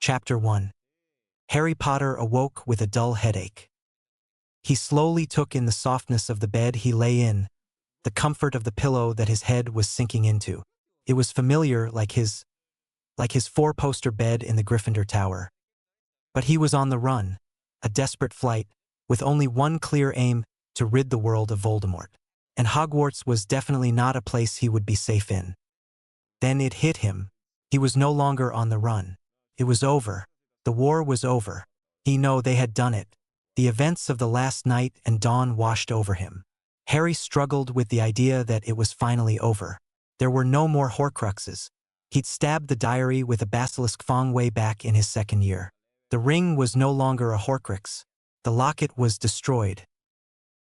Chapter 1. Harry Potter awoke with a dull headache. He slowly took in the softness of the bed he lay in, the comfort of the pillow that his head was sinking into. It was familiar, like his four-poster bed in the Gryffindor Tower. But he was on the run, a desperate flight, with only one clear aim: to rid the world of Voldemort. And Hogwarts was definitely not a place he would be safe in. Then it hit him. He was no longer on the run. It was over. The war was over. He knew they had done it. The events of the last night and dawn washed over him. Harry struggled with the idea that it was finally over. There were no more Horcruxes. He'd stabbed the diary with a basilisk fang way back in his second year. The ring was no longer a Horcrux. The locket was destroyed.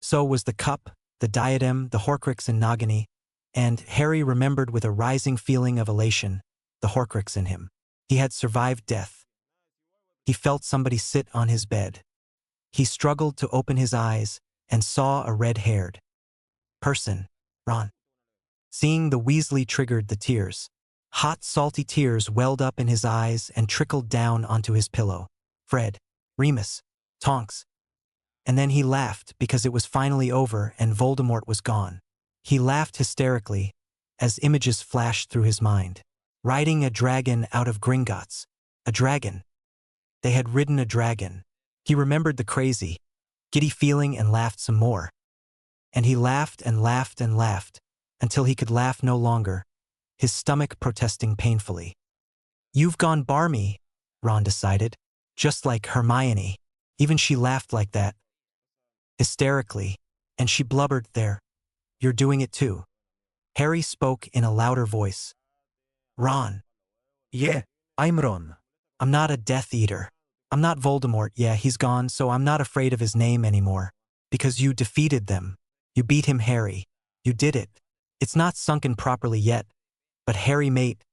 So was the cup, the diadem, the Horcrux in Nagini, and Harry remembered with a rising feeling of elation the Horcrux in him. He had survived death. He felt somebody sit on his bed. He struggled to open his eyes and saw a red-haired person, Ron. Seeing the Weasley triggered the tears. Hot, salty tears welled up in his eyes and trickled down onto his pillow. Fred, Remus, Tonks. And then he laughed because it was finally over and Voldemort was gone. He laughed hysterically as images flashed through his mind. Riding a dragon out of Gringotts. A dragon. They had ridden a dragon. He remembered the crazy, giddy feeling and laughed some more. And he laughed and laughed and laughed until he could laugh no longer, his stomach protesting painfully. "You've gone barmy," Ron decided, just like Hermione. Even she laughed like that. Hysterically, and she blubbered, "There. You're doing it too." Harry spoke in a louder voice. "Ron." "Yeah, I'm Ron." "I'm not a Death Eater. I'm not Voldemort. Yeah, he's gone, so I'm not afraid of his name anymore. Because you defeated them. You beat him, Harry. You did it. It's not sunken properly yet. But Harry, mate,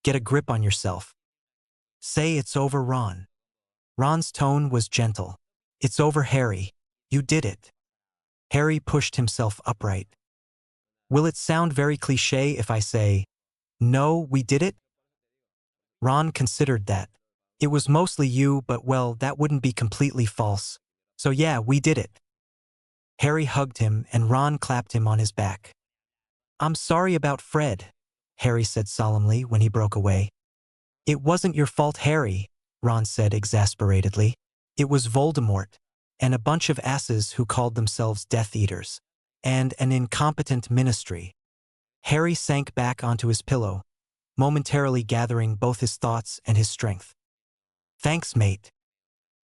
get a grip on yourself. Say it's over, Ron." Ron's tone was gentle. "It's over, Harry. You did it." Harry pushed himself upright. "Will it sound very cliché if I say, no, we did it?" Ron considered that. "It was mostly you, but well, that wouldn't be completely false. So yeah, we did it." Harry hugged him and Ron clapped him on his back. "I'm sorry about Fred," Harry said solemnly when he broke away. "It wasn't your fault, Harry," Ron said exasperatedly. "It was Voldemort, and a bunch of asses who called themselves Death Eaters, and an incompetent ministry." Harry sank back onto his pillow, momentarily gathering both his thoughts and his strength. "Thanks, mate.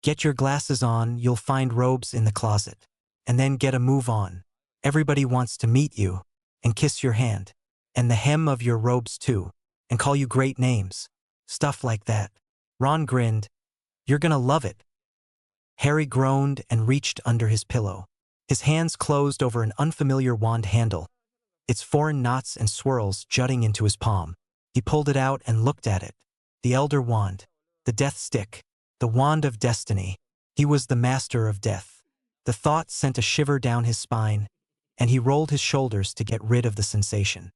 Get your glasses on, you'll find robes in the closet. And then get a move on. Everybody wants to meet you, and kiss your hand, and the hem of your robes too, and call you great names. Stuff like that." Ron grinned. "You're gonna love it." Harry groaned and reached under his pillow. His hands closed over an unfamiliar wand handle, its foreign knots and swirls jutting into his palm. He pulled it out and looked at it. The Elder Wand. The Death Stick. The Wand of Destiny. He was the master of death. The thought sent a shiver down his spine, and he rolled his shoulders to get rid of the sensation.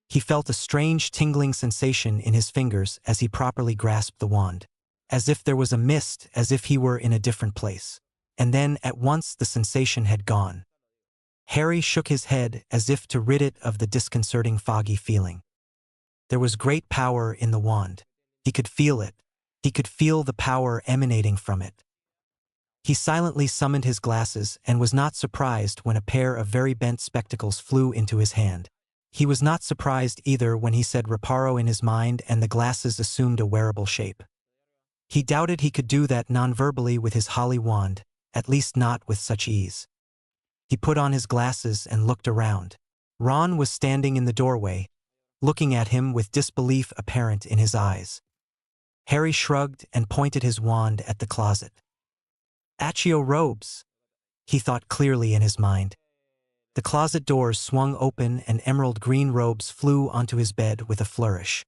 He felt a strange tingling sensation in his fingers as he properly grasped the wand. As if there was a mist, as if he were in a different place. And then, at once, the sensation had gone. Harry shook his head as if to rid it of the disconcerting foggy feeling. There was great power in the wand. He could feel it. He could feel the power emanating from it. He silently summoned his glasses and was not surprised when a pair of very bent spectacles flew into his hand. He was not surprised either when he said reparo in his mind and the glasses assumed a wearable shape. He doubted he could do that non-verbally with his holly wand, at least not with such ease. He put on his glasses and looked around. Ron was standing in the doorway, looking at him with disbelief apparent in his eyes. Harry shrugged and pointed his wand at the closet. "Accio robes," he thought clearly in his mind. The closet doors swung open and emerald green robes flew onto his bed with a flourish.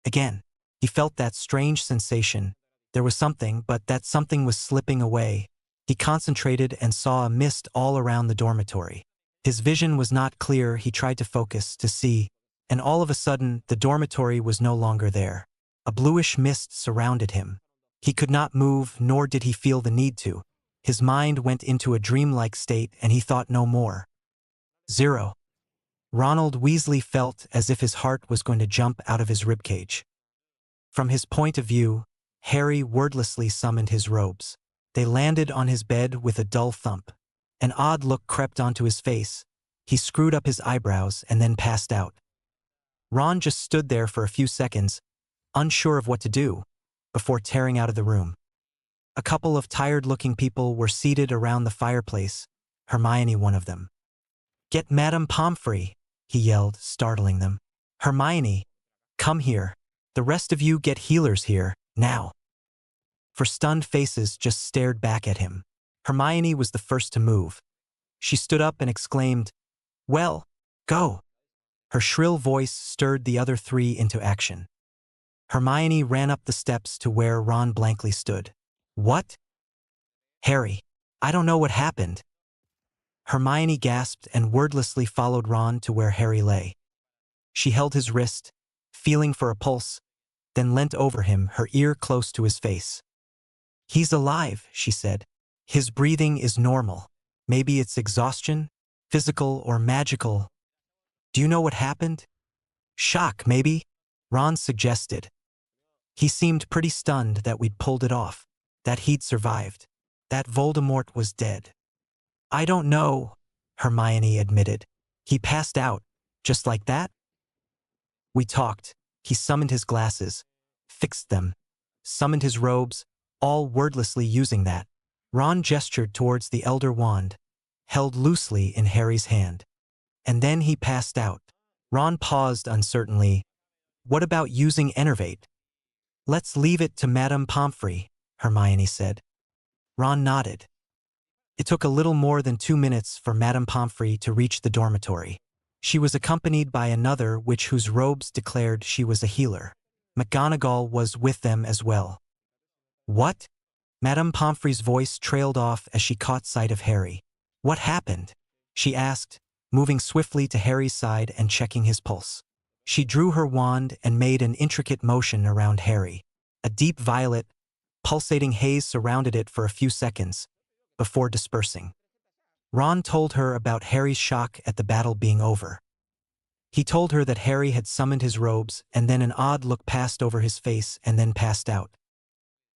Again, he felt that strange sensation. There was something, but that something was slipping away. He concentrated and saw a mist all around the dormitory. His vision was not clear. He tried to focus, to see, and all of a sudden, the dormitory was no longer there. A bluish mist surrounded him. He could not move, nor did he feel the need to. His mind went into a dreamlike state and he thought no more. 0. Ronald Weasley felt as if his heart was going to jump out of his ribcage. From his point of view, Harry wordlessly summoned his robes. They landed on his bed with a dull thump. An odd look crept onto his face. He screwed up his eyebrows and then passed out. Ron just stood there for a few seconds, unsure of what to do, before tearing out of the room. A couple of tired-looking people were seated around the fireplace, Hermione one of them. "Get Madame Pomfrey," he yelled, startling them. "Hermione, come here. The rest of you get healers here, now." For stunned faces just stared back at him. Hermione was the first to move. She stood up and exclaimed, "Well, go." Her shrill voice stirred the other three into action. Hermione ran up the steps to where Ron blankly stood. "What?" "Harry, I don't know what happened." Hermione gasped and wordlessly followed Ron to where Harry lay. She held his wrist, feeling for a pulse, then leant over him, her ear close to his face. "He's alive," she said. "His breathing is normal. Maybe it's exhaustion, physical or magical. Do you know what happened?" "Shock, maybe?" Ron suggested. "He seemed pretty stunned that we'd pulled it off, that he'd survived, that Voldemort was dead." "I don't know," Hermione admitted. "He passed out, just like that." "We talked. He summoned his glasses, fixed them, summoned his robes, all wordlessly using that." Ron gestured towards the Elder Wand, held loosely in Harry's hand. "And then he passed out." Ron paused uncertainly. "What about using Enervate?" "Let's leave it to Madame Pomfrey," Hermione said. Ron nodded. It took a little more than 2 minutes for Madame Pomfrey to reach the dormitory. She was accompanied by another witch whose robes declared she was a healer. McGonagall was with them as well. "What?" Madame Pomfrey's voice trailed off as she caught sight of Harry. "What happened?" she asked, moving swiftly to Harry's side and checking his pulse. She drew her wand and made an intricate motion around Harry. A deep violet, pulsating haze surrounded it for a few seconds, before dispersing. Ron told her about Harry's shock at the battle being over. He told her that Harry had summoned his robes, and then an odd look passed over his face and then passed out.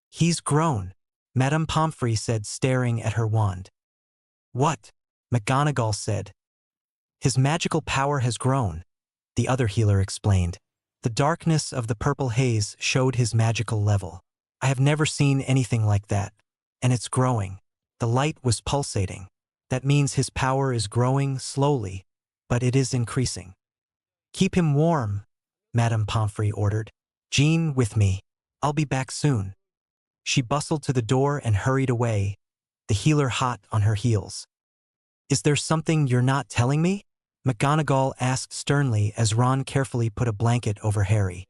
"He's grown," Madame Pomfrey said, staring at her wand. "What?" McGonagall said. "His magical power has grown," the other healer explained. The darkness of the purple haze showed his magical level. "I have never seen anything like that. And it's growing." The light was pulsating. "That means his power is growing slowly, but it is increasing." "Keep him warm," Madame Pomfrey ordered. "Jean, with me. I'll be back soon." She bustled to the door and hurried away, the healer hot on her heels. "Is there something you're not telling me?" McGonagall asked sternly as Ron carefully put a blanket over Harry.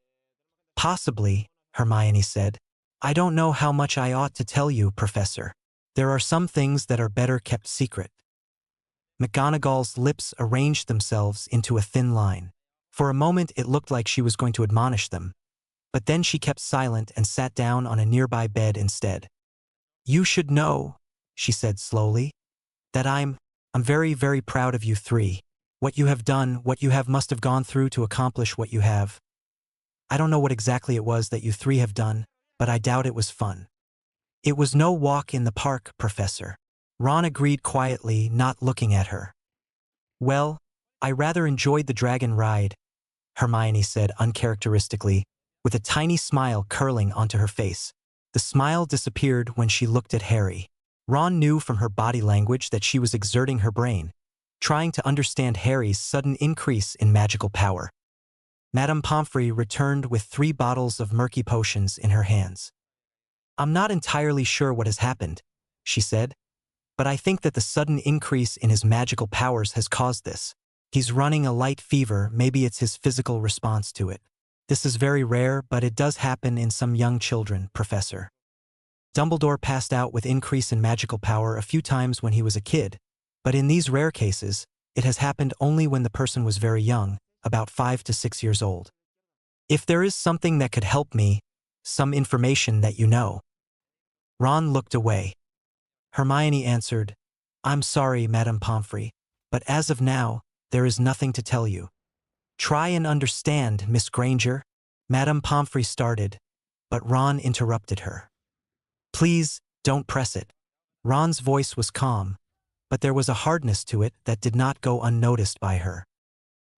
"Possibly," Hermione said. "I don't know how much I ought to tell you, Professor. There are some things that are better kept secret." McGonagall's lips arranged themselves into a thin line. For a moment it looked like she was going to admonish them, but then she kept silent and sat down on a nearby bed instead. "You should know," she said slowly, "that I'm very, very proud of you three. What you have done, what you have must have gone through to accomplish what you have. I don't know what exactly it was that you three have done, but I doubt it was fun." "It was no walk in the park, Professor." Ron agreed quietly, not looking at her. "Well, I rather enjoyed the dragon ride," Hermione said uncharacteristically, with a tiny smile curling onto her face. The smile disappeared when she looked at Harry. Ron knew from her body language that she was exerting her brain, trying to understand Harry's sudden increase in magical power. Madame Pomfrey returned with 3 bottles of murky potions in her hands. "I'm not entirely sure what has happened," she said, "but I think that the sudden increase in his magical powers has caused this. He's running a light fever, maybe it's his physical response to it. This is very rare, but it does happen in some young children, Professor. Dumbledore passed out with increase in magical power a few times when he was a kid, but in these rare cases, it has happened only when the person was very young, about 5 to 6 years old. If there is something that could help me, some information that you know. Ron looked away. Hermione answered, I'm sorry, Madame Pomfrey, but as of now, there is nothing to tell you. Try and understand, Miss Granger. Madame Pomfrey started, but Ron interrupted her. Please, don't press it. Ron's voice was calm, but there was a hardness to it that did not go unnoticed by her.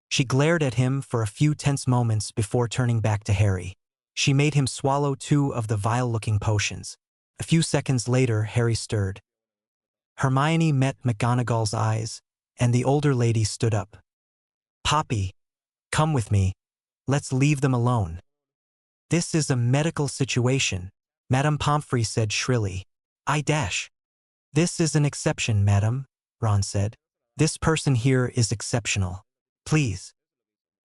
She glared at him for a few tense moments before turning back to Harry. She made him swallow 2 of the vile-looking potions. A few seconds later, Harry stirred. Hermione met McGonagall's eyes, and the older lady stood up. Poppy, come with me. Let's leave them alone. This is a medical situation, Madame Pomfrey said shrilly. This is an exception, madam, Ron said. This person here is exceptional. Please.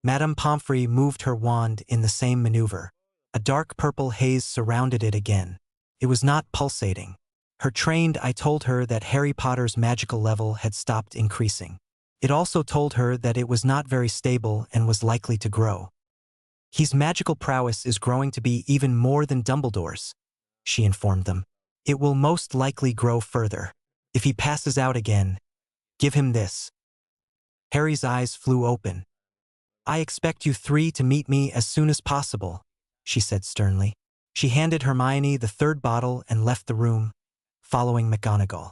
Madame Pomfrey moved her wand in the same maneuver. A dark purple haze surrounded it again. It was not pulsating. Her trained eye told her that Harry Potter's magical level had stopped increasing. It also told her that it was not very stable and was likely to grow. His magical prowess is growing to be even more than Dumbledore's, she informed them. It will most likely grow further. If he passes out again, give him this. Harry's eyes flew open. I expect you 3 to meet me as soon as possible, she said sternly. She handed Hermione the 3rd bottle and left the room, following McGonagall.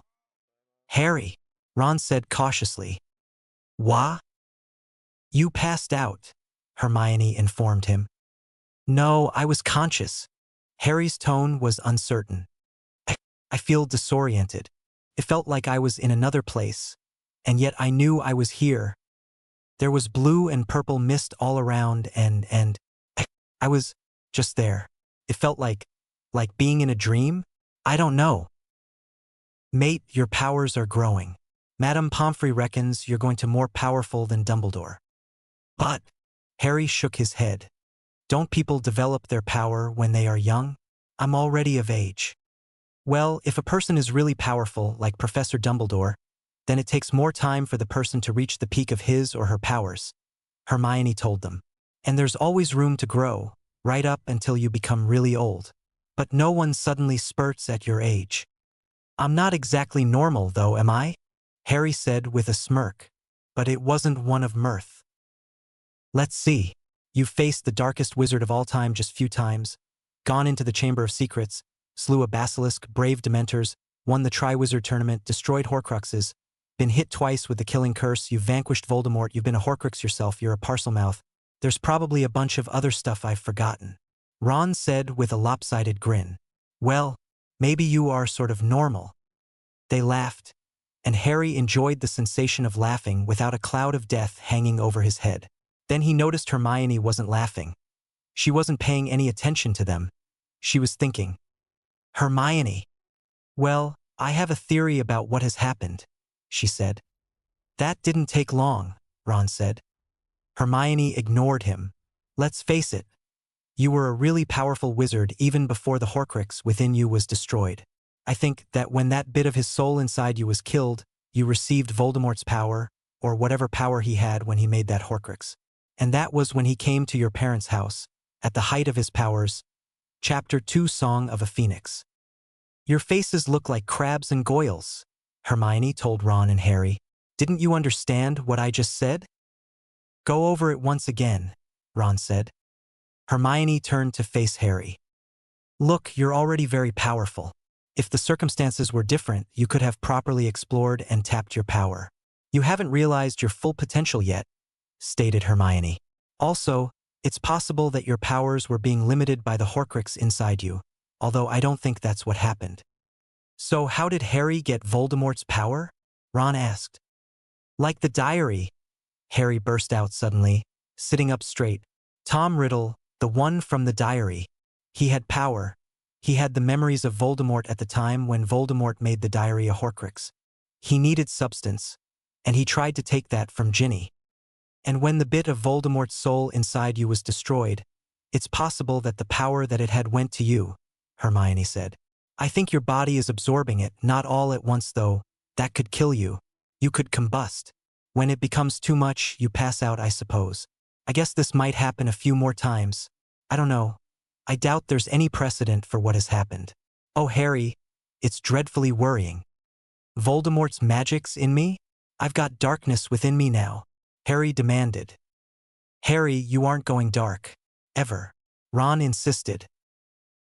Harry, Ron said cautiously. Wha? You passed out, Hermione informed him. No, I was conscious. Harry's tone was uncertain. I feel disoriented. It felt like I was in another place, and yet I knew I was here. There was blue and purple mist all around and I was just there. It felt like being in a dream? I don't know. Mate, your powers are growing. Madame Pomfrey reckons you're going to more powerful than Dumbledore. But, Harry shook his head. Don't people develop their power when they are young? I'm already of age. Well, if a person is really powerful, like Professor Dumbledore, then it takes more time for the person to reach the peak of his or her powers, Hermione told them. And there's always room to grow, right up until you become really old. But no one suddenly spurts at your age. I'm not exactly normal, though, am I? Harry said with a smirk, but it wasn't one of mirth. Let's see. You've faced the darkest wizard of all time just few times, gone into the Chamber of Secrets, slew a basilisk, braved dementors, won the Triwizard Tournament, destroyed Horcruxes, been hit twice with the killing curse, you've vanquished Voldemort, you've been a Horcrux yourself, you're a Parselmouth. There's probably a bunch of other stuff I've forgotten. Ron said with a lopsided grin. Well, maybe you are sort of normal. They laughed, and Harry enjoyed the sensation of laughing without a cloud of death hanging over his head. Then he noticed Hermione wasn't laughing. She wasn't paying any attention to them. She was thinking. Hermione. Well, I have a theory about what has happened, she said. That didn't take long, Ron said. Hermione ignored him. Let's face it. You were a really powerful wizard even before the Horcrux within you was destroyed. I think that when that bit of his soul inside you was killed, you received Voldemort's power, or whatever power he had when he made that Horcrux. And that was when he came to your parents' house, at the height of his powers. Chapter 2 Song of a Phoenix. Your faces look like crabs and goyles, Hermione told Ron and Harry. Didn't you understand what I just said? Go over it once again, Ron said. Hermione turned to face Harry. Look, you're already very powerful. If the circumstances were different, you could have properly explored and tapped your power. You haven't realized your full potential yet, stated Hermione. Also, it's possible that your powers were being limited by the Horcrux inside you, although I don't think that's what happened. So how did Harry get Voldemort's power? Ron asked. Like the diary, Harry burst out suddenly, sitting up straight. Tom Riddle, the one from the diary. He had power. He had the memories of Voldemort at the time when Voldemort made the diary a Horcrux. He needed substance, and he tried to take that from Ginny. And when the bit of Voldemort's soul inside you was destroyed, it's possible that the power that it had went to you, Hermione said. I think your body is absorbing it, not all at once though. That could kill you. You could combust. When it becomes too much, you pass out, I suppose. I guess this might happen a few more times. I don't know. I doubt there's any precedent for what has happened. Oh, Harry, it's dreadfully worrying. Voldemort's magic's in me? I've got darkness within me now, Harry demanded. Harry, you aren't going dark. Ever. Ron insisted.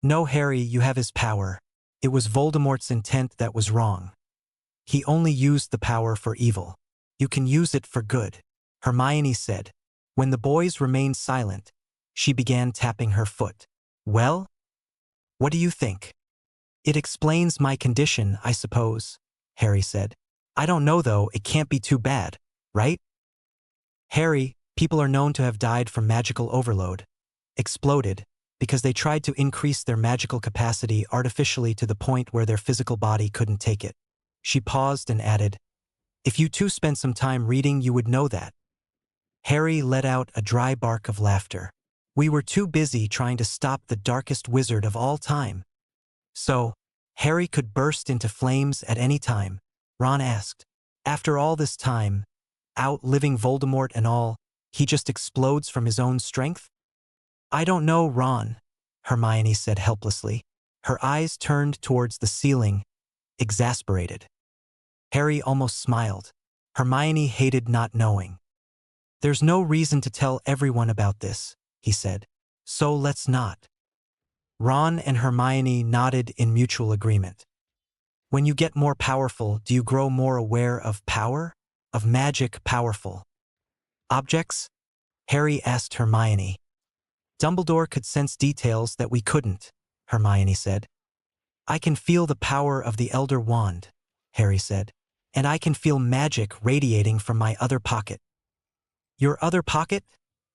No, Harry, you have his power. It was Voldemort's intent that was wrong. He only used the power for evil. You can use it for good, Hermione said. When the boys remained silent, she began tapping her foot. Well? What do you think? It explains my condition, I suppose, Harry said. I don't know though, it can't be too bad, right? Harry, people are known to have died from magical overload. Exploded, because they tried to increase their magical capacity artificially to the point where their physical body couldn't take it. She paused and added, if you two spent some time reading, you would know that. Harry let out a dry bark of laughter. We were too busy trying to stop the darkest wizard of all time. So, Harry could burst into flames at any time, Ron asked. After all this time, outliving Voldemort and all, he just explodes from his own strength? I don't know, Ron, Hermione said helplessly. Her eyes turned towards the ceiling, exasperated. Harry almost smiled. Hermione hated not knowing. There's no reason to tell everyone about this, he said. So let's not. Ron and Hermione nodded in mutual agreement. When you get more powerful, do you grow more aware of power? Of magic powerful objects? Harry asked Hermione. Dumbledore could sense details that we couldn't, Hermione said. I can feel the power of the Elder Wand, Harry said, and I can feel magic radiating from my other pocket. Your other pocket?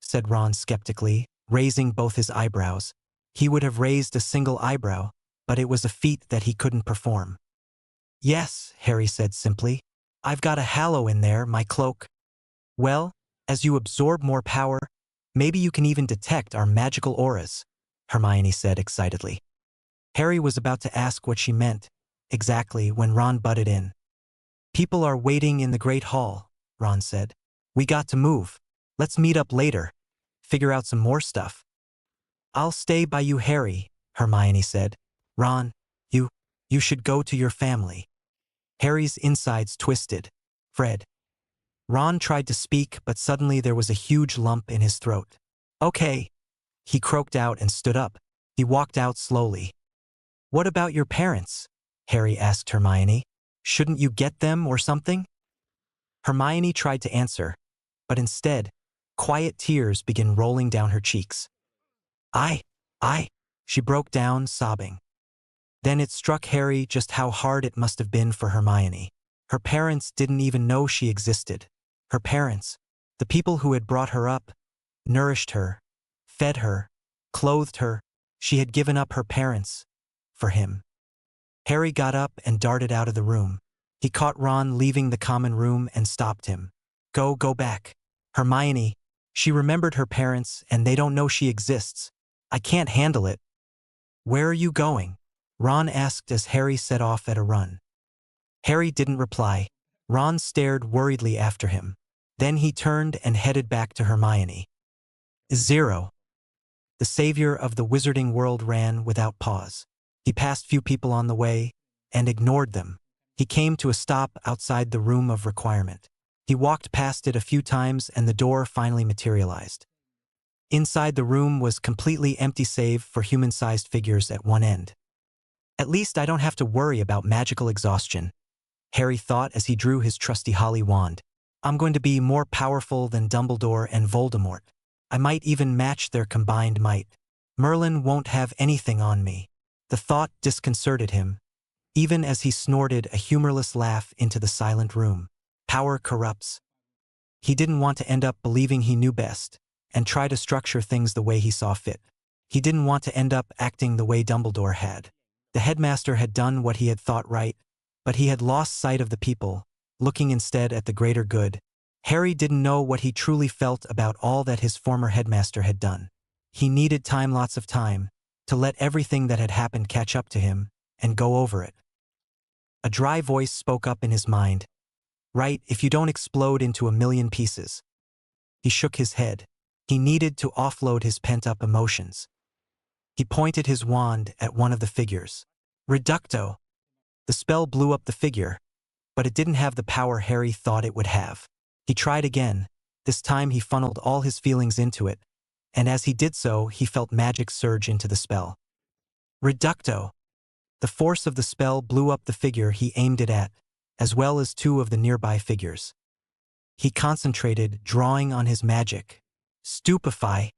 Said Ron skeptically, raising both his eyebrows. He would have raised a single eyebrow, but it was a feat that he couldn't perform. Yes, Harry said simply. I've got a halo in there, my cloak. Well, as you absorb more power, maybe you can even detect our magical auras, Hermione said excitedly. Harry was about to ask what she meant exactly when Ron butted in. People are waiting in the Great Hall, Ron said. We got to move. Let's meet up later. Figure out some more stuff. I'll stay by you, Harry, Hermione said. Ron, you should go to your family. Harry's insides twisted. Fred. Ron tried to speak, but suddenly there was a huge lump in his throat. Okay. He croaked out and stood up. He walked out slowly. What about your parents? Harry asked Hermione. Shouldn't you get them or something? Hermione tried to answer, but instead, quiet tears began rolling down her cheeks. I, she broke down, sobbing. Then it struck Harry just how hard it must have been for Hermione. Her parents didn't even know she existed. Her parents, the people who had brought her up, nourished her, fed her, clothed her, she had given up her parents for him. Harry got up and darted out of the room. He caught Ron leaving the common room and stopped him. Go back. Hermione, she remembered her parents and they don't know she exists. I can't handle it. Where are you going? Ron asked as Harry set off at a run. Harry didn't reply. Ron stared worriedly after him. Then he turned and headed back to Hermione. 0. The savior of the wizarding world ran without pause. He passed few people on the way and ignored them. He came to a stop outside the room of requirement. He walked past it a few times and the door finally materialized. Inside the room was completely empty save for human-sized figures at one end. At least I don't have to worry about magical exhaustion, Harry thought as he drew his trusty holly wand. I'm going to be more powerful than Dumbledore and Voldemort. I might even match their combined might. Merlin won't have anything on me. The thought disconcerted him, even as he snorted a humorless laugh into the silent room. Power corrupts. He didn't want to end up believing he knew best and try to structure things the way he saw fit. He didn't want to end up acting the way Dumbledore had. The headmaster had done what he had thought right, but he had lost sight of the people, looking instead at the greater good. Harry didn't know what he truly felt about all that his former headmaster had done. He needed time, lots of time, to let everything that had happened catch up to him and go over it. A dry voice spoke up in his mind. Right, if you don't explode into a million pieces. He shook his head. He needed to offload his pent-up emotions. He pointed his wand at one of the figures. Reducto! The spell blew up the figure, but it didn't have the power Harry thought it would have. He tried again. This time he funneled all his feelings into it, and as he did so, he felt magic surge into the spell. Reducto! The force of the spell blew up the figure he aimed it at, as well as two of the nearby figures. He concentrated, drawing on his magic. Stupefy!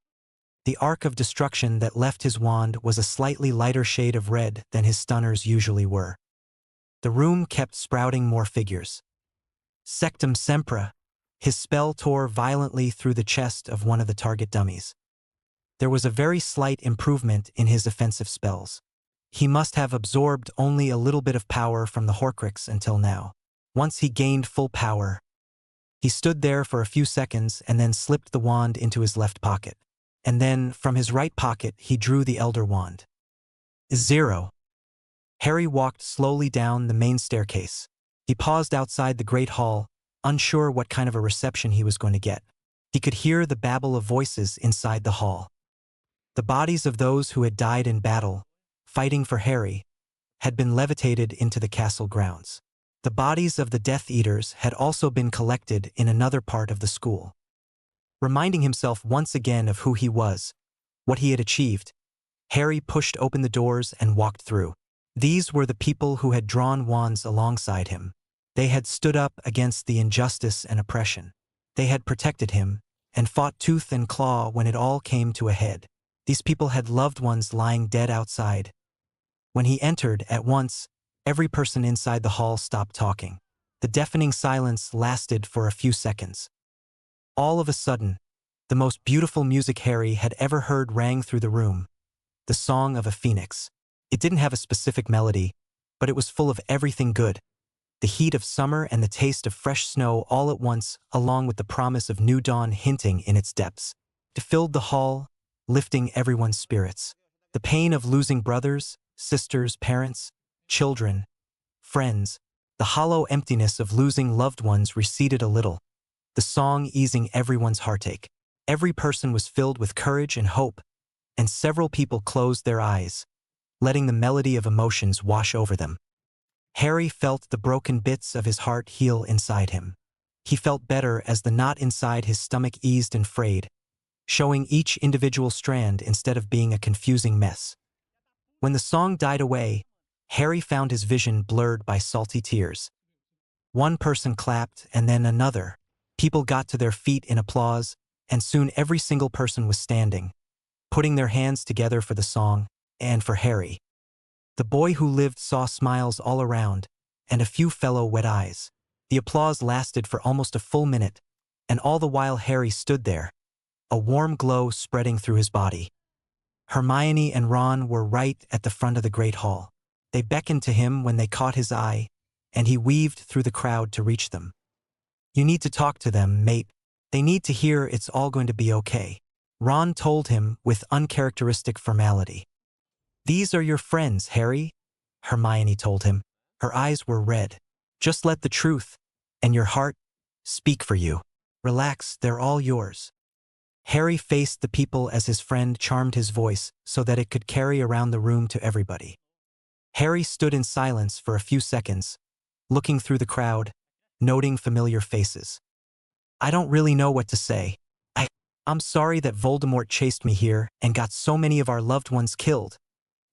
The arc of destruction that left his wand was a slightly lighter shade of red than his stunners usually were. The room kept sprouting more figures. Sectum Sempra! His spell tore violently through the chest of one of the target dummies. There was a very slight improvement in his offensive spells. He must have absorbed only a little bit of power from the Horcrux until now. Once he gained full power, he stood there for a few seconds and then slipped the wand into his left pocket. And then, from his right pocket, he drew the Elder Wand. 0. Harry walked slowly down the main staircase. He paused outside the Great Hall, unsure what kind of a reception he was going to get. He could hear the babble of voices inside the hall. The bodies of those who had died in battle, fighting for Harry, had been levitated into the castle grounds. The bodies of the Death Eaters had also been collected in another part of the school. Reminding himself once again of who he was, what he had achieved, Harry pushed open the doors and walked through. These were the people who had drawn wands alongside him. They had stood up against the injustice and oppression. They had protected him and fought tooth and claw when it all came to a head. These people had loved ones lying dead outside. When he entered, at once, every person inside the hall stopped talking. The deafening silence lasted for a few seconds. All of a sudden, the most beautiful music Harry had ever heard rang through the room. The song of a phoenix. It didn't have a specific melody, but it was full of everything good. The heat of summer and the taste of fresh snow all at once, along with the promise of new dawn hinting in its depths. It filled the hall, lifting everyone's spirits. The pain of losing brothers, sisters, parents, children, friends, the hollow emptiness of losing loved ones receded a little, the song easing everyone's heartache. Every person was filled with courage and hope, and several people closed their eyes, letting the melody of emotions wash over them. Harry felt the broken bits of his heart heal inside him. He felt better as the knot inside his stomach eased and frayed, showing each individual strand instead of being a confusing mess. When the song died away, Harry found his vision blurred by salty tears. One person clapped and then another. People got to their feet in applause, and soon every single person was standing, putting their hands together for the song and for Harry. The boy who lived saw smiles all around, and a few fellow wet eyes. The applause lasted for almost a full minute, and all the while Harry stood there, a warm glow spreading through his body. Hermione and Ron were right at the front of the Great Hall. They beckoned to him when they caught his eye, and he weaved through the crowd to reach them. "You need to talk to them, mate. They need to hear it's all going to be okay," Ron told him with uncharacteristic formality. "These are your friends, Harry," Hermione told him. Her eyes were red. "Just let the truth, and your heart, speak for you. Relax, they're all yours." Harry faced the people as his friend charmed his voice so that it could carry around the room to everybody. Harry stood in silence for a few seconds, looking through the crowd, noting familiar faces. "I don't really know what to say. I'm sorry that Voldemort chased me here and got so many of our loved ones killed."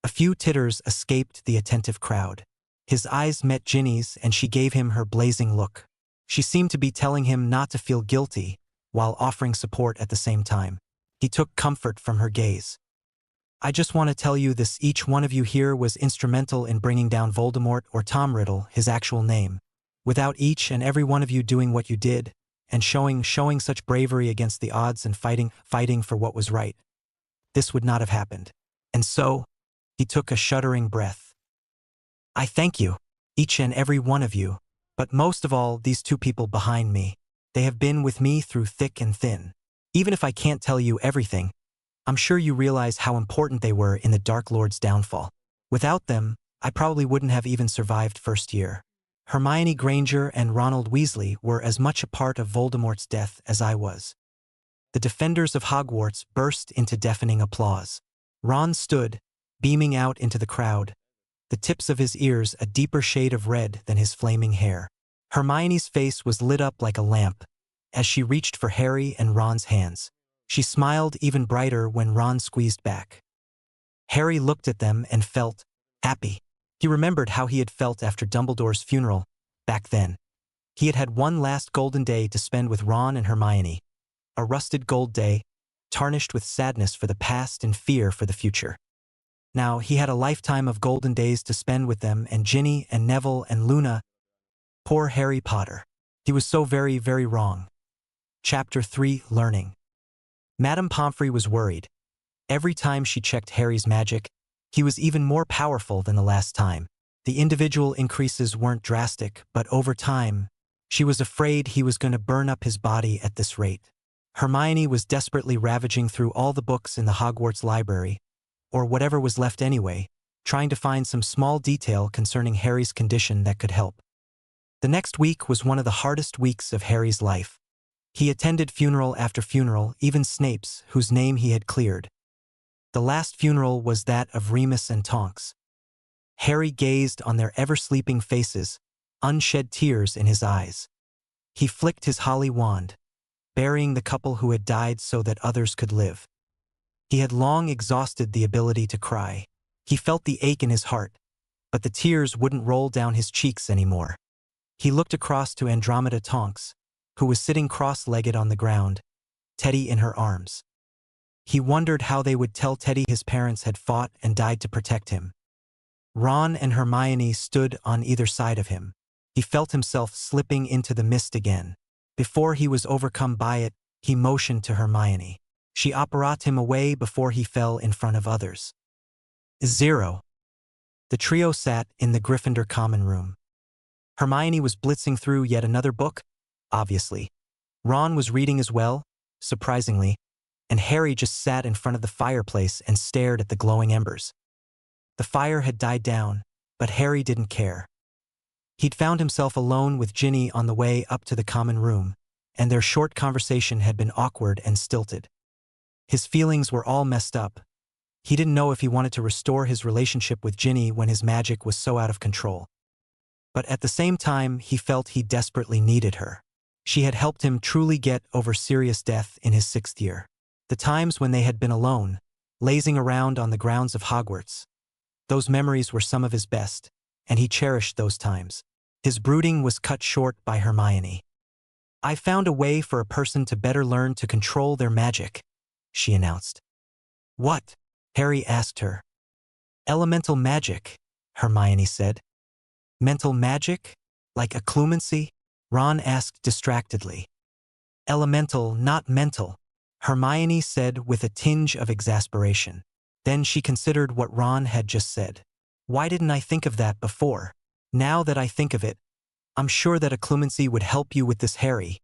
A few titters escaped the attentive crowd. His eyes met Ginny's and she gave him her blazing look. She seemed to be telling him not to feel guilty, while offering support at the same time. He took comfort from her gaze. "I just want to tell you this: each one of you here was instrumental in bringing down Voldemort, or Tom Riddle, his actual name. Without each and every one of you doing what you did, and showing such bravery against the odds and fighting for what was right, this would not have happened. And so," he took a shuddering breath, "I thank you, each and every one of you, but most of all these two people behind me. They have been with me through thick and thin. Even if I can't tell you everything, I'm sure you realize how important they were in the Dark Lord's downfall. Without them, I probably wouldn't have even survived first year." Hermione Granger and Ronald Weasley were as much a part of Voldemort's death as I was. The defenders of Hogwarts burst into deafening applause. Ron stood, beaming out into the crowd, the tips of his ears a deeper shade of red than his flaming hair. Hermione's face was lit up like a lamp as she reached for Harry and Ron's hands. She smiled even brighter when Ron squeezed back. Harry looked at them and felt happy. He remembered how he had felt after Dumbledore's funeral back then. He had had one last golden day to spend with Ron and Hermione, a rusted gold day, tarnished with sadness for the past and fear for the future. Now he had a lifetime of golden days to spend with them and Ginny and Neville and Luna. Poor Harry Potter. He was so very, very wrong. Chapter 3: Learning. Madame Pomfrey was worried. Every time she checked Harry's magic, he was even more powerful than the last time. The individual increases weren't drastic, but over time, she was afraid he was going to burn up his body at this rate. Hermione was desperately ravaging through all the books in the Hogwarts library, or whatever was left anyway, trying to find some small detail concerning Harry's condition that could help. The next week was one of the hardest weeks of Harry's life. He attended funeral after funeral, even Snape's, whose name he had cleared. The last funeral was that of Remus and Tonks. Harry gazed on their ever-sleeping faces, unshed tears in his eyes. He flicked his holly wand, burying the couple who had died so that others could live. He had long exhausted the ability to cry. He felt the ache in his heart, but the tears wouldn't roll down his cheeks anymore. He looked across to Andromeda Tonks, who was sitting cross-legged on the ground, Teddy in her arms. He wondered how they would tell Teddy his parents had fought and died to protect him. Ron and Hermione stood on either side of him. He felt himself slipping into the mist again. Before he was overcome by it, he motioned to Hermione. She apparat him away before he fell in front of others. 0. The trio sat in the Gryffindor common room. Hermione was blitzing through yet another book, obviously. Ron was reading as well, surprisingly, and Harry just sat in front of the fireplace and stared at the glowing embers. The fire had died down, but Harry didn't care. He'd found himself alone with Ginny on the way up to the common room, and their short conversation had been awkward and stilted. His feelings were all messed up. He didn't know if he wanted to restore his relationship with Ginny when his magic was so out of control. But at the same time, he felt he desperately needed her. She had helped him truly get over Sirius' death in his 6th year. The times when they had been alone, lazing around on the grounds of Hogwarts. Those memories were some of his best, and he cherished those times. His brooding was cut short by Hermione. "I found a way for a person to better learn to control their magic," she announced. "What?" Harry asked her. "Elemental magic," Hermione said. "Mental magic? Like occlumency?" Ron asked distractedly. "Elemental, not mental," Hermione said with a tinge of exasperation. Then she considered what Ron had just said. "Why didn't I think of that before? Now that I think of it, I'm sure that occlumency would help you with this, Harry."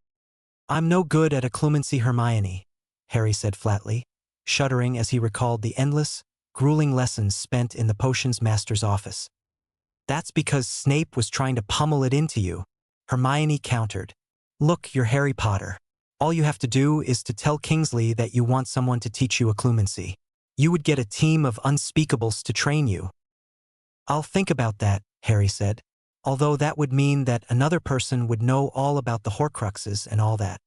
"I'm no good at occlumency, Hermione," Harry said flatly, shuddering as he recalled the endless, grueling lessons spent in the potions master's office. "That's because Snape was trying to pummel it into you," Hermione countered. "Look, you're Harry Potter. All you have to do is to tell Kingsley that you want someone to teach you occlumency. You would get a team of unspeakables to train you." "I'll think about that," Harry said, although that would mean that another person would know all about the Horcruxes and all that.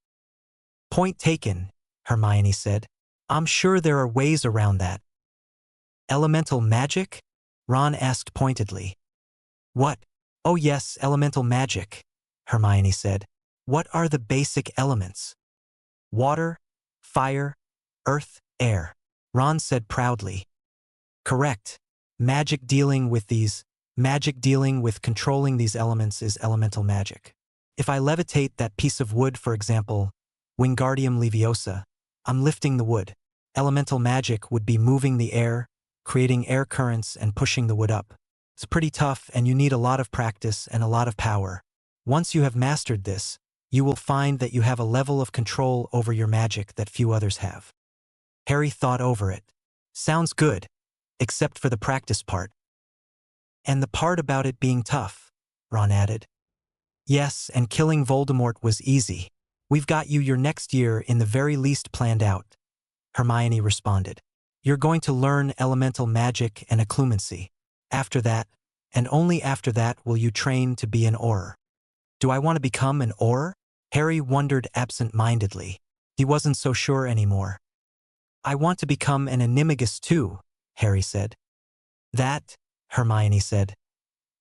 "Point taken," Hermione said. "I'm sure there are ways around that." "Elemental magic?" Ron asked pointedly. "What? Oh yes, elemental magic," Hermione said. "What are the basic elements?" "Water, fire, earth, air," Ron said proudly. "Correct. Magic dealing with controlling these elements is elemental magic. If I levitate that piece of wood, for example, Wingardium Leviosa, I'm lifting the wood. Elemental magic would be moving the air, creating air currents and pushing the wood up. It's pretty tough and you need a lot of practice and a lot of power. Once you have mastered this, you will find that you have a level of control over your magic that few others have." Harry thought over it. "Sounds good, except for the practice part." "And the part about it being tough," Ron added. "Yes, and killing Voldemort was easy. We've got you your next year in the very least planned out," Hermione responded. You're going to learn elemental magic and occlumency. After that, and only after that will you train to be an Auror. Do I want to become an Auror? Harry wondered absent-mindedly. He wasn't so sure anymore. I want to become an animagus too, Harry said. That, Hermione said,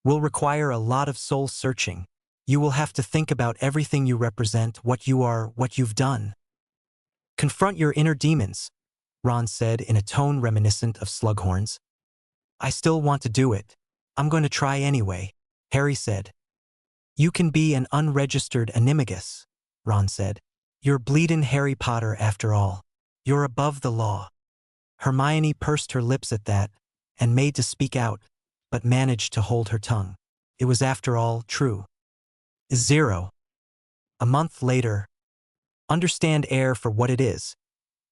will require a lot of soul-searching. You will have to think about everything you represent, what you are, what you've done. Confront your inner demons, Ron said in a tone reminiscent of Slughorn's. I still want to do it. I'm going to try anyway, Harry said. You can be an unregistered animagus, Ron said. You're bleedin' Harry Potter after all. You're above the law. Hermione pursed her lips at that and made to speak out, but managed to hold her tongue. It was after all true. 0. A month later. Understand air for what it is.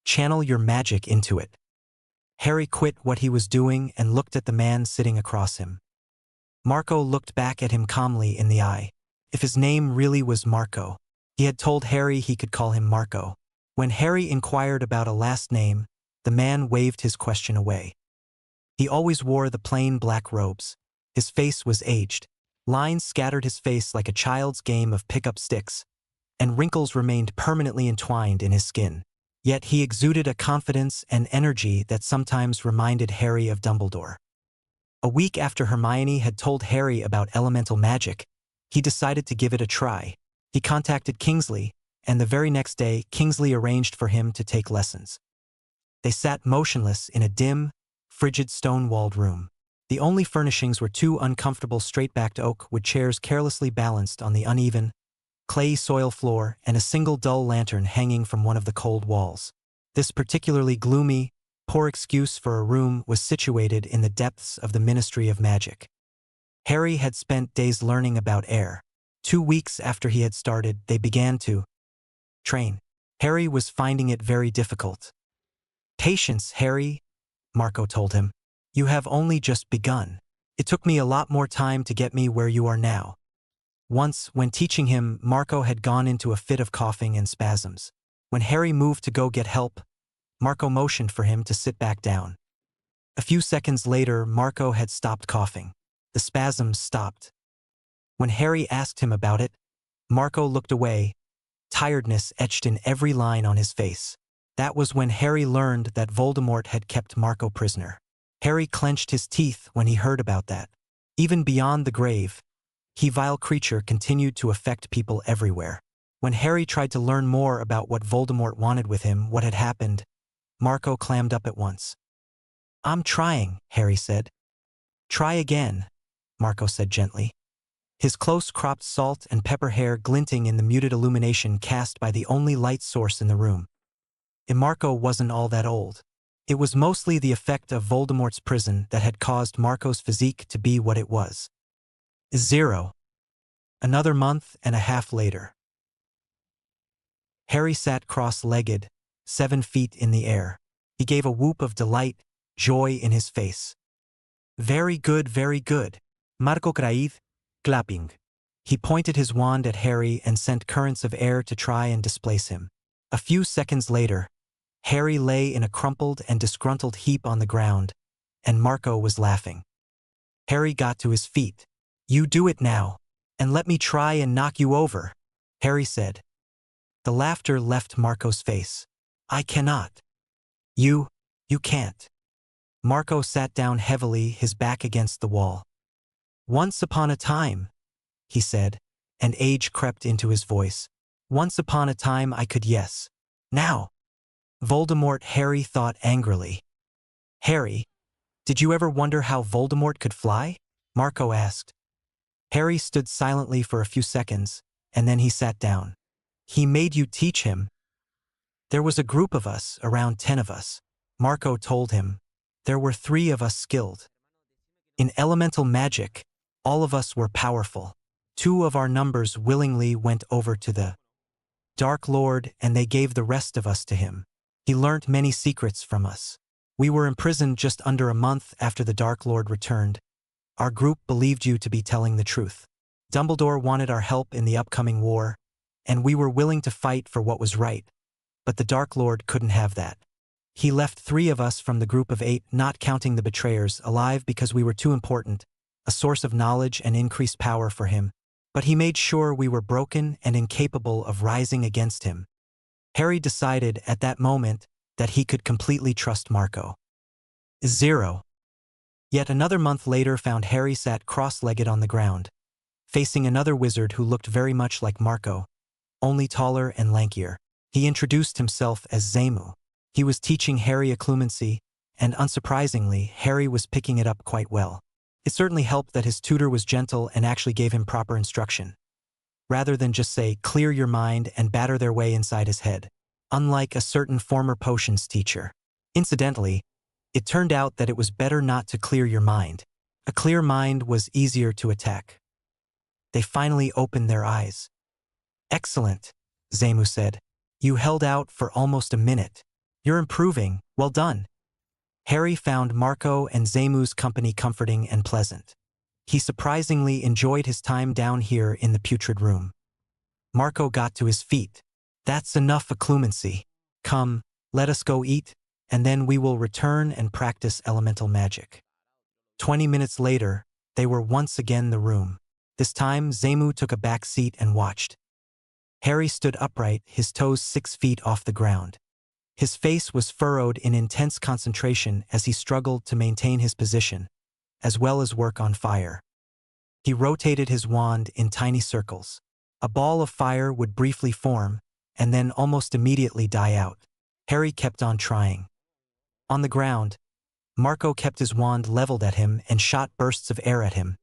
Channel your magic into it. Harry quit what he was doing and looked at the man sitting across him. Marco looked back at him calmly in the eye. If his name really was Marco, he had told Harry he could call him Marco. When Harry inquired about a last name, the man waved his question away. He always wore the plain black robes. His face was aged. Lines scattered his face like a child's game of pick-up sticks, and wrinkles remained permanently entwined in his skin. Yet he exuded a confidence and energy that sometimes reminded Harry of Dumbledore. A week after Hermione had told Harry about elemental magic, he decided to give it a try. He contacted Kingsley, and the very next day Kingsley arranged for him to take lessons. They sat motionless in a dim, frigid stone-walled room. The only furnishings were two uncomfortable straight-backed oak wood chairs carelessly balanced on the uneven, clay soil floor and a single dull lantern hanging from one of the cold walls. This particularly gloomy, poor excuse for a room was situated in the depths of the Ministry of Magic. Harry had spent days learning about air. 2 weeks after he had started, they began to train. Harry was finding it very difficult. Patience, Harry, Marco told him. You have only just begun. It took me a lot more time to get me where you are now. Once, when teaching him, Marco had gone into a fit of coughing and spasms. When Harry moved to go get help, Marco motioned for him to sit back down. A few seconds later, Marco had stopped coughing. The spasms stopped. When Harry asked him about it, Marco looked away, tiredness etched in every line on his face. That was when Harry learned that Voldemort had kept Marco prisoner. Harry clenched his teeth when he heard about that. Even beyond the grave, he vile creature continued to affect people everywhere. When Harry tried to learn more about what Voldemort wanted with him, what had happened, Marco clammed up at once. I'm trying, Harry said. Try again, Marco said gently. His close-cropped salt and pepper hair glinting in the muted illumination cast by the only light source in the room. And Marco wasn't all that old. It was mostly the effect of Voldemort's prison that had caused Marco's physique to be what it was. 0. Another month and a half later. Harry sat cross-legged, 7 feet in the air. He gave a whoop of delight, joy in his face. Very good, Marco cried, clapping. He pointed his wand at Harry and sent currents of air to try and displace him. A few seconds later, Harry lay in a crumpled and disgruntled heap on the ground, and Marco was laughing. Harry got to his feet. You do it now, and let me try and knock you over, Harry said. The laughter left Marco's face. I cannot. You can't. Marco sat down heavily, his back against the wall. Once upon a time, he said, and age crept into his voice. Once upon a time I could, yes. Now. Voldemort, Harry thought angrily. Harry, did you ever wonder how Voldemort could fly? Marco asked. Harry stood silently for a few seconds, and then he sat down. He made you teach him? There was a group of us, around 10 of us. Marco told him. There were 3 of us skilled. In elemental magic, all of us were powerful. 2 of our numbers willingly went over to the Dark Lord, and they gave the rest of us to him. He learnt many secrets from us. We were imprisoned just under a month after the Dark Lord returned. Our group believed you to be telling the truth. Dumbledore wanted our help in the upcoming war, and we were willing to fight for what was right. But the Dark Lord couldn't have that. He left 3 of us from the group of 8, not counting the betrayers, alive because we were too important, a source of knowledge and increased power for him. But he made sure we were broken and incapable of rising against him. Harry decided at that moment that he could completely trust Marco. 0. Yet another month later found Harry sat cross-legged on the ground, facing another wizard who looked very much like Marco, only taller and lankier. He introduced himself as Zemu. He was teaching Harry occlumency, and unsurprisingly, Harry was picking it up quite well. It certainly helped that his tutor was gentle and actually gave him proper instruction, rather than just say, clear your mind and batter their way inside his head, unlike a certain former potions teacher. Incidentally, it turned out that it was better not to clear your mind. A clear mind was easier to attack. They finally opened their eyes. Excellent, Zemu said. You held out for almost a minute. You're improving, well done. Harry found Marco and Zemu's company comforting and pleasant. He surprisingly enjoyed his time down here in the putrid room. Marco got to his feet. That's enough occlumency. Come, let us go eat, and then we will return and practice elemental magic. 20 minutes later, they were once again in the room. This time, Zemu took a back seat and watched. Harry stood upright, his toes 6 feet off the ground. His face was furrowed in intense concentration as he struggled to maintain his position, as well as work on fire. He rotated his wand in tiny circles. A ball of fire would briefly form, and then almost immediately die out. Harry kept on trying. On the ground, Marco kept his wand leveled at him and shot bursts of air at him,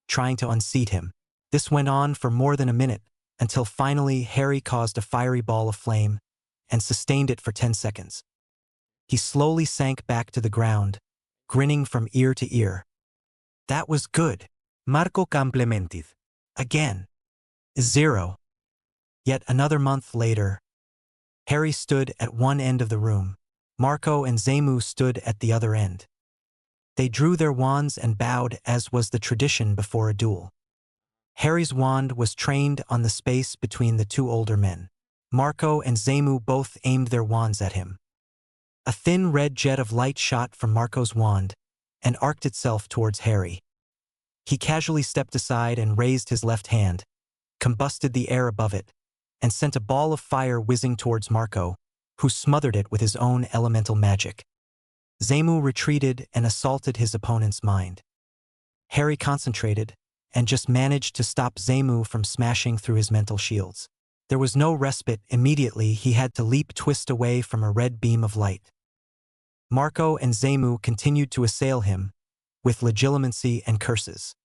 trying to unseat him. This went on for more than a minute, until finally Harry caused a fiery ball of flame and sustained it for 10 seconds. He slowly sank back to the ground, grinning from ear to ear. That was good. Marco complemented. Again. 0. Yet another month later, Harry stood at one end of the room. Marco and Zemu stood at the other end. They drew their wands and bowed as was the tradition before a duel. Harry's wand was trained on the space between the 2 older men. Marco and Zemu both aimed their wands at him. A thin red jet of light shot from Marco's wand and arced itself towards Harry. He casually stepped aside and raised his left hand, combusted the air above it, and sent a ball of fire whizzing towards Marco, who smothered it with his own elemental magic. Zemu retreated and assaulted his opponent's mind. Harry concentrated and just managed to stop Zemu from smashing through his mental shields. There was no respite. Immediately he had to leap twist away from a red beam of light. Marco and Zemu continued to assail him, with legilimency and curses.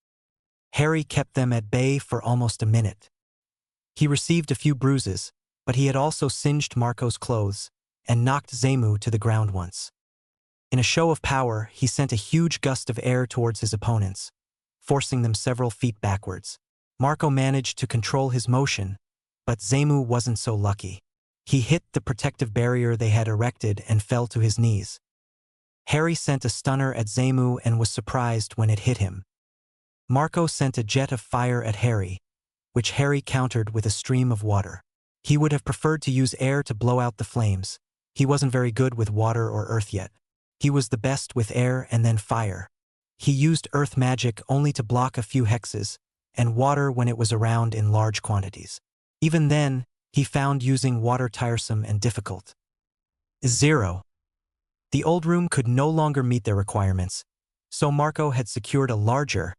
Harry kept them at bay for almost a minute. He received a few bruises, but he had also singed Marco's clothes and knocked Zemu to the ground once. In a show of power, he sent a huge gust of air towards his opponents, forcing them several feet backwards. Marco managed to control his motion, but Zemu wasn't so lucky. He hit the protective barrier they had erected and fell to his knees. Harry sent a stunner at Zemu and was surprised when it hit him. Marco sent a jet of fire at Harry, which Harry countered with a stream of water. He would have preferred to use air to blow out the flames. He wasn't very good with water or earth yet. He was the best with air and then fire. He used earth magic only to block a few hexes, and water when it was around in large quantities. Even then, he found using water tiresome and difficult. 0. The old room could no longer meet their requirements, so Marco had secured a larger,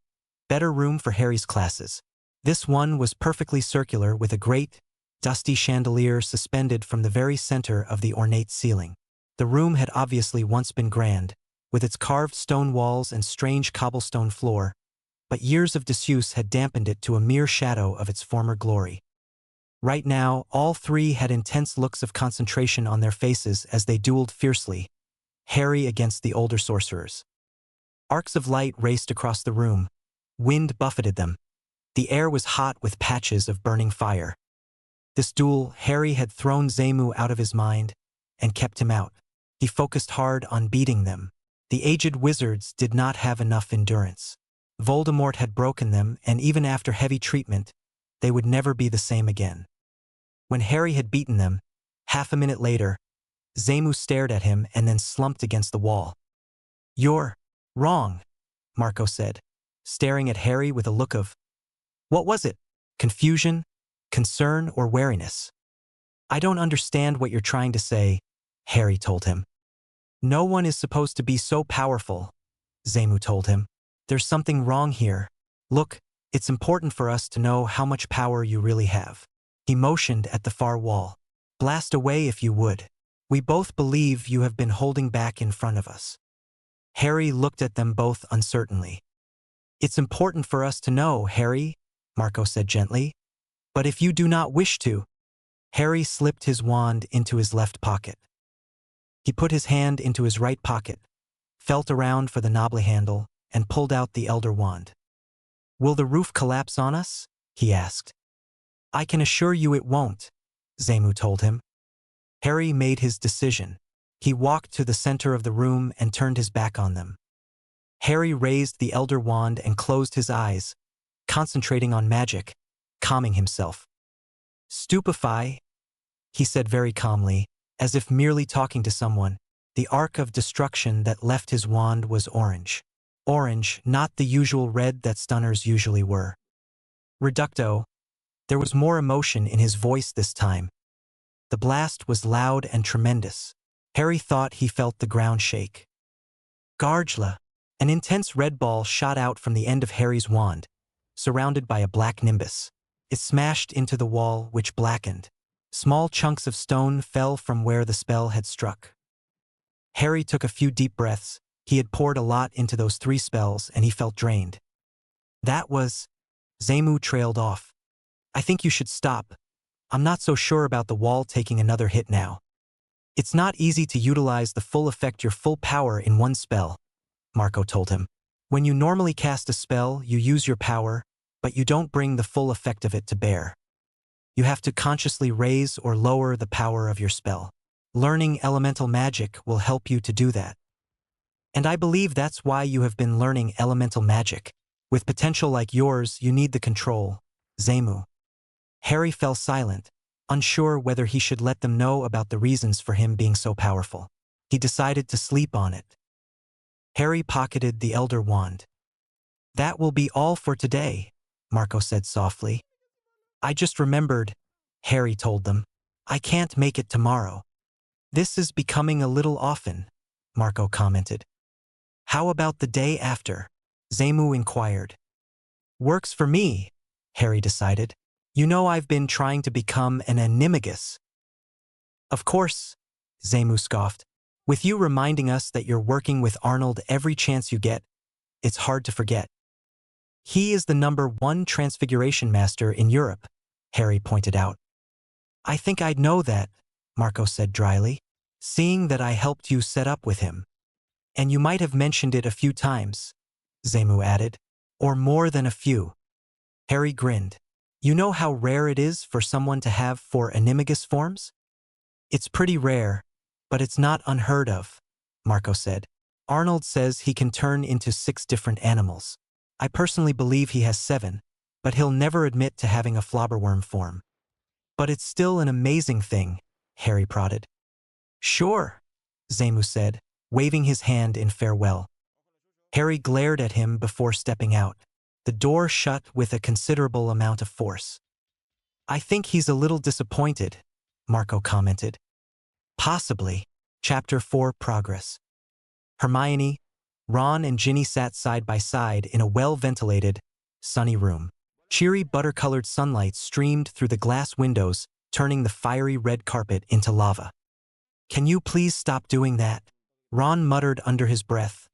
better room for Harry's classes. This one was perfectly circular with a great, dusty chandelier suspended from the very center of the ornate ceiling. The room had obviously once been grand, with its carved stone walls and strange cobblestone floor, but years of disuse had dampened it to a mere shadow of its former glory. Right now, all 3 had intense looks of concentration on their faces as they dueled fiercely, Harry against the older sorcerers. Arcs of light raced across the room. Wind buffeted them. The air was hot with patches of burning fire. This duel, Harry had thrown Zemu out of his mind and kept him out. He focused hard on beating them. The aged wizards did not have enough endurance. Voldemort had broken them, and even after heavy treatment, they would never be the same again. When Harry had beaten them, half a minute later, Zamu stared at him and then slumped against the wall. "You're wrong," Marco said, staring at Harry with a look of, what was it? Confusion, concern, or wariness? "I don't understand what you're trying to say," Harry told him. "No one is supposed to be so powerful," Zamu told him. "There's something wrong here. Look, it's important for us to know how much power you really have." He motioned at the far wall. "Blast away if you would. We both believe you have been holding back in front of us." Harry looked at them both uncertainly. "It's important for us to know, Harry," Marco said gently. "But if you do not wish to—" Harry slipped his wand into his left pocket. He put his hand into his right pocket, felt around for the knobbly handle, and pulled out the Elder Wand. "Will the roof collapse on us?" he asked. "I can assure you it won't," Zamu told him. Harry made his decision. He walked to the center of the room and turned his back on them. Harry raised the Elder Wand and closed his eyes, concentrating on magic, calming himself. "Stupefy," he said very calmly, as if merely talking to someone. The arc of destruction that left his wand was orange. Orange, not the usual red that stunners usually were. Reducto. There was more emotion in his voice this time. The blast was loud and tremendous. Harry thought he felt the ground shake. Gargla. An intense red ball shot out from the end of Harry's wand, surrounded by a black nimbus. It smashed into the wall, which blackened. Small chunks of stone fell from where the spell had struck. Harry took a few deep breaths. He had poured a lot into those 3 spells, and he felt drained. "That was—" Zamu trailed off. "I think you should stop. I'm not so sure about the wall taking another hit now. It's not easy to utilize the full effect your full power in one spell," Marco told him. "When you normally cast a spell, you use your power, but you don't bring the full effect of it to bear. You have to consciously raise or lower the power of your spell. Learning elemental magic will help you to do that. And I believe that's why you have been learning elemental magic. With potential like yours, you need the control, Zamu." Harry fell silent, unsure whether he should let them know about the reasons for him being so powerful. He decided to sleep on it. Harry pocketed the Elder Wand. "That will be all for today," Marco said softly. "I just remembered," Harry told them. "I can't make it tomorrow." "This is becoming a little often," Marco commented. "How about the day after?" Zamu inquired. "Works for me," Harry decided. "You know I've been trying to become an animagus." "Of course," Zamu scoffed. "With you reminding us that you're working with Arnold every chance you get, it's hard to forget. He is the #1 transfiguration master in Europe," Harry pointed out. "I think I'd know that," Marco said dryly, "seeing that I helped you set up with him. And you might have mentioned it a few times," Zamu added. "Or more than a few." Harry grinned. "You know how rare it is for someone to have 4 animagus forms?" "It's pretty rare, but it's not unheard of," Marco said. "Arnold says he can turn into 6 different animals. I personally believe he has 7, but he'll never admit to having a flobberworm form." "But it's still an amazing thing," Harry prodded. "Sure," Zamu said, waving his hand in farewell. Harry glared at him before stepping out. The door shut with a considerable amount of force. "I think he's a little disappointed," Marco commented. "Possibly." Chapter 4 Progress. Hermione, Ron and Ginny sat side by side in a well-ventilated, sunny room. Cheery butter-colored sunlight streamed through the glass windows, turning the fiery red carpet into lava. "Can you please stop doing that?" Ron muttered under his breath,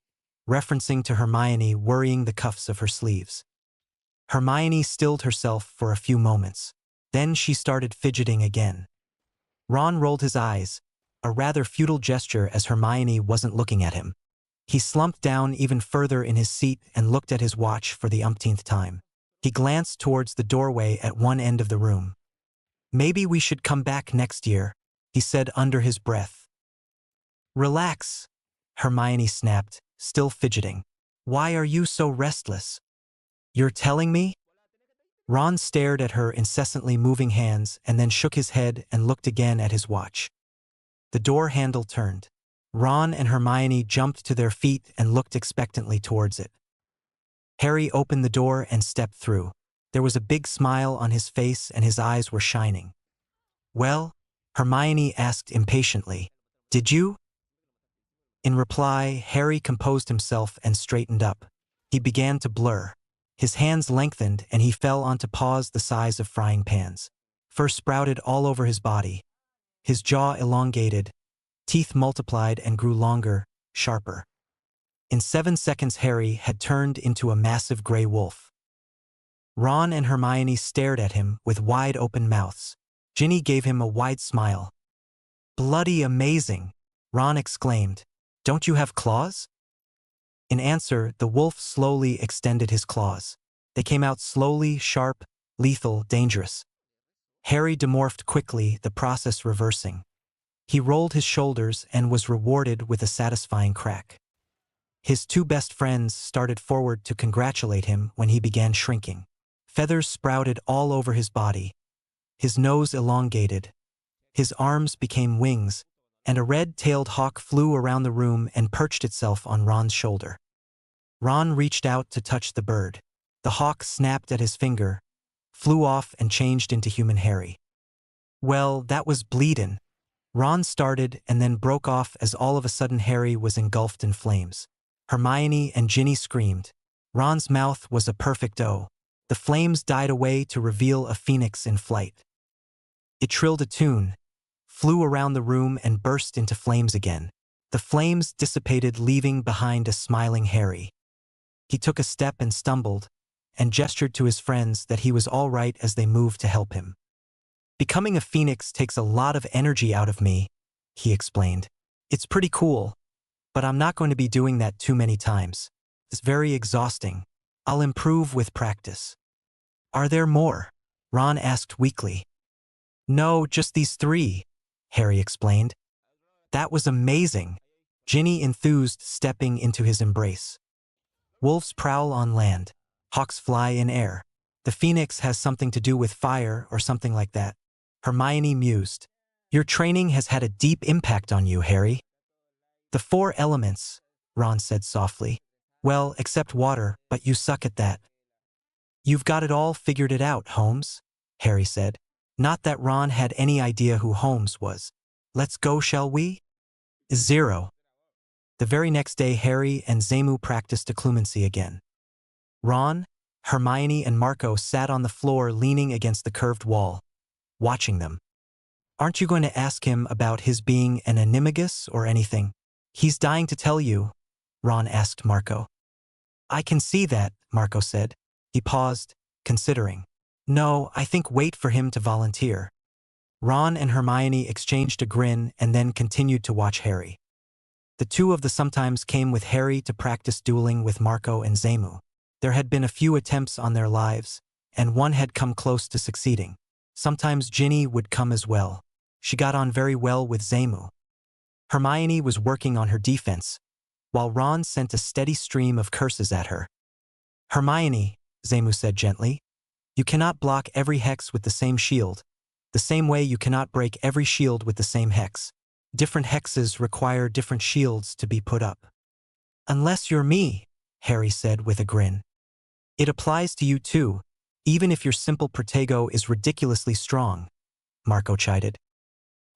referencing to Hermione worrying the cuffs of her sleeves. Hermione stilled herself for a few moments. Then she started fidgeting again. Ron rolled his eyes, a rather futile gesture as Hermione wasn't looking at him. He slumped down even further in his seat and looked at his watch for the umpteenth time. He glanced towards the doorway at one end of the room. "Maybe we should come back next year," he said under his breath. "Relax," Hermione snapped, still fidgeting. "Why are you so restless?" "You're telling me?" Ron stared at her incessantly moving hands and then shook his head and looked again at his watch. The door handle turned. Ron and Hermione jumped to their feet and looked expectantly towards it. Harry opened the door and stepped through. There was a big smile on his face and his eyes were shining. "Well?" Hermione asked impatiently. "Did you?" In reply, Harry composed himself and straightened up. He began to blur. His hands lengthened and he fell onto paws the size of frying pans. Fur sprouted all over his body. His jaw elongated. Teeth multiplied and grew longer, sharper. In 7 seconds Harry had turned into a massive gray wolf. Ron and Hermione stared at him with wide-open mouths. Ginny gave him a wide smile. "Bloody amazing!" Ron exclaimed. "Don't you have claws?" In answer, the wolf slowly extended his claws. They came out slowly, sharp, lethal, dangerous. Harry demorphed quickly, the process reversing. He rolled his shoulders and was rewarded with a satisfying crack. His 2 best friends started forward to congratulate him when he began shrinking. Feathers sprouted all over his body. His nose elongated. His arms became wings, and a red-tailed hawk flew around the room and perched itself on Ron's shoulder. Ron reached out to touch the bird. The hawk snapped at his finger, flew off and changed into human Harry. "Well, that was bleedin'." Ron started and then broke off as all of a sudden Harry was engulfed in flames. Hermione and Ginny screamed. Ron's mouth was a perfect O. The flames died away to reveal a phoenix in flight. It trilled a tune, flew around the room and burst into flames again. The flames dissipated, leaving behind a smiling Harry. He took a step and stumbled, and gestured to his friends that he was all right as they moved to help him. "Becoming a phoenix takes a lot of energy out of me," he explained. "It's pretty cool, but I'm not going to be doing that too many times. It's very exhausting. I'll improve with practice." "Are there more?" Ron asked weakly. "No, just these 3, Harry explained. "That was amazing," Ginny enthused, stepping into his embrace. "Wolves prowl on land. Hawks fly in air. The phoenix has something to do with fire or something like that," Hermione mused. "Your training has had a deep impact on you, Harry." "The 4 elements," Ron said softly. "Well, except water, but you suck at that." "You've got it all figured it out, Holmes," Harry said. Not that Ron had any idea who Holmes was. "Let's go, shall we?" 0. The very next day, Harry and Zamu practiced occlumency again. Ron, Hermione, and Marco sat on the floor leaning against the curved wall, watching them. "Aren't you going to ask him about his being an animagus or anything? He's dying to tell you," Ron asked Marco. "I can see that," Marco said. He paused, considering. "No, I think wait for him to volunteer." Ron and Hermione exchanged a grin and then continued to watch Harry. The 2 of them sometimes came with Harry to practice dueling with Marco and Zamu. There had been a few attempts on their lives, and one had come close to succeeding. Sometimes Ginny would come as well. She got on very well with Zamu. Hermione was working on her defense, while Ron sent a steady stream of curses at her. "Hermione," Zamu said gently, "you cannot block every hex with the same shield. The same way you cannot break every shield with the same hex. Different hexes require different shields to be put up." "Unless you're me," Harry said with a grin. "It applies to you too, even if your simple Protego is ridiculously strong," Marco chided.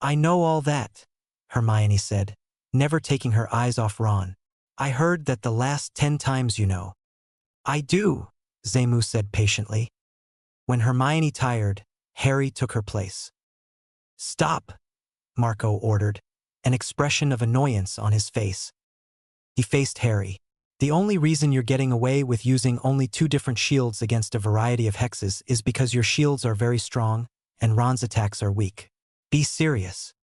"I know all that," Hermione said, never taking her eyes off Ron. "I heard that the last 10 times you know." "I do," Zamu said patiently. When Hermione tired, Harry took her place. "Stop," Marco ordered, an expression of annoyance on his face. He faced Harry. "The only reason you're getting away with using only 2 different shields against a variety of hexes is because your shields are very strong and Ron's attacks are weak. Be serious."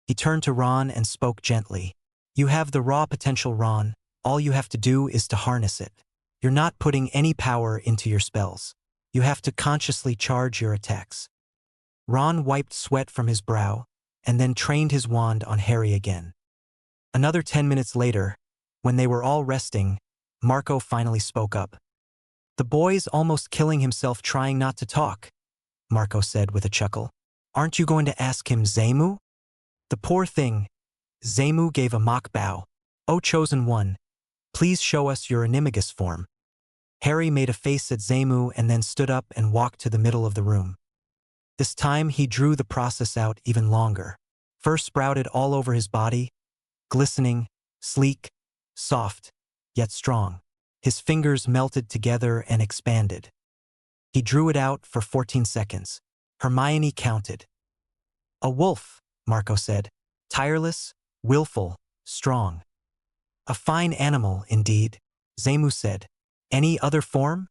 He turned to Ron and spoke gently. "You have the raw potential, Ron. All you have to do is to harness it. You're not putting any power into your spells. You have to consciously charge your attacks." Ron wiped sweat from his brow and then trained his wand on Harry again. Another 10 minutes later, when they were all resting, Marco finally spoke up. "The boy's almost killing himself trying not to talk," Marco said with a chuckle. "Aren't you going to ask him Zamu?" The poor thing. Zemu gave a mock bow. "O chosen one, please show us your animagus form." Harry made a face at Zemu and then stood up and walked to the middle of the room. This time he drew the process out even longer. Fur sprouted all over his body, glistening, sleek, soft, yet strong. His fingers melted together and expanded. He drew it out for 14 seconds. Hermione counted. "A wolf," Marco said. "Tireless, willful, strong." "A fine animal, indeed," Zemu said. "Any other form?"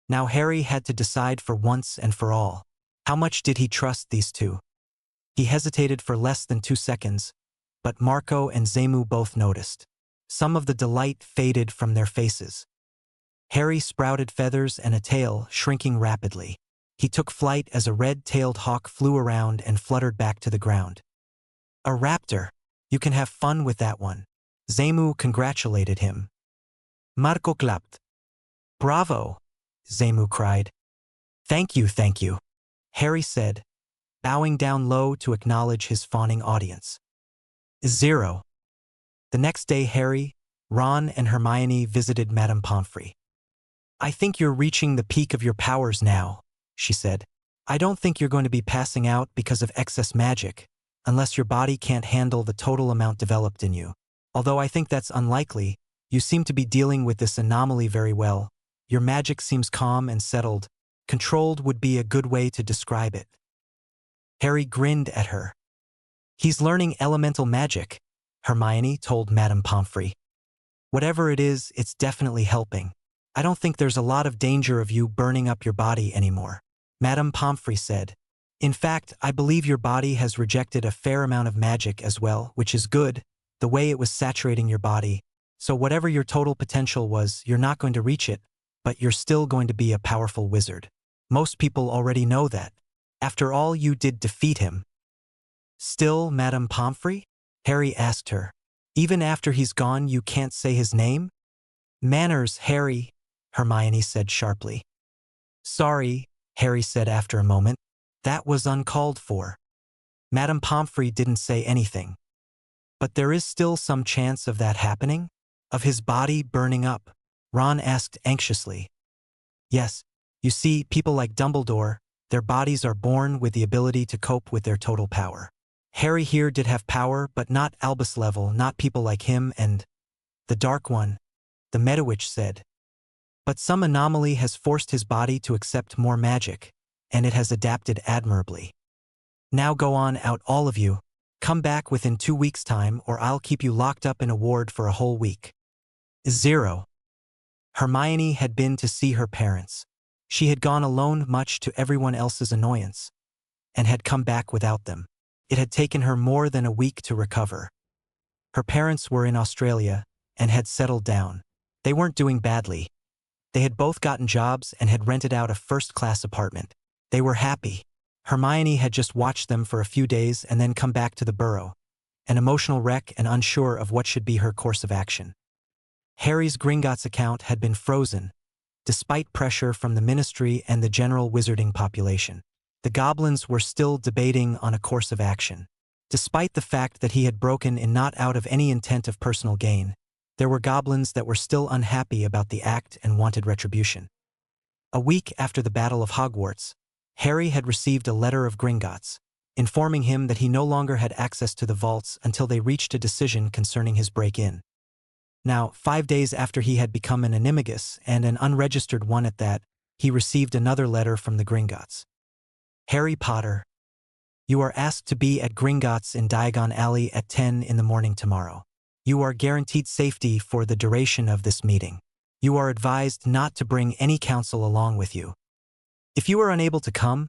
Now Harry had to decide for once and for all. How much did he trust these two? He hesitated for less than 2 seconds, but Marco and Zemu both noticed. Some of the delight faded from their faces. Harry sprouted feathers and a tail, shrinking rapidly. He took flight as a red-tailed hawk flew around and fluttered back to the ground. "A raptor. You can have fun with that one." Zemu congratulated him. Marco clapped. "Bravo!" Zemu cried. Thank you," Harry said, bowing down low to acknowledge his fawning audience. 0. The next day Harry, Ron, and Hermione visited Madame Pomfrey. "I think you're reaching the peak of your powers now," she said. "I don't think you're going to be passing out because of excess magic, unless your body can't handle the total amount developed in you. Although I think that's unlikely, you seem to be dealing with this anomaly very well. Your magic seems calm and settled. Controlled would be a good way to describe it." Harry grinned at her. "He's learning elemental magic," Hermione told Madame Pomfrey. "Whatever it is, it's definitely helping. I don't think there's a lot of danger of you burning up your body anymore," Madame Pomfrey said. "In fact, I believe your body has rejected a fair amount of magic as well, which is good, the way it was saturating your body. So whatever your total potential was, you're not going to reach it, but you're still going to be a powerful wizard. Most people already know that. After all, you did defeat him." "Still, Madame Pomfrey?" Harry asked her. "Even after he's gone, you can't say his name?" "Manners, Harry," Hermione said sharply. "Sorry," Harry said after a moment. "That was uncalled for." Madame Pomfrey didn't say anything. "But there is still some chance of that happening? Of his body burning up?" Ron asked anxiously. "Yes. You see, people like Dumbledore, their bodies are born with the ability to cope with their total power. Harry here did have power, but not Albus level, not people like him and the Dark One," the Medowitch said. "But some anomaly has forced his body to accept more magic, and it has adapted admirably. Now go on out, all of you. Come back within 2 weeks' time, or I'll keep you locked up in a ward for a whole week." 0. Hermione had been to see her parents. She had gone alone, much to everyone else's annoyance, and had come back without them. It had taken her more than a week to recover. Her parents were in Australia and had settled down. They weren't doing badly. They had both gotten jobs and had rented out a first-class apartment. They were happy. Hermione had just watched them for a few days and then come back to the burrow, an emotional wreck and unsure of what should be her course of action. Harry's Gringotts account had been frozen, despite pressure from the Ministry and the general wizarding population. The goblins were still debating on a course of action. Despite the fact that he had broken in not out of any intent of personal gain, there were goblins that were still unhappy about the act and wanted retribution. A week after the Battle of Hogwarts, Harry had received a letter of Gringotts, informing him that he no longer had access to the vaults until they reached a decision concerning his break-in. Now, 5 days after he had become an animagus, and an unregistered one at that, he received another letter from the Gringotts. "Harry Potter, you are asked to be at Gringotts in Diagon Alley at 10 in the morning tomorrow. You are guaranteed safety for the duration of this meeting. You are advised not to bring any counsel along with you. If you are unable to come,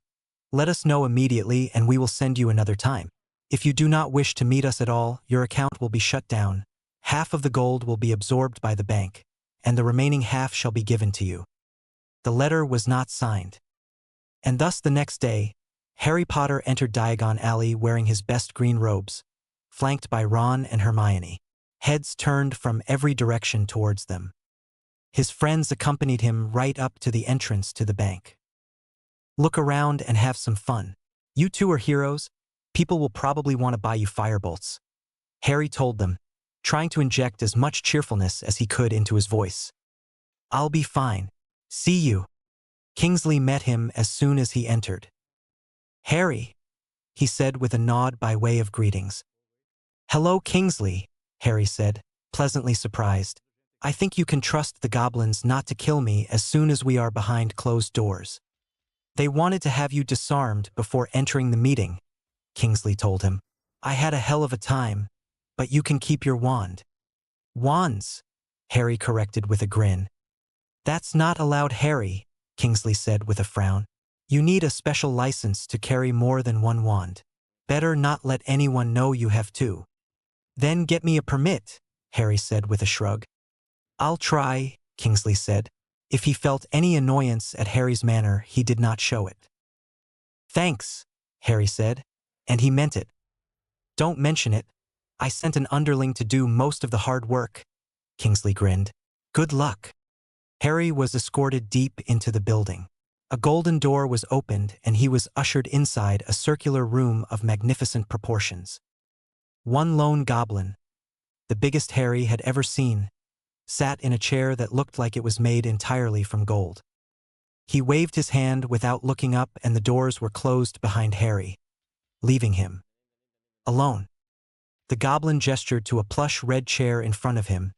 let us know immediately and we will send you another time. If you do not wish to meet us at all, your account will be shut down. Half of the gold will be absorbed by the bank, and the remaining half shall be given to you." The letter was not signed. And thus the next day, Harry Potter entered Diagon Alley wearing his best green robes, flanked by Ron and Hermione. Heads turned from every direction towards them. His friends accompanied him right up to the entrance to the bank. "Look around and have some fun. You two are heroes. People will probably want to buy you firebolts. Harry told them, trying to inject as much cheerfulness as he could into his voice. I'll be fine. See you. Kingsley met him as soon as he entered. Harry, he said with a nod by way of greetings. Hello, Kingsley, Harry said, pleasantly surprised. I think you can trust the goblins not to kill me as soon as we are behind closed doors. They wanted to have you disarmed before entering the meeting, Kingsley told him. I had a hell of a time, but you can keep your wand. Wands, Harry corrected with a grin. That's not allowed, Harry, Kingsley said with a frown. You need a special license to carry more than one wand. Better not let anyone know you have two. Then get me a permit, Harry said with a shrug. I'll try, Kingsley said. If he felt any annoyance at Harry's manner, he did not show it. Thanks, Harry said, and he meant it. Don't mention it. I sent an underling to do most of the hard work, Kingsley grinned. Good luck. Harry was escorted deep into the building. A golden door was opened and he was ushered inside a circular room of magnificent proportions. One lone goblin, the biggest Harry had ever seen, sat in a chair that looked like it was made entirely from gold. He waved his hand without looking up and the doors were closed behind Harry, leaving him alone. The goblin gestured to a plush red chair in front of him,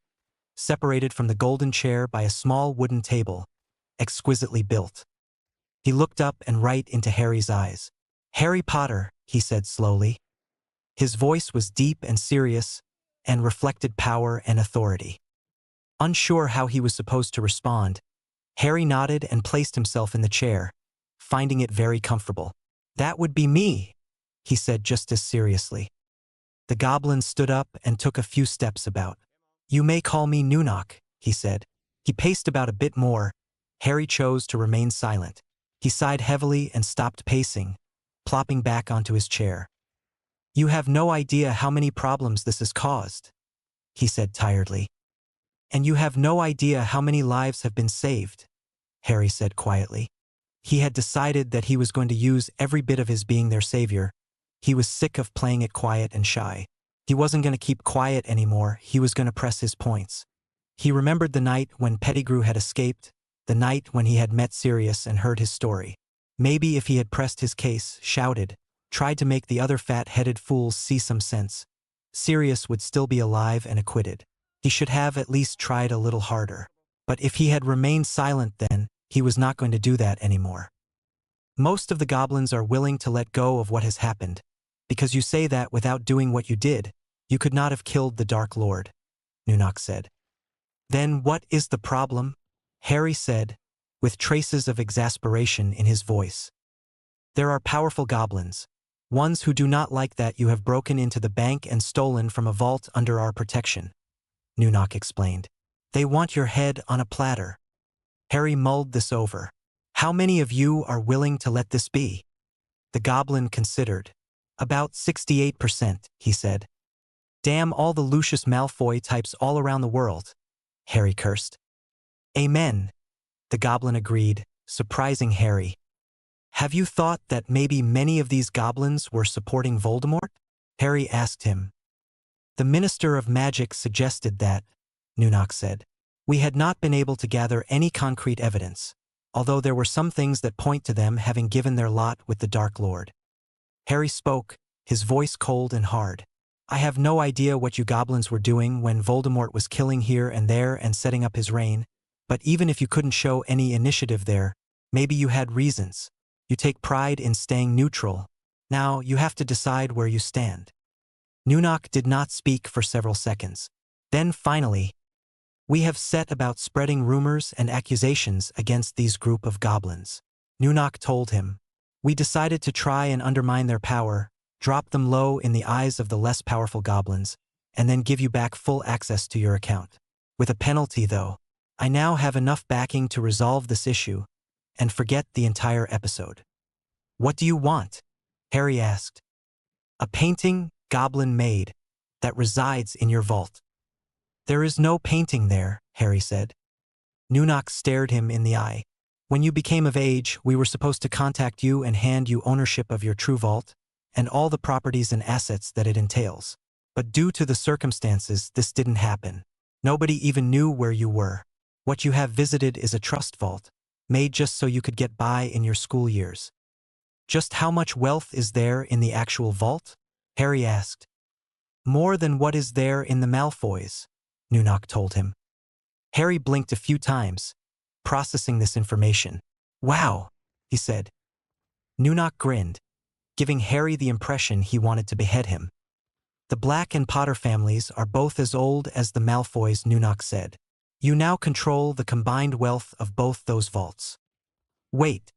separated from the golden chair by a small wooden table, exquisitely built. He looked up and right into Harry's eyes. Harry Potter, he said slowly. His voice was deep and serious, and reflected power and authority. Unsure how he was supposed to respond, Harry nodded and placed himself in the chair, finding it very comfortable. That would be me, he said just as seriously. The goblin stood up and took a few steps about. You may call me Nunok, he said. He paced about a bit more. Harry chose to remain silent. He sighed heavily and stopped pacing, plopping back onto his chair. You have no idea how many problems this has caused, he said tiredly. And you have no idea how many lives have been saved, Harry said quietly. He had decided that he was going to use every bit of his being their savior. He was sick of playing it quiet and shy. He wasn't going to keep quiet anymore, he was going to press his points. He remembered the night when Pettigrew had escaped, the night when he had met Sirius and heard his story. Maybe if he had pressed his case, shouted, tried to make the other fat-headed fools see some sense, Sirius would still be alive and acquitted. He should have at least tried a little harder. But if he had remained silent then, he was not going to do that anymore. Most of the goblins are willing to let go of what has happened, because you say that without doing what you did, you could not have killed the Dark Lord, Nunok said. Then what is the problem? Harry said, with traces of exasperation in his voice. There are powerful goblins, ones who do not like that you have broken into the bank and stolen from a vault under our protection, Nunok explained. They want your head on a platter. Harry mulled this over. How many of you are willing to let this be? The goblin considered. About 68%, he said. Damn all the Lucius Malfoy types all around the world, Harry cursed. Amen, the goblin agreed, surprising Harry. Have you thought that maybe many of these goblins were supporting Voldemort? Harry asked him. The Minister of Magic suggested that, Nunok said. We had not been able to gather any concrete evidence, although there were some things that point to them having given their lot with the Dark Lord. Harry spoke, his voice cold and hard. I have no idea what you goblins were doing when Voldemort was killing here and there and setting up his reign, but even if you couldn't show any initiative there, maybe you had reasons. You take pride in staying neutral. Now you have to decide where you stand. Nunok did not speak for several seconds. Then finally, we have set about spreading rumors and accusations against these group of goblins. Nunok told him. We decided to try and undermine their power, drop them low in the eyes of the less powerful goblins, and then give you back full access to your account. With a penalty though, I now have enough backing to resolve this issue, and forget the entire episode. What do you want? Harry asked. A painting goblin made that resides in your vault. There is no painting there, Harry said. Nunok stared him in the eye. When you became of age, we were supposed to contact you and hand you ownership of your true vault, and all the properties and assets that it entails. But due to the circumstances, this didn't happen. Nobody even knew where you were. What you have visited is a trust vault, made just so you could get by in your school years. Just how much wealth is there in the actual vault? Harry asked. More than what is there in the Malfoys, Nunok told him. Harry blinked a few times, processing this information. Wow, he said. Nunok grinned, giving Harry the impression he wanted to behead him. The Black and Potter families are both as old as the Malfoys, Nunok said. You now control the combined wealth of both those vaults. Wait,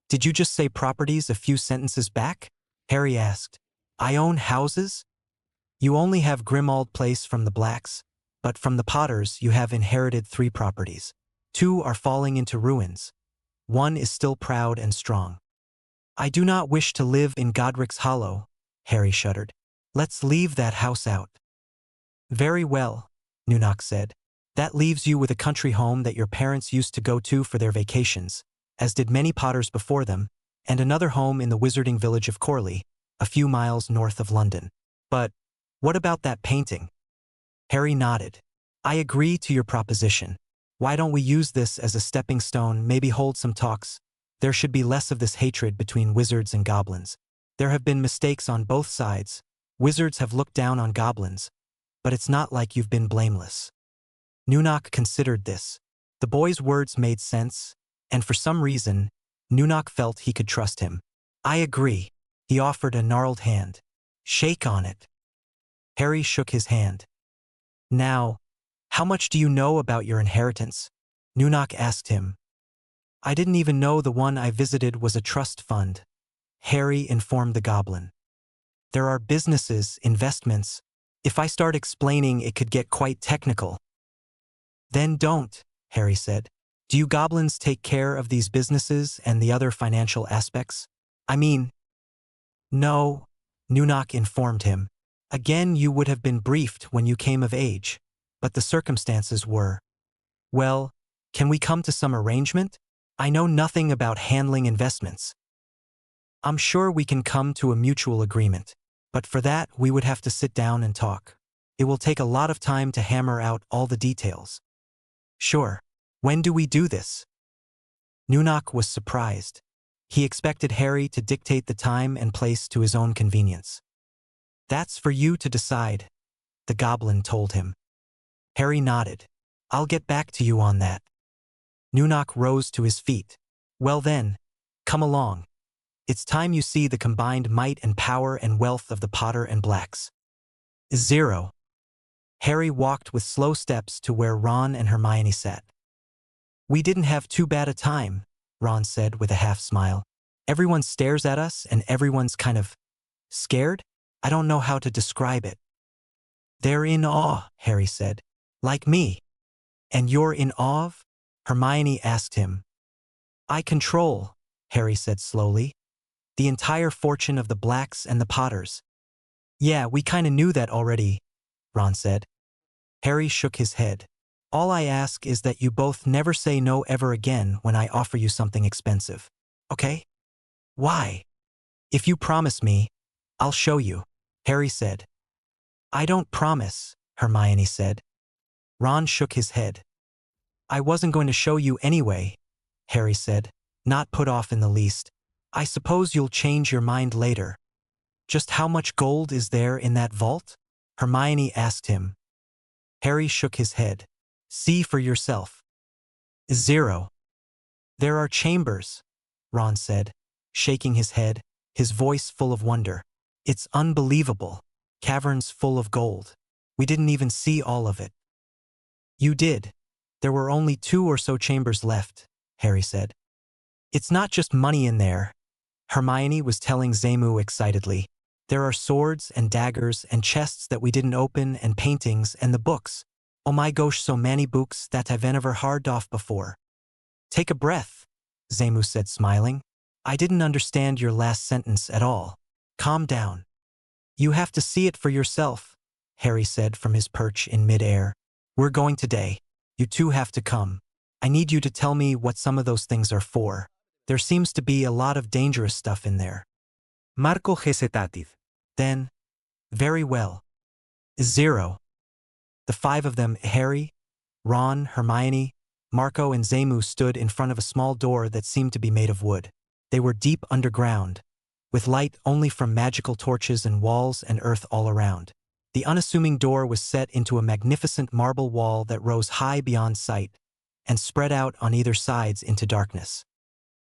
did you just say properties a few sentences back? Harry asked. I own houses? You only have Grimmauld Place from the Blacks, but from the Potters you have inherited 3 properties. 2 are falling into ruins. 1 is still proud and strong. I do not wish to live in Godric's Hollow, Harry shuddered. Let's leave that house out. Very well, Nunok said. That leaves you with a country home that your parents used to go to for their vacations, as did many Potters before them, and another home in the wizarding village of Corley, a few miles north of London. But what about that painting? Harry nodded. I agree to your proposition. Why don't we use this as a stepping stone, maybe hold some talks? There should be less of this hatred between wizards and goblins. There have been mistakes on both sides. Wizards have looked down on goblins, but it's not like you've been blameless. Nunok considered this. The boy's words made sense, and for some reason, Nunok felt he could trust him. I agree. He offered a gnarled hand. Shake on it. Harry shook his hand. Now, how much do you know about your inheritance? Nunok asked him. I didn't even know the one I visited was a trust fund, Harry informed the goblin. There are businesses, investments. If I start explaining, it could get quite technical. Then don't, Harry said. Do you goblins take care of these businesses and the other financial aspects? I mean, no, Nunok informed him. Again, you would have been briefed when you came of age, but the circumstances were. Well, can we come to some arrangement? I know nothing about handling investments. I'm sure we can come to a mutual agreement, but for that we would have to sit down and talk. It will take a lot of time to hammer out all the details. Sure. When do we do this? Nunok was surprised. He expected Harry to dictate the time and place to his own convenience. That's for you to decide, the goblin told him. Harry nodded. I'll get back to you on that. Nunok rose to his feet. Well then, come along. It's time you see the combined might and power and wealth of the Potter and Blacks. 0. Harry walked with slow steps to where Ron and Hermione sat. We didn't have too bad a time, Ron said with a half-smile. Everyone stares at us and everyone's kind of scared? I don't know how to describe it. They're in awe, Harry said. Like me. And you're in awe of? Hermione asked him. I control, Harry said slowly, the entire fortune of the Blacks and the Potters. Yeah, we kinda knew that already, Ron said. Harry shook his head. All I ask is that you both never say no ever again when I offer you something expensive. Okay? Why? If you promise me, I'll show you, Harry said. I don't promise, Hermione said. Ron shook his head. I wasn't going to show you anyway, Harry said, not put off in the least. I suppose you'll change your mind later. Just how much gold is there in that vault? Hermione asked him. Harry shook his head. See for yourself. 0. There are chambers, Ron said, shaking his head, his voice full of wonder. It's unbelievable. Caverns full of gold. We didn't even see all of it. You did. There were only 2 or so chambers left, Harry said. It's not just money in there, Hermione was telling Zamu excitedly. There are swords and daggers and chests that we didn't open and paintings and the books. Oh my gosh, so many books that I've never heard of before. Take a breath, Zamu said smiling. I didn't understand your last sentence at all. Calm down. You have to see it for yourself, Harry said from his perch in mid-air. We're going today. You two have to come. I need you to tell me what some of those things are for. There seems to be a lot of dangerous stuff in there. Marco hesitated. Then, very well. 0. The 5 of them, Harry, Ron, Hermione, Marco and Zamu, stood in front of a small door that seemed to be made of wood. They were deep underground, with light only from magical torches and walls and earth all around. The unassuming door was set into a magnificent marble wall that rose high beyond sight and spread out on either sides into darkness.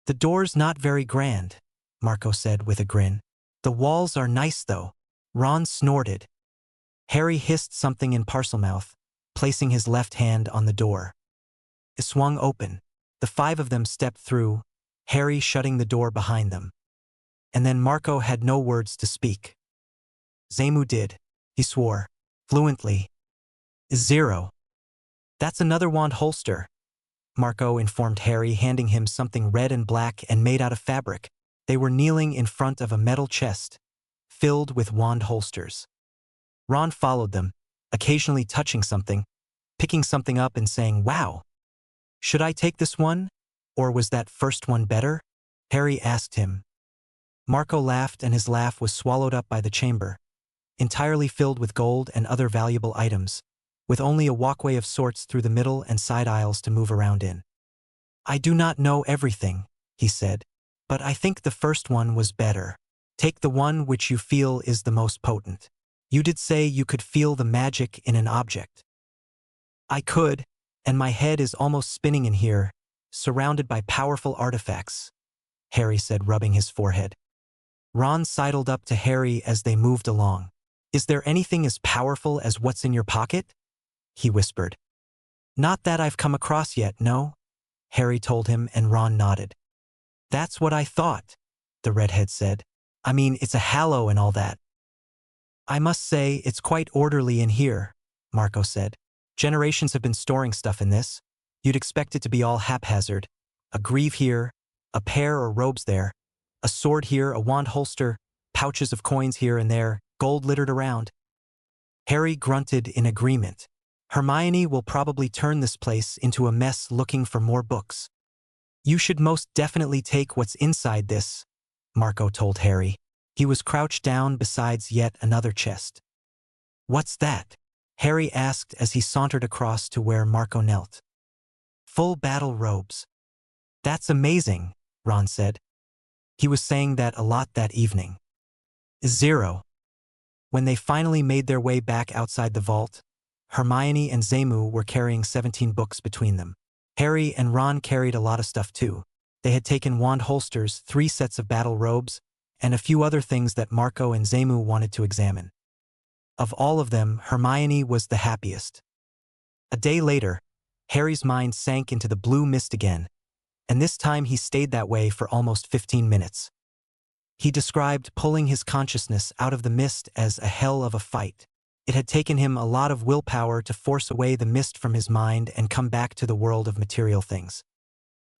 The door's not very grand, Marco said with a grin. The walls are nice though. Ron snorted. Harry hissed something in Parselmouth, placing his left hand on the door. It swung open. The 5 of them stepped through, Harry shutting the door behind them. And then Marco had no words to speak. Zamu did. He swore, fluently. 0. That's another wand holster, Marco informed Harry, handing him something red and black and made out of fabric. They were kneeling in front of a metal chest, filled with wand holsters. Ron followed them, occasionally touching something, picking something up and saying, "Wow. Should I take this one? Or was that first one better?" Harry asked him. Marco laughed, and his laugh was swallowed up by the chamber, entirely filled with gold and other valuable items, with only a walkway of sorts through the middle and side aisles to move around in. "I do not know everything," he said, "but I think the first one was better. Take the one which you feel is the most potent. You did say you could feel the magic in an object." "I could, and my head is almost spinning in here, surrounded by powerful artifacts," Harry said, rubbing his forehead. Ron sidled up to Harry as they moved along. "Is there anything as powerful as what's in your pocket?" he whispered. "Not that I've come across yet, no," Harry told him, and Ron nodded. "That's what I thought," the redhead said. "I mean, it's a hallow and all that." "I must say it's quite orderly in here," Marco said. "Generations have been storing stuff in this. You'd expect it to be all haphazard. A greave here, a pair or robes there, a sword here, a wand holster, pouches of coins here and there, gold littered around." Harry grunted in agreement. "Hermione will probably turn this place into a mess looking for more books." "You should most definitely take what's inside this," Marco told Harry. He was crouched down beside yet another chest. "What's that?" Harry asked as he sauntered across to where Marco knelt. "Full battle robes." "That's amazing," Ron said. He was saying that a lot that evening. 0. When they finally made their way back outside the vault, Hermione and Zamu were carrying 17 books between them. Harry and Ron carried a lot of stuff too. They had taken wand holsters, 3 sets of battle robes, and a few other things that Marco and Zamu wanted to examine. Of all of them, Hermione was the happiest. A day later, Harry's mind sank into the blue mist again, and this time he stayed that way for almost 15 minutes. He described pulling his consciousness out of the mist as a hell of a fight. It had taken him a lot of willpower to force away the mist from his mind and come back to the world of material things.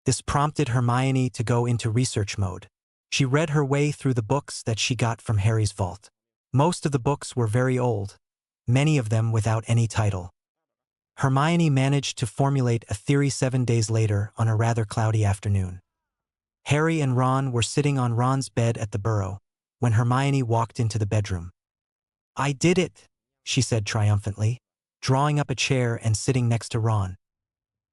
This prompted Hermione to go into research mode. She read her way through the books that she got from Harry's vault. Most of the books were very old, many of them without any title. Hermione managed to formulate a theory 7 days later on a rather cloudy afternoon. Harry and Ron were sitting on Ron's bed at the burrow when Hermione walked into the bedroom. "I did it," she said triumphantly, drawing up a chair and sitting next to Ron.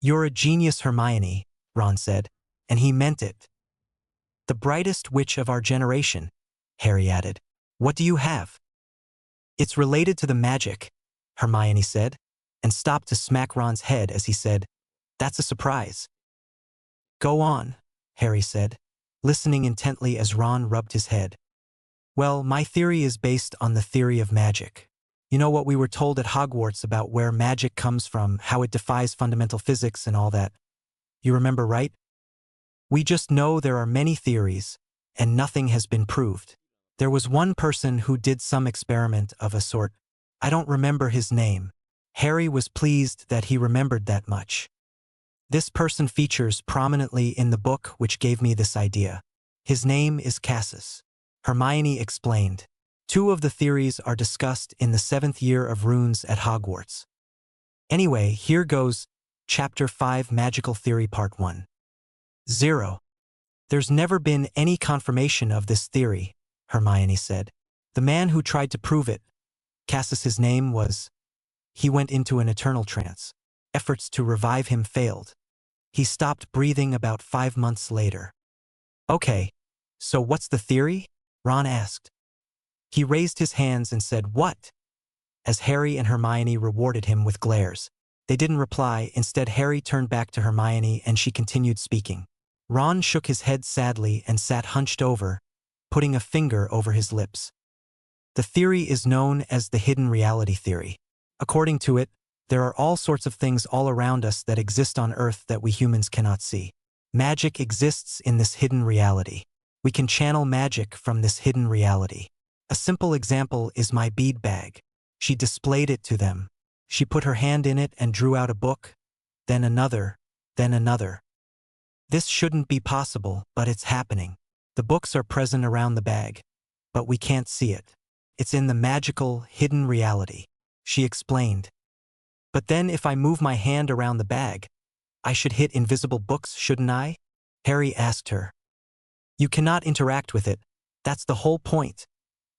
"You're a genius, Hermione," Ron said, and he meant it. "The brightest witch of our generation," Harry added. "What do you have?" "It's related to the magic," Hermione said, and stopped to smack Ron's head as he said, "That's a surprise." "Go on," Harry said, listening intently as Ron rubbed his head. "Well, my theory is based on the theory of magic. You know what we were told at Hogwarts about where magic comes from, how it defies fundamental physics and all that. You remember, right? We just know there are many theories, and nothing has been proved. There was one person who did some experiment of a sort. I don't remember his name." Harry was pleased that he remembered that much. "This person features prominently in the book which gave me this idea. His name is Cassus," Hermione explained. "2 of the theories are discussed in the 7th year of runes at Hogwarts. Anyway, here goes, Chapter 5 Magical Theory Part 1. 0. There's never been any confirmation of this theory," Hermione said. The man who tried to prove it, Cassius's name was. He went into an eternal trance. Efforts to revive him failed. He stopped breathing about 5 months later. Okay, so what's the theory? Ron asked. He raised his hands and said, "What?" as Harry and Hermione rewarded him with glares. They didn't reply. Instead, Harry turned back to Hermione and she continued speaking. Ron shook his head sadly and sat hunched over, putting a finger over his lips. The theory is known as the hidden reality theory. According to it, there are all sorts of things all around us that exist on Earth that we humans cannot see. Magic exists in this hidden reality. We can channel magic from this hidden reality. A simple example is my bead bag. She displayed it to them. She put her hand in it and drew out a book, then another, then another. This shouldn't be possible, but it's happening. The books are present around the bag, but we can't see it. It's in the magical, hidden reality, she explained. But then if I move my hand around the bag, I should hit invisible books, shouldn't I? Harry asked her. You cannot interact with it. That's the whole point,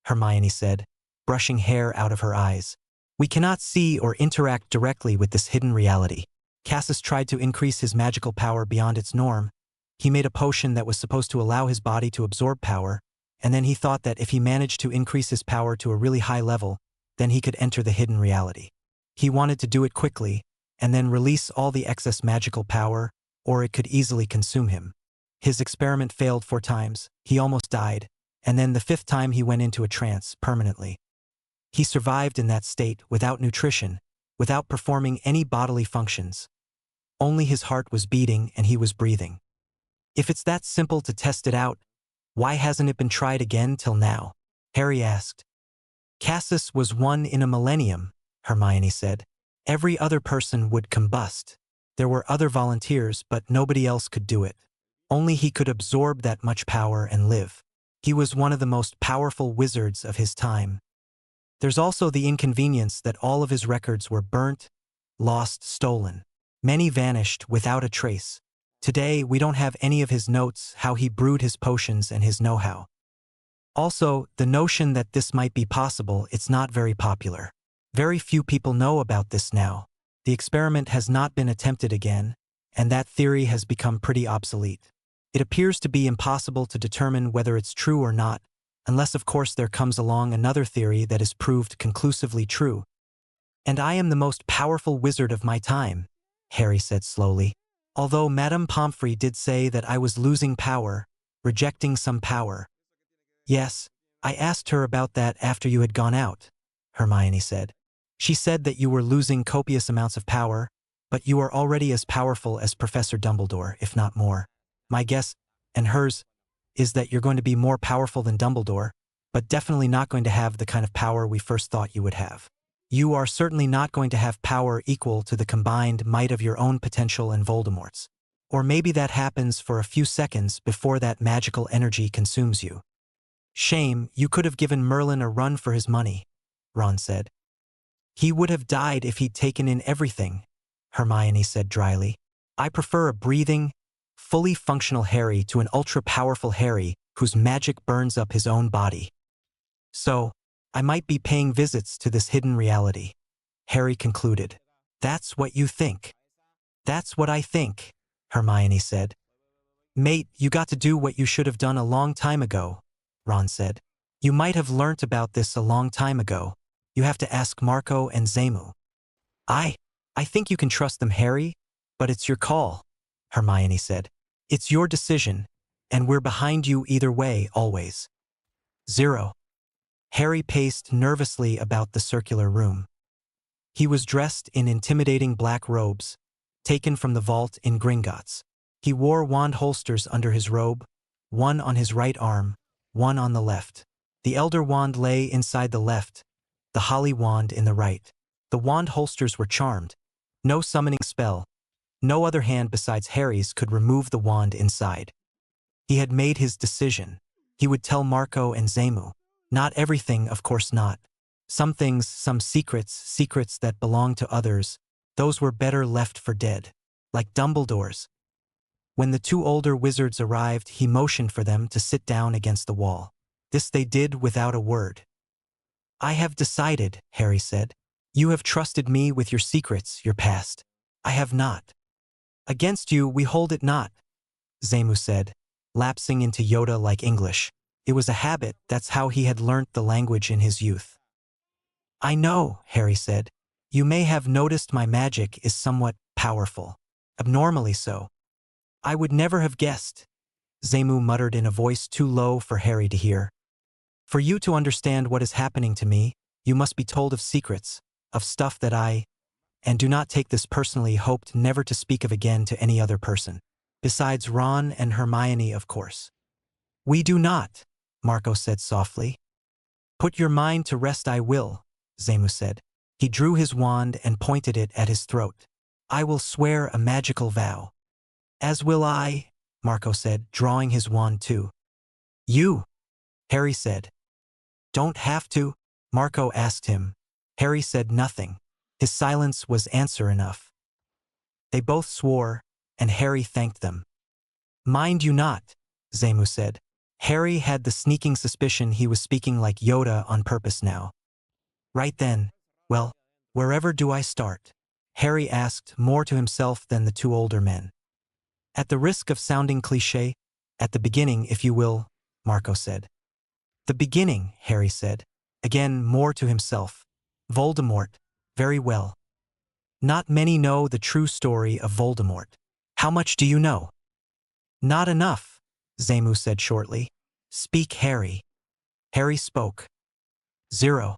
Hermione said, brushing hair out of her eyes. We cannot see or interact directly with this hidden reality. Cassius tried to increase his magical power beyond its norm. He made a potion that was supposed to allow his body to absorb power, and then he thought that if he managed to increase his power to a really high level, then he could enter the hidden reality. He wanted to do it quickly, and then release all the excess magical power, or it could easily consume him. His experiment failed 4 times, he almost died, and then the 5th time he went into a trance permanently. He survived in that state without nutrition, without performing any bodily functions. Only his heart was beating and he was breathing. If it's that simple to test it out, why hasn't it been tried again till now? Harry asked. Cassius was 1 in a millennium, Hermione said. Every other person would combust. There were other volunteers, but nobody else could do it. Only he could absorb that much power and live. He was one of the most powerful wizards of his time. There's also the inconvenience that all of his records were burnt, lost, stolen. Many vanished without a trace. Today, we don't have any of his notes, how he brewed his potions and his know-how. Also, the notion that this might be possible, it's not very popular. Very few people know about this now. The experiment has not been attempted again, and that theory has become pretty obsolete. It appears to be impossible to determine whether it's true or not, unless of course there comes along another theory that is proved conclusively true. And I am the most powerful wizard of my time, Harry said slowly. Although Madame Pomfrey did say that I was losing power, rejecting some power. Yes, I asked her about that after you had gone out, Hermione said. She said that you were losing copious amounts of power, but you are already as powerful as Professor Dumbledore, if not more. My guess, and hers, is that you're going to be more powerful than Dumbledore, but definitely not going to have the kind of power we first thought you would have. You are certainly not going to have power equal to the combined might of your own potential and Voldemort's. Or maybe that happens for a few seconds before that magical energy consumes you. Shame, you could have given Merlin a run for his money, Ron said. He would have died if he'd taken in everything, Hermione said dryly. I prefer a breathing, fully functional Harry to an ultra-powerful Harry whose magic burns up his own body. So, I might be paying visits to this hidden reality, Harry concluded. That's what you think. That's what I think, Hermione said. Mate, you got to do what you should have done a long time ago, Ron said. You might have learnt about this a long time ago. You have to ask Marco and Zamu. I think you can trust them, Harry, but it's your call, Hermione said. It's your decision, and we're behind you either way, always. 0. Harry paced nervously about the circular room. He was dressed in intimidating black robes, taken from the vault in Gringotts. He wore wand holsters under his robe, one on his right arm, one on the left. The Elder Wand lay inside the left, the Holly Wand in the right. The wand holsters were charmed. No summoning spell, no other hand besides Harry's could remove the wand inside. He had made his decision. He would tell Marco and Zamu. Not everything, of course not. Some things, some secrets that belonged to others, those were better left for dead. Like Dumbledore's. When the 2 older wizards arrived, he motioned for them to sit down against the wall. This they did without a word. I have decided, Harry said. You have trusted me with your secrets, your past. I have not. Against you we hold it not, Zamu said, lapsing into Yoda-like English. It was a habit, that's how he had learnt the language in his youth. I know, Harry said. You may have noticed my magic is somewhat powerful. Abnormally so. I would never have guessed, Zamu muttered in a voice too low for Harry to hear. For you to understand what is happening to me, you must be told of secrets, of stuff that I, and do not take this personally, hoped never to speak of again to any other person. Besides Ron and Hermione, of course. We do not, Marco said softly. Put your mind to rest, I will, Zamu said. He drew his wand and pointed it at his throat. I will swear a magical vow. As will I, Marco said, drawing his wand too. You, Harry said. Don't have to, Marco asked him. Harry said nothing. His silence was answer enough. They both swore, and Harry thanked them. Mind you not, Zamu said. Harry had the sneaking suspicion he was speaking like Yoda on purpose now. Right then, well, wherever do I start? Harry asked, more to himself than the two older men. At the risk of sounding cliché, at the beginning, if you will, Marco said. The beginning, Harry said, again more to himself. Voldemort, very well. Not many know the true story of Voldemort. How much do you know? Not enough, Zamu said shortly. Speak, Harry. Harry spoke. 0.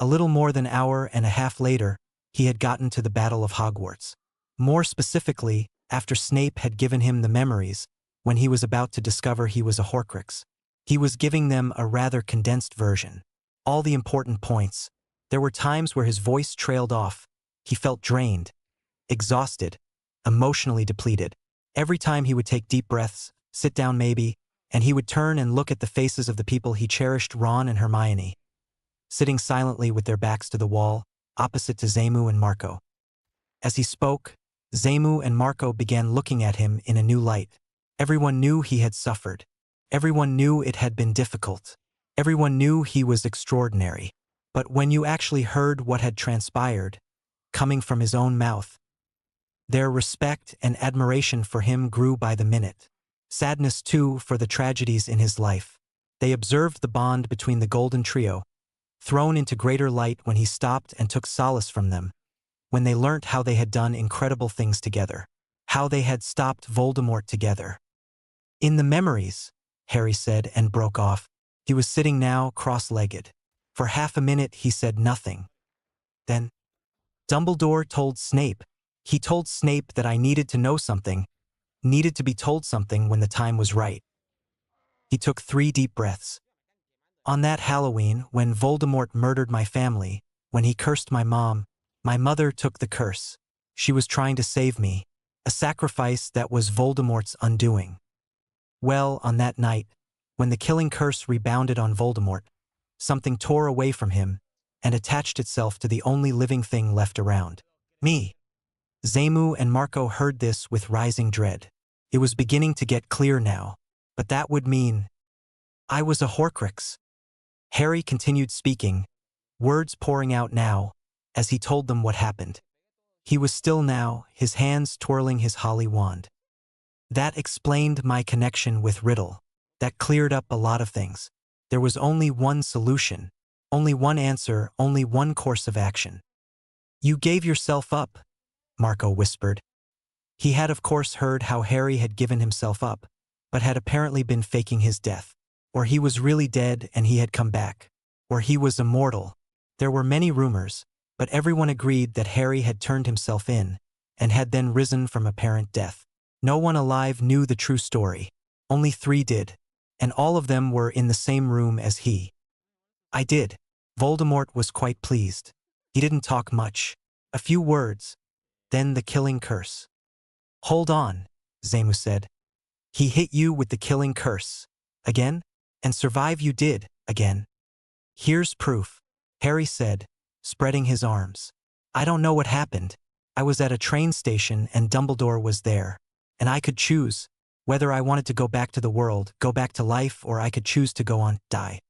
A little more than an hour and a half later, he had gotten to the Battle of Hogwarts. More specifically, after Snape had given him the memories, when he was about to discover he was a Horcrux. He was giving them a rather condensed version. All the important points. There were times where his voice trailed off. He felt drained, exhausted, emotionally depleted. Every time he would take deep breaths, sit down maybe, and he would turn and look at the faces of the people he cherished, Ron and Hermione, sitting silently with their backs to the wall, opposite to Zamu and Marco. As he spoke, Zamu and Marco began looking at him in a new light. Everyone knew he had suffered. Everyone knew it had been difficult. Everyone knew he was extraordinary. But when you actually heard what had transpired, coming from his own mouth, their respect and admiration for him grew by the minute. Sadness, too, for the tragedies in his life. They observed the bond between the Golden Trio, thrown into greater light when he stopped and took solace from them, when they learnt how they had done incredible things together, how they had stopped Voldemort together. In the memories, Harry said and broke off. He was sitting now cross-legged. For half a minute he said nothing. Then, Dumbledore told Snape. He told Snape that I needed to know something, needed to be told something when the time was right. He took 3 deep breaths. On that Halloween, when Voldemort murdered my family, when he cursed my mom, my mother took the curse. She was trying to save me, a sacrifice that was Voldemort's undoing. Well, on that night, when the killing curse rebounded on Voldemort, something tore away from him and attached itself to the only living thing left around. Me. Zamu and Marco heard this with rising dread. It was beginning to get clear now, but that would mean I was a Horcrux. Harry continued speaking, words pouring out now, as he told them what happened. He was still now, his hands twirling his holly wand. That explained my connection with Riddle. That cleared up a lot of things. There was only one solution, only one answer, only one course of action. You gave yourself up, Marco whispered. He had of course heard how Harry had given himself up, but had apparently been faking his death. Or he was really dead and he had come back. Or he was immortal. There were many rumors, but everyone agreed that Harry had turned himself in, and had then risen from apparent death. No one alive knew the true story. Only 3 did, and all of them were in the same room as he. I did. Voldemort was quite pleased. He didn't talk much. A few words. Then the killing curse. Hold on, Zamu said. He hit you with the killing curse. Again? And survive you did, again. Here's proof, Harry said, spreading his arms. I don't know what happened. I was at a train station and Dumbledore was there. And I could choose. Whether I wanted to go back to the world, go back to life, or I could choose to go on, die.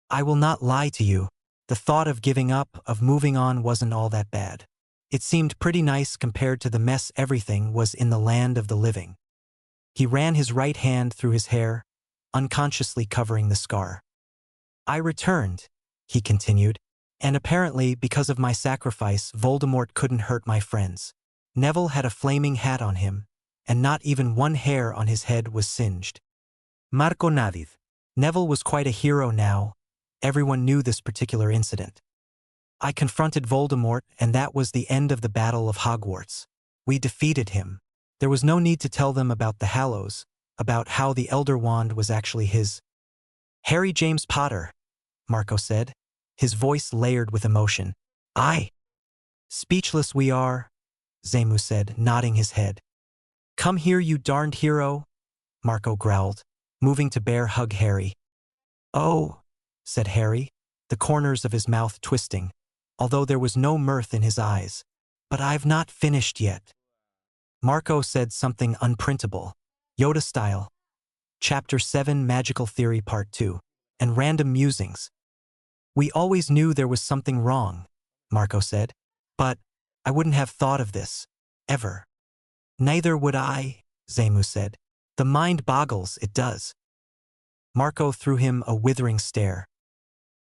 I will not lie to you. The thought of giving up, of moving on, wasn't all that bad. It seemed pretty nice compared to the mess everything was in the land of the living. He ran his right hand through his hair, unconsciously covering the scar. I returned, he continued, and apparently because of my sacrifice, Voldemort couldn't hurt my friends. Neville had a flaming hat on him, and not even one hair on his head was singed. Marco Nadid. Neville was quite a hero now. Everyone knew this particular incident. I confronted Voldemort, and that was the end of the Battle of Hogwarts. We defeated him. There was no need to tell them about the Hallows, about how the Elder Wand was actually his. Harry James Potter, Marco said, his voice layered with emotion. Speechless we are, Zemu said, nodding his head. Come here, you darned hero, Marco growled, moving to bear hug Harry. Oh, said Harry, the corners of his mouth twisting, although there was no mirth in his eyes. But I've not finished yet. Marco said something unprintable, Yoda style. Chapter 7 Magical Theory Part 2, and Random Musings. We always knew there was something wrong, Marco said, but I wouldn't have thought of this, ever. Neither would I, Zemu said. The mind boggles, it does. Marco threw him a withering stare.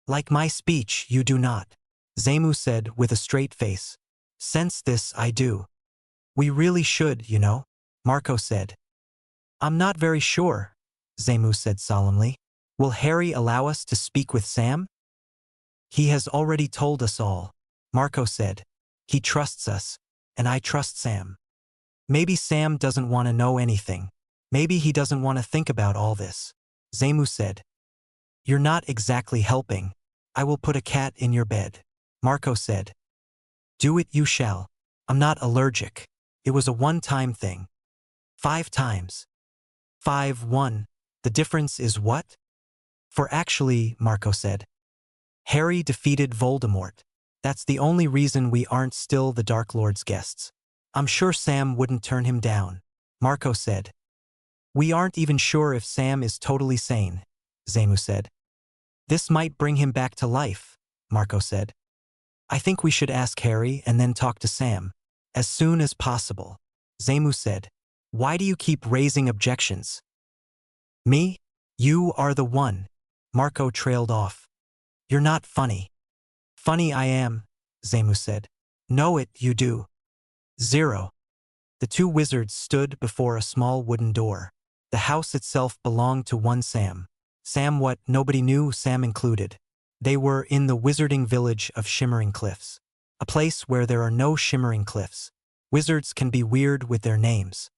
Like my speech, you do not, Zemu said with a straight face. Sense this, I do. We really should, you know, Marco said. I'm not very sure, Zemu said solemnly. Will Harry allow us to speak with Sam? He has already told us all, Marco said. He trusts us, and I trust Sam. Maybe Sam doesn't want to know anything. Maybe he doesn't want to think about all this, Zemu said. You're not exactly helping. I will put a cat in your bed, Marco said. Do it you shall. I'm not allergic. It was a one-time thing. 5 times. 5-1. The difference is what? For actually, Marco said. Harry defeated Voldemort. That's the only reason we aren't still the Dark Lord's guests. I'm sure Sam wouldn't turn him down, Marco said. We aren't even sure if Sam is totally sane, Zemu said. This might bring him back to life, Marco said. I think we should ask Harry and then talk to Sam. As soon as possible, Zemu said. Why do you keep raising objections? Me? You are the one, Marco trailed off. You're not funny. Funny I am, Zemu said. Know it, you do. 0. The 2 wizards stood before a small wooden door. The house itself belonged to one Sam. Sam what? Nobody knew, Sam included. They were in the wizarding village of Shimmering Cliffs. A place where there are no shimmering cliffs. Wizards can be weird with their names.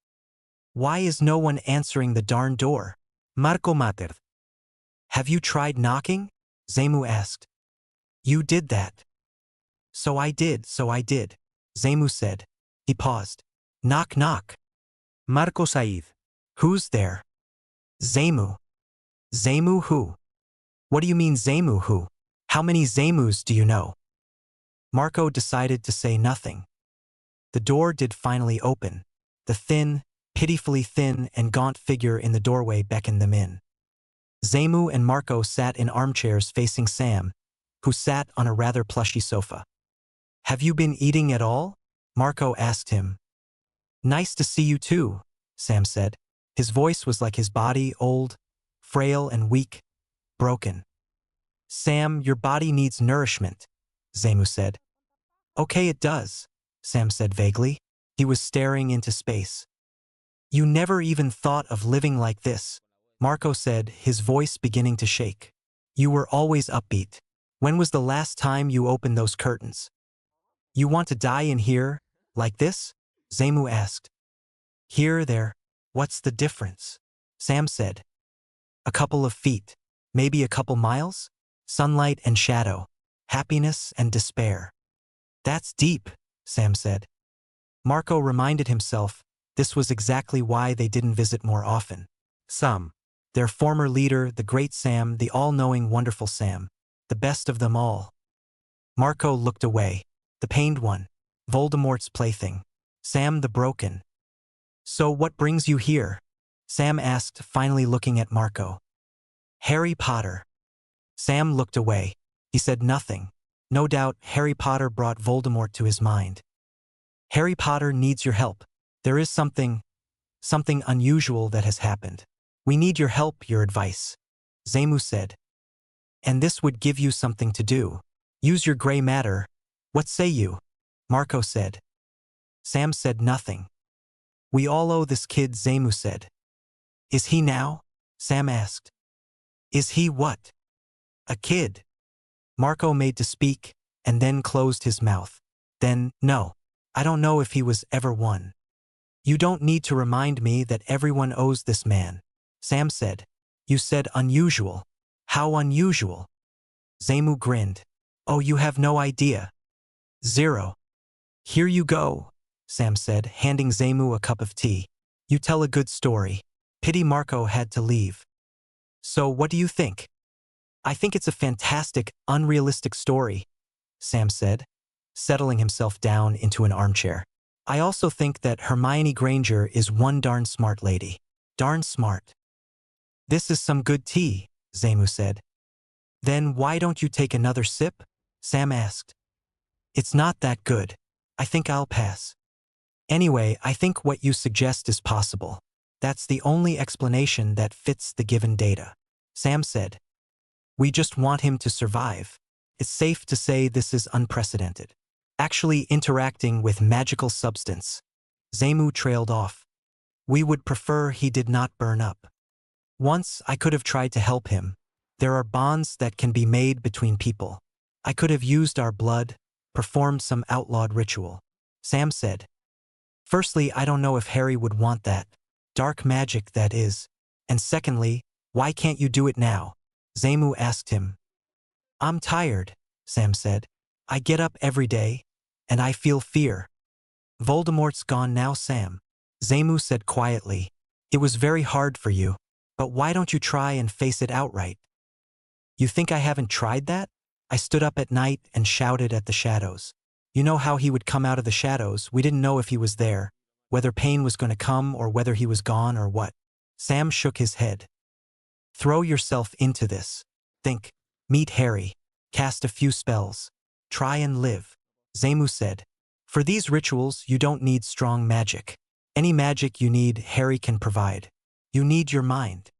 Why is no one answering the darn door? Marco Mater. Have you tried knocking? Zemu asked. You did that. So I did, Zemu said. He paused. Knock knock. Marco Said. Who's there? Zemu. Zemu who? What do you mean Zemu who? How many Zemus do you know? Marco decided to say nothing. The door did finally open. The thin, pitifully thin and gaunt figure in the doorway beckoned them in. Zemu and Marco sat in armchairs facing Sam, who sat on a rather plushy sofa. Have you been eating at all? Marco asked him. Nice to see you too, Sam said. His voice was like his body, old, frail and weak, broken. Sam, your body needs nourishment, Zemu said. Okay, it does, Sam said vaguely. He was staring into space. You never even thought of living like this, Marco said, his voice beginning to shake. You were always upbeat. When was the last time you opened those curtains? You want to die in here, like this? Zemu asked. Here, there. What's the difference? Sam said. A couple of feet. Maybe a couple miles? Sunlight and shadow. Happiness and despair. That's deep, Sam said. Marco reminded himself this was exactly why they didn't visit more often. Sam. Their former leader, the great Sam, the all-knowing wonderful Sam. The best of them all. Marco looked away. The pained one. Voldemort's plaything. Sam the broken. So what brings you here? Sam asked, finally looking at Marco. Harry Potter. Sam looked away. He said nothing. No doubt, Harry Potter brought Voldemort to his mind. Harry Potter needs your help. There is something unusual that has happened. We need your help, your advice, Zamu said. And this would give you something to do. Use your gray matter. What say you? Marco said. Sam said nothing. We all owe this kid, Zamu said. Is he now? Sam asked. Is he what? A kid. Marco made to speak, and then closed his mouth. Then, no. I don't know if he was ever one. You don't need to remind me that everyone owes this man, Sam said. You said unusual. How unusual? Zamu grinned. Oh, you have no idea. 0. Here you go, Sam said, handing Zamu a cup of tea. You tell a good story. Pity Marco had to leave. So what do you think? I think it's a fantastic, unrealistic story, Sam said, settling himself down into an armchair. I also think that Hermione Granger is one darn smart lady. Darn smart. This is some good tea, Zamu said. Then why don't you take another sip? Sam asked. It's not that good. I think I'll pass. Anyway, I think what you suggest is possible. That's the only explanation that fits the given data, Sam said. We just want him to survive. It's safe to say this is unprecedented. Actually interacting with magical substance. Zamu trailed off. We would prefer he did not burn up. Once I could have tried to help him. There are bonds that can be made between people. I could have used our blood, performed some outlawed ritual, Sam said. Firstly, I don't know if Harry would want that. Dark magic, that is. And secondly, why can't you do it now? Zamu asked him. I'm tired, Sam said. I get up every day, and I feel fear. Voldemort's gone now, Sam. Zamu said quietly. It was very hard for you, but why don't you try and face it outright? You think I haven't tried that? I stood up at night and shouted at the shadows. You know how he would come out of the shadows. We didn't know if he was there, whether pain was going to come or whether he was gone or what. Sam shook his head. Throw yourself into this. Think. Meet Harry. Cast a few spells. Try and live. Zamu said. For these rituals, you don't need strong magic. Any magic you need, Harry can provide. You need your mind.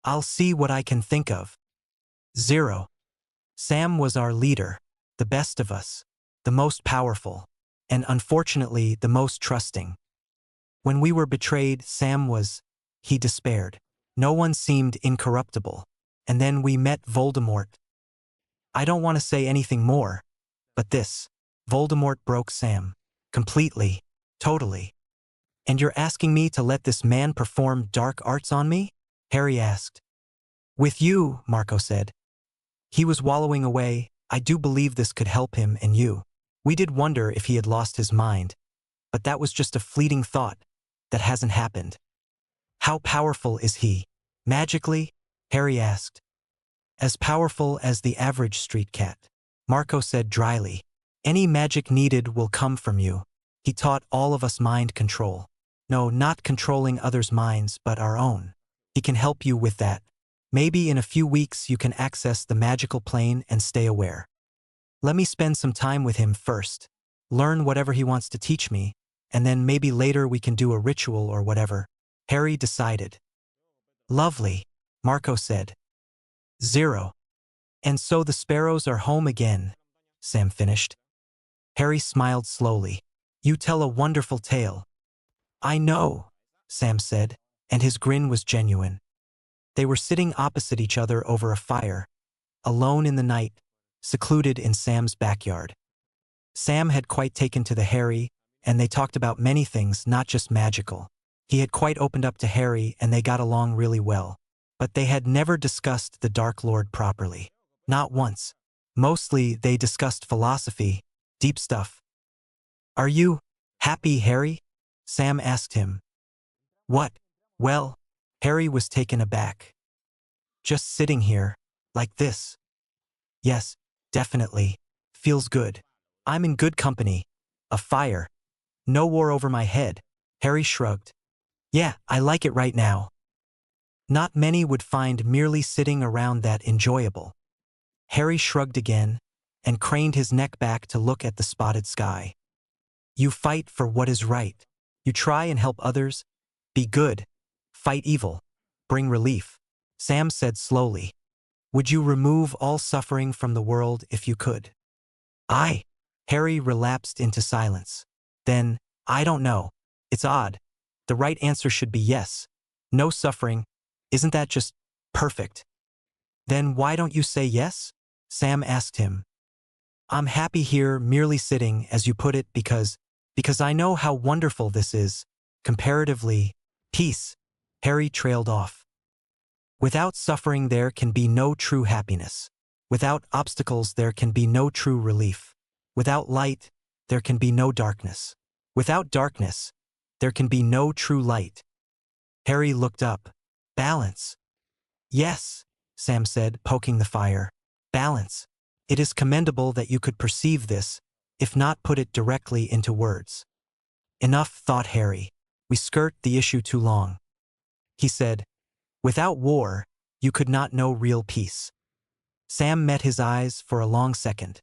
I'll see what I can think of. 0. Sam was our leader, the best of us, the most powerful, and unfortunately the most trusting. When we were betrayed, he despaired. No one seemed incorruptible. And then we met Voldemort. I don't want to say anything more, but this. Voldemort broke Sam. Completely. Totally. And you're asking me to let this man perform dark arts on me? Harry asked. With you, Marco said. He was wallowing away. I do believe this could help him and you. We did wonder if he had lost his mind, but that was just a fleeting thought. That hasn't happened. How powerful is he? Magically? Harry asked. As powerful as the average street cat. Marco said dryly. Any magic needed will come from you. He taught all of us mind control. No, not controlling others' minds, but our own. He can help you with that. Maybe in a few weeks you can access the magical plane and stay aware. Let me spend some time with him first. Learn whatever he wants to teach me, and then maybe later we can do a ritual or whatever. Harry decided. Lovely, Marco said. 0. And so the sparrows are home again, Sam finished. Harry smiled slowly. You tell a wonderful tale. I know, Sam said, and his grin was genuine. They were sitting opposite each other over a fire, alone in the night, secluded in Sam's backyard. Sam had quite taken to the Harry, and they talked about many things, not just magical. He had quite opened up to Harry and they got along really well. But they had never discussed the Dark Lord properly. Not once. Mostly they discussed philosophy, deep stuff. Are you happy, Harry? Sam asked him. What? Well, Harry was taken aback. Just sitting here, like this. Yes, definitely. Feels good. I'm in good company. A fire. No war over my head. Harry shrugged. Yeah, I like it right now. Not many would find merely sitting around that enjoyable. Harry shrugged again and craned his neck back to look at the spotted sky. You fight for what is right. You try and help others. Be good. Fight evil. Bring relief. Sam said slowly. Would you remove all suffering from the world if you could? I. Harry relapsed into silence. Then, I don't know. It's odd. The right answer should be yes. No suffering. Isn't that just perfect? Then why don't you say yes? Sam asked him. I'm happy here merely sitting, as you put it, because I know how wonderful this is. Comparatively, peace. Harry trailed off. Without suffering there can be no true happiness. Without obstacles there can be no true relief. Without light, there can be no darkness. Without darkness, there can be no true light. Harry looked up. Balance. Yes, Sam said, poking the fire. Balance. It is commendable that you could perceive this, if not put it directly into words. Enough, thought Harry. We skirt the issue too long. He said, without war, you could not know real peace. Sam met his eyes for a long second.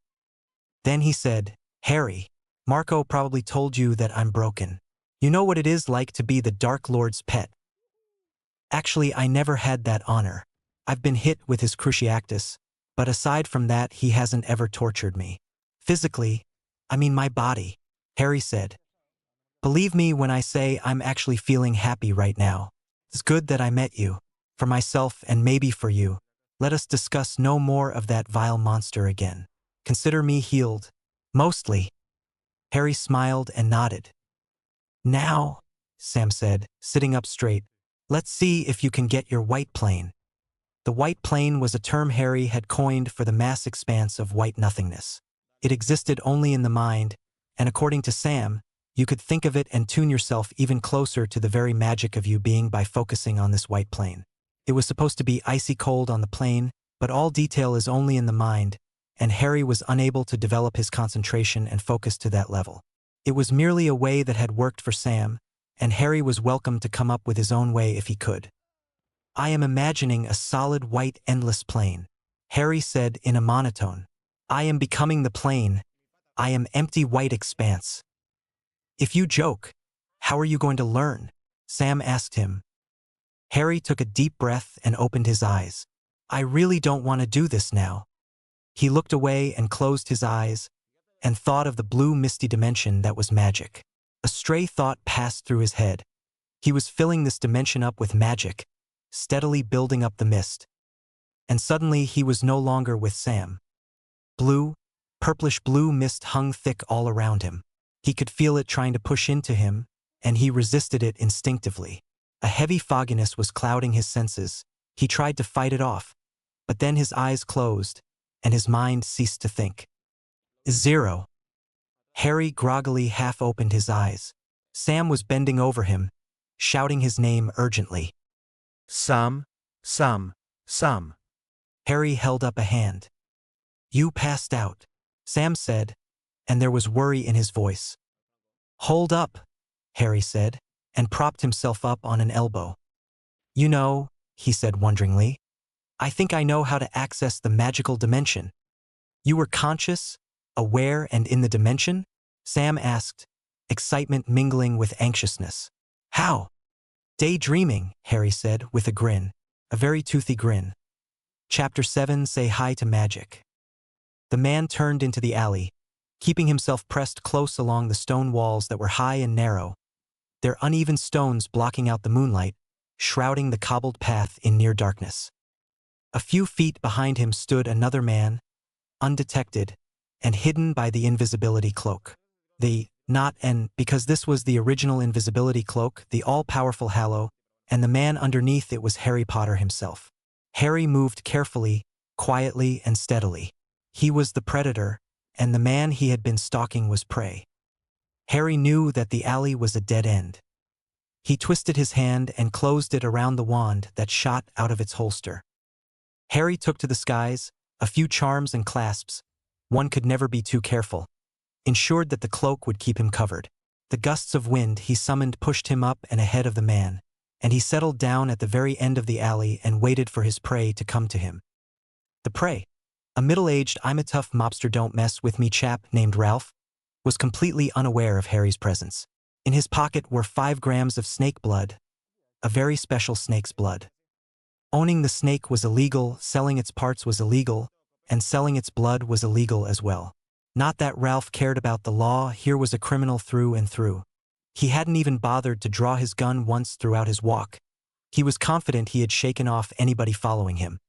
Then he said, Harry, Marco probably told you that I'm broken. You know what it is like to be the Dark Lord's pet. Actually, I never had that honor. I've been hit with his Cruciatus, but aside from that, he hasn't ever tortured me. Physically, I mean my body, Harry said. Believe me when I say I'm actually feeling happy right now. It's good that I met you. For myself and maybe for you. Let us discuss no more of that vile monster again. Consider me healed. Mostly. Harry smiled and nodded. Now, Sam said, sitting up straight, let's see if you can get your white plane. The white plane was a term Harry had coined for the mass expanse of white nothingness. It existed only in the mind, and according to Sam, you could think of it and tune yourself even closer to the very magic of you being by focusing on this white plane. It was supposed to be icy cold on the plane, but all detail is only in the mind, and Harry was unable to develop his concentration and focus to that level. It was merely a way that had worked for Sam, and Harry was welcome to come up with his own way if he could. I am imagining a solid white endless plane, Harry said in a monotone. I am becoming the plane. I am empty white expanse. If you joke, how are you going to learn? Sam asked him. Harry took a deep breath and opened his eyes. I really don't want to do this now. He looked away and closed his eyes and thought of the blue misty dimension that was magic. A stray thought passed through his head. He was filling this dimension up with magic, steadily building up the mist. And suddenly he was no longer with Sam. Blue, purplish blue mist hung thick all around him. He could feel it trying to push into him, and he resisted it instinctively. A heavy fogginess was clouding his senses. He tried to fight it off, but then his eyes closed, and his mind ceased to think. 0. Harry groggily half-opened his eyes. Sam was bending over him, shouting his name urgently. Some. Harry held up a hand. You passed out, Sam said, and there was worry in his voice. Hold up, Harry said, and propped himself up on an elbow. You know, he said wonderingly, I think I know how to access the magical dimension. You were conscious, aware, and in the dimension? Sam asked, excitement mingling with anxiousness. How? Daydreaming, Harry said with a grin, a very toothy grin. Chapter 7, Say Hi to Magic. The man turned into the alley, keeping himself pressed close along the stone walls that were high and narrow, their uneven stones blocking out the moonlight, shrouding the cobbled path in near darkness. A few feet behind him stood another man, undetected, and hidden by the invisibility cloak. Because this was the original invisibility cloak, the all-powerful Hallow, and the man underneath it was Harry Potter himself. Harry moved carefully, quietly, and steadily. He was the predator, and the man he had been stalking was prey. Harry knew that the alley was a dead end. He twisted his hand and closed it around the wand that shot out of its holster. Harry took to the skies, a few charms and clasps, one could never be too careful, ensured that the cloak would keep him covered. The gusts of wind he summoned pushed him up and ahead of the man, and he settled down at the very end of the alley and waited for his prey to come to him. The prey, a middle-aged "I'm a tough mobster don't mess with me" chap named Ralph, was completely unaware of Harry's presence. In his pocket were 5 grams of snake blood, a very special snake's blood. Owning the snake was illegal, selling its parts was illegal, and selling its blood was illegal as well. Not that Ralph cared about the law, here was a criminal through and through. He hadn't even bothered to draw his gun once throughout his walk. He was confident he had shaken off anybody following him.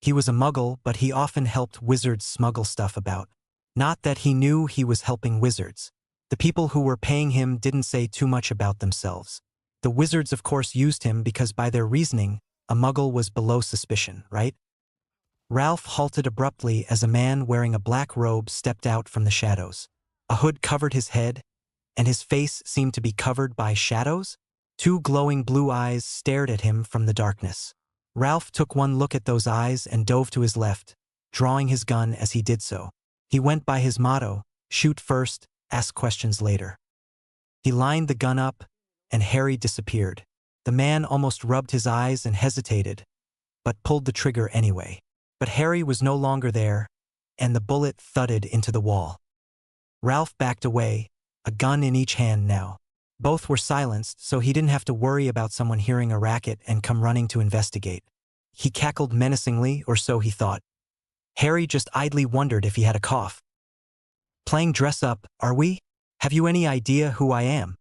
He was a muggle, but he often helped wizards smuggle stuff about. Not that he knew he was helping wizards. The people who were paying him didn't say too much about themselves. The wizards of course used him because by their reasoning, a muggle was below suspicion, right? Ralph halted abruptly as a man wearing a black robe stepped out from the shadows. A hood covered his head, and his face seemed to be covered by shadows. 2 glowing blue eyes stared at him from the darkness. Ralph took one look at those eyes and dove to his left, drawing his gun as he did so. He went by his motto, shoot first, ask questions later. He lined the gun up, and Harry disappeared. The man almost rubbed his eyes and hesitated, but pulled the trigger anyway. But Harry was no longer there, and the bullet thudded into the wall. Ralph backed away, a gun in each hand now. Both were silenced, so he didn't have to worry about someone hearing a racket and come running to investigate. He cackled menacingly, or so he thought. Harry just idly wondered if he had a cough. "Playing dress up, are we? Have you any idea who I am?"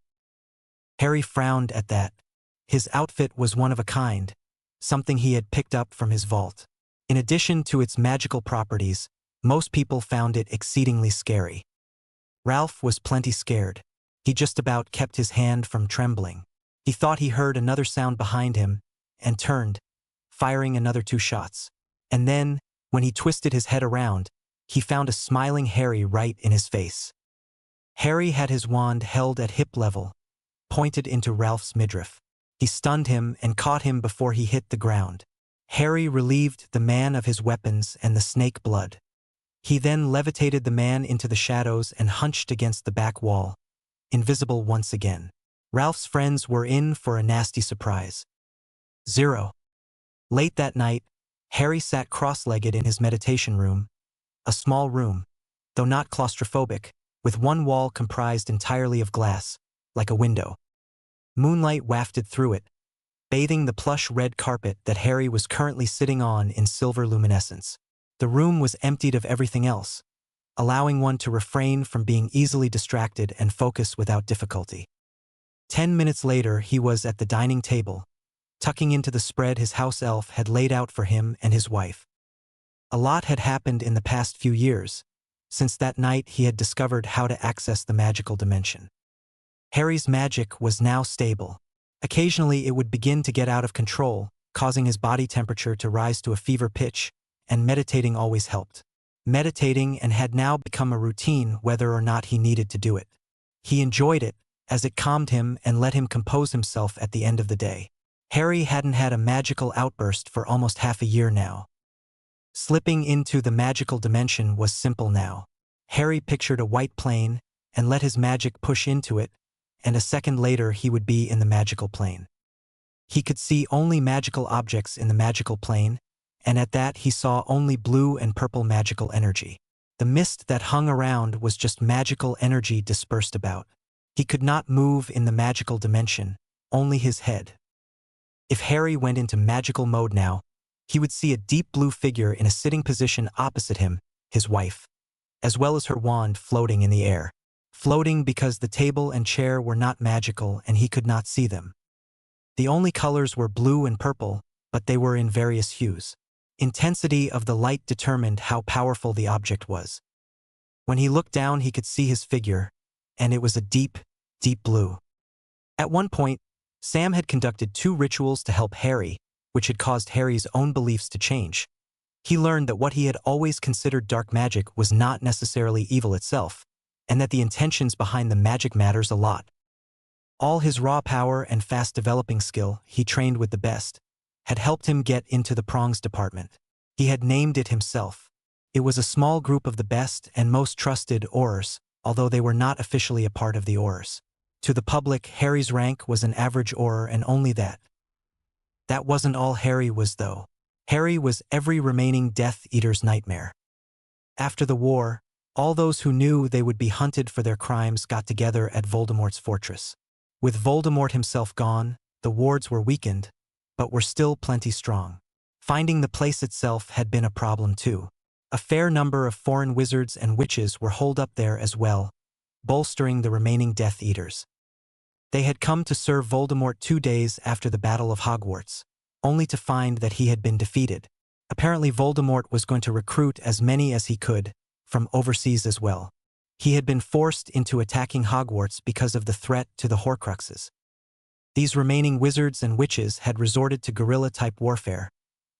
Harry frowned at that. His outfit was one of a kind, something he had picked up from his vault. In addition to its magical properties, most people found it exceedingly scary. Ralph was plenty scared. He just about kept his hand from trembling. He thought he heard another sound behind him, and turned, firing another 2 shots. And then, when he twisted his head around, he found a smiling Harry right in his face. Harry had his wand held at hip level, pointed into Ralph's midriff. He stunned him and caught him before he hit the ground. Harry relieved the man of his weapons and the snake blood. He then levitated the man into the shadows and hunched against the back wall, invisible once again. Ralph's friends were in for a nasty surprise. 0. Late that night, Harry sat cross-legged in his meditation room, a small room, though not claustrophobic, with one wall comprised entirely of glass, like a window. Moonlight wafted through it, bathing the plush red carpet that Harry was currently sitting on in silver luminescence. The room was emptied of everything else, allowing one to refrain from being easily distracted and focus without difficulty. 10 minutes later, he was at the dining table, tucking into the spread his house elf had laid out for him and his wife. A lot had happened in the past few years, since that night he had discovered how to access the magical dimension. Harry's magic was now stable. Occasionally it would begin to get out of control, causing his body temperature to rise to a fever pitch, and meditating always helped. Meditating and had now become a routine whether or not he needed to do it. He enjoyed it, as it calmed him and let him compose himself at the end of the day. Harry hadn't had a magical outburst for almost half a year now. Slipping into the magical dimension was simple now. Harry pictured a white plane and let his magic push into it, and a second later he would be in the magical plane. He could see only magical objects in the magical plane, and at that he saw only blue and purple magical energy. The mist that hung around was just magical energy dispersed about. He could not move in the magical dimension, only his head. If Harry went into magical mode now, he would see a deep blue figure in a sitting position opposite him, his wife, as well as her wand floating in the air. Floating because the table and chair were not magical and he could not see them. The only colors were blue and purple, but they were in various hues. Intensity of the light determined how powerful the object was. When he looked down he could see his figure, and it was a deep, deep blue. At one point, Sam had conducted 2 rituals to help Harry, which had caused Harry's own beliefs to change. He learned that what he had always considered dark magic was not necessarily evil itself, and that the intentions behind the magic matters a lot. All his raw power and fast developing skill, he trained with the best, had helped him get into the prongs department. He had named it himself. It was a small group of the best and most trusted Aurors, although they were not officially a part of the Aurors. To the public, Harry's rank was an average Auror and only that. That wasn't all Harry was, though. Harry was every remaining Death Eater's nightmare. After the war, all those who knew they would be hunted for their crimes got together at Voldemort's fortress. With Voldemort himself gone, the wards were weakened, but were still plenty strong. Finding the place itself had been a problem too. A fair number of foreign wizards and witches were holed up there as well, bolstering the remaining Death Eaters. They had come to serve Voldemort 2 days after the Battle of Hogwarts, only to find that he had been defeated. Apparently Voldemort was going to recruit as many as he could, from overseas as well. He had been forced into attacking Hogwarts because of the threat to the Horcruxes. These remaining wizards and witches had resorted to guerrilla-type warfare,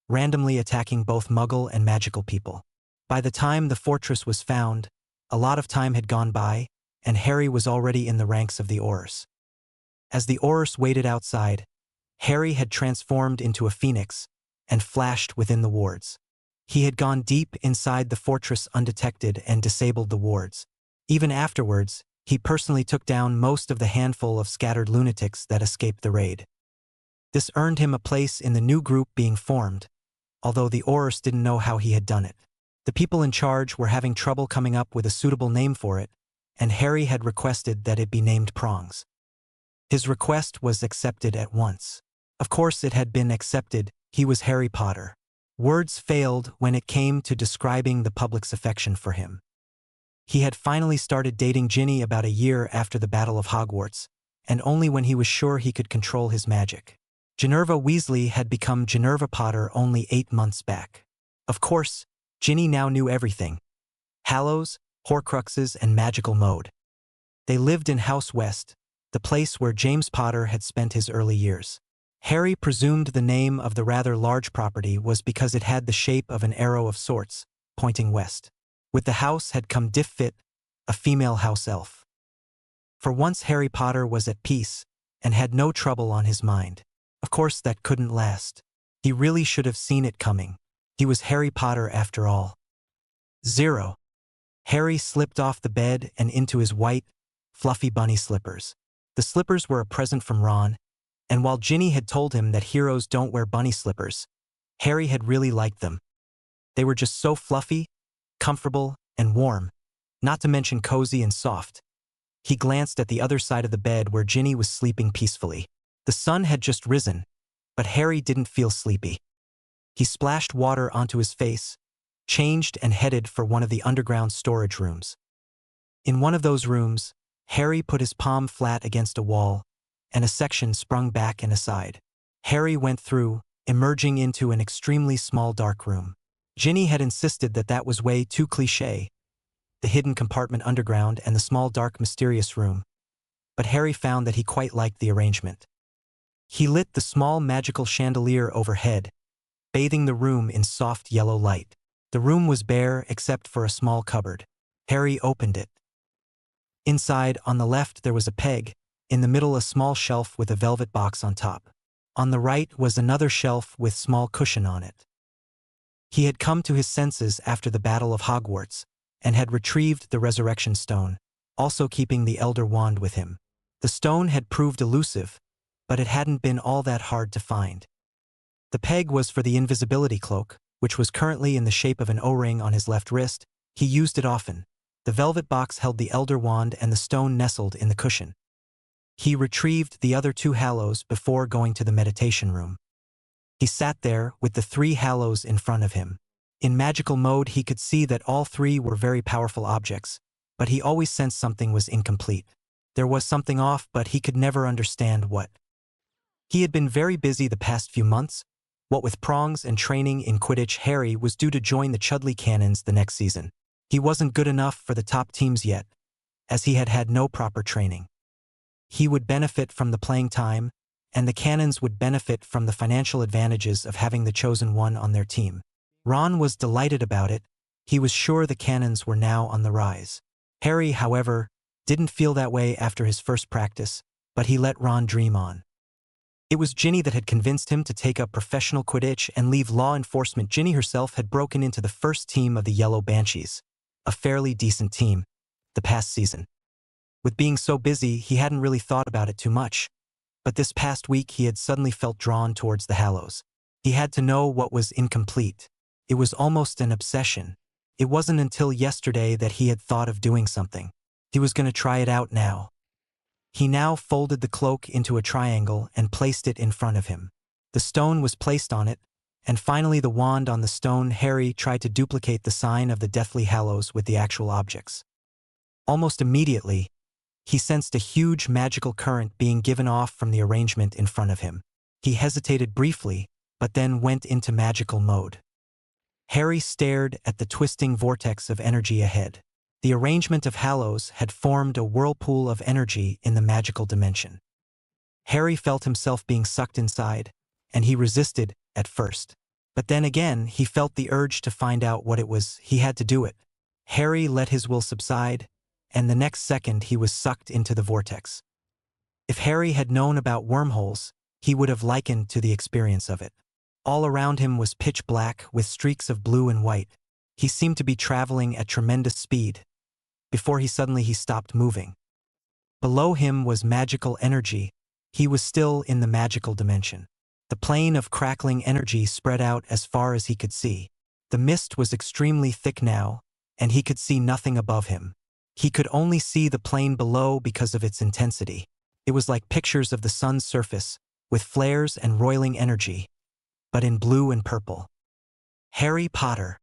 randomly attacking both Muggle and magical people. By the time the fortress was found, a lot of time had gone by, and Harry was already in the ranks of the Aurors. As the Aurors waited outside, Harry had transformed into a phoenix and flashed within the wards. He had gone deep inside the fortress undetected and disabled the wards. Even afterwards, he personally took down most of the handful of scattered lunatics that escaped the raid. This earned him a place in the new group being formed, although the Aurors didn't know how he had done it. The people in charge were having trouble coming up with a suitable name for it, and Harry had requested that it be named Prongs. His request was accepted at once. Of course it had been accepted, he was Harry Potter. Words failed when it came to describing the public's affection for him. He had finally started dating Ginny about a year after the Battle of Hogwarts, and only when he was sure he could control his magic. Ginevra Weasley had become Ginevra Potter only 8 months back. Of course, Ginny now knew everything: Hallows, Horcruxes, and magical mode. They lived in House West, the place where James Potter had spent his early years. Harry presumed the name of the rather large property was because it had the shape of an arrow of sorts, pointing west. With the house had come Difffit, a female house elf. For once Harry Potter was at peace, and had no trouble on his mind. Of course that couldn't last. He really should have seen it coming. He was Harry Potter after all. 0. Harry slipped off the bed and into his white, fluffy bunny slippers. The slippers were a present from Ron, and while Ginny had told him that heroes don't wear bunny slippers, Harry had really liked them. They were just so fluffy, comfortable, and warm, not to mention cozy and soft. He glanced at the other side of the bed where Ginny was sleeping peacefully. The sun had just risen, but Harry didn't feel sleepy. He splashed water onto his face, changed and headed for one of the underground storage rooms. In one of those rooms, Harry put his palm flat against a wall, and a section sprung back and aside. Harry went through, emerging into an extremely small dark room. Ginny had insisted that that was way too cliché, the hidden compartment underground and the small dark mysterious room, but Harry found that he quite liked the arrangement. He lit the small magical chandelier overhead, bathing the room in soft yellow light. The room was bare except for a small cupboard. Harry opened it. Inside, on the left, there was a peg, in the middle a small shelf with a velvet box on top. On the right was another shelf with small cushion on it. He had come to his senses after the Battle of Hogwarts, and had retrieved the Resurrection Stone, also keeping the Elder Wand with him. The stone had proved elusive, but it hadn't been all that hard to find. The peg was for the invisibility cloak, which was currently in the shape of an O-ring on his left wrist. He used it often. The velvet box held the Elder Wand and the stone nestled in the cushion. He retrieved the other 2 Hallows before going to the meditation room. He sat there with the 3 Hallows in front of him. In magical mode he could see that all 3 were very powerful objects, but he always sensed something was incomplete. There was something off, but he could never understand what. He had been very busy the past few months. What with prongs and training in Quidditch, Harry was due to join the Chudley Cannons the next season. He wasn't good enough for the top teams yet, as he had had no proper training. He would benefit from the playing time, and the Cannons would benefit from the financial advantages of having the chosen one on their team. Ron was delighted about it. He was sure the Cannons were now on the rise. Harry, however, didn't feel that way after his first practice, but he let Ron dream on. It was Ginny that had convinced him to take up professional Quidditch and leave law enforcement. Ginny herself had broken into the first team of the Yellow Banshees, a fairly decent team, the past season. With being so busy, he hadn't really thought about it too much, But this past week he had suddenly felt drawn towards the Hallows. He had to know what was incomplete. It was almost an obsession. It wasn't until yesterday that he had thought of doing something. He was going to try it out now. He now folded the cloak into a triangle and placed it in front of him. The stone was placed on it, and finally the wand on the stone. Harry tried to duplicate the sign of the Deathly Hallows with the actual objects. Almost immediately, he sensed a huge magical current being given off from the arrangement in front of him. He hesitated briefly, but then went into magical mode. Harry stared at the twisting vortex of energy ahead. The arrangement of Hallows had formed a whirlpool of energy in the magical dimension. Harry felt himself being sucked inside, and he resisted at first. But then again, he felt the urge to find out what it was. He had to do it. Harry let his will subside, and the next second he was sucked into the vortex. If Harry had known about wormholes, he would have likened to the experience of it. All around him was pitch black with streaks of blue and white. He seemed to be traveling at tremendous speed. Before he stopped moving. Below him was magical energy. He was still in the magical dimension. The plane of crackling energy spread out as far as he could see. The mist was extremely thick now, and he could see nothing above him. He could only see the plane below because of its intensity. It was like pictures of the sun's surface, with flares and roiling energy, but in blue and purple. Harry Potter.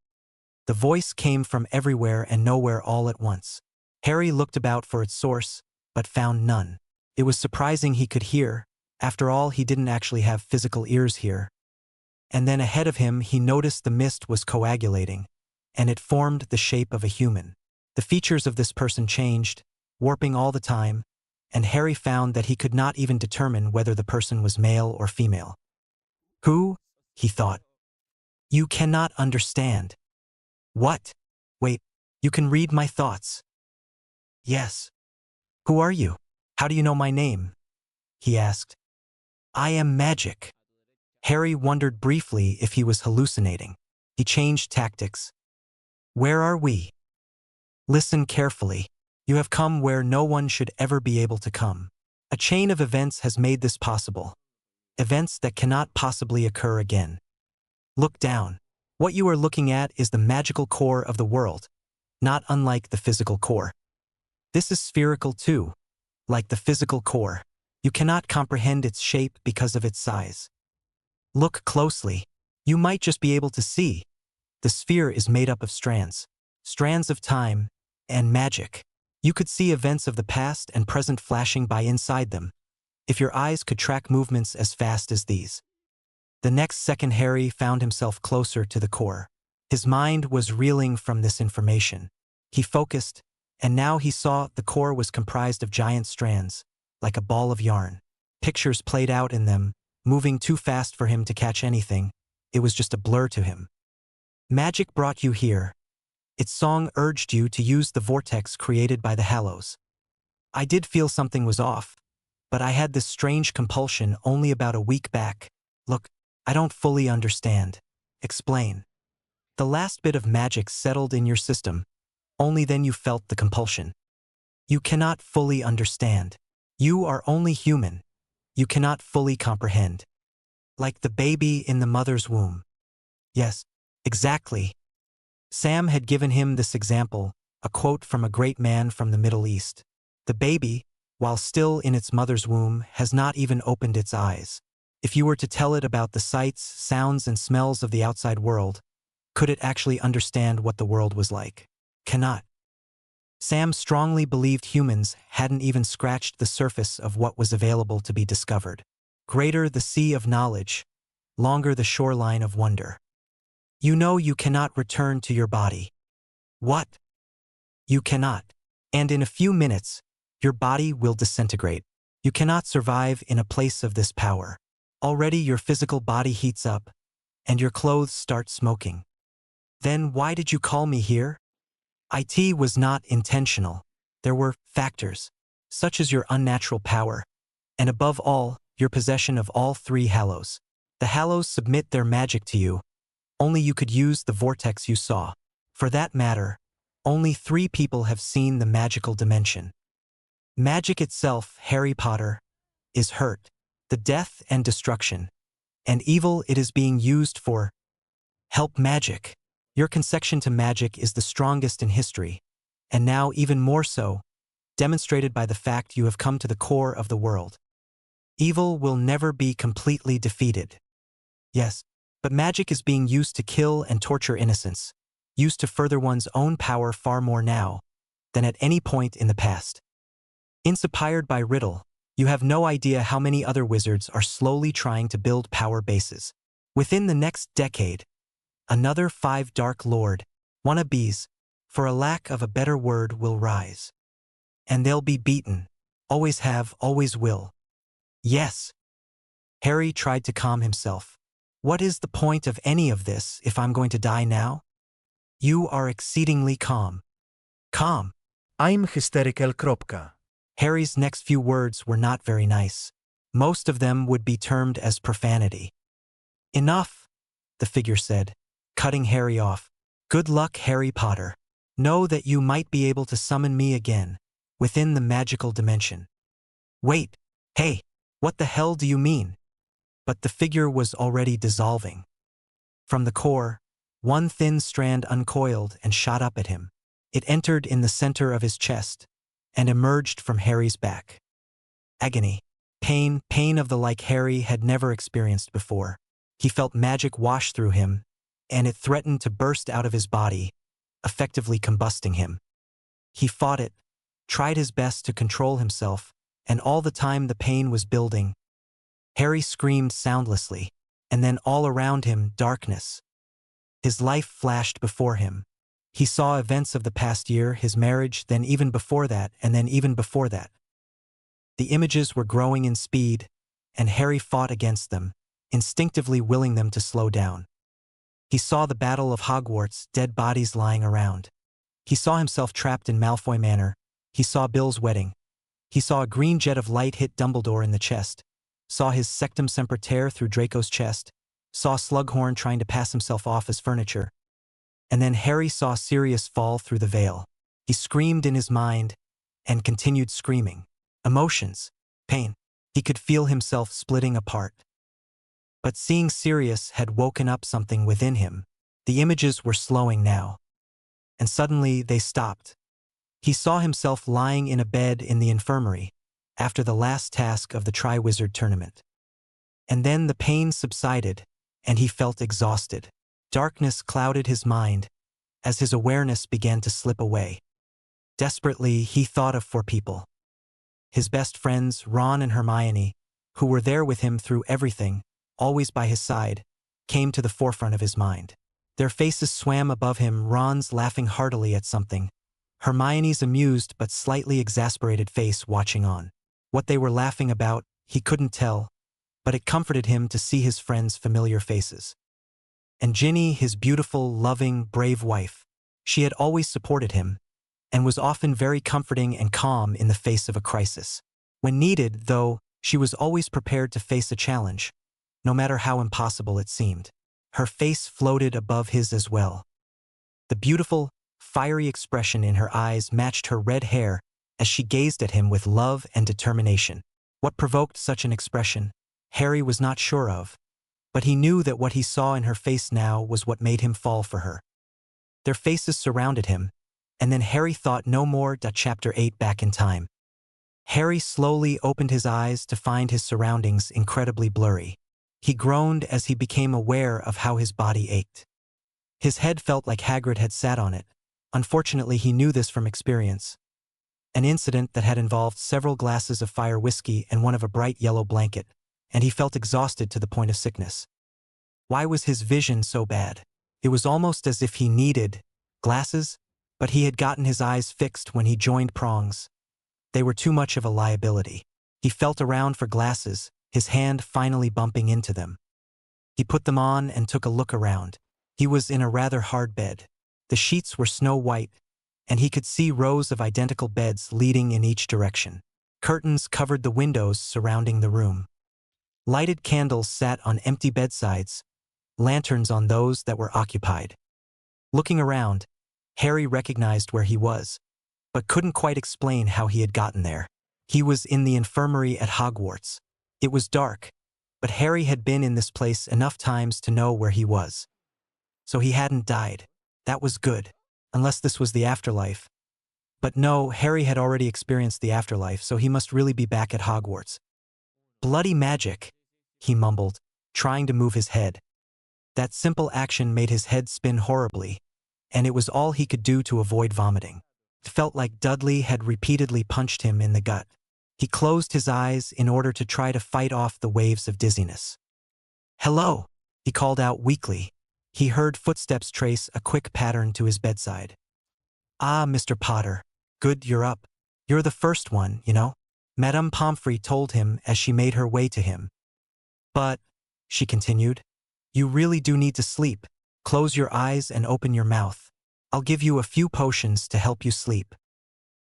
The voice came from everywhere and nowhere all at once. Harry looked about for its source, but found none. It was surprising he could hear. After all, he didn't actually have physical ears here. And then ahead of him he noticed the mist was coagulating, and it formed the shape of a human. The features of this person changed, warping all the time, and Harry found that he could not even determine whether the person was male or female. Who? He thought. You cannot understand. What? Wait, you can read my thoughts. Yes. Who are you? How do you know my name? He asked. I am magic. Harry wondered briefly if he was hallucinating. He changed tactics. Where are we? Listen carefully. You have come where no one should ever be able to come. A chain of events has made this possible. Events that cannot possibly occur again. Look down. What you are looking at is the magical core of the world, not unlike the physical core. This is spherical too, like the physical core. You cannot comprehend its shape because of its size. Look closely. You might just be able to see. The sphere is made up of strands. Strands of time and magic. You could see events of the past and present flashing by inside them, if your eyes could track movements as fast as these. The next second Harry found himself closer to the core. His mind was reeling from this information. He focused, and now he saw the core was comprised of giant strands, like a ball of yarn. Pictures played out in them, moving too fast for him to catch anything. It was just a blur to him. Magic brought you here. Its song urged you to use the vortex created by the Hallows. I did feel something was off, but I had this strange compulsion only about a week back. Look, I don't fully understand. Explain. The last bit of magic settled in your system. Only then you felt the compulsion. You cannot fully understand. You are only human. You cannot fully comprehend. Like the baby in the mother's womb. Yes, exactly. Sam had given him this example, a quote from a great man from the Middle East. The baby, while still in its mother's womb, has not even opened its eyes. If you were to tell it about the sights, sounds, and smells of the outside world, could it actually understand what the world was like? Cannot. Sam strongly believed humans hadn't even scratched the surface of what was available to be discovered. Greater the sea of knowledge, longer the shoreline of wonder. You know you cannot return to your body. What? You cannot. And in a few minutes, your body will disintegrate. You cannot survive in a place of this power. Already your physical body heats up, and your clothes start smoking. Then why did you call me here? It was not intentional. There were factors, such as your unnatural power, and above all, your possession of all three Hallows. The Hallows submit their magic to you. Only you could use the vortex you saw. For that matter, only 3 people have seen the magical dimension. Magic itself, Harry Potter, is hurt. the death and destruction, and evil it is being used for. Help magic. Your connection to magic is the strongest in history, and now even more so, demonstrated by the fact you have come to the core of the world. Evil will never be completely defeated. Yes, but magic is being used to kill and torture innocents, used to further one's own power far more now than at any point in the past. Inspired by Riddle, you have no idea how many other wizards are slowly trying to build power bases. Within the next decade, another 5 Dark Lord wannabes, for a lack of a better word, will rise. And they'll be beaten. Always have, always will. Yes. Harry tried to calm himself. What is the point of any of this if I'm going to die now? You are exceedingly calm. Calm. I'm hysterical. Kropka. Harry's next few words were not very nice. Most of them would be termed as profanity. Enough, the figure said, cutting Harry off. Good luck, Harry Potter. Know that you might be able to summon me again, within the magical dimension. Wait, hey, what the hell do you mean? But the figure was already dissolving. From the core, one thin strand uncoiled and shot up at him. It entered in the center of his chest and emerged from Harry's back. Agony, pain of the like Harry had never experienced before. He felt magic wash through him, and it threatened to burst out of his body, effectively combusting him. He fought it, tried his best to control himself, and all the time the pain was building. Harry screamed soundlessly, and then all around him, darkness. His life flashed before him. He saw events of the past year, his marriage, then even before that, and then even before that. The images were growing in speed, and Harry fought against them, instinctively willing them to slow down. He saw the Battle of Hogwarts, dead bodies lying around. He saw himself trapped in Malfoy Manor. He saw Bill's wedding. He saw a green jet of light hit Dumbledore in the chest, saw his Sectum Semper tear through Draco's chest, saw Slughorn trying to pass himself off as furniture. And then Harry saw Sirius fall through the veil. He screamed in his mind, and continued screaming. Emotions, pain. He could feel himself splitting apart. But seeing Sirius had woken up something within him. The images were slowing now. And suddenly they stopped. He saw himself lying in a bed in the infirmary, after the last task of the Triwizard Tournament. And then the pain subsided, and he felt exhausted. Darkness clouded his mind, as his awareness began to slip away. Desperately, he thought of 4 people. His best friends, Ron and Hermione, who were there with him through everything, always by his side, came to the forefront of his mind. Their faces swam above him, Ron's laughing heartily at something, Hermione's amused but slightly exasperated face watching on. What they were laughing about, he couldn't tell, but it comforted him to see his friends' familiar faces. And Ginny, his beautiful, loving, brave wife. She had always supported him, and was often very comforting and calm in the face of a crisis. When needed, though, she was always prepared to face a challenge, no matter how impossible it seemed. Her face floated above his as well. The beautiful, fiery expression in her eyes matched her red hair as she gazed at him with love and determination. What provoked such an expression, Harry was not sure of, but he knew that what he saw in her face now was what made him fall for her. Their faces surrounded him, and then Harry thought no more. Chapter 8 Back in Time. Harry slowly opened his eyes to find his surroundings incredibly blurry. He groaned as he became aware of how his body ached. His head felt like Hagrid had sat on it. Unfortunately, he knew this from experience. An incident that had involved several glasses of fire whiskey and one of a bright yellow blanket, and he felt exhausted to the point of sickness. Why was his vision so bad? It was almost as if he needed glasses, but he had gotten his eyes fixed when he joined Prongs. They were too much of a liability. He felt around for glasses, his hand finally bumping into them. He put them on and took a look around. He was in a rather hard bed. The sheets were snow white, and he could see rows of identical beds leading in each direction. Curtains covered the windows surrounding the room. Lighted candles sat on empty bedsides, lanterns on those that were occupied. Looking around, Harry recognized where he was, but couldn't quite explain how he had gotten there. He was in the infirmary at Hogwarts. It was dark, but Harry had been in this place enough times to know where he was. So he hadn't died. That was good. Unless this was the afterlife. But no, Harry had already experienced the afterlife, so he must really be back at Hogwarts. Bloody magic, he mumbled, trying to move his head. That simple action made his head spin horribly, and it was all he could do to avoid vomiting. It felt like Dudley had repeatedly punched him in the gut. He closed his eyes in order to try to fight off the waves of dizziness. "Hello," he called out weakly. He heard footsteps trace a quick pattern to his bedside. "Ah, Mr. Potter. Good, you're up. You're the first one, you know," Madame Pomfrey told him as she made her way to him. "But," she continued, "you really do need to sleep. Close your eyes and open your mouth. I'll give you a few potions to help you sleep."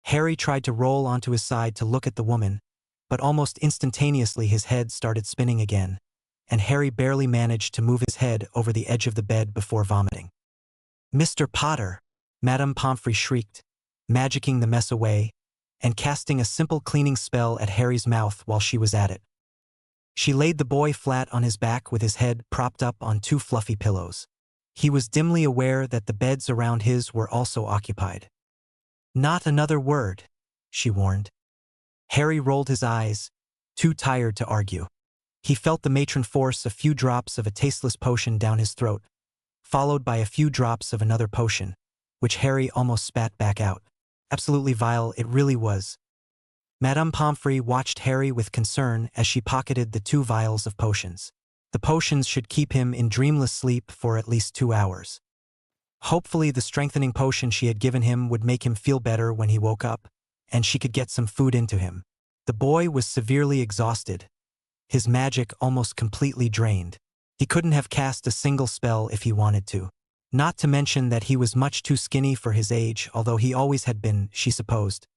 Harry tried to roll onto his side to look at the woman, but almost instantaneously his head started spinning again, and Harry barely managed to move his head over the edge of the bed before vomiting. "Mr. Potter," Madame Pomfrey shrieked, magicking the mess away, and casting a simple cleaning spell at Harry's mouth while she was at it. She laid the boy flat on his back with his head propped up on two fluffy pillows. He was dimly aware that the beds around his were also occupied. "Not another word," she warned. Harry rolled his eyes, too tired to argue. He felt the matron force a few drops of a tasteless potion down his throat, followed by a few drops of another potion, which Harry almost spat back out. Absolutely vile it really was. Madame Pomfrey watched Harry with concern as she pocketed the 2 vials of potions. The potions should keep him in dreamless sleep for at least 2 hours. Hopefully the strengthening potion she had given him would make him feel better when he woke up, and she could get some food into him. The boy was severely exhausted, his magic almost completely drained. He couldn't have cast a single spell if he wanted to. Not to mention that he was much too skinny for his age, although he always had been, she supposed.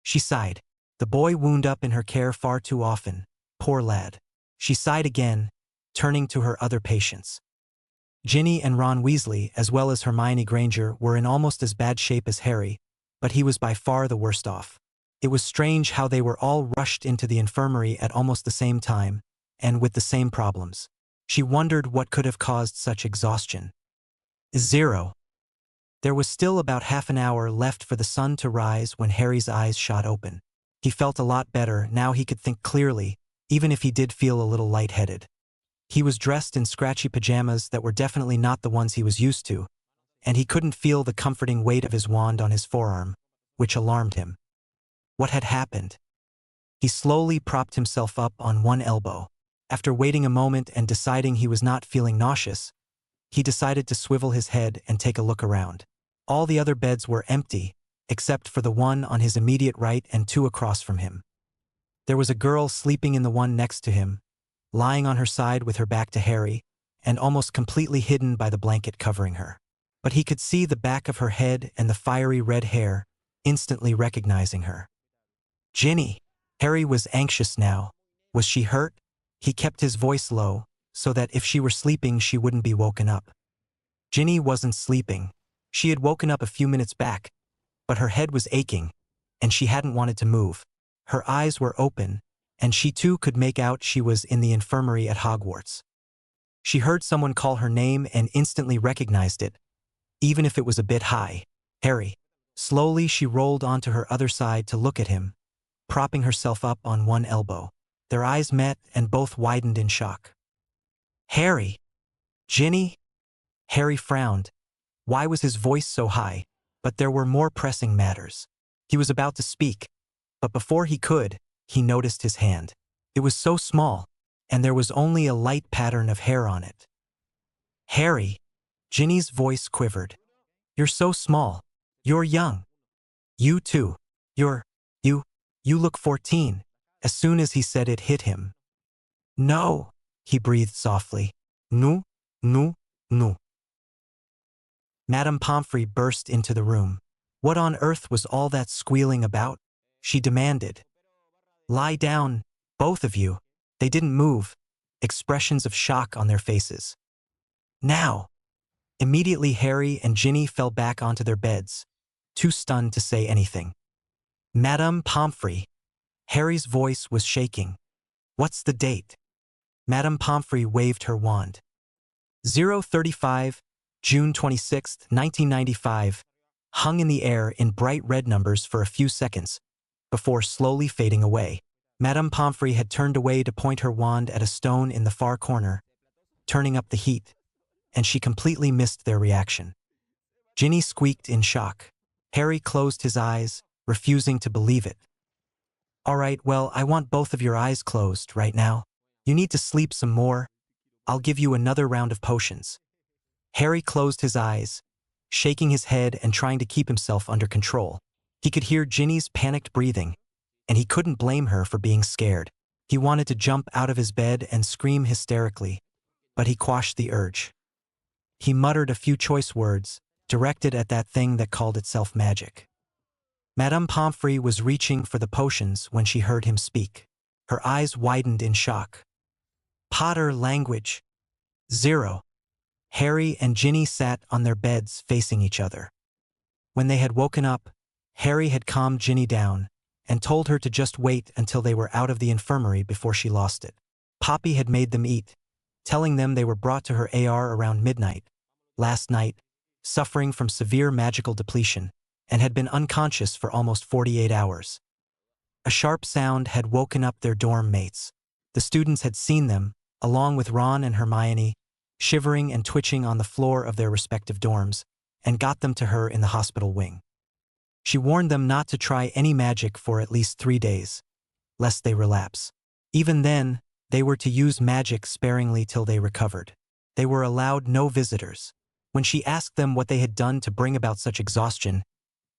She sighed. The boy wound up in her care far too often. Poor lad. She sighed again, turning to her other patients. Ginny and Ron Weasley, as well as Hermione Granger, were in almost as bad shape as Harry, but he was by far the worst off. It was strange how they were all rushed into the infirmary at almost the same time, and with the same problems. She wondered what could have caused such exhaustion. 0. There was still about half an hour left for the sun to rise when Harry's eyes shot open. He felt a lot better, now he could think clearly, even if he did feel a little lightheaded. He was dressed in scratchy pajamas that were definitely not the ones he was used to, and he couldn't feel the comforting weight of his wand on his forearm, which alarmed him. What had happened? He slowly propped himself up on one elbow. After waiting a moment and deciding he was not feeling nauseous, he decided to swivel his head and take a look around. All the other beds were empty, except for the one on his immediate right and 2 across from him. There was a girl sleeping in the one next to him, lying on her side with her back to Harry, and almost completely hidden by the blanket covering her. But he could see the back of her head and the fiery red hair, instantly recognizing her. Ginny! Harry was anxious now. Was she hurt? He kept his voice low, so that if she were sleeping she wouldn't be woken up. Ginny wasn't sleeping. She had woken up a few minutes back, but her head was aching, and she hadn't wanted to move. Her eyes were open, and she too could make out she was in the infirmary at Hogwarts. She heard someone call her name and instantly recognized it, even if it was a bit high. Harry. Slowly she rolled onto her other side to look at him, propping herself up on one elbow. Their eyes met and both widened in shock. "Harry! Ginny?" Harry frowned. Why was his voice so high? But there were more pressing matters. He was about to speak, but before he could, he noticed his hand. It was so small, and there was only a light pattern of hair on it. "Harry!" Ginny's voice quivered. "You're so small. You're young. You too. You look 14. As soon as he said it hit him. "No," he breathed softly. "No, no, no." Madame Pomfrey burst into the room. What on earth was all that squealing about? She demanded. "Lie down, both of you." They didn't move, expressions of shock on their faces. "Now!" Immediately Harry and Ginny fell back onto their beds, too stunned to say anything. "Madame Pomfrey." Harry's voice was shaking. What's the date? Madame Pomfrey waved her wand. 035, June 26, 1995, hung in the air in bright red numbers for a few seconds, before slowly fading away. Madame Pomfrey had turned away to point her wand at a stone in the far corner, turning up the heat, and she completely missed their reaction. Ginny squeaked in shock. Harry closed his eyes, refusing to believe it. All right, well, I want both of your eyes closed right now. You need to sleep some more. I'll give you another round of potions. Harry closed his eyes, shaking his head and trying to keep himself under control. He could hear Ginny's panicked breathing, and he couldn't blame her for being scared. He wanted to jump out of his bed and scream hysterically, but he quashed the urge. He muttered a few choice words, directed at that thing that called itself magic. Madame Pomfrey was reaching for the potions when she heard him speak. Her eyes widened in shock. Potter language. 0. Harry and Ginny sat on their beds facing each other. When they had woken up, Harry had calmed Ginny down and told her to just wait until they were out of the infirmary before she lost it. Poppy had made them eat, telling them they were brought to her AR around midnight, last night, suffering from severe magical depletion, and had been unconscious for almost 48 hours. A sharp sound had woken up their dorm mates. The students had seen them, along with Ron and Hermione, shivering and twitching on the floor of their respective dorms, and got them to her in the hospital wing. She warned them not to try any magic for at least 3 days, lest they relapse. Even then, they were to use magic sparingly till they recovered. They were allowed no visitors. When she asked them what they had done to bring about such exhaustion,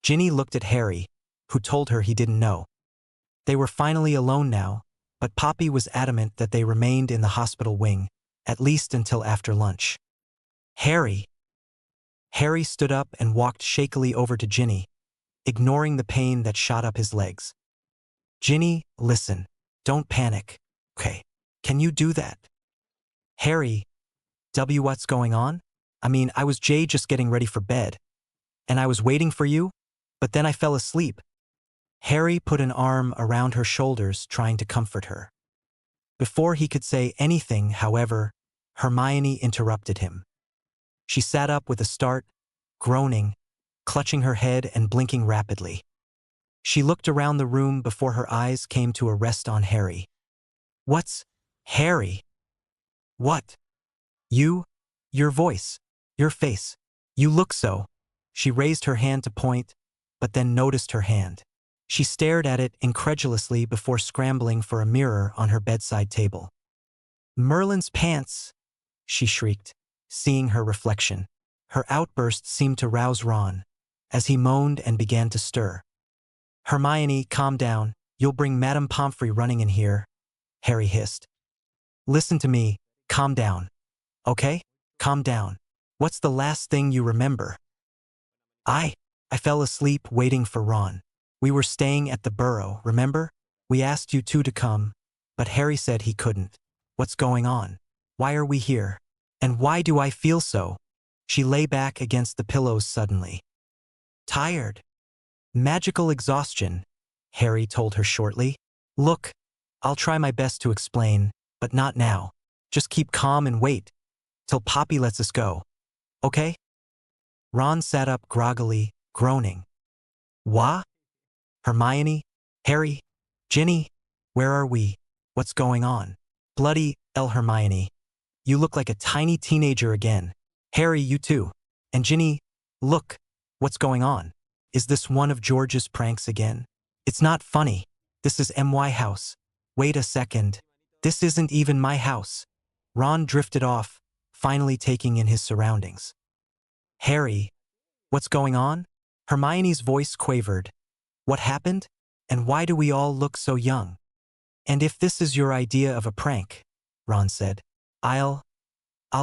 Ginny looked at Harry, who told her he didn't know. They were finally alone now, but Poppy was adamant that they remained in the hospital wing, at least until after lunch. Harry! Harry stood up and walked shakily over to Ginny, ignoring the pain that shot up his legs. Ginny, listen. Don't panic. Okay. Can you do that? Harry, what's going on? I mean, I was just getting ready for bed. And I was waiting for you, but then I fell asleep. Harry put an arm around her shoulders, trying to comfort her. Before he could say anything, however, Hermione interrupted him. She sat up with a start, groaning, clutching her head and blinking rapidly. She looked around the room before her eyes came to a rest on Harry. What's Harry? What? You? Your voice. Your face. You look so. She raised her hand to point, but then noticed her hand. She stared at it incredulously before scrambling for a mirror on her bedside table. Merlin's pants! She shrieked, seeing her reflection. Her outburst seemed to rouse Ron, as he moaned and began to stir. Hermione, calm down. You'll bring Madame Pomfrey running in here, Harry hissed. Listen to me, calm down. Okay? Calm down. What's the last thing you remember? I fell asleep waiting for Ron. We were staying at the Burrow, remember? We asked you two to come, but Harry said he couldn't. What's going on? Why are we here? And why do I feel so? She lay back against the pillows suddenly. Tired. Magical exhaustion, Harry told her shortly. Look, I'll try my best to explain, but not now. Just keep calm and wait till Poppy lets us go. Okay? Ron sat up groggily, groaning. What? Hermione? Harry? Ginny? Where are we? What's going on? Bloody Hermione. You look like a tiny teenager again. Harry, you too. And Ginny, look, what's going on? Is this one of George's pranks again? It's not funny. This is my house. Wait a second. This isn't even my house. Ron drifted off, finally taking in his surroundings. Harry, what's going on? Hermione's voice quavered. What happened? And why do we all look so young? And if this is your idea of a prank, Ron said, I'll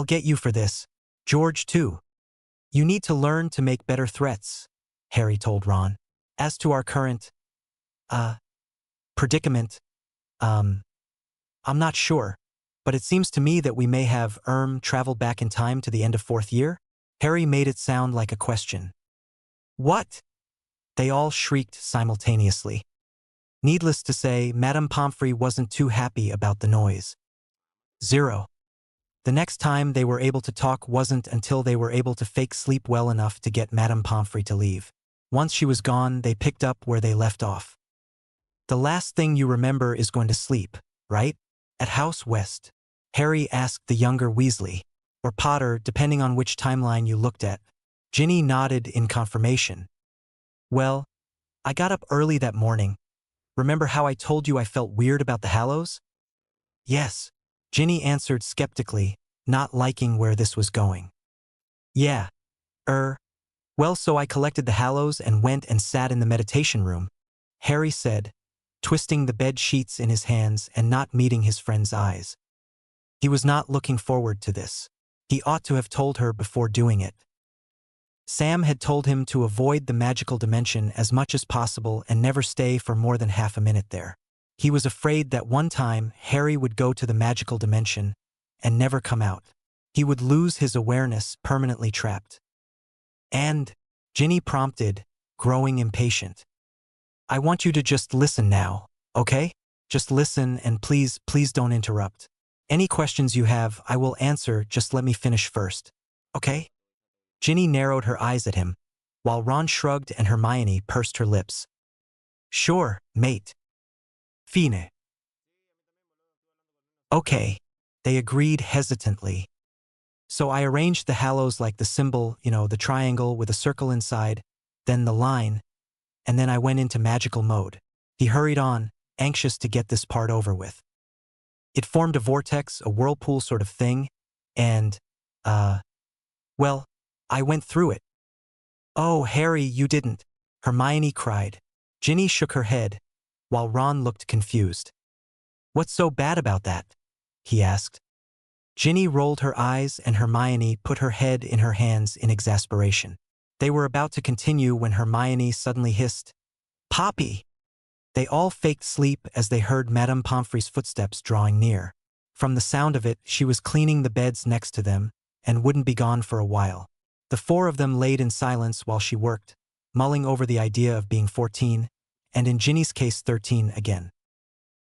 get you for this. George too. You need to learn to make better threats, Harry told Ron. As to our current, predicament, I'm not sure, but it seems to me that we may have, traveled back in time to the end of 4th year? Harry made it sound like a question. What? They all shrieked simultaneously. Needless to say, Madame Pomfrey wasn't too happy about the noise. 0. The next time they were able to talk wasn't until they were able to fake sleep well enough to get Madame Pomfrey to leave. Once she was gone, they picked up where they left off. The last thing you remember is going to sleep, right? At House West. Harry asked the younger Weasley, or Potter, depending on which timeline you looked at. Ginny nodded in confirmation. Well, I got up early that morning. Remember how I told you I felt weird about the Hallows? Yes, Ginny answered skeptically, not liking where this was going. Yeah. Well, so I collected the Hallows and went and sat in the meditation room, Harry said, twisting the bed sheets in his hands and not meeting his friend's eyes. He was not looking forward to this. He ought to have told her before doing it. Sam had told him to avoid the magical dimension as much as possible and never stay for more than half a minute there. He was afraid that one time Harry would go to the magical dimension and never come out. He would lose his awareness, permanently trapped. And, Ginny prompted, growing impatient. I want you to just listen now, okay? Just listen and please don't interrupt. Any questions you have, I will answer, just let me finish first. Okay? Ginny narrowed her eyes at him, while Ron shrugged and Hermione pursed her lips. Sure, mate. Fine. Okay, they agreed hesitantly. So I arranged the Hallows like the symbol, the triangle with a circle inside, then the line, and then I went into magical mode. He hurried on, anxious to get this part over with. It formed a vortex, a whirlpool sort of thing, and, well, I went through it. Oh, Harry, you didn't, Hermione cried. Ginny shook her head, while Ron looked confused. What's so bad about that? He asked. Ginny rolled her eyes and Hermione put her head in her hands in exasperation. They were about to continue when Hermione suddenly hissed, Poppy! They all faked sleep as they heard Madame Pomfrey's footsteps drawing near. From the sound of it, she was cleaning the beds next to them and wouldn't be gone for a while. The four of them laid in silence while she worked, mulling over the idea of being 14, and in Ginny's case 13 again.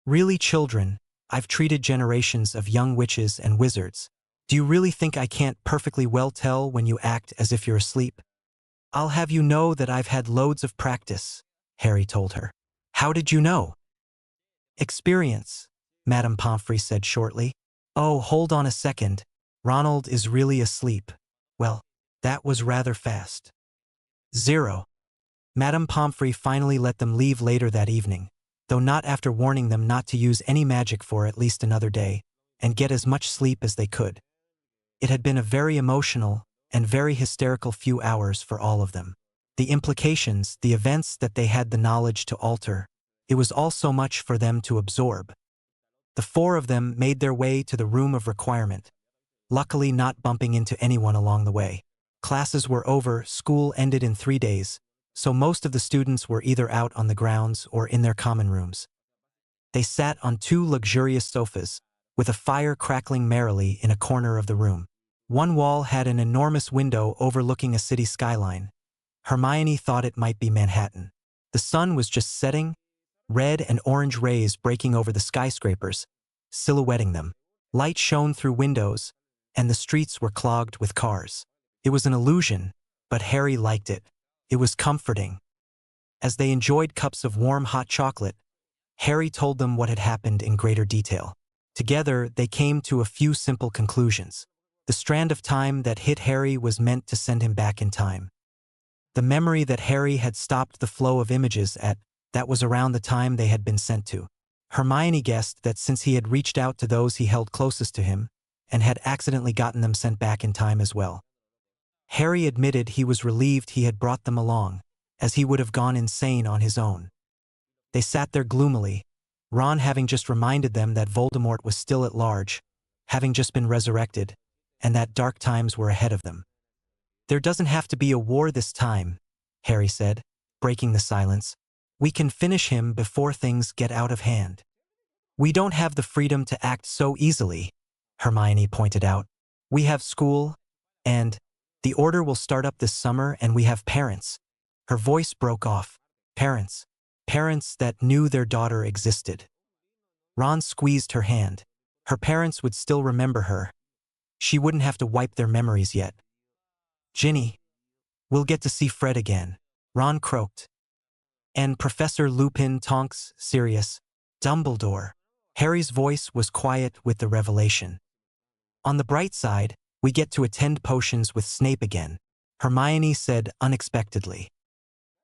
Really, children, I've treated generations of young witches and wizards. Do you really think I can't perfectly well tell when you act as if you're asleep? I'll have you know that I've had loads of practice, Harry told her. How did you know? Experience, Madame Pomfrey said shortly. Oh, hold on a second. Ronald is really asleep. Well, that was rather fast. 0. Madame Pomfrey finally let them leave later that evening, though not after warning them not to use any magic for at least another day, and get as much sleep as they could. It had been a very emotional and very hysterical few hours for all of them. The implications, the events that they had the knowledge to alter, it was all so much for them to absorb. The four of them made their way to the room of requirement, luckily not bumping into anyone along the way. Classes were over, school ended in 3 days, so most of the students were either out on the grounds or in their common rooms. They sat on 2 luxurious sofas, with a fire crackling merrily in a corner of the room. One wall had an enormous window overlooking a city skyline. Hermione thought it might be Manhattan. The sun was just setting, red and orange rays breaking over the skyscrapers, silhouetting them. Light shone through windows, and the streets were clogged with cars. It was an illusion, but Harry liked it. It was comforting. As they enjoyed cups of warm hot chocolate, Harry told them what had happened in greater detail. Together, they came to a few simple conclusions. The strand of time that hit Harry was meant to send him back in time. The memory that Harry had stopped the flow of images at, that was around the time they had been sent to. Hermione guessed that since he had reached out to those he held closest to him, and had accidentally gotten them sent back in time as well. Harry admitted he was relieved he had brought them along, as he would have gone insane on his own. They sat there gloomily, Ron having just reminded them that Voldemort was still at large, having just been resurrected, and that dark times were ahead of them. There doesn't have to be a war this time, Harry said, breaking the silence. We can finish him before things get out of hand. We don't have the freedom to act so easily, Hermione pointed out. We have school, and the order will start up this summer, and we have parents. Her voice broke off. Parents. Parents that knew their daughter existed. Ron squeezed her hand. Her parents would still remember her. She wouldn't have to wipe their memories yet. Ginny, we'll get to see Fred again, Ron croaked. And Professor Lupin, Tonks, Sirius, Dumbledore. Harry's voice was quiet with the revelation. On the bright side, we get to attend potions with Snape again, Hermione said unexpectedly.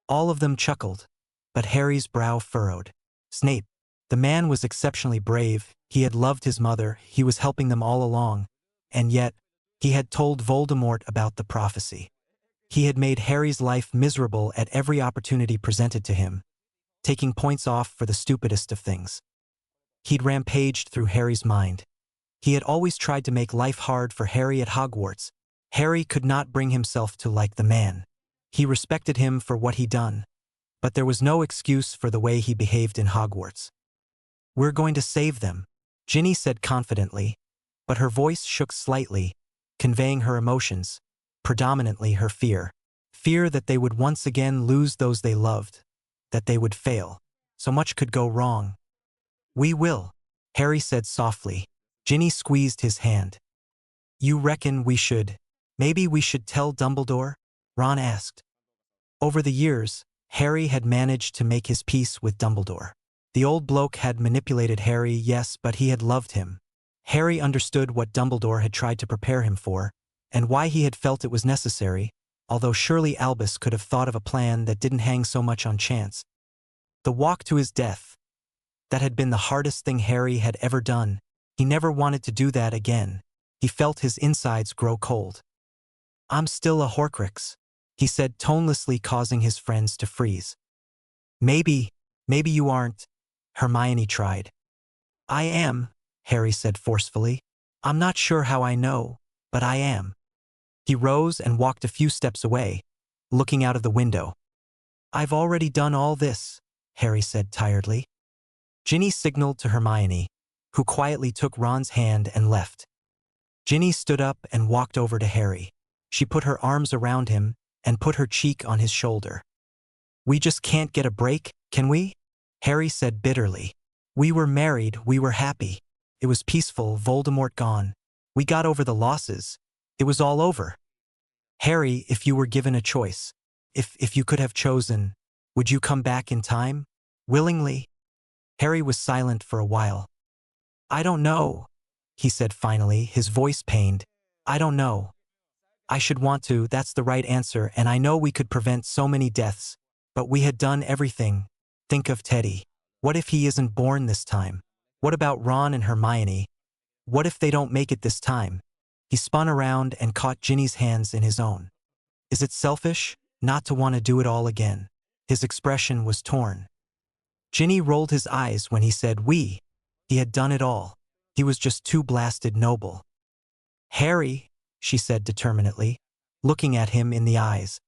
All of them chuckled, but Harry's brow furrowed. Snape, the man was exceptionally brave, he had loved his mother, he was helping them all along, and yet, he had told Voldemort about the prophecy. He had made Harry's life miserable at every opportunity presented to him, taking points off for the stupidest of things. He'd rampaged through Harry's mind. He had always tried to make life hard for Harry at Hogwarts. Harry could not bring himself to like the man. He respected him for what he'd done, but there was no excuse for the way he behaved in Hogwarts. We're going to save them, Ginny said confidently, but her voice shook slightly, conveying her emotions, predominantly her fear. Fear that they would once again lose those they loved, that they would fail. So much could go wrong. We will, Harry said softly. Ginny squeezed his hand. You reckon we should? Maybe we should tell Dumbledore? Ron asked. Over the years, Harry had managed to make his peace with Dumbledore. The old bloke had manipulated Harry, yes, but he had loved him. Harry understood what Dumbledore had tried to prepare him for, and why he had felt it was necessary, although surely Albus could have thought of a plan that didn't hang so much on chance. The walk to his death. That had been the hardest thing Harry had ever done. He never wanted to do that again. He felt his insides grow cold. I'm still a Horcrux, he said tonelessly, causing his friends to freeze. Maybe you aren't, Hermione tried. I am, Harry said forcefully. I'm not sure how I know, but I am. He rose and walked a few steps away, looking out of the window. I've already done all this, Harry said tiredly. Ginny signaled to Hermione, who quietly took Ron's hand and left. Ginny stood up and walked over to Harry. She put her arms around him and put her cheek on his shoulder. We just can't get a break, can we? Harry said bitterly. We were married, we were happy. It was peaceful, Voldemort gone. We got over the losses. It was all over. Harry, if you were given a choice, if you could have chosen, would you come back in time? Willingly? Harry was silent for a while. I don't know, he said finally, his voice pained. I don't know. I should want to, that's the right answer, and I know we could prevent so many deaths, but we had done everything. Think of Teddy. What if he isn't born this time? What about Ron and Hermione? What if they don't make it this time? He spun around and caught Ginny's hands in his own. Is it selfish, not to want to do it all again? His expression was torn. Ginny rolled his eyes when he said we. He had done it all. He was just too blasted noble. Harry, she said determinedly, looking at him in the eyes.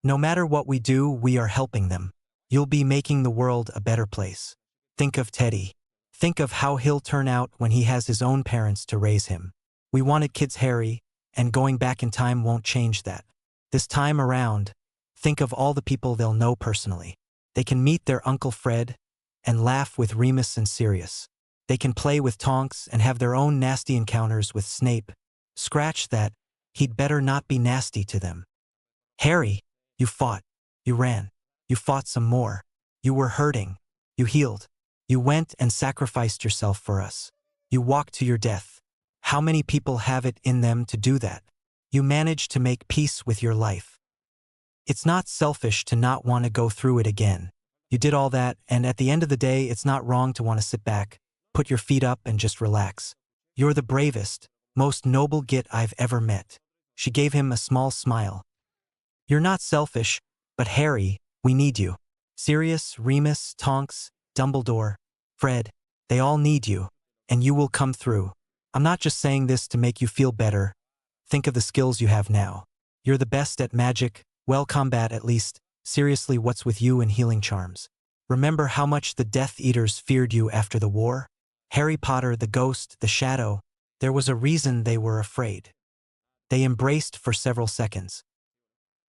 No matter what we do, we are helping them. You'll be making the world a better place. Think of Teddy. Think of how he'll turn out when he has his own parents to raise him. We wanted kids, Harry, and going back in time won't change that. This time around, think of all the people they'll know personally. They can meet their Uncle Fred and laugh with Remus and Sirius. They can play with Tonks and have their own nasty encounters with Snape. Scratch that, he'd better not be nasty to them. Harry, you fought. You ran. You fought some more. You were hurting. You healed. You went and sacrificed yourself for us. You walked to your death. How many people have it in them to do that? You managed to make peace with your life. It's not selfish to not want to go through it again. You did all that, and at the end of the day, it's not wrong to want to sit back, put your feet up and just relax. You're the bravest, most noble git I've ever met. She gave him a small smile. You're not selfish, but Harry, we need you. Sirius, Remus, Tonks, Dumbledore, Fred, they all need you, and you will come through. I'm not just saying this to make you feel better. Think of the skills you have now. You're the best at magic, well, combat at least. Seriously, what's with you and healing charms? Remember how much the Death Eaters feared you after the war? Harry Potter, the ghost, the shadow. There was a reason they were afraid. They embraced for several seconds.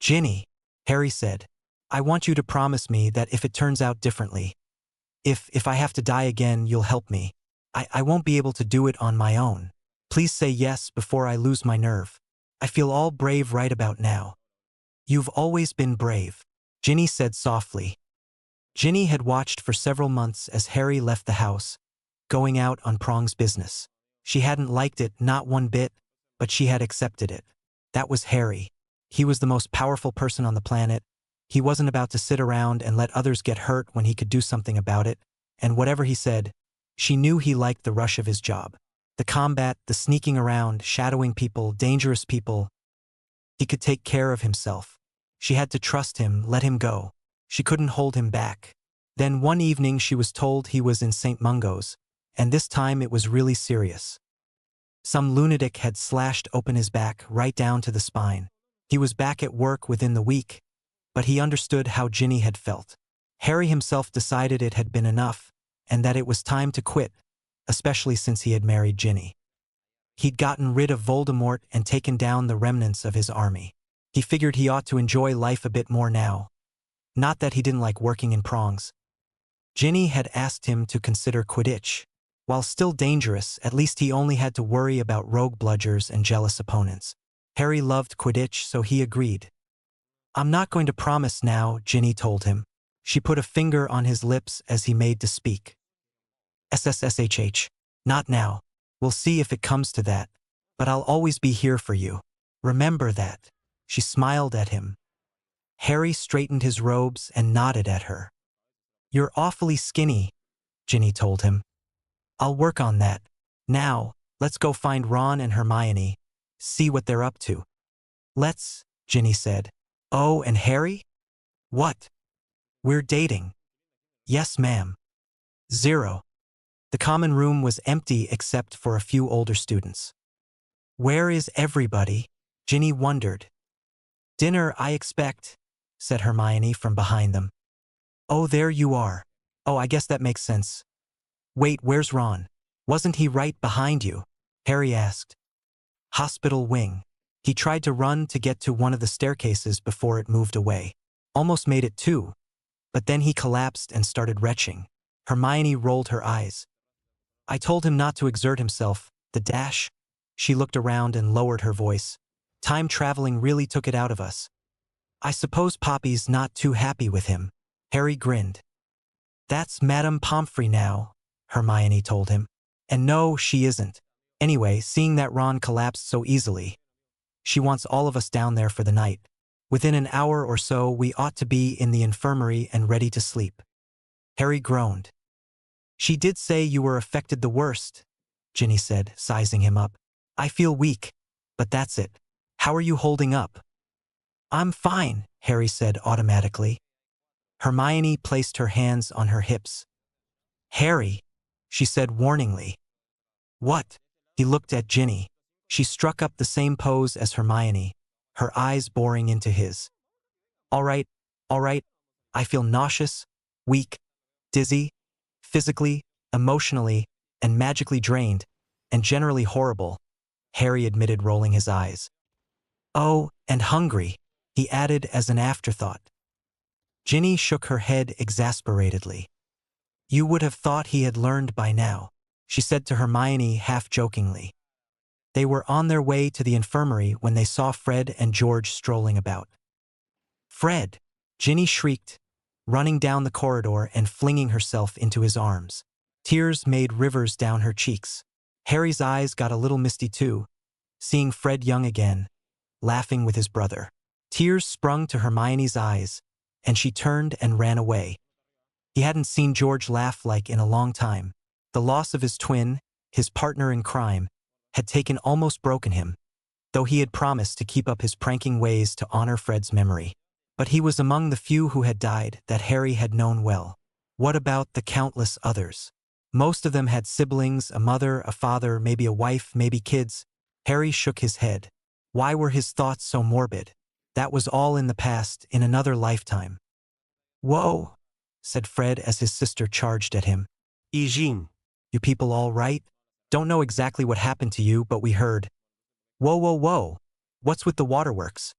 Ginny, Harry said, I want you to promise me that if it turns out differently, if I have to die again, you'll help me. I won't be able to do it on my own. Please say yes before I lose my nerve. I feel all brave right about now. You've always been brave, Ginny said softly. Ginny had watched for several months as Harry left the house, going out on Prong's business. She hadn't liked it, not one bit, but she had accepted it. That was Harry. He was the most powerful person on the planet. He wasn't about to sit around and let others get hurt when he could do something about it, and whatever he said, she knew he liked the rush of his job. The combat, the sneaking around, shadowing people, dangerous people. He could take care of himself. She had to trust him, let him go. She couldn't hold him back. Then one evening she was told he was in St. Mungo's, and this time it was really serious. Some lunatic had slashed open his back right down to the spine. He was back at work within the week, but he understood how Ginny had felt. Harry himself decided it had been enough, and that it was time to quit, especially since he had married Ginny. He'd gotten rid of Voldemort and taken down the remnants of his army. He figured he ought to enjoy life a bit more now. Not that he didn't like working in Prongs. Ginny had asked him to consider Quidditch. While still dangerous, at least he only had to worry about rogue bludgers and jealous opponents. Harry loved Quidditch, so he agreed. I'm not going to promise now, Ginny told him. She put a finger on his lips as he made to speak. SSSHH. Not now. We'll see if it comes to that. But I'll always be here for you. Remember that. She smiled at him. Harry straightened his robes and nodded at her. You're awfully skinny, Ginny told him. I'll work on that. Now, let's go find Ron and Hermione. See what they're up to. Let's, Ginny said. Oh, and Harry? What? We're dating. Yes, ma'am. 0. The common room was empty except for a few older students. Where is everybody? Ginny wondered. Dinner, I expect, said Hermione from behind them. Oh, there you are. Oh, I guess that makes sense. Wait, where's Ron? Wasn't he right behind you? Harry asked. Hospital wing. He tried to run to get to one of the staircases before it moved away. Almost made it too. But then he collapsed and started retching. Hermione rolled her eyes. I told him not to exert himself. The dash. She looked around and lowered her voice. Time traveling really took it out of us. I suppose Poppy's not too happy with him. Harry grinned. That's Madame Pomfrey now, Hermione told him. And no, she isn't. Anyway, seeing that Ron collapsed so easily, she wants all of us down there for the night. Within an hour or so, we ought to be in the infirmary and ready to sleep. Harry groaned. She did say you were affected the worst, Ginny said, sizing him up. I feel weak, but that's it. How are you holding up? I'm fine, Harry said automatically. Hermione placed her hands on her hips. Harry, she said warningly. What? He looked at Ginny. She struck up the same pose as Hermione, her eyes boring into his. All right. I feel nauseous, weak, dizzy, physically, emotionally, and magically drained, and generally horrible, Harry admitted, rolling his eyes. Oh, and hungry, he added as an afterthought. Ginny shook her head exasperatedly. You would have thought he had learned by now, she said to Hermione half-jokingly. They were on their way to the infirmary when they saw Fred and George strolling about. Fred! Ginny shrieked, running down the corridor and flinging herself into his arms. Tears made rivers down her cheeks. Harry's eyes got a little misty too, seeing Fred young again, laughing with his brother. Tears sprung to Hermione's eyes, and she turned and ran away. He hadn't seen George laugh like in a long time. The loss of his twin, his partner in crime, had almost broken him, though he had promised to keep up his pranking ways to honor Fred's memory. But he was among the few who had died that Harry had known well. What about the countless others? Most of them had siblings, a mother, a father, maybe a wife, maybe kids. Harry shook his head. Why were his thoughts so morbid? That was all in the past, in another lifetime. Whoa, said Fred as his sister charged at him. Eugene, you people all right? Don't know exactly what happened to you, but we heard. Whoa. What's with the waterworks?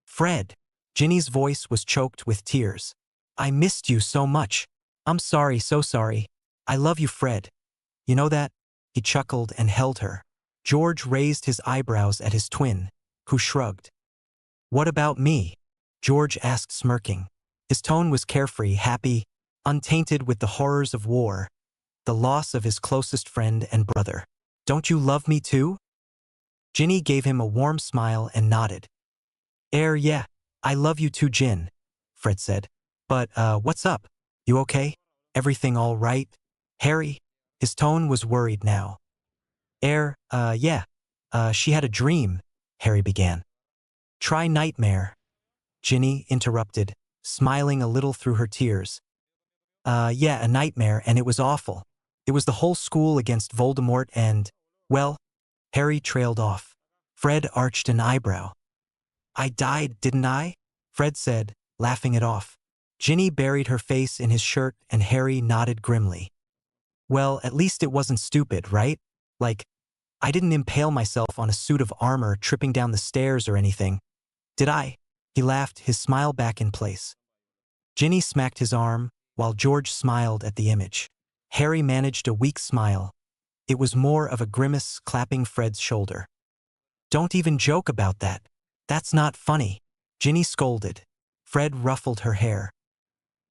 Fred, Ginny's voice was choked with tears. I missed you so much. I'm sorry, so sorry. I love you, Fred. You know that? He chuckled and held her. George raised his eyebrows at his twin, who shrugged. What about me? George asked, smirking. His tone was carefree, happy, untainted with the horrors of war, the loss of his closest friend and brother. Don't you love me too? Ginny gave him a warm smile and nodded. Yeah, I love you too, Gin, Fred said. But, what's up? You okay? Everything all right? Harry? His tone was worried now. Yeah. She had a dream, Harry began. Try nightmare, Ginny interrupted, smiling a little through her tears. Yeah, a nightmare, and it was awful. It was the whole school against Voldemort and, well, Harry trailed off. Fred arched an eyebrow. I died, didn't I? Fred said, laughing it off. Ginny buried her face in his shirt and Harry nodded grimly. Well, at least it wasn't stupid, right? Like, I didn't impale myself on a suit of armor tripping down the stairs or anything. Did I? He laughed, his smile back in place. Ginny smacked his arm, while George smiled at the image. Harry managed a weak smile. It was more of a grimace clapping Fred's shoulder. Don't even joke about that. That's not funny, Ginny scolded. Fred ruffled her hair.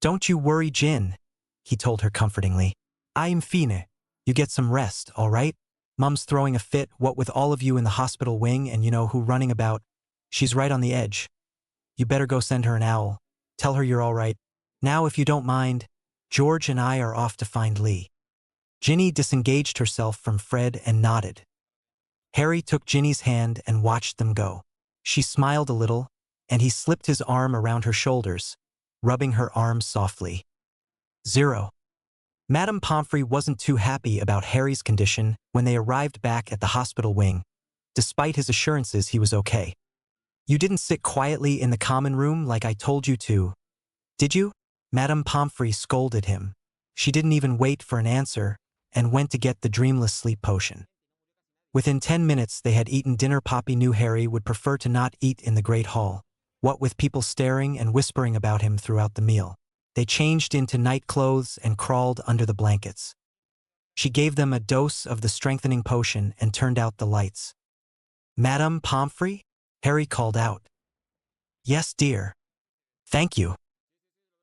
Don't you worry, Gin, he told her comfortingly. I'm fine. You get some rest, all right? Mum's throwing a fit, what with all of you in the hospital wing and you know who running about. She's right on the edge. You better go send her an owl. Tell her you're all right. Now, if you don't mind, George and I are off to find Lee. Ginny disengaged herself from Fred and nodded. Harry took Ginny's hand and watched them go. She smiled a little, and he slipped his arm around her shoulders, rubbing her arms softly. 0. Madame Pomfrey wasn't too happy about Harry's condition when they arrived back at the hospital wing, despite his assurances he was okay. You didn't sit quietly in the common room like I told you to, did you? Madame Pomfrey scolded him. She didn't even wait for an answer and went to get the dreamless sleep potion. Within 10 minutes they had eaten dinner. Poppy knew Harry would prefer to not eat in the Great Hall, what with people staring and whispering about him throughout the meal. They changed into night clothes and crawled under the blankets. She gave them a dose of the strengthening potion and turned out the lights. Madame Pomfrey? Harry called out. Yes, dear. Thank you.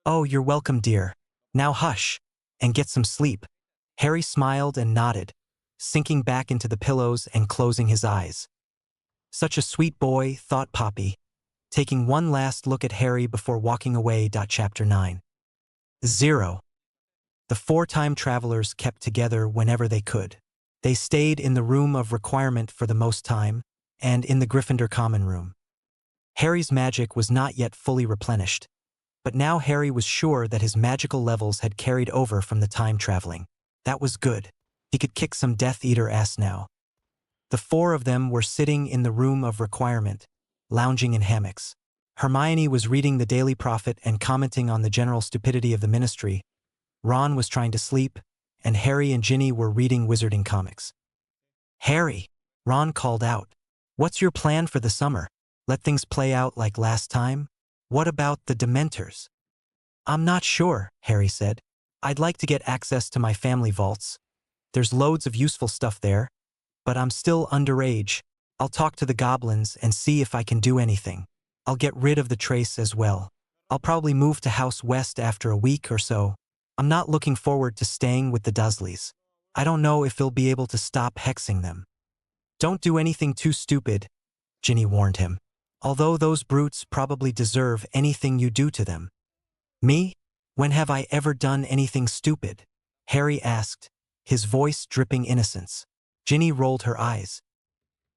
Oh, you're welcome, dear. Now hush, and get some sleep. Harry smiled and nodded, sinking back into the pillows and closing his eyes. Such a sweet boy, thought Poppy, taking one last look at Harry before walking away. Chapter 9. 0. The 4 time travelers kept together whenever they could. They stayed in the room of requirement for the most time, and in the Gryffindor common room. Harry's magic was not yet fully replenished, but now Harry was sure that his magical levels had carried over from the time traveling. That was good. He could kick some Death Eater ass now. The 4 of them were sitting in the room of requirement, lounging in hammocks. Hermione was reading the Daily Prophet and commenting on the general stupidity of the ministry. Ron was trying to sleep, and Harry and Ginny were reading wizarding comics. Harry, Ron called out. What's your plan for the summer? Let things play out like last time? What about the Dementors? I'm not sure, Harry said. I'd like to get access to my family vaults. There's loads of useful stuff there, but I'm still underage. I'll talk to the goblins and see if I can do anything. I'll get rid of the trace as well. I'll probably move to House West after a week or so. I'm not looking forward to staying with the Dursleys. I don't know if they'll be able to stop hexing them. Don't do anything too stupid, Ginny warned him. Although those brutes probably deserve anything you do to them. Me? When have I ever done anything stupid? Harry asked, his voice dripping innocence. Ginny rolled her eyes.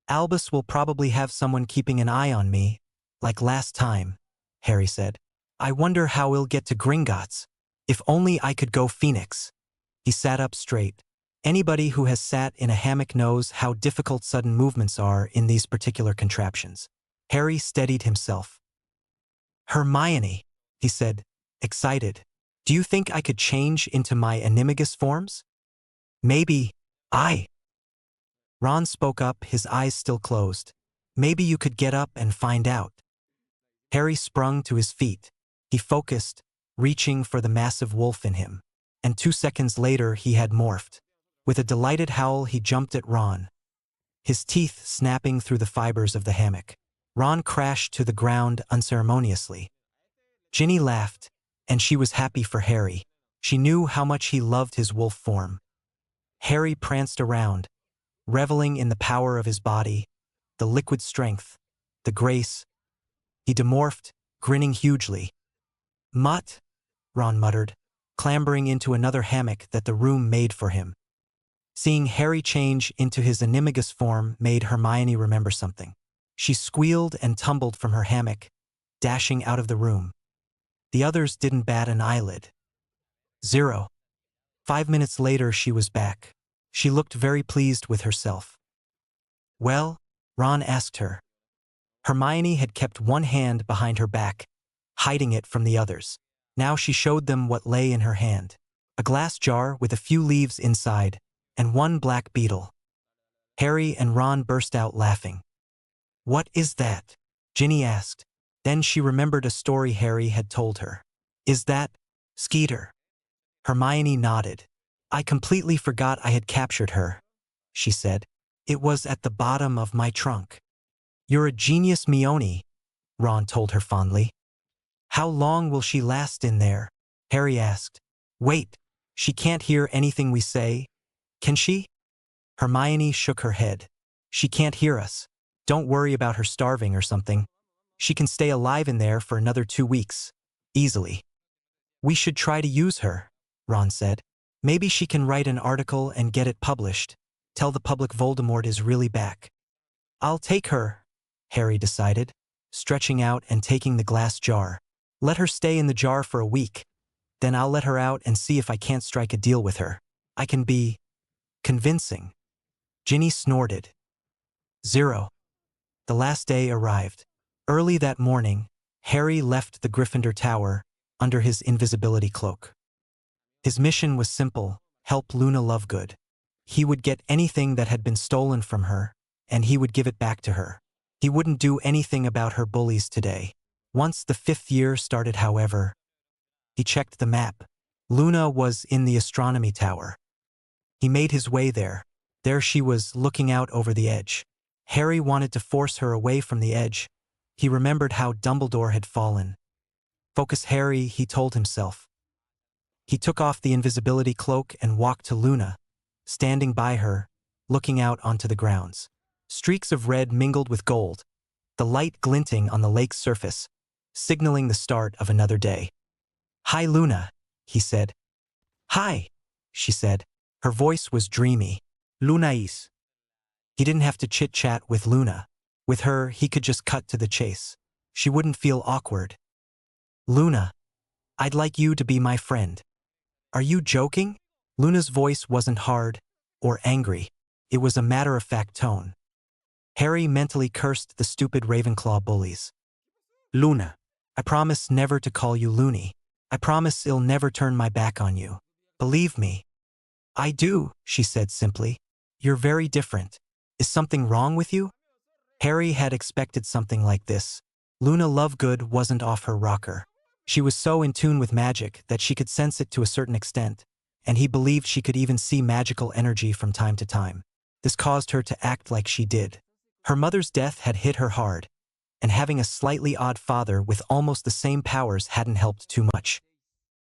Albus will probably have someone keeping an eye on me, like last time, Harry said. I wonder how we'll get to Gringotts. If only I could go Phoenix. He sat up straight. Anybody who has sat in a hammock knows how difficult sudden movements are in these particular contraptions. Harry steadied himself. Hermione, he said, excited. Do you think I could change into my animagus forms? Maybe. Ron spoke up, his eyes still closed. Maybe you could get up and find out. Harry sprung to his feet. He focused, reaching for the massive wolf in him. And 2 seconds later he had morphed. With a delighted howl he jumped at Ron, his teeth snapping through the fibers of the hammock. Ron crashed to the ground unceremoniously. Ginny laughed, and she was happy for Harry. She knew how much he loved his wolf form. Harry pranced around, reveling in the power of his body, the liquid strength, the grace. He demorphed, grinning hugely. "Mutt," Ron muttered, clambering into another hammock that the room made for him. Seeing Harry change into his animagus form made Hermione remember something. She squealed and tumbled from her hammock, dashing out of the room. The others didn't bat an eyelid. 0. 5 minutes later she was back. She looked very pleased with herself. "Well?" Ron asked her. Hermione had kept one hand behind her back, hiding it from the others. Now she showed them what lay in her hand. A glass jar with a few leaves inside, and one black beetle. Harry and Ron burst out laughing. "What is that?" Ginny asked. Then she remembered a story Harry had told her. "Is that Skeeter?" Hermione nodded. "I completely forgot I had captured her," she said. "It was at the bottom of my trunk." "You're a genius, Hermione," Ron told her fondly. "How long will she last in there?" Harry asked. "Wait, she can't hear anything we say, can she?" Hermione shook her head. "She can't hear us. Don't worry about her starving or something. She can stay alive in there for another 2 weeks. Easily." "We should try to use her," Ron said. "Maybe she can write an article and get it published. Tell the public Voldemort is really back." "I'll take her," Harry decided, stretching out and taking the glass jar. "Let her stay in the jar for a week. Then I'll let her out and see if I can't strike a deal with her. I can be convincing." Ginny snorted. 0. The last day arrived. Early that morning, Harry left the Gryffindor Tower under his invisibility cloak. His mission was simple: help Luna Lovegood. He would get anything that had been stolen from her, and he would give it back to her. He wouldn't do anything about her bullies today. Once the 5th year started, however, he checked the map. Luna was in the astronomy tower. He made his way there. There she was, looking out over the edge. Harry wanted to force her away from the edge. He remembered how Dumbledore had fallen. "Focus, Harry," he told himself. He took off the invisibility cloak and walked to Luna, standing by her, looking out onto the grounds. Streaks of red mingled with gold, the light glinting on the lake's surface, signaling the start of another day. "Hi, Luna," he said. "Hi," she said. Her voice was dreamy. "Lunais." He didn't have to chit-chat with Luna. With her, he could just cut to the chase. She wouldn't feel awkward. "Luna, I'd like you to be my friend." "Are you joking?" Luna's voice wasn't hard or angry. It was a matter-of-fact tone. Harry mentally cursed the stupid Ravenclaw bullies. "Luna, I promise never to call you loony. I promise I'll never turn my back on you. Believe me." "I do," she said simply. "You're very different. Is something wrong with you?" Harry had expected something like this. Luna Lovegood wasn't off her rocker. She was so in tune with magic that she could sense it to a certain extent, and he believed she could even see magical energy from time to time. This caused her to act like she did. Her mother's death had hit her hard, and having a slightly odd father with almost the same powers hadn't helped too much.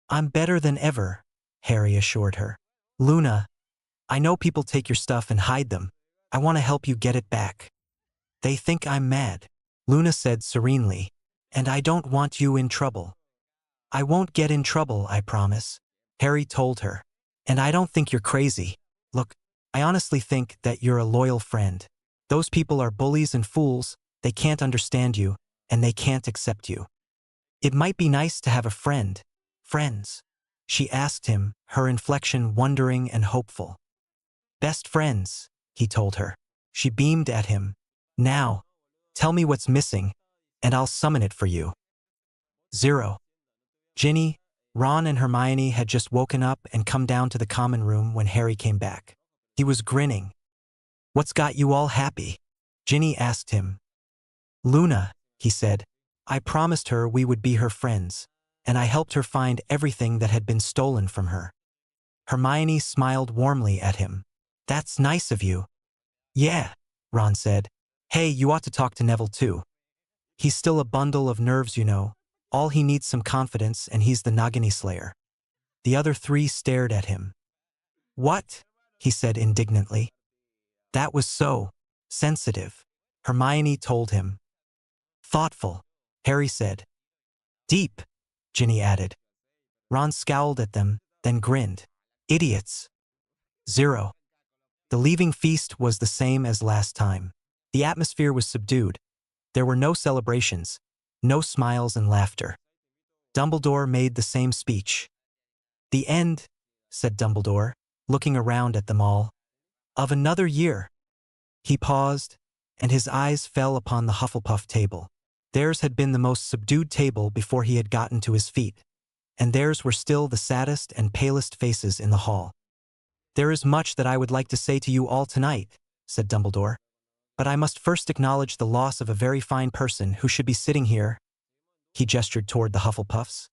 "I'm better than ever," Harry assured her. "Luna, I know people take your stuff and hide them. I want to help you get it back." "They think I'm mad," Luna said serenely, "and I don't want you in trouble." "I won't get in trouble, I promise," Harry told her. "And I don't think you're crazy. Look, I honestly think that you're a loyal friend. Those people are bullies and fools. They can't understand you, and they can't accept you. It might be nice to have a friend." "Friends?" she asked him, her inflection wondering and hopeful. "Best friends," he told her. She beamed at him. "Now, tell me what's missing, and I'll summon it for you." 0. Ginny, Ron and Hermione had just woken up and come down to the common room when Harry came back. He was grinning. "What's got you all happy?" Ginny asked him. "Luna," he said, I promised her we would be her friends, and I helped her find everything that had been stolen from her. Hermione smiled warmly at him. That's nice of you. Yeah, Ron said. Hey, you ought to talk to Neville too. He's still a bundle of nerves, you know. All he needs some confidence and he's the Nagini Slayer. The other three stared at him. What? He said indignantly. That was so sensitive, Hermione told him. Thoughtful, Harry said. Deep, Ginny added. Ron scowled at them, then grinned. Idiots. 0. The leaving feast was the same as last time. The atmosphere was subdued. There were no celebrations, no smiles and laughter. Dumbledore made the same speech. The end, said Dumbledore, looking around at them all, of another year. He paused, and his eyes fell upon the Hufflepuff table. Theirs had been the most subdued table before he had gotten to his feet, and theirs were still the saddest and palest faces in the hall. There is much that I would like to say to you all tonight, said Dumbledore, but I must first acknowledge the loss of a very fine person who should be sitting here. He gestured toward the Hufflepuffs.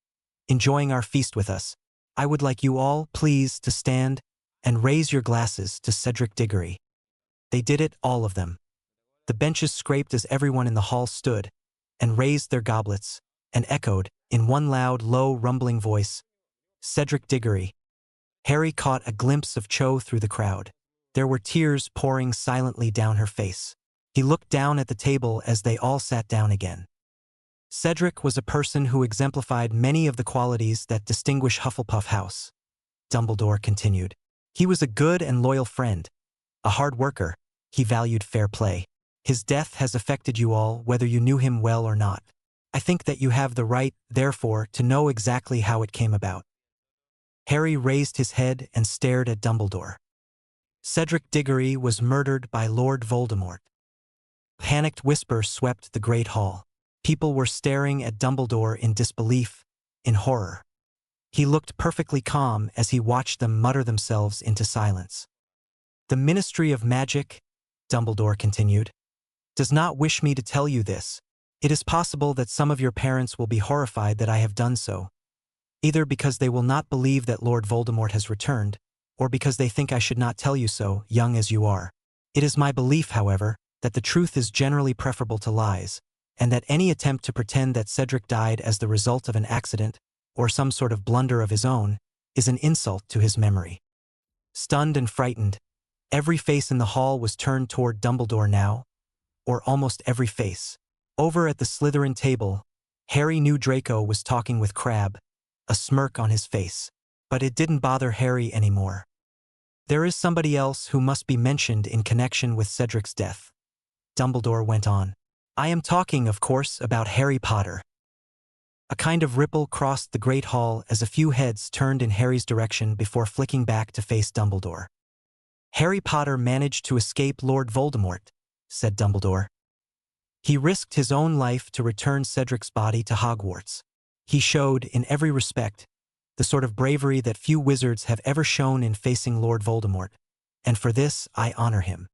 Enjoying our feast with us. I would like you all, please, to stand and raise your glasses to Cedric Diggory. They did it, all of them. The benches scraped as everyone in the hall stood, and raised their goblets, and echoed, in one loud, low, rumbling voice, Cedric Diggory. Harry caught a glimpse of Cho through the crowd. There were tears pouring silently down her face. He looked down at the table as they all sat down again. Cedric was a person who exemplified many of the qualities that distinguish Hufflepuff House. Dumbledore continued. He was a good and loyal friend, a hard worker. He valued fair play. His death has affected you all, whether you knew him well or not. I think that you have the right, therefore, to know exactly how it came about. Harry raised his head and stared at Dumbledore. Cedric Diggory was murdered by Lord Voldemort. Panicked whisper swept the great hall. People were staring at Dumbledore in disbelief, in horror. He looked perfectly calm as he watched them mutter themselves into silence. The Ministry of Magic, Dumbledore continued, does not wish me to tell you this. It is possible that some of your parents will be horrified that I have done so, either because they will not believe that Lord Voldemort has returned, or because they think I should not tell you so, young as you are. It is my belief, however, that the truth is generally preferable to lies, and that any attempt to pretend that Cedric died as the result of an accident, or some sort of blunder of his own, is an insult to his memory. Stunned and frightened, every face in the hall was turned toward Dumbledore now, or almost every face. Over at the Slytherin table, Harry knew Draco was talking with Crabbe, a smirk on his face. But it didn't bother Harry anymore. There is somebody else who must be mentioned in connection with Cedric's death. Dumbledore went on. I am talking, of course, about Harry Potter. A kind of ripple crossed the great hall as a few heads turned in Harry's direction before flicking back to face Dumbledore. Harry Potter managed to escape Lord Voldemort, said Dumbledore. He risked his own life to return Cedric's body to Hogwarts. He showed, in every respect, the sort of bravery that few wizards have ever shown in facing Lord Voldemort, and for this I honor him.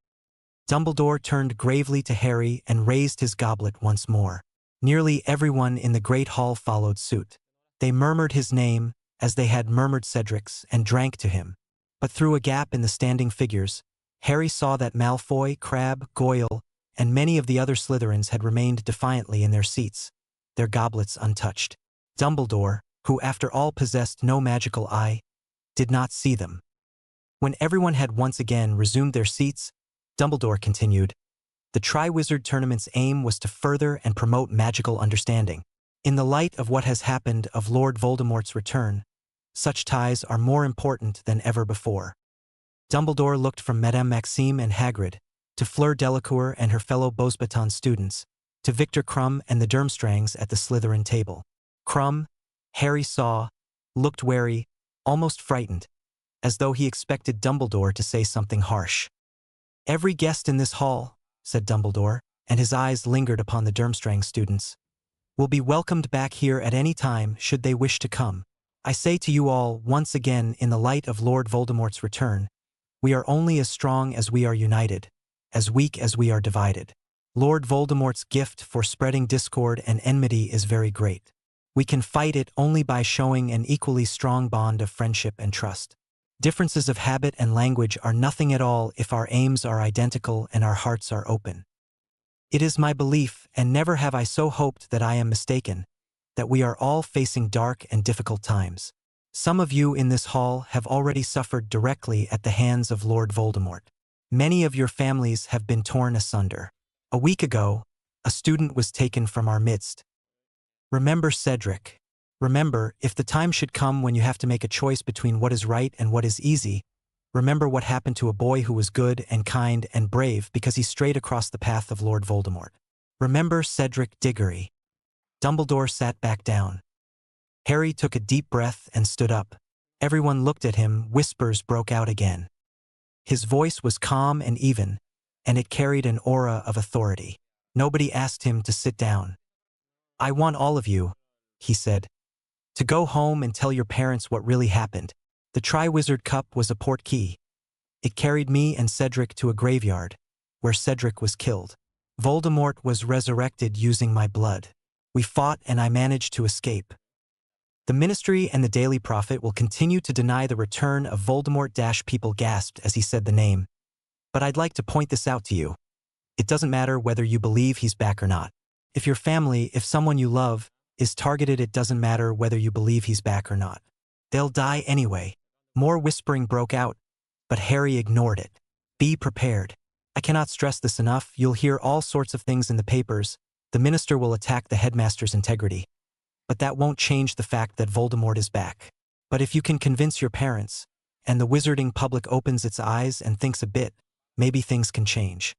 Dumbledore turned gravely to Harry and raised his goblet once more. Nearly everyone in the great hall followed suit. They murmured his name, as they had murmured Cedric's, and drank to him. But through a gap in the standing figures, Harry saw that Malfoy, Crabbe, Goyle, and many of the other Slytherins had remained defiantly in their seats, their goblets untouched. Dumbledore, who after all possessed no magical eye, did not see them. When everyone had once again resumed their seats, Dumbledore continued, the Triwizard Tournament's aim was to further and promote magical understanding. In the light of what has happened of Lord Voldemort's return, such ties are more important than ever before. Dumbledore looked from Madame Maxime and Hagrid, to Fleur Delacour and her fellow Beauxbatons students, to Victor Crumb and the Durmstrangs at the Slytherin table. Crumb, Harry saw, looked wary, almost frightened, as though he expected Dumbledore to say something harsh. Every guest in this hall, said Dumbledore, and his eyes lingered upon the Durmstrang students, will be welcomed back here at any time should they wish to come. I say to you all, once again in the light of Lord Voldemort's return, we are only as strong as we are united, as weak as we are divided. Lord Voldemort's gift for spreading discord and enmity is very great. We can fight it only by showing an equally strong bond of friendship and trust. Differences of habit and language are nothing at all if our aims are identical and our hearts are open. It is my belief, and never have I so hoped that I am mistaken, that we are all facing dark and difficult times. Some of you in this hall have already suffered directly at the hands of Lord Voldemort. Many of your families have been torn asunder. A week ago, a student was taken from our midst. Remember Cedric. Remember, if the time should come when you have to make a choice between what is right and what is easy, remember what happened to a boy who was good and kind and brave because he strayed across the path of Lord Voldemort. Remember Cedric Diggory. Dumbledore sat back down. Harry took a deep breath and stood up. Everyone looked at him, whispers broke out again. His voice was calm and even, and it carried an aura of authority. Nobody asked him to sit down. I want all of you, he said, to go home and tell your parents what really happened. The Triwizard Cup was a portkey. It carried me and Cedric to a graveyard, where Cedric was killed. Voldemort was resurrected using my blood. We fought and I managed to escape. The Ministry and the Daily Prophet will continue to deny the return of Voldemort. People gasped as he said the name. But I'd like to point this out to you. It doesn't matter whether you believe he's back or not. If your family, if someone you love, is targeted, it doesn't matter whether you believe he's back or not. They'll die anyway. More whispering broke out, but Harry ignored it. Be prepared. I cannot stress this enough. You'll hear all sorts of things in the papers. The minister will attack the headmaster's integrity. But that won't change the fact that Voldemort is back. But if you can convince your parents, and the wizarding public opens its eyes and thinks a bit, maybe things can change.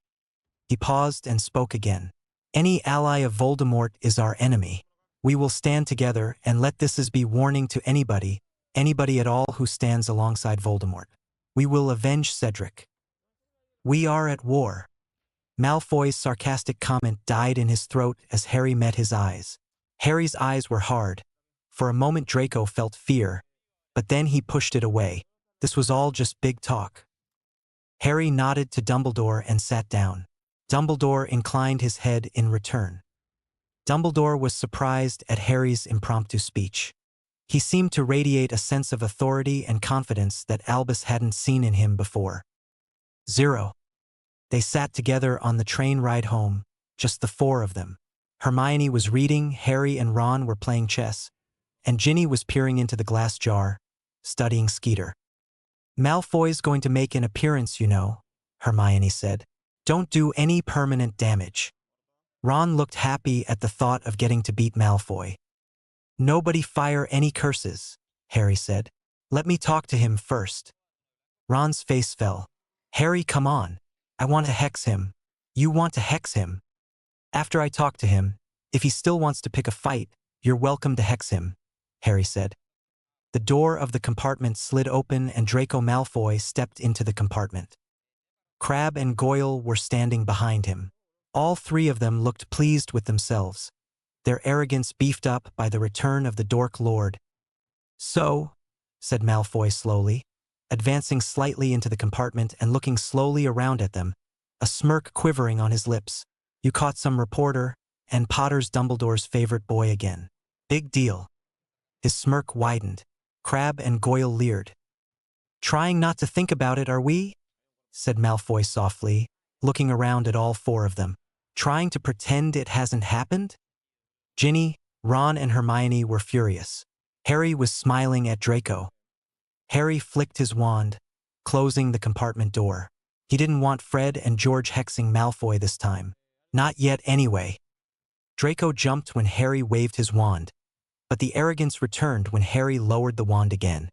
He paused and spoke again. Any ally of Voldemort is our enemy. We will stand together and let this be warning to anybody at all who stands alongside Voldemort. We will avenge Cedric. We are at war. Malfoy's sarcastic comment died in his throat as Harry met his eyes. Harry's eyes were hard. For a moment Draco felt fear, but then he pushed it away. This was all just big talk. Harry nodded to Dumbledore and sat down. Dumbledore inclined his head in return. Dumbledore was surprised at Harry's impromptu speech. He seemed to radiate a sense of authority and confidence that Albus hadn't seen in him before. 0. They sat together on the train ride home, just the four of them. Hermione was reading, Harry and Ron were playing chess, and Ginny was peering into the glass jar, studying Skeeter. Malfoy's going to make an appearance, you know, Hermione said. Don't do any permanent damage. Ron looked happy at the thought of getting to beat Malfoy. Nobody fire any curses, Harry said. Let me talk to him first. Ron's face fell. Harry, come on. I want to hex him. You want to hex him? After I talk to him, if he still wants to pick a fight, you're welcome to hex him, Harry said. The door of the compartment slid open and Draco Malfoy stepped into the compartment. Crabbe and Goyle were standing behind him. All three of them looked pleased with themselves, their arrogance beefed up by the return of the Dork Lord. So, said Malfoy slowly, advancing slightly into the compartment and looking slowly around at them, a smirk quivering on his lips. You caught some reporter, and Potter's Dumbledore's favorite boy again. Big deal. His smirk widened. Crabbe and Goyle leered. Trying not to think about it, are we? Said Malfoy softly, looking around at all four of them. Trying to pretend it hasn't happened? Ginny, Ron and Hermione were furious. Harry was smiling at Draco. Harry flicked his wand, closing the compartment door. He didn't want Fred and George hexing Malfoy this time. Not yet anyway. Draco jumped when Harry waved his wand, but the arrogance returned when Harry lowered the wand again.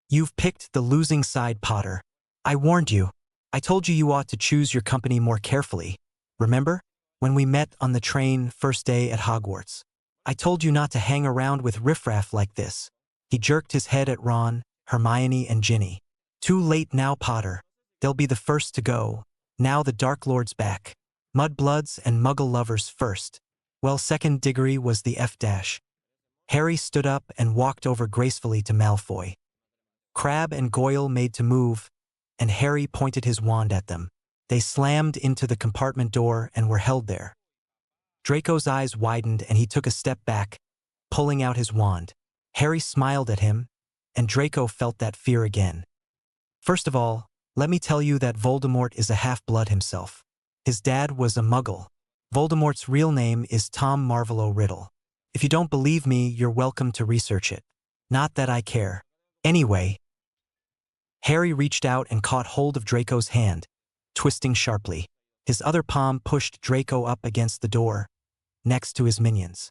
You've picked the losing side, Potter. I warned you. I told you you ought to choose your company more carefully. Remember? When we met on the train first day at Hogwarts. I told you not to hang around with riffraff like this. He jerked his head at Ron, Hermione and Ginny. Too late now, Potter. They'll be the first to go. Now the Dark Lord's back. Mudbloods and Muggle lovers first. Well, second Diggory was the F-. Harry stood up and walked over gracefully to Malfoy. Crabbe and Goyle made to move, and Harry pointed his wand at them. They slammed into the compartment door and were held there. Draco's eyes widened and he took a step back, pulling out his wand. Harry smiled at him, and Draco felt that fear again. First of all, let me tell you that Voldemort is a half-blood himself. His dad was a muggle. Voldemort's real name is Tom Marvolo Riddle. If you don't believe me, you're welcome to research it. Not that I care. Anyway, Harry reached out and caught hold of Draco's hand, twisting sharply. His other palm pushed Draco up against the door, next to his minions.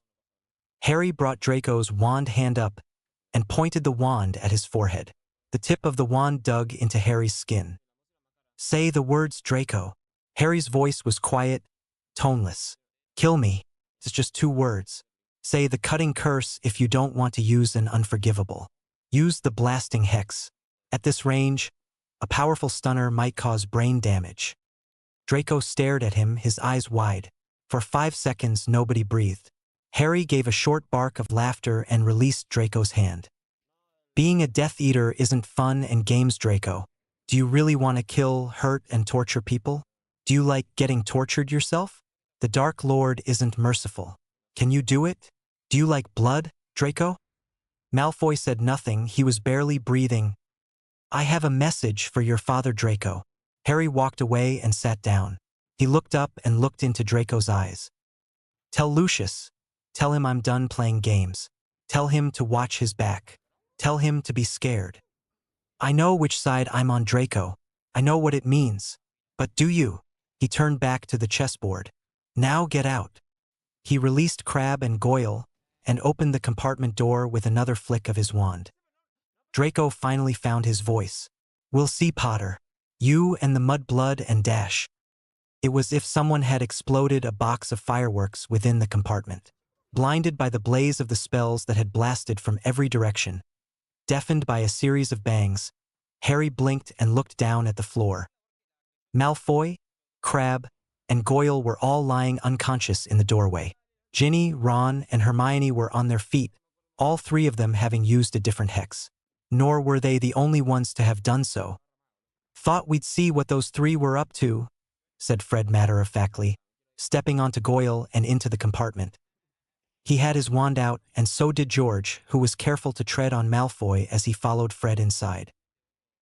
Harry brought Draco's wand hand up and pointed the wand at his forehead. The tip of the wand dug into Harry's skin. Say the words, Draco. Harry's voice was quiet, toneless. Kill me. It's just 2 words. Say the cutting curse if you don't want to use an unforgivable. Use the blasting hex. At this range, a powerful stunner might cause brain damage. Draco stared at him, his eyes wide. For 5 seconds, nobody breathed. Harry gave a short bark of laughter and released Draco's hand. Being a Death Eater isn't fun and games, Draco. Do you really want to kill, hurt, and torture people? Do you like getting tortured yourself? The Dark Lord isn't merciful. Can you do it? Do you like blood, Draco? Malfoy said nothing, he was barely breathing. I have a message for your father, Draco. Harry walked away and sat down. He looked up and looked into Draco's eyes. Tell Lucius. Tell him I'm done playing games. Tell him to watch his back. Tell him to be scared. I know which side I'm on, Draco. I know what it means. But do you? He turned back to the chessboard. Now get out. He released Crabbe and Goyle and opened the compartment door with another flick of his wand. Draco finally found his voice. We'll see, Potter. You and the Mudblood and Dash. It was as if someone had exploded a box of fireworks within the compartment. Blinded by the blaze of the spells that had blasted from every direction, deafened by a series of bangs, Harry blinked and looked down at the floor. Malfoy, Crabbe, and Goyle were all lying unconscious in the doorway. Ginny, Ron, and Hermione were on their feet, all 3 of them having used a different hex. Nor were they the only ones to have done so. Thought we'd see what those 3 were up to, said Fred matter-of-factly, stepping onto Goyle and into the compartment. He had his wand out, and so did George, who was careful to tread on Malfoy as he followed Fred inside.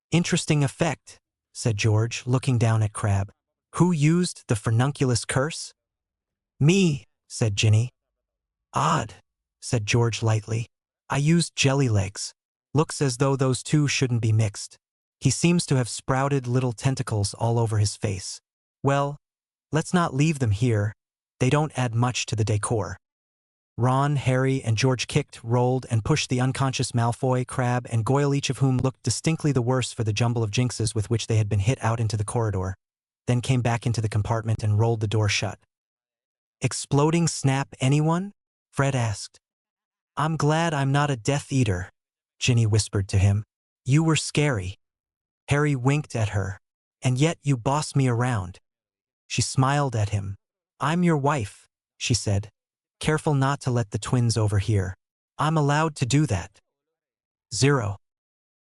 Interesting effect, said George, looking down at Crabbe. Who used the furnunculus curse? Me, said Ginny. Odd, said George lightly. I used jelly legs. Looks as though those 2 shouldn't be mixed. He seems to have sprouted little tentacles all over his face. Well, let's not leave them here. They don't add much to the decor. Ron, Harry, and George kicked, rolled, and pushed the unconscious Malfoy, Crabbe, and Goyle, each of whom looked distinctly the worse for the jumble of jinxes with which they had been hit, out into the corridor, then came back into the compartment and rolled the door shut. Exploding snap, anyone? Fred asked. I'm glad I'm not a Death Eater, Ginny whispered to him. You were scary. Harry winked at her. And yet you boss me around. She smiled at him. I'm your wife, she said. Careful not to let the twins overhear. I'm allowed to do that. 0.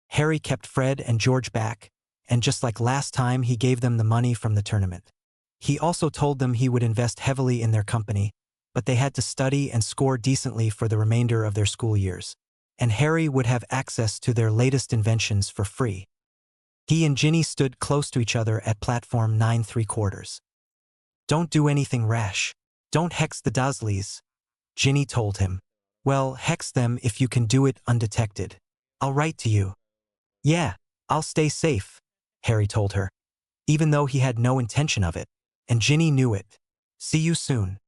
Harry kept Fred and George back, and just like last time, he gave them the money from the tournament. He also told them he would invest heavily in their company, but they had to study and score decently for the remainder of their school years, and Harry would have access to their latest inventions for free. He and Ginny stood close to each other at platform 9¾ Don't do anything rash. Don't hex the Dursleys, Ginny told him. Well, hex them if you can do it undetected. I'll write to you. Yeah, I'll stay safe, Harry told her, even though he had no intention of it, and Ginny knew it. See you soon.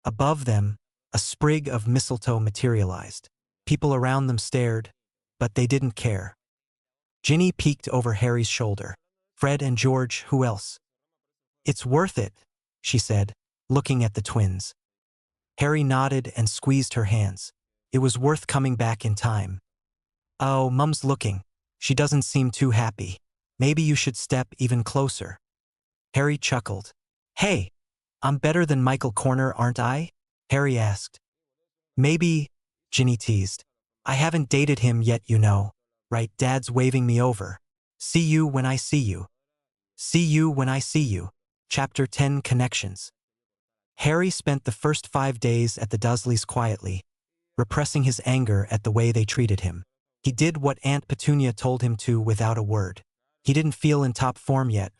Above them, a sprig of mistletoe materialized. People around them stared, but they didn't care. Ginny peeked over Harry's shoulder. Fred and George, who else? It's worth it, she said, looking at the twins. Harry nodded and squeezed her hands. It was worth coming back in time. Oh, Mum's looking. She doesn't seem too happy. Maybe you should step even closer. Harry chuckled. Hey, I'm better than Michael Corner, aren't I? Harry asked. Maybe, Ginny teased. I haven't dated him yet, you know. Right, Dad's waving me over. See you when I see you. See you when I see you. Chapter 10 Connections. Harry spent the first 5 days at the Dursleys quietly, repressing his anger at the way they treated him. He did what Aunt Petunia told him to without a word. He didn't feel in top form yet.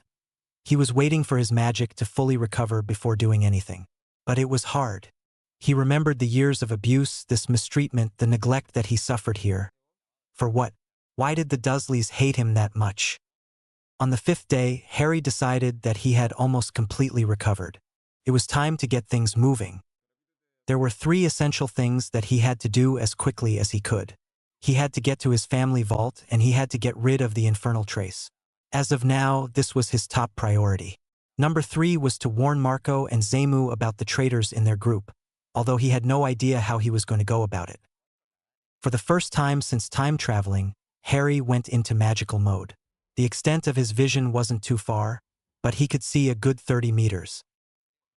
He was waiting for his magic to fully recover before doing anything. But it was hard. He remembered the years of abuse, this mistreatment, the neglect that he suffered here. For what? Why did the Dursleys hate him that much? On the 5th day, Harry decided that he had almost completely recovered. It was time to get things moving. There were 3 essential things that he had to do as quickly as he could. He had to get to his family vault, and he had to get rid of the infernal trace. As of now, this was his top priority. Number 3 was to warn Marco and Zemu about the traitors in their group, although he had no idea how he was going to go about it. For the first time since time traveling, Harry went into magical mode. The extent of his vision wasn't too far, but he could see a good 30 meters.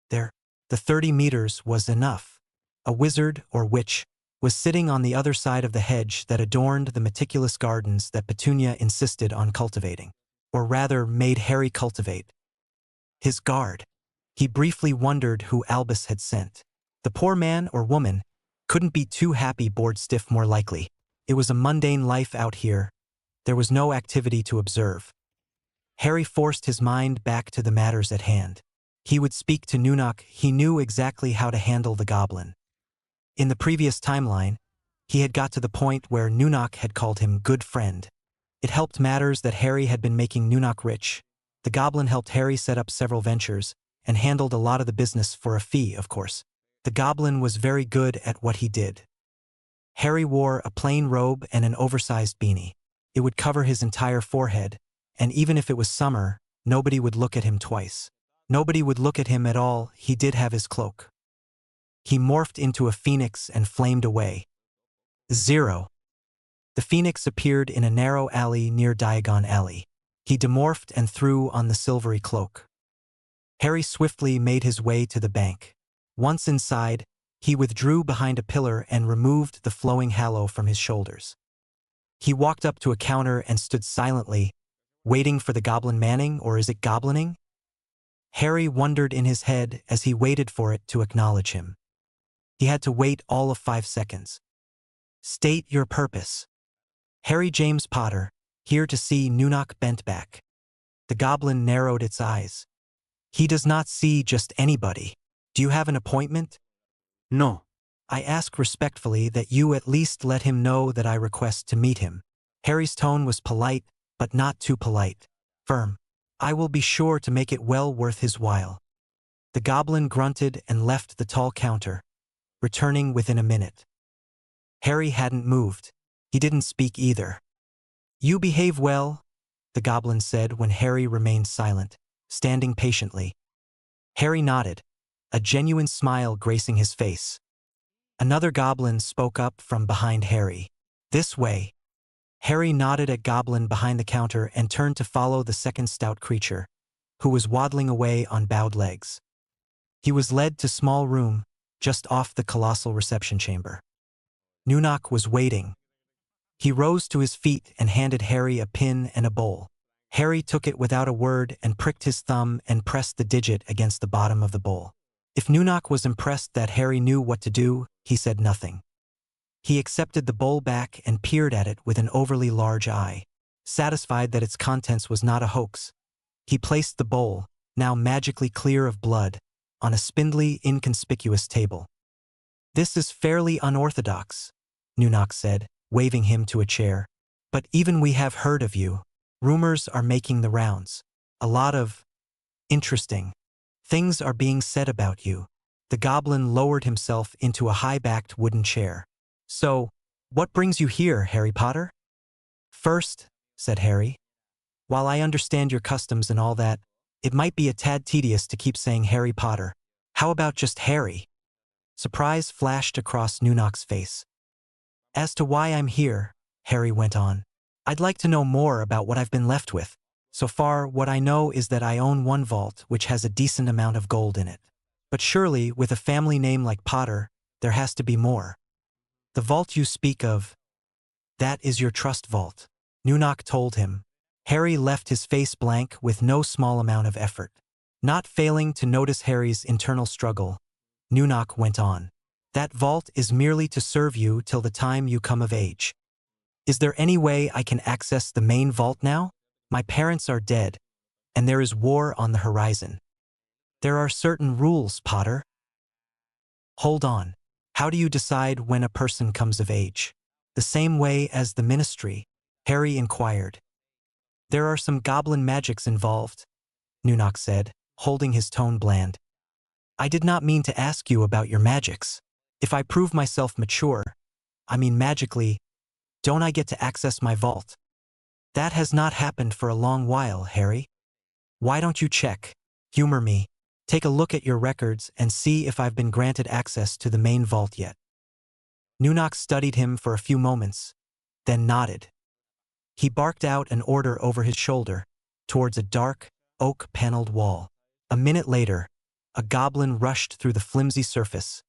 There, the 30 meters was enough. A wizard, or witch, was sitting on the other side of the hedge that adorned the meticulous gardens that Petunia insisted on cultivating, or rather made Harry cultivate. His guard. He briefly wondered who Albus had sent. The poor man or woman couldn't be too happy, bored stiff more likely. It was a mundane life out here. There was no activity to observe. Harry forced his mind back to the matters at hand. He would speak to Nunok. He knew exactly how to handle the goblin. In the previous timeline, he had got to the point where Nunok had called him good friend. It helped matters that Harry had been making Nunok rich. The goblin helped Harry set up several ventures and handled a lot of the business for a fee, of course. The goblin was very good at what he did. Harry wore a plain robe and an oversized beanie. It would cover his entire forehead, and even if it was summer, nobody would look at him twice. Nobody would look at him at all. He did have his cloak. He morphed into a phoenix and flamed away. 0. The phoenix appeared in a narrow alley near Diagon Alley. He demorphed and threw on the silvery cloak. Harry swiftly made his way to the bank. Once inside, he withdrew behind a pillar and removed the flowing halo from his shoulders. He walked up to a counter and stood silently, waiting for the goblin manning, or is it goblining? Harry wondered in his head as he waited for it to acknowledge him. He had to wait all of 5 seconds. State your purpose. Harry James Potter, here to see Nunok Bentback. The goblin narrowed its eyes. He does not see just anybody. Do you have an appointment? No. I ask respectfully that you at least let him know that I request to meet him. Harry's tone was polite, but not too polite. Firm. I will be sure to make it well worth his while. The goblin grunted and left the tall counter, returning within a minute. Harry hadn't moved. He didn't speak either. You behave well, the goblin said when Harry remained silent, standing patiently. Harry nodded, a genuine smile gracing his face. Another goblin spoke up from behind Harry. This way. Harry nodded at goblin behind the counter and turned to follow the second stout creature, who was waddling away on bowed legs. He was led to small room, just off the colossal reception chamber. Nunok was waiting. He rose to his feet and handed Harry a pin and a bowl. Harry took it without a word and pricked his thumb and pressed the digit against the bottom of the bowl. If Nunok was impressed that Harry knew what to do, he said nothing. He accepted the bowl back and peered at it with an overly large eye. Satisfied that its contents was not a hoax, he placed the bowl, now magically clear of blood, on a spindly, inconspicuous table. This is fairly unorthodox, Nunok said, waving him to a chair. But even we have heard of you. Rumors are making the rounds. A lot of interesting things are being said about you. The goblin lowered himself into a high-backed wooden chair. So, what brings you here, Harry Potter? First, said Harry, while I understand your customs and all that, it might be a tad tedious to keep saying Harry Potter. How about just Harry? Surprise flashed across Nunok's face. As to why I'm here, Harry went on, I'd like to know more about what I've been left with. So far, what I know is that I own one vault which has a decent amount of gold in it. But surely, with a family name like Potter, there has to be more. The vault you speak of, that is your trust vault, Nunok told him. Harry left his face blank with no small amount of effort. Not failing to notice Harry's internal struggle, Nunok went on. That vault is merely to serve you till the time you come of age. Is there any way I can access the main vault now? My parents are dead, and there is war on the horizon. There are certain rules, Potter. Hold on. How do you decide when a person comes of age? The same way as the ministry, Harry inquired. There are some goblin magics involved, Nunok said, holding his tone bland. I did not mean to ask you about your magics. If I prove myself mature, I mean magically, don't I get to access my vault? That has not happened for a long while, Harry. Why don't you check? Humor me. Take a look at your records and see if I've been granted access to the main vault yet. Nunok studied him for a few moments, then nodded. He barked out an order over his shoulder, towards a dark, oak-paneled wall. A minute later, a goblin rushed through the flimsy surface,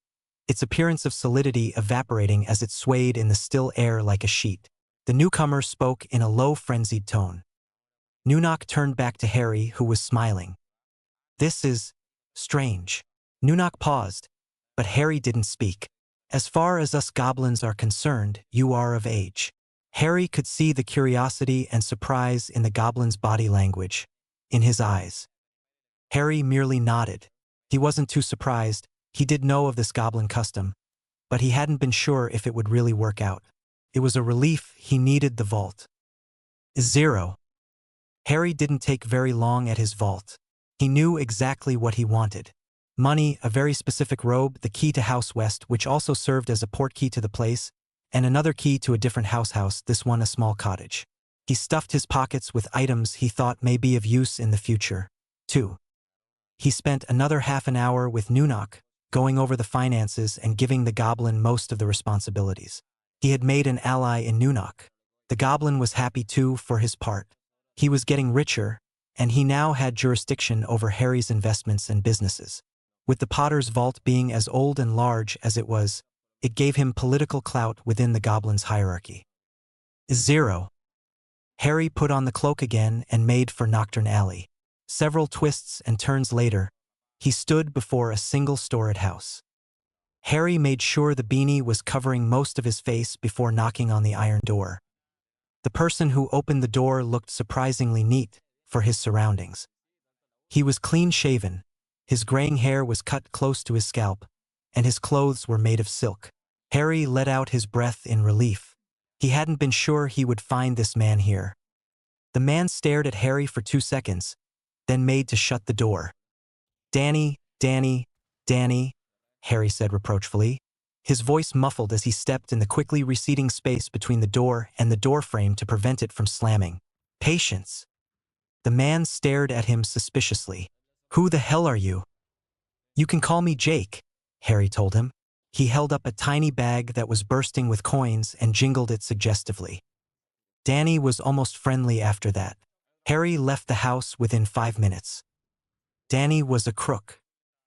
its appearance of solidity evaporating as it swayed in the still air like a sheet. The newcomer spoke in a low, frenzied tone. Nunok turned back to Harry, who was smiling. This is strange. Nunok paused, but Harry didn't speak. As far as us goblins are concerned, you are of age. Harry could see the curiosity and surprise in the goblin's body language, in his eyes. Harry merely nodded. He wasn't too surprised. He did know of this goblin custom, but he hadn't been sure if it would really work out. It was a relief he needed the vault. 0. Harry didn't take very long at his vault. He knew exactly what he wanted. Money, a very specific robe, the key to House West, which also served as a portkey to the place, and another key to a different house, this one a small cottage. He stuffed his pockets with items he thought may be of use in the future. 2. He spent another half an hour with Nunok, going over the finances and giving the goblin most of the responsibilities. He had made an ally in Nunok. The goblin was happy too for his part. He was getting richer, and he now had jurisdiction over Harry's investments and businesses. With the Potter's vault being as old and large as it was, it gave him political clout within the goblin's hierarchy. 0. Harry put on the cloak again and made for Nocturne Alley. Several twists and turns later, he stood before a single storied house. Harry made sure the beanie was covering most of his face before knocking on the iron door. The person who opened the door looked surprisingly neat for his surroundings. He was clean-shaven, his graying hair was cut close to his scalp, and his clothes were made of silk. Harry let out his breath in relief. He hadn't been sure he would find this man here. The man stared at Harry for 2 seconds, then made to shut the door. Danny, Harry said reproachfully, his voice muffled as he stepped in the quickly receding space between the door and the doorframe to prevent it from slamming. Patience. The man stared at him suspiciously. Who the hell are you? You can call me Jake, Harry told him. He held up a tiny bag that was bursting with coins and jingled it suggestively. Danny was almost friendly after that. Harry left the house within 5 minutes. Danny was a crook.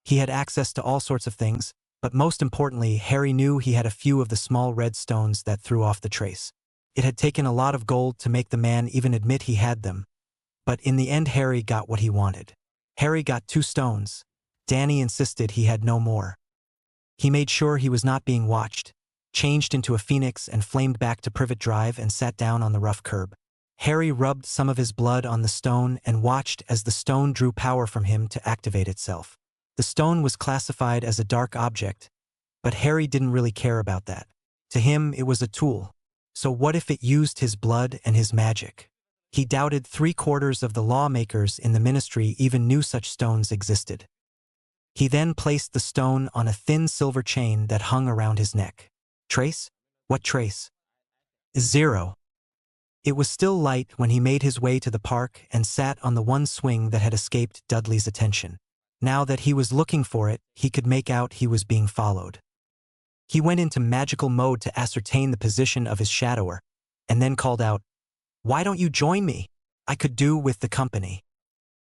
He had access to all sorts of things, but most importantly, Harry knew he had a few of the small red stones that threw off the trace. It had taken a lot of gold to make the man even admit he had them, but in the end Harry got what he wanted. Harry got 2 stones. Danny insisted he had no more. He made sure he was not being watched, changed into a phoenix and flamed back to Privet Drive and sat down on the rough curb. Harry rubbed some of his blood on the stone and watched as the stone drew power from him to activate itself. The stone was classified as a dark object, but Harry didn't really care about that. To him, it was a tool. So what if it used his blood and his magic? He doubted 3/4 of the lawmakers in the ministry even knew such stones existed. He then placed the stone on a thin silver chain that hung around his neck. Trace? What trace? 0. It was still light when he made his way to the park and sat on the one swing that had escaped Dudley's attention. Now that he was looking for it, he could make out he was being followed. He went into magical mode to ascertain the position of his shadower, and then called out, "Why don't you join me? I could do with the company."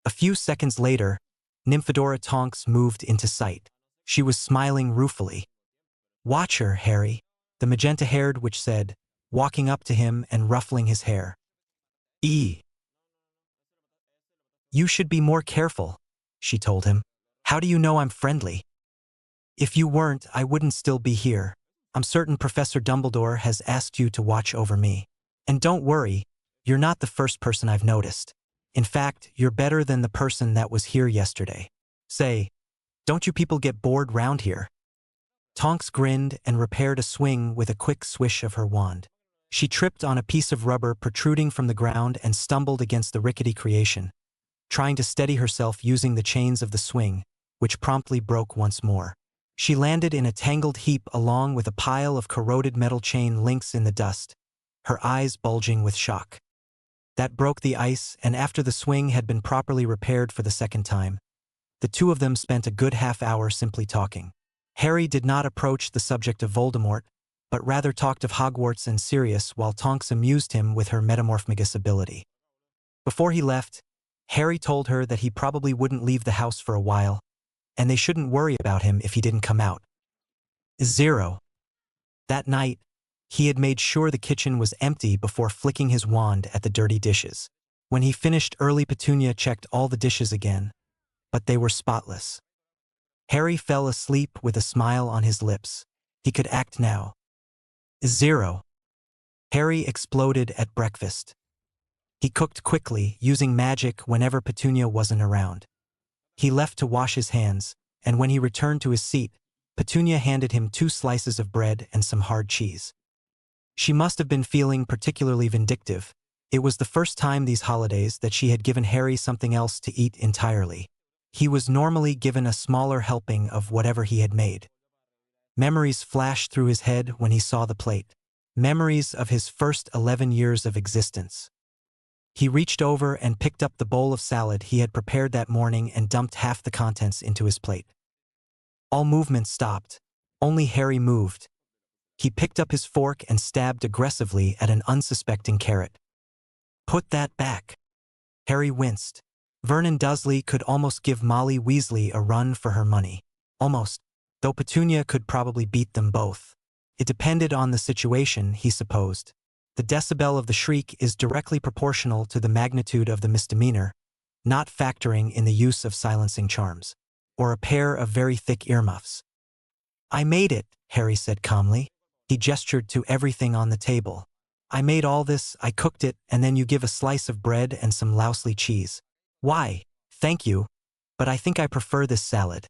A few seconds later, Nymphadora Tonks moved into sight. She was smiling ruefully. "Watch her, Harry," the magenta-haired witch said, walking up to him and ruffling his hair. You should be more careful, she told him. How do you know I'm friendly? If you weren't, I wouldn't still be here. I'm certain Professor Dumbledore has asked you to watch over me. And don't worry, you're not the first person I've noticed. In fact, you're better than the person that was here yesterday. Say, don't you people get bored round here? Tonks grinned and repaired a swing with a quick swish of her wand. She tripped on a piece of rubber protruding from the ground and stumbled against the rickety creation, trying to steady herself using the chains of the swing, which promptly broke once more. She landed in a tangled heap along with a pile of corroded metal chain links in the dust, her eyes bulging with shock. That broke the ice, and after the swing had been properly repaired for the second time, the two of them spent a good half-hour simply talking. Harry did not approach the subject of Voldemort, but rather talked of Hogwarts and Sirius while Tonks amused him with her metamorphmagus ability. Before he left, Harry told her that he probably wouldn't leave the house for a while, and they shouldn't worry about him if he didn't come out. 0. That night, he had made sure the kitchen was empty before flicking his wand at the dirty dishes. When he finished early, Petunia checked all the dishes again, but they were spotless. Harry fell asleep with a smile on his lips. He could act now. 0. Harry exploded at breakfast. He cooked quickly, using magic whenever Petunia wasn't around. He left to wash his hands, and when he returned to his seat, Petunia handed him 2 slices of bread and some hard cheese. She must have been feeling particularly vindictive. It was the first time these holidays that she had given Harry something else to eat entirely. He was normally given a smaller helping of whatever he had made. Memories flashed through his head when he saw the plate. Memories of his first 11 years of existence. He reached over and picked up the bowl of salad he had prepared that morning and dumped half the contents into his plate. All movement stopped. Only Harry moved. He picked up his fork and stabbed aggressively at an unsuspecting carrot. Put that back. Harry winced. Vernon Dursley could almost give Molly Weasley a run for her money. Almost. Though Petunia could probably beat them both. It depended on the situation, he supposed. The decibel of the shriek is directly proportional to the magnitude of the misdemeanor, not factoring in the use of silencing charms, or a pair of very thick earmuffs. I made it, Harry said calmly. He gestured to everything on the table. I made all this, I cooked it, and then you give a slice of bread and some lousely cheese. Why, thank you, but I think I prefer this salad.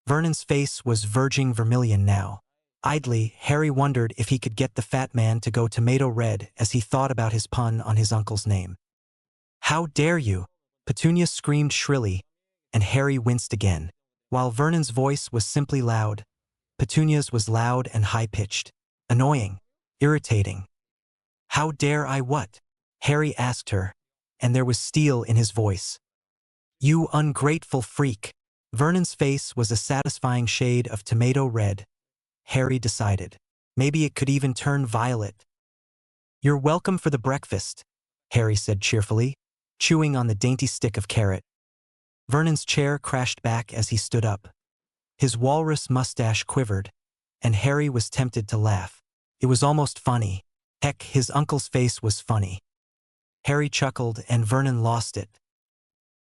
Vernon's face was verging vermilion now. Idly, Harry wondered if he could get the fat man to go tomato red as he thought about his pun on his uncle's name. How dare you? Petunia screamed shrilly, and Harry winced again. While Vernon's voice was simply loud, Petunia's was loud and high-pitched. Annoying. Irritating. How dare I what? Harry asked her, and there was steel in his voice. You ungrateful freak. Vernon's face was a satisfying shade of tomato red, Harry decided. Maybe it could even turn violet. You're welcome for the breakfast, Harry said cheerfully, chewing on the dainty stick of carrot. Vernon's chair crashed back as he stood up. His walrus mustache quivered, and Harry was tempted to laugh. It was almost funny. Heck, his uncle's face was funny. Harry chuckled and Vernon lost it.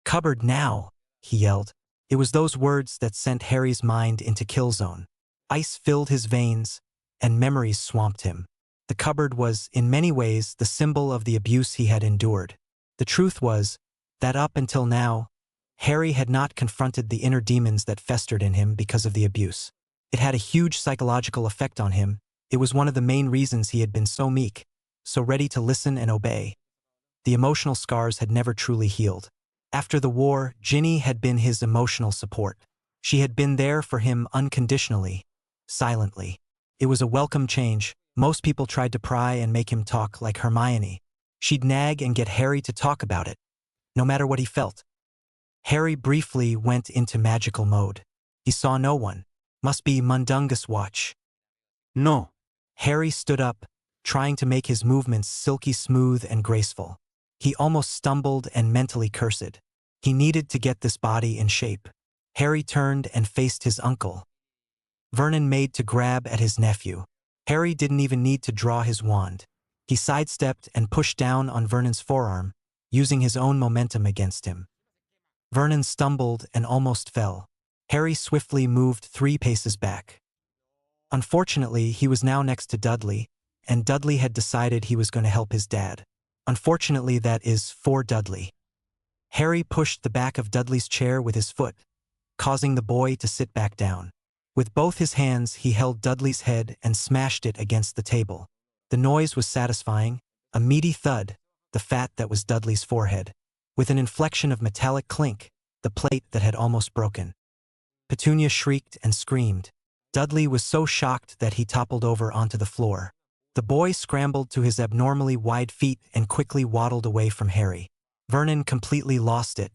Cupboard now, he yelled. It was those words that sent Harry's mind into kill zone. Ice filled his veins, and memories swamped him. The cupboard was, in many ways, the symbol of the abuse he had endured. The truth was that up until now, Harry had not confronted the inner demons that festered in him because of the abuse. It had a huge psychological effect on him. It was one of the main reasons he had been so meek, so ready to listen and obey. The emotional scars had never truly healed. After the war, Ginny had been his emotional support. She had been there for him unconditionally, silently. It was a welcome change. Most people tried to pry and make him talk like Hermione. She'd nag and get Harry to talk about it, no matter what he felt. Harry briefly went into magical mode. He saw no one. Must be Mundungus watch. No. Harry stood up, trying to make his movements silky smooth and graceful. He almost stumbled and mentally cursed. He needed to get this body in shape. Harry turned and faced his uncle. Vernon made to grab at his nephew. Harry didn't even need to draw his wand. He sidestepped and pushed down on Vernon's forearm, using his own momentum against him. Vernon stumbled and almost fell. Harry swiftly moved 3 paces back. Unfortunately, he was now next to Dudley, and Dudley had decided he was going to help his dad. Unfortunately, that is for Dudley. Harry pushed the back of Dudley's chair with his foot, causing the boy to sit back down. With both his hands, he held Dudley's head and smashed it against the table. The noise was satisfying, a meaty thud, the fat that was Dudley's forehead, with an inflection of metallic clink, the plate that had almost broken. Petunia shrieked and screamed. Dudley was so shocked that he toppled over onto the floor. The boy scrambled to his abnormally wide feet and quickly waddled away from Harry. Vernon completely lost it.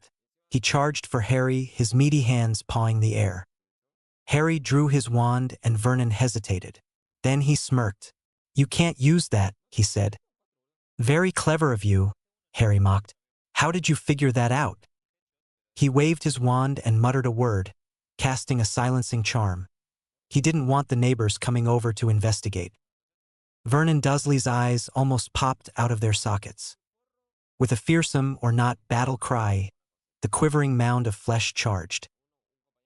He charged for Harry, his meaty hands pawing the air. Harry drew his wand and Vernon hesitated. Then he smirked. "You can't use that," he said. "Very clever of you," Harry mocked. "How did you figure that out?" He waved his wand and muttered a word, casting a silencing charm. He didn't want the neighbors coming over to investigate. Vernon Dursley's eyes almost popped out of their sockets. With a fearsome or not battle cry, the quivering mound of flesh charged.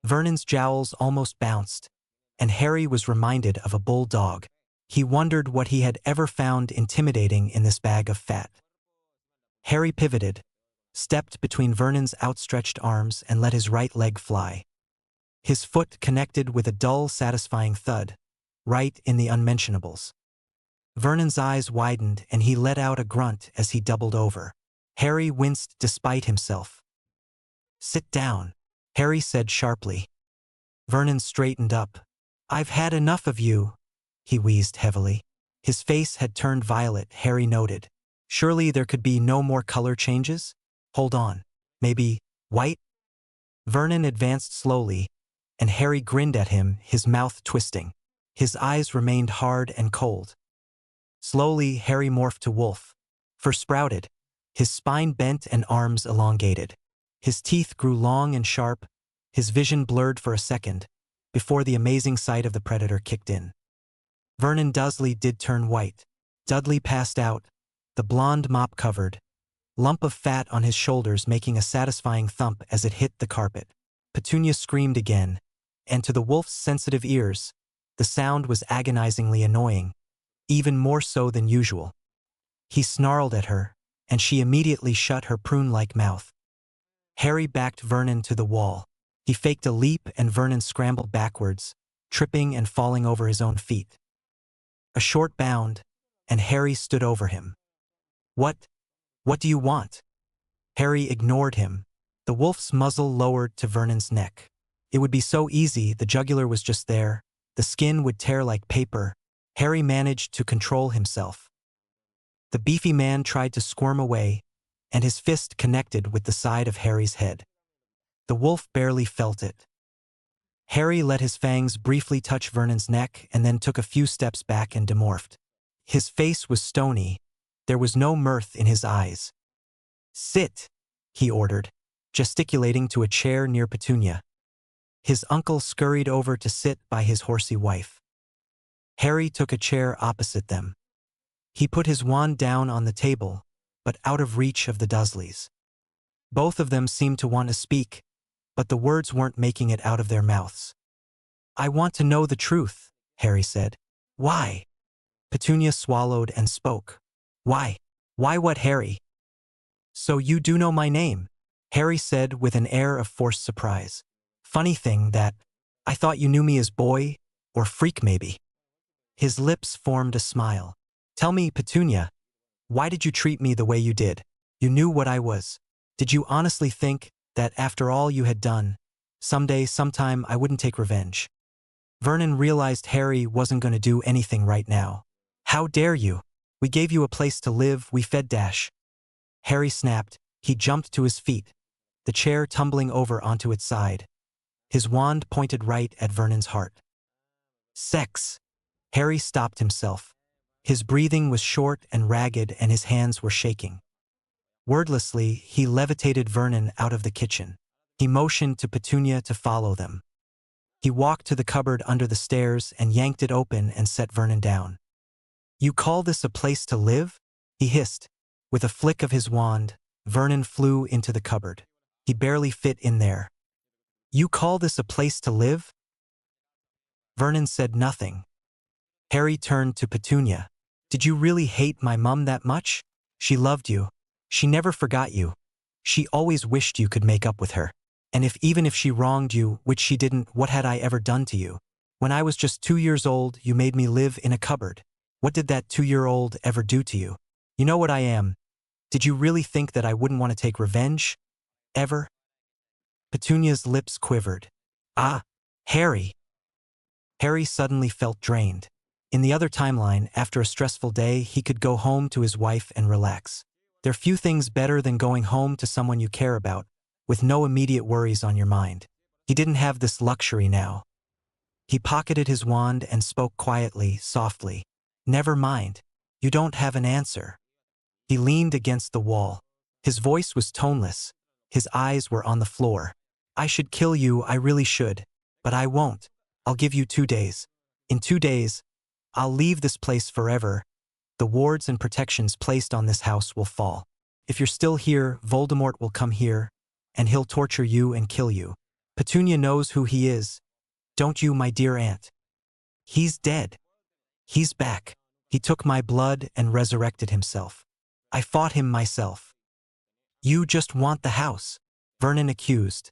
Vernon's jowls almost bounced, and Harry was reminded of a bulldog. He wondered what he had ever found intimidating in this bag of fat. Harry pivoted, stepped between Vernon's outstretched arms and let his right leg fly. His foot connected with a dull, satisfying thud, right in the unmentionables. Vernon's eyes widened and he let out a grunt as he doubled over. Harry winced despite himself. "Sit down," Harry said sharply. Vernon straightened up. "I've had enough of you," he wheezed heavily. His face had turned violet, Harry noted. Surely there could be no more color changes? Hold on. Maybe white? Vernon advanced slowly, and Harry grinned at him, his mouth twisting. His eyes remained hard and cold. Slowly, Harry morphed to wolf. Fur sprouted, his spine bent and arms elongated. His teeth grew long and sharp, his vision blurred for a second, before the amazing sight of the predator kicked in. Vernon Dursley did turn white. Dudley passed out, the blonde mop-covered lump of fat on his shoulders making a satisfying thump as it hit the carpet. Petunia screamed again, and to the wolf's sensitive ears, the sound was agonizingly annoying, even more so than usual. He snarled at her, and she immediately shut her prune-like mouth. Harry backed Vernon to the wall. He faked a leap and Vernon scrambled backwards, tripping and falling over his own feet. A short bound, and Harry stood over him. What do you want?" Harry ignored him. The wolf's muzzle lowered to Vernon's neck. It would be so easy, the jugular was just there. The skin would tear like paper. Harry managed to control himself. The beefy man tried to squirm away, and his fist connected with the side of Harry's head. The wolf barely felt it. Harry let his fangs briefly touch Vernon's neck and then took a few steps back and demorphed. His face was stony. There was no mirth in his eyes. "Sit," he ordered, gesticulating to a chair near Petunia. His uncle scurried over to sit by his horsey wife. Harry took a chair opposite them. He put his wand down on the table, but out of reach of the Dursleys. Both of them seemed to want to speak, but the words weren't making it out of their mouths. "I want to know the truth," Harry said. "Why?" Petunia swallowed and spoke. "Why? Why what, Harry?" "So you do know my name," Harry said with an air of forced surprise. "Funny thing that I thought you knew me as boy, or freak maybe." His lips formed a smile. "Tell me, Petunia, why did you treat me the way you did? You knew what I was. Did you honestly think that after all you had done, someday, sometime I wouldn't take revenge?" Vernon realized Harry wasn't going to do anything right now. "How dare you? We gave you a place to live, we fed Dash." Harry snapped. He jumped to his feet, the chair tumbling over onto its side. His wand pointed right at Vernon's heart. "Sex." Harry stopped himself. His breathing was short and ragged and his hands were shaking. Wordlessly, he levitated Vernon out of the kitchen. He motioned to Petunia to follow them. He walked to the cupboard under the stairs and yanked it open and set Vernon down. "You call this a place to live?" he hissed. With a flick of his wand, Vernon flew into the cupboard. He barely fit in there. You call this a place to live? Vernon said nothing. Harry turned to Petunia. Did you really hate my mum that much? She loved you. She never forgot you. She always wished you could make up with her. And even if she wronged you, which she didn't, what had I ever done to you? When I was just 2 years old, you made me live in a cupboard. What did that 2-year-old ever do to you? You know what I am. Did you really think that I wouldn't want to take revenge? Ever? Petunia's lips quivered. Ah, Harry. Harry suddenly felt drained. In the other timeline, after a stressful day, he could go home to his wife and relax. There are few things better than going home to someone you care about, with no immediate worries on your mind. He didn't have this luxury now. He pocketed his wand and spoke quietly, softly. Never mind. You don't have an answer. He leaned against the wall. His voice was toneless. His eyes were on the floor. I should kill you, I really should. But I won't. I'll give you 2 days. In 2 days, I'll leave this place forever. The wards and protections placed on this house will fall. If you're still here, Voldemort will come here, and he'll torture you and kill you. Petunia knows who he is. Don't you, my dear aunt? He's dead. He's back. He took my blood and resurrected himself. I fought him myself. You just want the house, Vernon accused.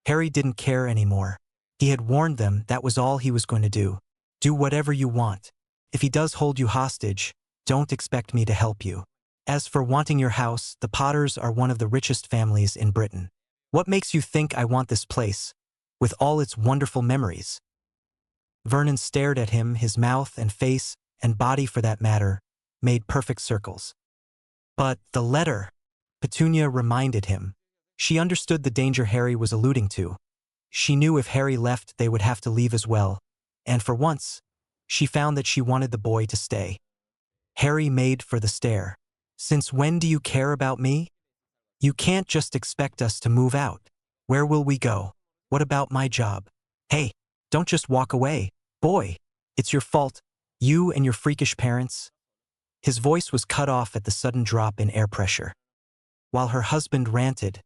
Harry didn't care anymore. He had warned them that was all he was going to do. Do whatever you want. If he does hold you hostage, don't expect me to help you. As for wanting your house, the Potters are one of the richest families in Britain. What makes you think I want this place, with all its wonderful memories? Vernon stared at him, his mouth and face, and body for that matter, made perfect circles. But the letter, Petunia reminded him. She understood the danger Harry was alluding to. She knew if Harry left, they would have to leave as well, and for once, she found that she wanted the boy to stay. Harry made for the stair. Since when do you care about me? You can't just expect us to move out. Where will we go? What about my job? Hey, don't just walk away. Boy, it's your fault. You and your freakish parents. His voice was cut off at the sudden drop in air pressure. While her husband ranted,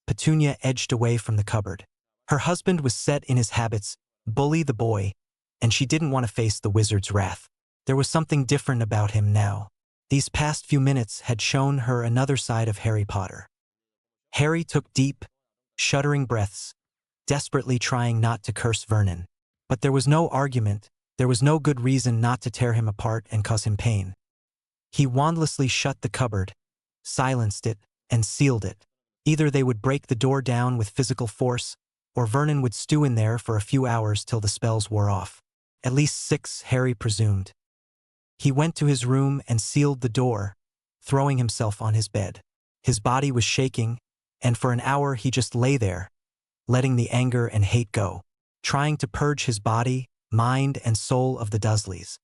Petunia edged away from the cupboard. Her husband was set in his habits, bully the boy, and she didn't want to face the wizard's wrath. There was something different about him now. These past few minutes had shown her another side of Harry Potter. Harry took deep, shuddering breaths, desperately trying not to curse Vernon. But there was no argument, there was no good reason not to tear him apart and cause him pain. He wandlessly shut the cupboard, silenced it, and sealed it. Either they would break the door down with physical force, or Vernon would stew in there for a few hours till the spells wore off. At least 6, Harry presumed. He went to his room and sealed the door, throwing himself on his bed. His body was shaking, and for an hour he just lay there, letting the anger and hate go, trying to purge his body, mind, and soul of the Dursleys.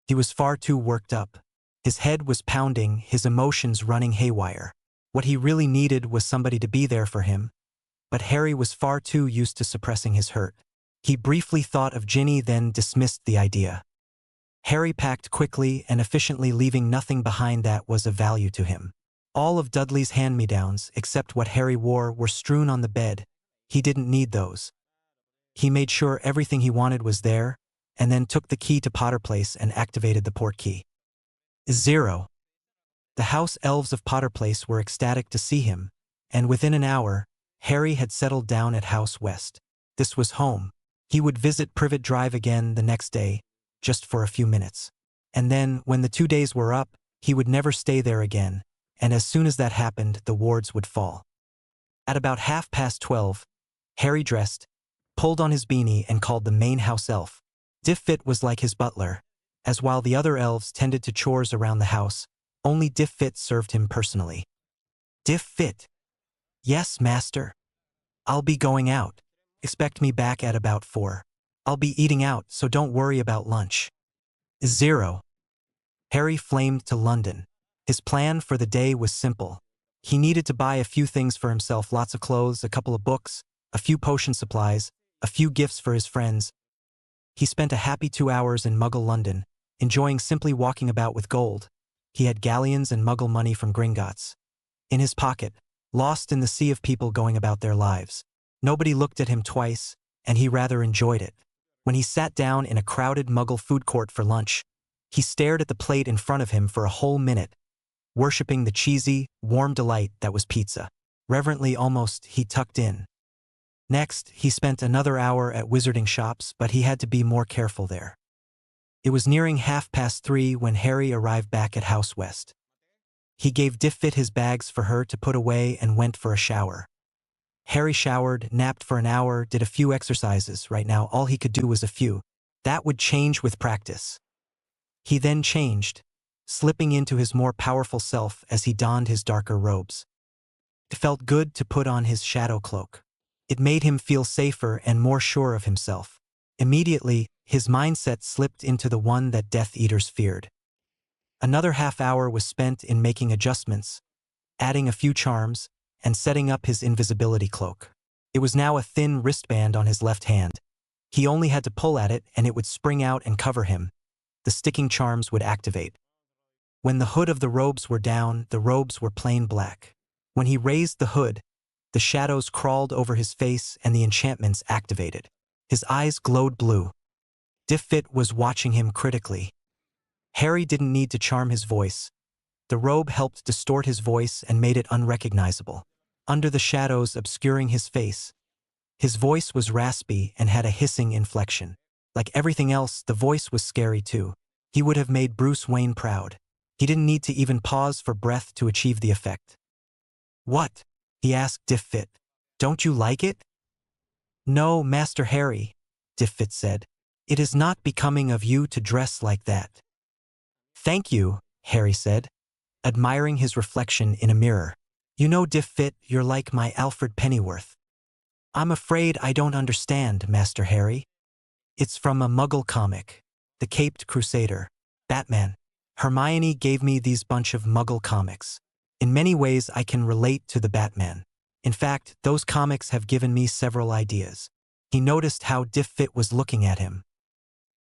He was far too worked up. His head was pounding, his emotions running haywire. What he really needed was somebody to be there for him, but Harry was far too used to suppressing his hurt. He briefly thought of Ginny, then dismissed the idea. Harry packed quickly and efficiently, leaving nothing behind that was of value to him. All of Dudley's hand-me-downs, except what Harry wore, were strewn on the bed. He didn't need those. He made sure everything he wanted was there, and then took the key to Potter Place and activated the portkey. 0. The house elves of Potter Place were ecstatic to see him, and within an hour, Harry had settled down at House West. This was home. He would visit Privet Drive again the next day, just for a few minutes. And then, when the 2 days were up, he would never stay there again, and as soon as that happened, the wards would fall. At about 12:30, Harry dressed, pulled on his beanie, and called the main house elf. Diffit was like his butler, as while the other elves tended to chores around the house, only Diffit served him personally. Diffit. Yes, master. I'll be going out. Expect me back at about 4. I'll be eating out, so don't worry about lunch. 0. Harry flamed to London. His plan for the day was simple. He needed to buy a few things for himself, lots of clothes, a couple of books, a few potion supplies, a few gifts for his friends. He spent a happy 2 hours in Muggle London, enjoying simply walking about with gold. He had galleons and Muggle money from Gringotts. in his pocket, lost in the sea of people going about their lives. Nobody looked at him twice, and he rather enjoyed it. When he sat down in a crowded Muggle food court for lunch, he stared at the plate in front of him for a whole minute, worshipping the cheesy, warm delight that was pizza. Reverently almost, he tucked in. Next, he spent another hour at wizarding shops, but he had to be more careful there. It was nearing 3:30 when Harry arrived back at House West. He gave Diffit his bags for her to put away and went for a shower. Harry showered, napped for an hour, did a few exercises. Right now, all he could do was a few. That would change with practice. He then changed, slipping into his more powerful self as he donned his darker robes. It felt good to put on his shadow cloak. It made him feel safer and more sure of himself. Immediately, his mindset slipped into the one that Death Eaters feared. Another half hour was spent in making adjustments, adding a few charms, and setting up his invisibility cloak. It was now a thin wristband on his left hand. He only had to pull at it and it would spring out and cover him. The sticking charms would activate. When the hood of the robes were down, the robes were plain black. When he raised the hood, the shadows crawled over his face and the enchantments activated. His eyes glowed blue. Diffit was watching him critically. Harry didn't need to charm his voice. The robe helped distort his voice and made it unrecognizable. Under the shadows obscuring his face, his voice was raspy and had a hissing inflection. Like everything else, the voice was scary too. He would have made Bruce Wayne proud. He didn't need to even pause for breath to achieve the effect. "What?" he asked Diffit. "Don't you like it?" "No, Master Harry," Diffit said. "It is not becoming of you to dress like that." "Thank you," Harry said, admiring his reflection in a mirror. "You know, Diffit, you're like my Alfred Pennyworth." "I'm afraid I don't understand, Master Harry." "It's from a Muggle comic, The Caped Crusader, Batman. Hermione gave me these bunch of Muggle comics. In many ways I can relate to the Batman. In fact, those comics have given me several ideas." He noticed how Diffit was looking at him.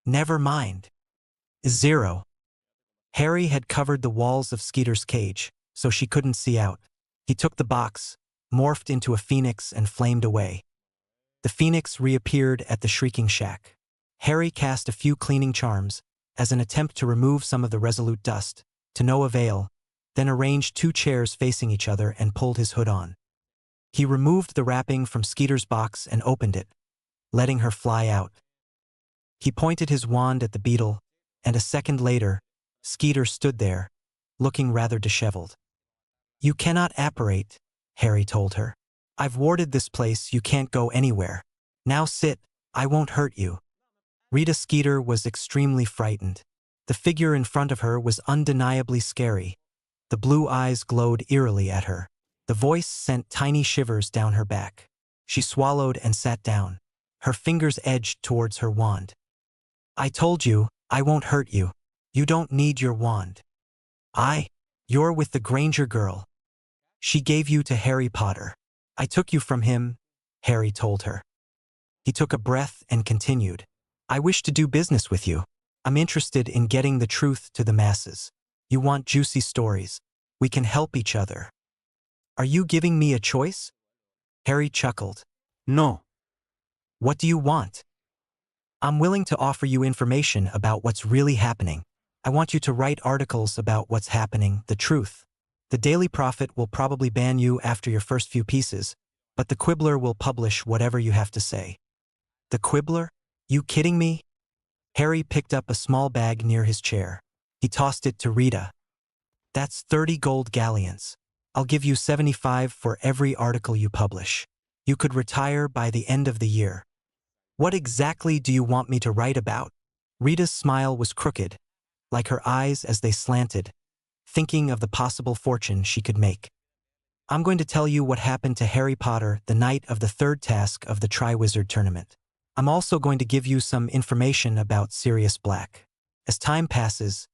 "Never mind." 0. Harry had covered the walls of Skeeter's cage, so she couldn't see out. He took the box, morphed into a phoenix and flamed away. The phoenix reappeared at the Shrieking Shack. Harry cast a few cleaning charms, as an attempt to remove some of the resolute dust, to no avail, then arranged 2 chairs facing each other and pulled his hood on. He removed the wrapping from Skeeter's box and opened it, letting her fly out. He pointed his wand at the beetle, and a second later, Skeeter stood there, looking rather disheveled. "You cannot apparate," Harry told her. "I've warded this place, you can't go anywhere. Now sit, I won't hurt you." Rita Skeeter was extremely frightened. The figure in front of her was undeniably scary. The blue eyes glowed eerily at her. The voice sent tiny shivers down her back. She swallowed and sat down. Her fingers edged towards her wand. "I told you, I won't hurt you. You don't need your wand." You're with the Granger girl. She gave you to Harry Potter. I took you from him," Harry told her. He took a breath and continued. "I wish to do business with you. I'm interested in getting the truth to the masses. You want juicy stories. We can help each other. Are you giving me a choice?" Harry chuckled. No. "What do you want?" "I'm willing to offer you information about what's really happening. I want you to write articles about what's happening, the truth. The Daily Prophet will probably ban you after your first few pieces, but the Quibbler will publish whatever you have to say." "The Quibbler? You kidding me?" Harry picked up a small bag near his chair. He tossed it to Rita. "That's 30 gold galleons. I'll give you 75 for every article you publish. You could retire by the end of the year." "What exactly do you want me to write about?" Rita's smile was crooked, like her eyes as they slanted, thinking of the possible fortune she could make. "I'm going to tell you what happened to Harry Potter the night of the 3rd task of the Triwizard Tournament. I'm also going to give you some information about Sirius Black. As time passes,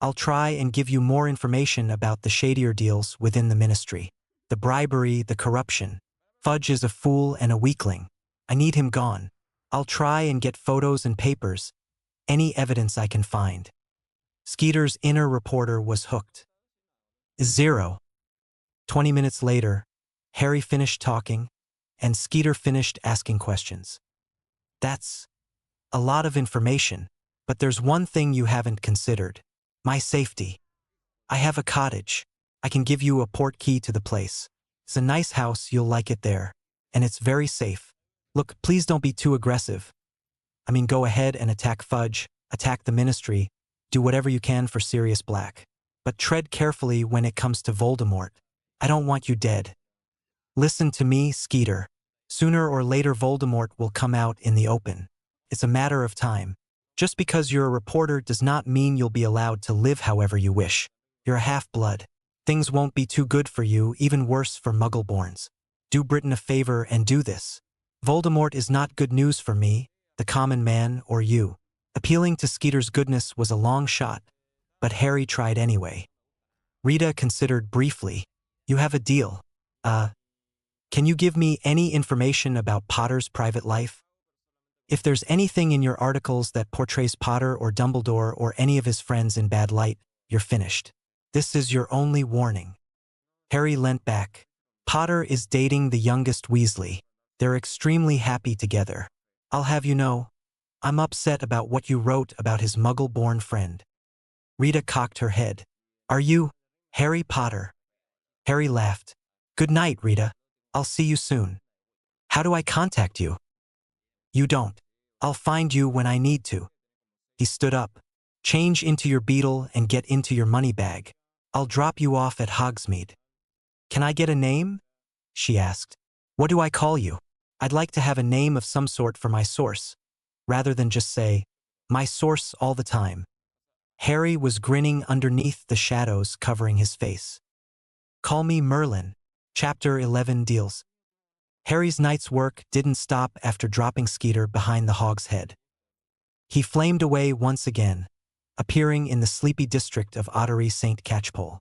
I'll try and give you more information about the shadier deals within the Ministry. The bribery, the corruption. Fudge is a fool and a weakling. I need him gone. I'll try and get photos and papers, any evidence I can find." Skeeter's inner reporter was hooked. 0. 20 minutes later, Harry finished talking, and Skeeter finished asking questions. That's a lot of information, but there's one thing you haven't considered. My safety. I have a cottage. I can give you a port key to the place. It's a nice house, you'll like it there. And it's very safe. Look, please don't be too aggressive. I mean, go ahead and attack Fudge, attack the Ministry, do whatever you can for Sirius Black. But tread carefully when it comes to Voldemort. I don't want you dead. Listen to me, Skeeter. Sooner or later Voldemort will come out in the open. It's a matter of time. Just because you're a reporter does not mean you'll be allowed to live however you wish. You're a half-blood. Things won't be too good for you, even worse for Muggleborns. Do Britain a favor and do this. Voldemort is not good news for me, the common man, or you. Appealing to Skeeter's goodness was a long shot, but Harry tried anyway. Rita considered briefly. You have a deal. Can you give me any information about Potter's private life? If there's anything in your articles that portrays Potter or Dumbledore or any of his friends in bad light, you're finished. This is your only warning. Harry leant back. Potter is dating the youngest Weasley. They're extremely happy together. I'll have you know, I'm upset about what you wrote about his Muggle-born friend. Rita cocked her head. Are you Harry Potter? Harry laughed. Good night, Rita. I'll see you soon. How do I contact you? You don't. I'll find you when I need to. He stood up. Change into your beetle and get into your money bag. I'll drop you off at Hogsmeade. Can I get a name? She asked. What do I call you? I'd like to have a name of some sort for my source, rather than just say, my source all the time. Harry was grinning underneath the shadows covering his face. Call me Merlin. Chapter 11 deals. Harry's night's work didn't stop after dropping Skeeter behind the Hog's Head. He flamed away once again, appearing in the sleepy district of Ottery St. Catchpole.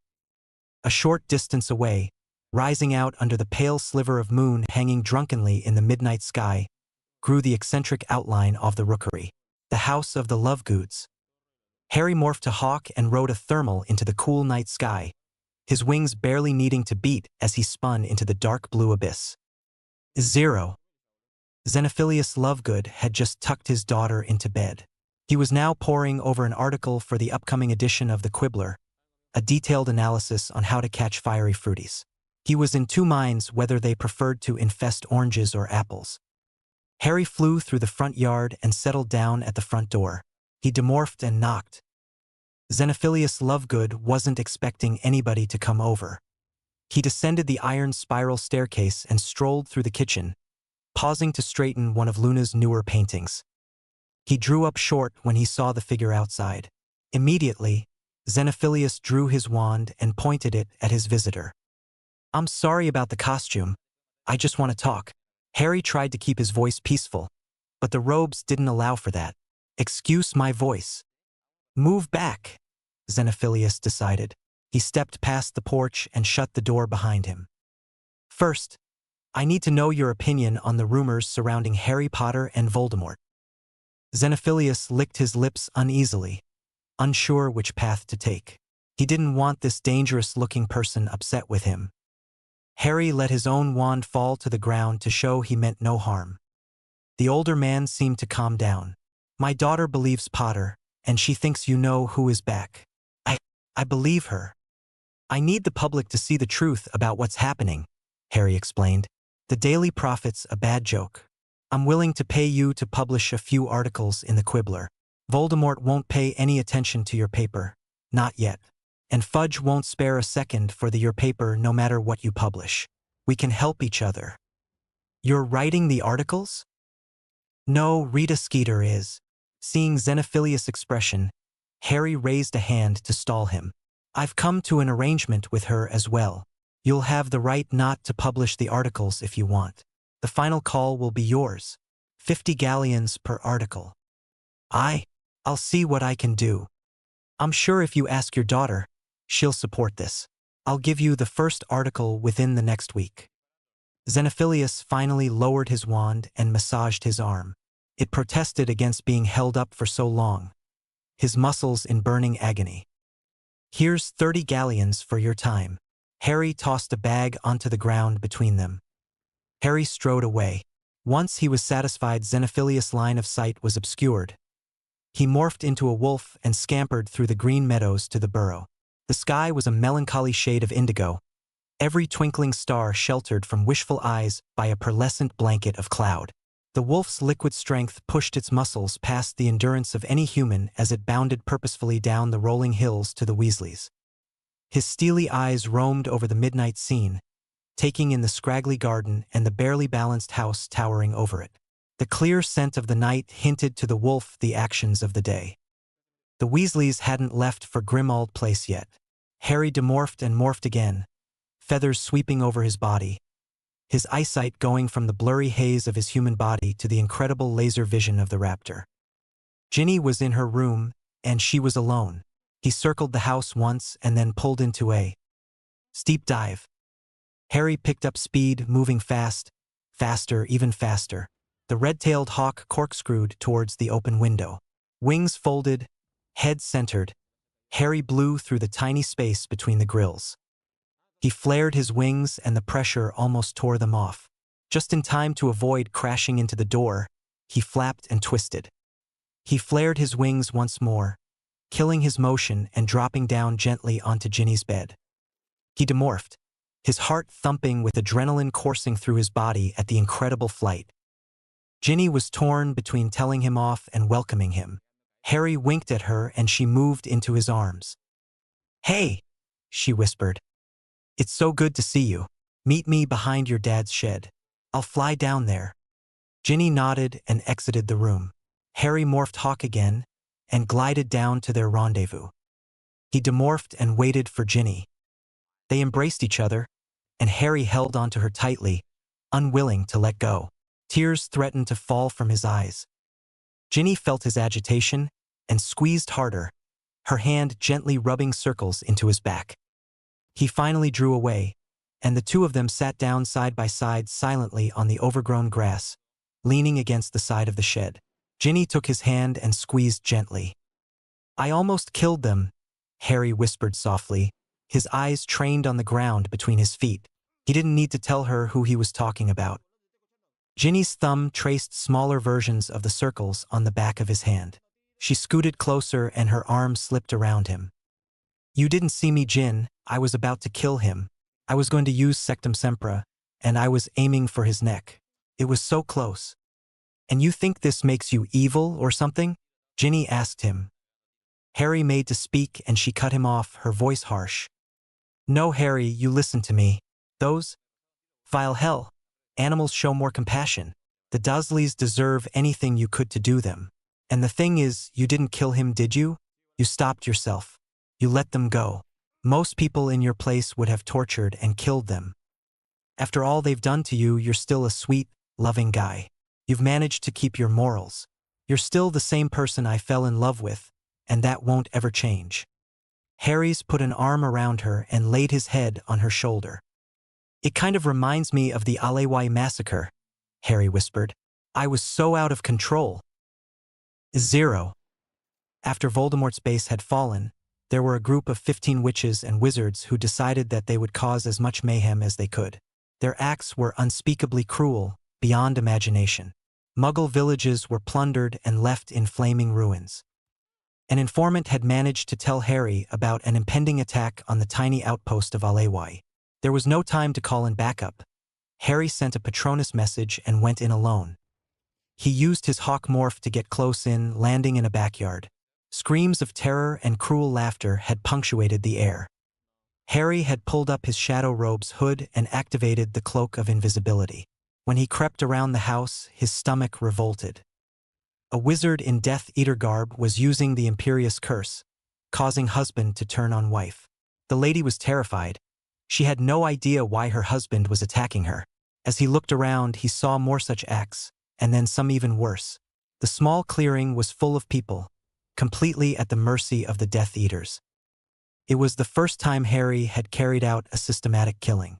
A short distance away, rising out under the pale sliver of moon hanging drunkenly in the midnight sky, grew the eccentric outline of the rookery, the house of the Lovegoods. Harry morphed to hawk and rode a thermal into the cool night sky, his wings barely needing to beat as he spun into the dark blue abyss. 0. Xenophilius Lovegood had just tucked his daughter into bed. He was now poring over an article for the upcoming edition of the Quibbler, a detailed analysis on how to catch fiery fruities. He was in two minds whether they preferred to infest oranges or apples. Harry flew through the front yard and settled down at the front door. He demorphed and knocked. Xenophilius Lovegood wasn't expecting anybody to come over. He descended the iron spiral staircase and strolled through the kitchen, pausing to straighten one of Luna's newer paintings. He drew up short when he saw the figure outside. Immediately, Xenophilius drew his wand and pointed it at his visitor. I'm sorry about the costume. I just want to talk. Harry tried to keep his voice peaceful, but the robes didn't allow for that. Excuse my voice. Move back, Xenophilius decided. He stepped past the porch and shut the door behind him. First, I need to know your opinion on the rumors surrounding Harry Potter and Voldemort. Xenophilius licked his lips uneasily, unsure which path to take. He didn't want this dangerous-looking person upset with him. Harry let his own wand fall to the ground to show he meant no harm. The older man seemed to calm down. My daughter believes Potter, and she thinks you know who is back. I believe her. I need the public to see the truth about what's happening, Harry explained. The Daily Prophet's a bad joke. I'm willing to pay you to publish a few articles in the Quibbler. Voldemort won't pay any attention to your paper. Not yet. And Fudge won't spare a second for your paper no matter what you publish. We can help each other. You're writing the articles? No, Rita Skeeter is. Seeing Xenophilius' expression, Harry raised a hand to stall him. I've come to an arrangement with her as well. You'll have the right not to publish the articles if you want. The final call will be yours. 50 galleons per article. I'll see what I can do. I'm sure if you ask your daughter, she'll support this. I'll give you the first article within the next week. Xenophilius finally lowered his wand and massaged his arm. It protested against being held up for so long, his muscles in burning agony. Here's 30 galleons for your time. Harry tossed a bag onto the ground between them. Harry strode away. Once he was satisfied Xenophilius' line of sight was obscured. He morphed into a wolf and scampered through the green meadows to the burrow. The sky was a melancholy shade of indigo, every twinkling star sheltered from wishful eyes by a pearlescent blanket of cloud. The wolf's liquid strength pushed its muscles past the endurance of any human as it bounded purposefully down the rolling hills to the Weasleys. His steely eyes roamed over the midnight scene, taking in the scraggly garden and the barely balanced house towering over it. The clear scent of the night hinted to the wolf the actions of the day. The Weasleys hadn't left for Grimmauld Place yet. Harry demorphed and morphed again, feathers sweeping over his body, his eyesight going from the blurry haze of his human body to the incredible laser vision of the raptor. Ginny was in her room, and she was alone. He circled the house once and then pulled into a steep dive. Harry picked up speed, moving fast, faster, even faster. The red-tailed hawk corkscrewed towards the open window. Wings folded, head centered, Harry blew through the tiny space between the grills. He flared his wings and the pressure almost tore them off. Just in time to avoid crashing into the door, he flapped and twisted. He flared his wings once more, killing his motion and dropping down gently onto Ginny's bed. He demorphed, his heart thumping with adrenaline coursing through his body at the incredible flight. Ginny was torn between telling him off and welcoming him. Harry winked at her and she moved into his arms. "Hey," she whispered. "It's so good to see you. Meet me behind your dad's shed. I'll fly down there." Ginny nodded and exited the room. Harry morphed hawk again and glided down to their rendezvous. He demorphed and waited for Ginny. They embraced each other, and Harry held onto her tightly, unwilling to let go. Tears threatened to fall from his eyes. Ginny felt his agitation and squeezed harder, her hand gently rubbing circles into his back. He finally drew away, and the two of them sat down side by side silently on the overgrown grass, leaning against the side of the shed. Ginny took his hand and squeezed gently. "I almost killed them," Harry whispered softly, his eyes trained on the ground between his feet. He didn't need to tell her who he was talking about. Ginny's thumb traced smaller versions of the circles on the back of his hand. She scooted closer and her arm slipped around him. "You didn't see me, Gin. I was about to kill him. I was going to use Sectum Sempra, and I was aiming for his neck. It was so close." "And you think this makes you evil or something?" Ginny asked him. Harry made to speak and she cut him off, her voice harsh. "No, Harry, you listen to me. Those vile hell animals show more compassion. The Dursleys deserve anything you could to do them. And the thing is, you didn't kill him, did you? You stopped yourself. You let them go. Most people in your place would have tortured and killed them. After all they've done to you, you're still a sweet, loving guy. You've managed to keep your morals. You're still the same person I fell in love with, and that won't ever change." Harry's put an arm around her and laid his head on her shoulder. "It kind of reminds me of the Alewai massacre," Harry whispered. "I was so out of control." 0. After Voldemort's base had fallen, there were a group of 15 witches and wizards who decided that they would cause as much mayhem as they could. Their acts were unspeakably cruel, beyond imagination. Muggle villages were plundered and left in flaming ruins. An informant had managed to tell Harry about an impending attack on the tiny outpost of Alewai. There was no time to call in backup. Harry sent a Patronus message and went in alone. He used his hawk morph to get close in, landing in a backyard. Screams of terror and cruel laughter had punctuated the air. Harry had pulled up his shadow robe's hood and activated the cloak of invisibility. When he crept around the house, his stomach revolted. A wizard in Death Eater garb was using the Imperious Curse, causing husband to turn on wife. The lady was terrified. She had no idea why her husband was attacking her. As he looked around, he saw more such acts, and then some even worse. The small clearing was full of people, completely at the mercy of the Death Eaters. It was the first time Harry had carried out a systematic killing.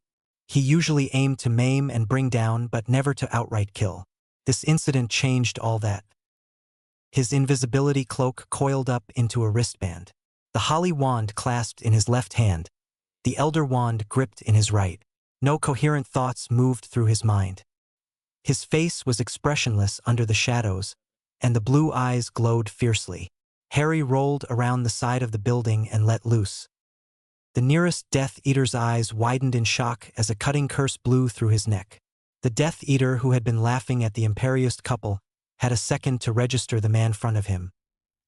He usually aimed to maim and bring down, but never to outright kill. This incident changed all that. His invisibility cloak coiled up into a wristband. The holly wand clasped in his left hand, the elder wand gripped in his right. No coherent thoughts moved through his mind. His face was expressionless under the shadows, and the blue eyes glowed fiercely. Harry rolled around the side of the building and let loose. The nearest Death Eater's eyes widened in shock as a cutting curse blew through his neck. The Death Eater, who had been laughing at the Imperious couple, had a second to register the man in front of him.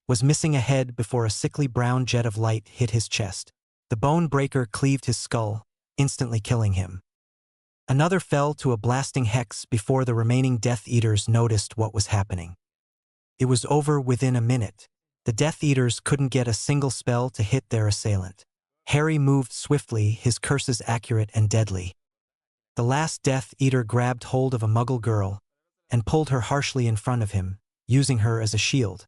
Was missing a head before a sickly brown jet of light hit his chest. The bone breaker cleaved his skull, instantly killing him. Another fell to a blasting hex before the remaining Death Eaters noticed what was happening. It was over within a minute. The Death Eaters couldn't get a single spell to hit their assailant. Harry moved swiftly, his curses accurate and deadly. The last Death Eater grabbed hold of a Muggle girl and pulled her harshly in front of him, using her as a shield.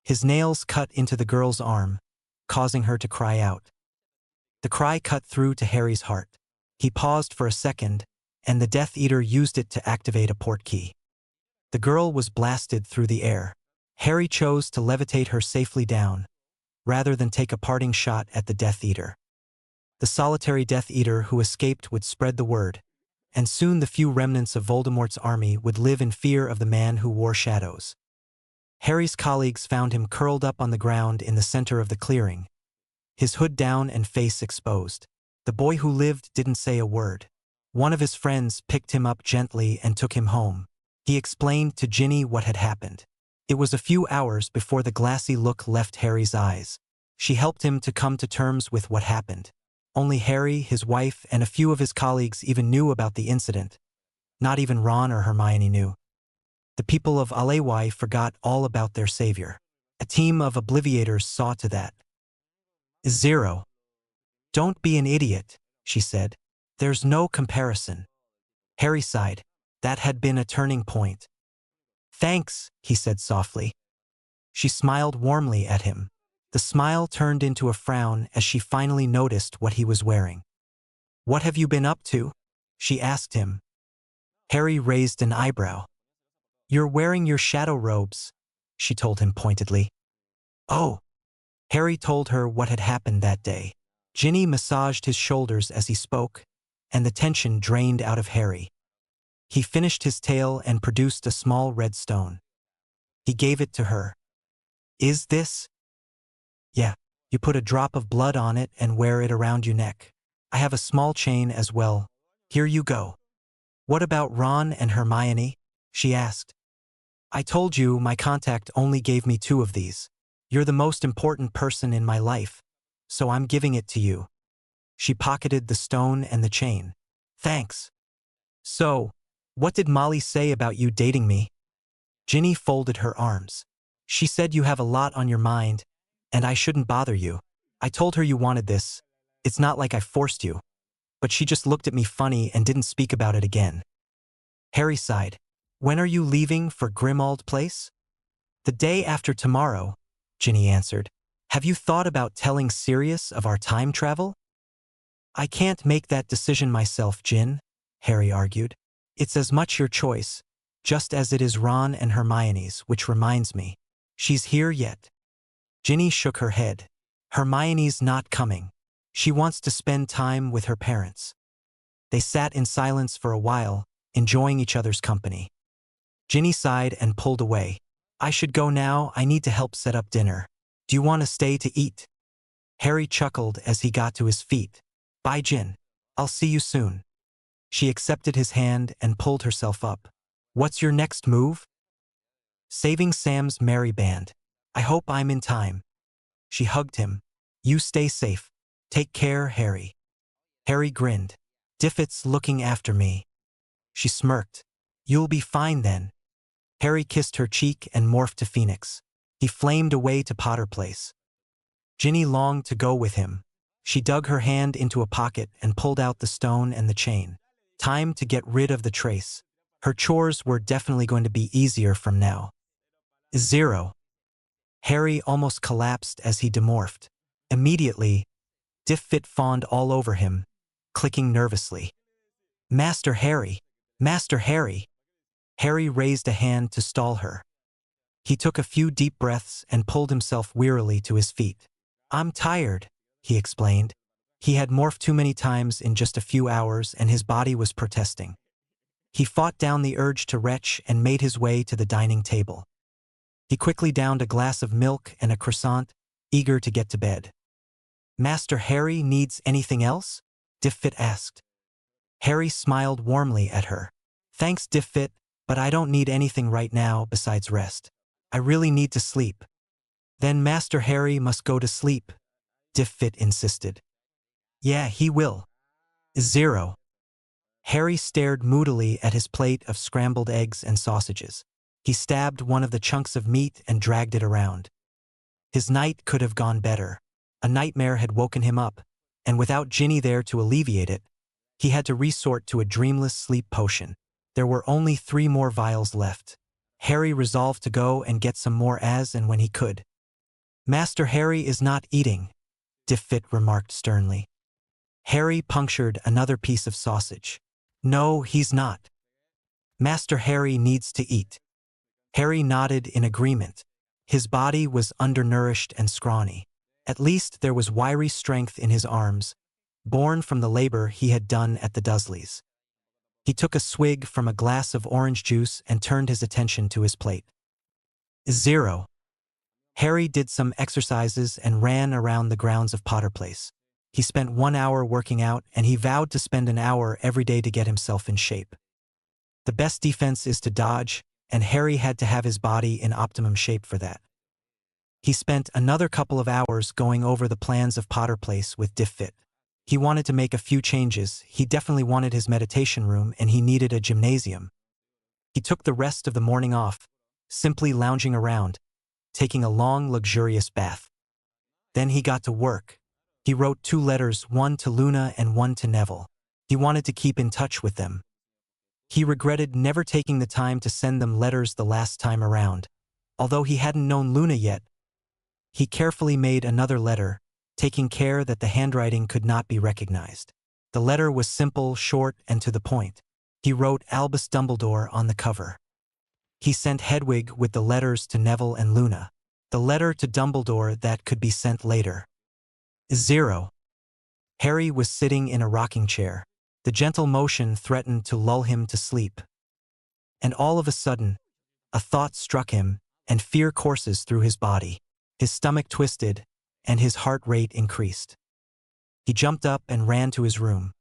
His nails cut into the girl's arm, causing her to cry out. The cry cut through to Harry's heart. He paused for a second, and the Death Eater used it to activate a portkey. The girl was blasted through the air. Harry chose to levitate her safely down, rather than take a parting shot at the Death Eater. The solitary Death Eater who escaped would spread the word, and soon the few remnants of Voldemort's army would live in fear of the man who wore shadows. Harry's colleagues found him curled up on the ground in the center of the clearing, his hood down and face exposed. The boy who lived didn't say a word. One of his friends picked him up gently and took him home. He explained to Ginny what had happened. It was a few hours before the glassy look left Harry's eyes. She helped him to come to terms with what happened. Only Harry, his wife, and a few of his colleagues even knew about the incident. Not even Ron or Hermione knew. The people of Alewai forgot all about their savior. A team of obliviators saw to that. Zero. Don't be an idiot, she said. There's no comparison. Harry sighed. That had been a turning point. Thanks, he said softly. She smiled warmly at him. The smile turned into a frown as she finally noticed what he was wearing. What have you been up to? She asked him. Harry raised an eyebrow. You're wearing your shadow robes, she told him pointedly. Oh. Harry told her what had happened that day. Ginny massaged his shoulders as he spoke, and the tension drained out of Harry. He finished his tale and produced a small red stone. He gave it to her. Is this? Yeah, you put a drop of blood on it and wear it around your neck. I have a small chain as well. Here you go. What about Ron and Hermione? She asked. I told you my contact only gave me 2 of these. You're the most important person in my life, so I'm giving it to you. She pocketed the stone and the chain. Thanks. So, what did Molly say about you dating me? Ginny folded her arms. She said you have a lot on your mind, and I shouldn't bother you. I told her you wanted this. It's not like I forced you. But she just looked at me funny and didn't speak about it again. Harry sighed. When are you leaving for Grimmauld Place? The day after tomorrow, Ginny answered. Have you thought about telling Sirius of our time travel? I can't make that decision myself, Gin, Harry argued. It's as much your choice, just as it is Ron and Hermione's, which reminds me. She's here yet. Ginny shook her head. Hermione's not coming. She wants to spend time with her parents. They sat in silence for a while, enjoying each other's company. Ginny sighed and pulled away. I should go now, I need to help set up dinner. Do you want to stay to eat? Harry chuckled as he got to his feet. Bye, Gin. I'll see you soon. She accepted his hand and pulled herself up. What's your next move? Saving Sam's merry band. I hope I'm in time. She hugged him. You stay safe. Take care, Harry. Harry grinned. Diffit's looking after me. She smirked. You'll be fine then. Harry kissed her cheek and morphed to Phoenix. He flamed away to Potter Place. Ginny longed to go with him. She dug her hand into a pocket and pulled out the stone and the chain. Time to get rid of the trace. Her chores were definitely going to be easier from now. 0. Harry almost collapsed as he demorphed. Immediately, Diffit fawned all over him, clicking nervously. Master Harry! Master Harry! Harry raised a hand to stall her. He took a few deep breaths and pulled himself wearily to his feet. I'm tired, he explained. He had morphed too many times in just a few hours and his body was protesting. He fought down the urge to retch and made his way to the dining table. He quickly downed a glass of milk and a croissant, eager to get to bed. "Master Harry needs anything else?" Diffit asked. Harry smiled warmly at her. "Thanks, Diffit, but I don't need anything right now besides rest. I really need to sleep." "Then Master Harry must go to sleep," Diffit insisted. "Yeah, he will." 0. Harry stared moodily at his plate of scrambled eggs and sausages. He stabbed one of the chunks of meat and dragged it around. His night could have gone better. A nightmare had woken him up, and without Ginny there to alleviate it, he had to resort to a dreamless sleep potion. There were only 3 more vials left. Harry resolved to go and get some more as and when he could. "Master Harry is not eating," Diffit remarked sternly. Harry punctured another piece of sausage. "No, he's not. Master Harry needs to eat." Harry nodded in agreement. His body was undernourished and scrawny. At least there was wiry strength in his arms, born from the labor he had done at the Dursleys. He took a swig from a glass of orange juice and turned his attention to his plate. 0. Harry did some exercises and ran around the grounds of Potter Place. He spent 1 hour working out and he vowed to spend an hour every day to get himself in shape. The best defense is to dodge, and Harry had to have his body in optimum shape for that. He spent another couple of hours going over the plans of Potter Place with Diffit. He wanted to make a few changes. He definitely wanted his meditation room and he needed a gymnasium. He took the rest of the morning off, simply lounging around, taking a long, luxurious bath. Then he got to work. He wrote 2 letters, one to Luna and one to Neville. He wanted to keep in touch with them. He regretted never taking the time to send them letters the last time around. Although he hadn't known Luna yet, he carefully made another letter, taking care that the handwriting could not be recognized. The letter was simple, short, and to the point. He wrote Albus Dumbledore on the cover. He sent Hedwig with the letters to Neville and Luna. The letter to Dumbledore that could be sent later. 0. Harry was sitting in a rocking chair. The gentle motion threatened to lull him to sleep. And all of a sudden, a thought struck him, and fear coursed through his body. His stomach twisted, and his heart rate increased. He jumped up and ran to his room.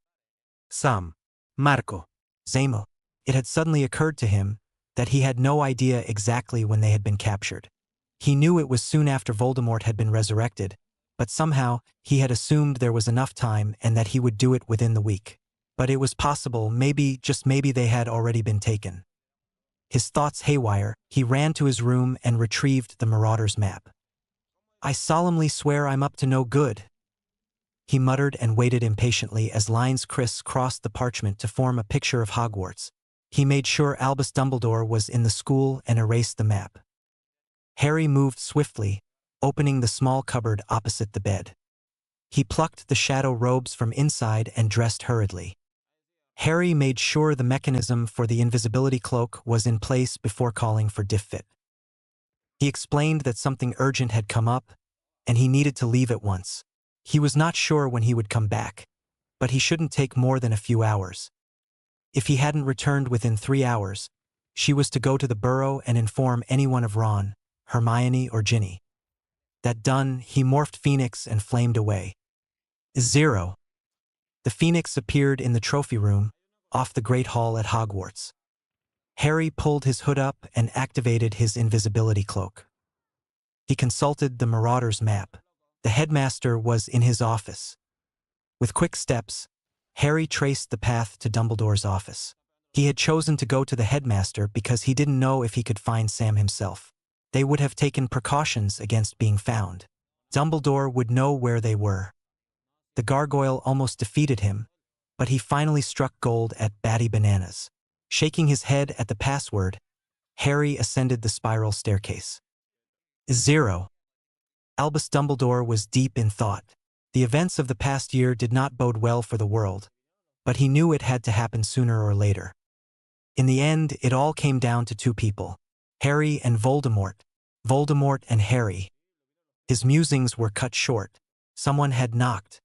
Sam. Marco. Zamo. It had suddenly occurred to him that he had no idea exactly when they had been captured. He knew it was soon after Voldemort had been resurrected, but somehow he had assumed there was enough time and that he would do it within the week. But it was possible, maybe, just maybe they had already been taken. His thoughts haywire, he ran to his room and retrieved the Marauder's map. "I solemnly swear I'm up to no good," he muttered and waited impatiently as lines criss-crossed the parchment to form a picture of Hogwarts. He made sure Albus Dumbledore was in the school and erased the map. Harry moved swiftly, opening the small cupboard opposite the bed. He plucked the shadow robes from inside and dressed hurriedly. Harry made sure the mechanism for the invisibility cloak was in place before calling for Diffit. He explained that something urgent had come up, and he needed to leave at once. He was not sure when he would come back, but he shouldn't take more than a few hours. If he hadn't returned within 3 hours, she was to go to the burrow and inform anyone of Ron, Hermione, or Ginny. That done, he morphed Phoenix and flamed away. 0. The Phoenix appeared in the trophy room, off the Great Hall at Hogwarts. Harry pulled his hood up and activated his invisibility cloak. He consulted the Marauder's map. The headmaster was in his office. With quick steps, Harry traced the path to Dumbledore's office. He had chosen to go to the headmaster because he didn't know if he could find Sam himself. They would have taken precautions against being found. Dumbledore would know where they were. The gargoyle almost defeated him, but he finally struck gold at Batty Bananas. Shaking his head at the password, Harry ascended the spiral staircase. 0. Albus Dumbledore was deep in thought. The events of the past year did not bode well for the world, but he knew it had to happen sooner or later. In the end, it all came down to 2 people, Harry and Voldemort, Voldemort and Harry. His musings were cut short. Someone had knocked.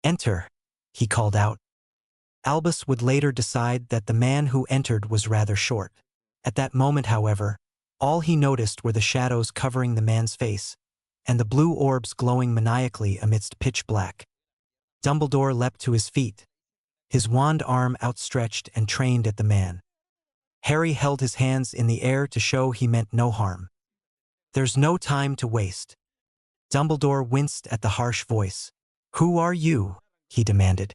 Enter, he called out. Albus would later decide that the man who entered was rather short. At that moment, however, all he noticed were the shadows covering the man's face, and the blue orbs glowing maniacally amidst pitch black. Dumbledore leapt to his feet, his wand arm outstretched and trained at the man. Harry held his hands in the air to show he meant no harm. There's no time to waste. Dumbledore winced at the harsh voice. Who are you? He demanded.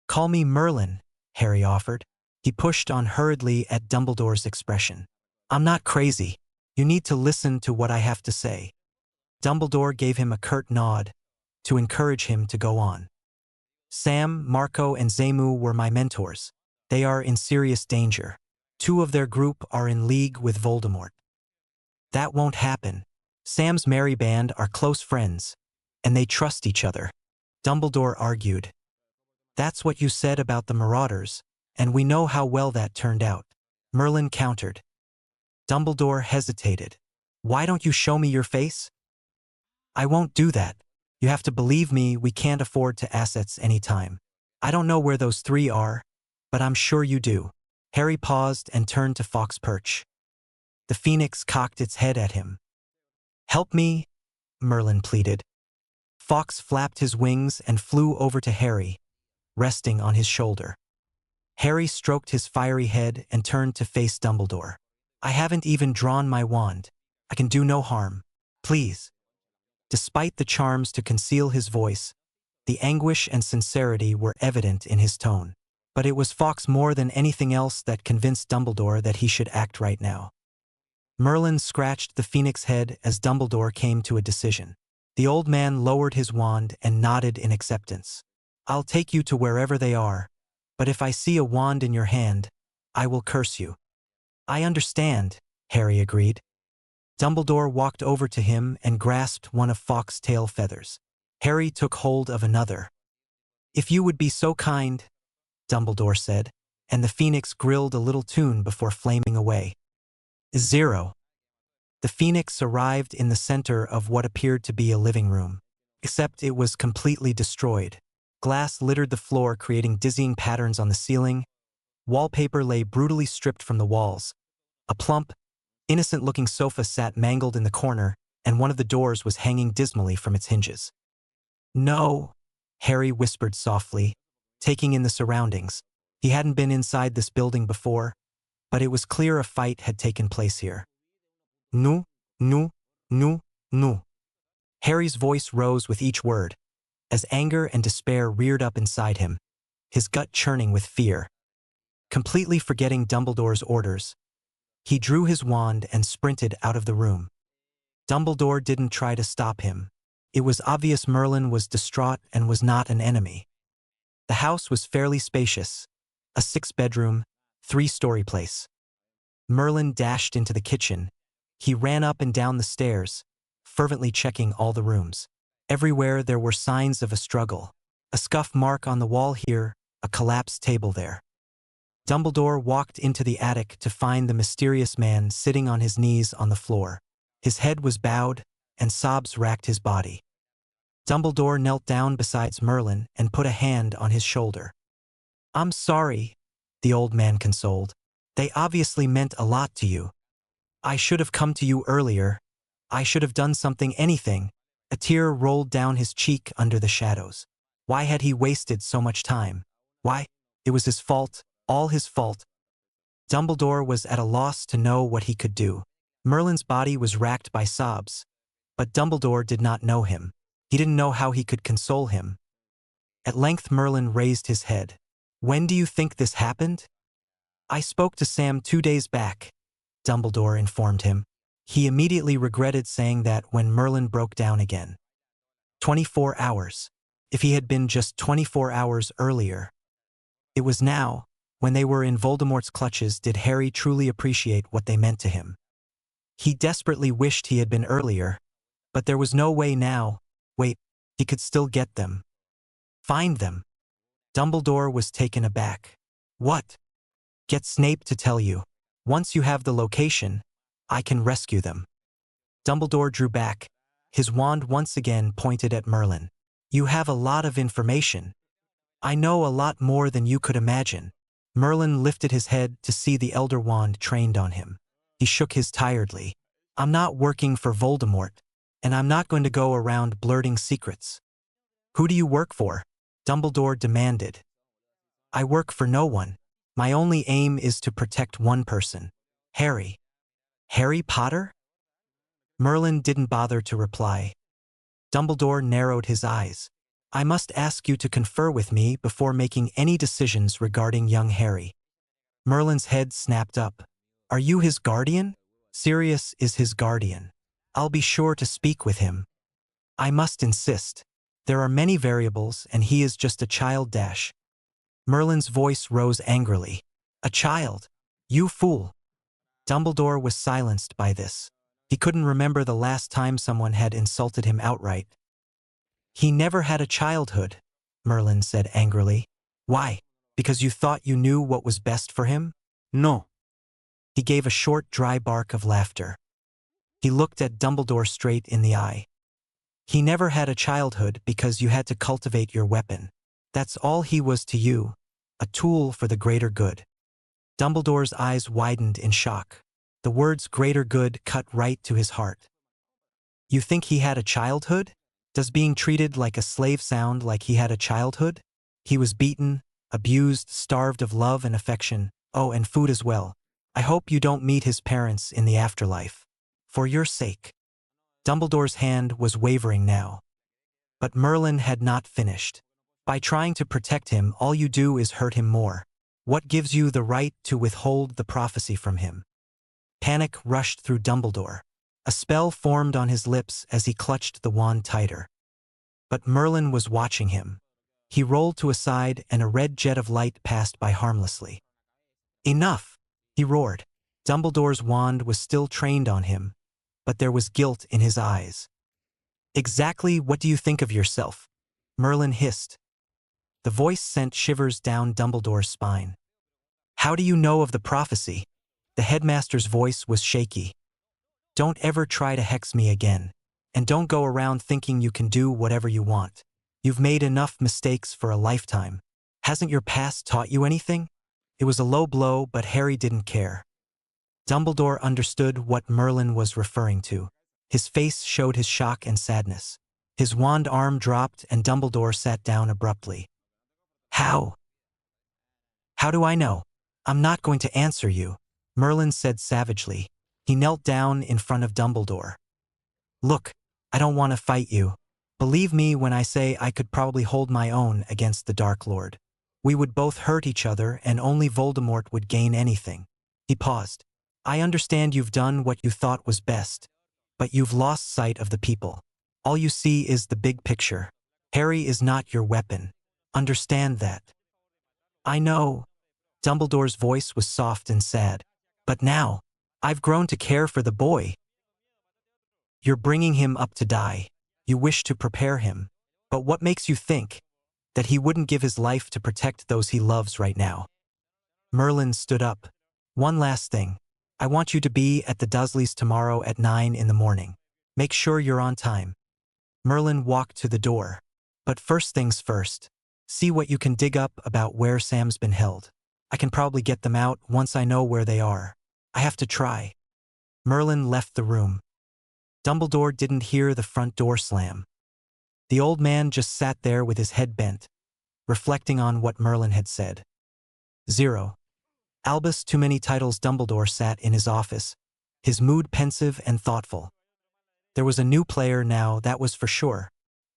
Call me Merlin, Harry offered. He pushed on hurriedly at Dumbledore's expression. I'm not crazy. You need to listen to what I have to say. Dumbledore gave him a curt nod to encourage him to go on. Sam, Marco, and Zamu were my mentors. They are in serious danger. 2 of their group are in league with Voldemort. That won't happen. Sam's merry band are close friends, and they trust each other, Dumbledore argued. That's what you said about the Marauders, and we know how well that turned out, Merlin countered. Dumbledore hesitated. Why don't you show me your face? I won't do that. You have to believe me, we can't afford to assets any time. I don't know where those 3 are, but I'm sure you do. Harry paused and turned to Fox Perch. The phoenix cocked its head at him. Help me, Merlin pleaded. Fox flapped his wings and flew over to Harry, resting on his shoulder. Harry stroked his fiery head and turned to face Dumbledore. I haven't even drawn my wand. I can do no harm. Please. Despite the charms to conceal his voice, the anguish and sincerity were evident in his tone. But it was Fox more than anything else that convinced Dumbledore that he should act right now. Merlin scratched the phoenix head as Dumbledore came to a decision. The old man lowered his wand and nodded in acceptance. I'll take you to wherever they are, but if I see a wand in your hand, I will curse you. I understand, Harry agreed. Dumbledore walked over to him and grasped one of Fox's tail feathers. Harry took hold of another. If you would be so kind, Dumbledore said, and the phoenix grilled a little tune before flaming away. 0. The phoenix arrived in the center of what appeared to be a living room, except it was completely destroyed. Glass littered the floor, creating dizzying patterns on the ceiling. Wallpaper lay brutally stripped from the walls. A plump, innocent-looking sofa sat mangled in the corner, and one of the doors was hanging dismally from its hinges. No, Harry whispered softly, taking in the surroundings. He hadn't been inside this building before, but it was clear a fight had taken place here. No, no, no, no. Harry's voice rose with each word, as anger and despair reared up inside him, his gut churning with fear. Completely forgetting Dumbledore's orders, he drew his wand and sprinted out of the room. Dumbledore didn't try to stop him. It was obvious Merlin was distraught and was not an enemy. The house was fairly spacious, a 6-bedroom, 3-story place. Merlin dashed into the kitchen. He ran up and down the stairs, fervently checking all the rooms. Everywhere there were signs of a struggle. A scuff mark on the wall here, a collapsed table there. Dumbledore walked into the attic to find the mysterious man sitting on his knees on the floor. His head was bowed, and sobs racked his body. Dumbledore knelt down beside Merlin and put a hand on his shoulder. I'm sorry, the old man consoled. They obviously meant a lot to you. I should have come to you earlier. I should have done something, anything. A tear rolled down his cheek under the shadows. Why had he wasted so much time? Why? It was his fault, all his fault. Dumbledore was at a loss to know what he could do. Merlin's body was racked by sobs, but Dumbledore did not know him. He didn't know how he could console him. At length Merlin raised his head. When do you think this happened? I spoke to Sam 2 days back, Dumbledore informed him. He immediately regretted saying that when Merlin broke down again. 24 hours. If he had been just 24 hours earlier. It was now, when they were in Voldemort's clutches, did Harry truly appreciate what they meant to him. He desperately wished he had been earlier, but there was no way now. Wait, he could still get them. Find them. Dumbledore was taken aback. What? Get Snape to tell you. Once you have the location, I can rescue them. Dumbledore drew back, his wand once again pointed at Merlin. You have a lot of information. I know a lot more than you could imagine. Merlin lifted his head to see the Elder Wand trained on him. He shook his tiredly. I'm not working for Voldemort, and I'm not going to go around blurting secrets. Who do you work for? Dumbledore demanded. I work for no one. My only aim is to protect one person. Harry. Harry Potter? Merlin didn't bother to reply. Dumbledore narrowed his eyes. I must ask you to confer with me before making any decisions regarding young Harry. Merlin's head snapped up. Are you his guardian? Sirius is his guardian. I'll be sure to speak with him. I must insist. There are many variables and he is just a child dash. Merlin's voice rose angrily. A child? You fool. Dumbledore was silenced by this. He couldn't remember the last time someone had insulted him outright. He never had a childhood, Merlin said angrily. Why? Because you thought you knew what was best for him? No. He gave a short, dry bark of laughter. He looked at Dumbledore straight in the eye. He never had a childhood because you had to cultivate your weapon. That's all he was to you, a tool for the greater good. Dumbledore's eyes widened in shock. The words greater good cut right to his heart. You think he had a childhood? Does being treated like a slave sound like he had a childhood? He was beaten, abused, starved of love and affection, oh, and food as well. I hope you don't meet his parents in the afterlife. For your sake. Dumbledore's hand was wavering now. But Merlin had not finished. By trying to protect him, all you do is hurt him more. What gives you the right to withhold the prophecy from him? Panic rushed through Dumbledore. A spell formed on his lips as he clutched the wand tighter. But Merlin was watching him. He rolled to a side and a red jet of light passed by harmlessly. Enough! He roared. Dumbledore's wand was still trained on him, but there was guilt in his eyes. Exactly what do you think of yourself? Merlin hissed. The voice sent shivers down Dumbledore's spine. How do you know of the prophecy? The headmaster's voice was shaky. Don't ever try to hex me again. And don't go around thinking you can do whatever you want. You've made enough mistakes for a lifetime. Hasn't your past taught you anything? It was a low blow, but Harry didn't care. Dumbledore understood what Merlin was referring to. His face showed his shock and sadness. His wand arm dropped and Dumbledore sat down abruptly. How? How do I know? I'm not going to answer you, Merlin said savagely. He knelt down in front of Dumbledore. Look, I don't want to fight you. Believe me when I say I could probably hold my own against the Dark Lord. We would both hurt each other and only Voldemort would gain anything. He paused. I understand you've done what you thought was best, but you've lost sight of the people. All you see is the big picture. Harry is not your weapon. Understand that. I know. Dumbledore's voice was soft and sad. But now, I've grown to care for the boy. You're bringing him up to die. You wish to prepare him. But what makes you think that he wouldn't give his life to protect those he loves right now? Merlin stood up. One last thing. I want you to be at the Dursleys tomorrow at 9 in the morning. Make sure you're on time. Merlin walked to the door. But first things first. See what you can dig up about where Sam's been held. I can probably get them out once I know where they are. I have to try. Merlin left the room. Dumbledore didn't hear the front door slam. The old man just sat there with his head bent, reflecting on what Merlin had said. 0. Albus Too Many Titles. Dumbledore sat in his office, his mood pensive and thoughtful. There was a new player now, that was for sure.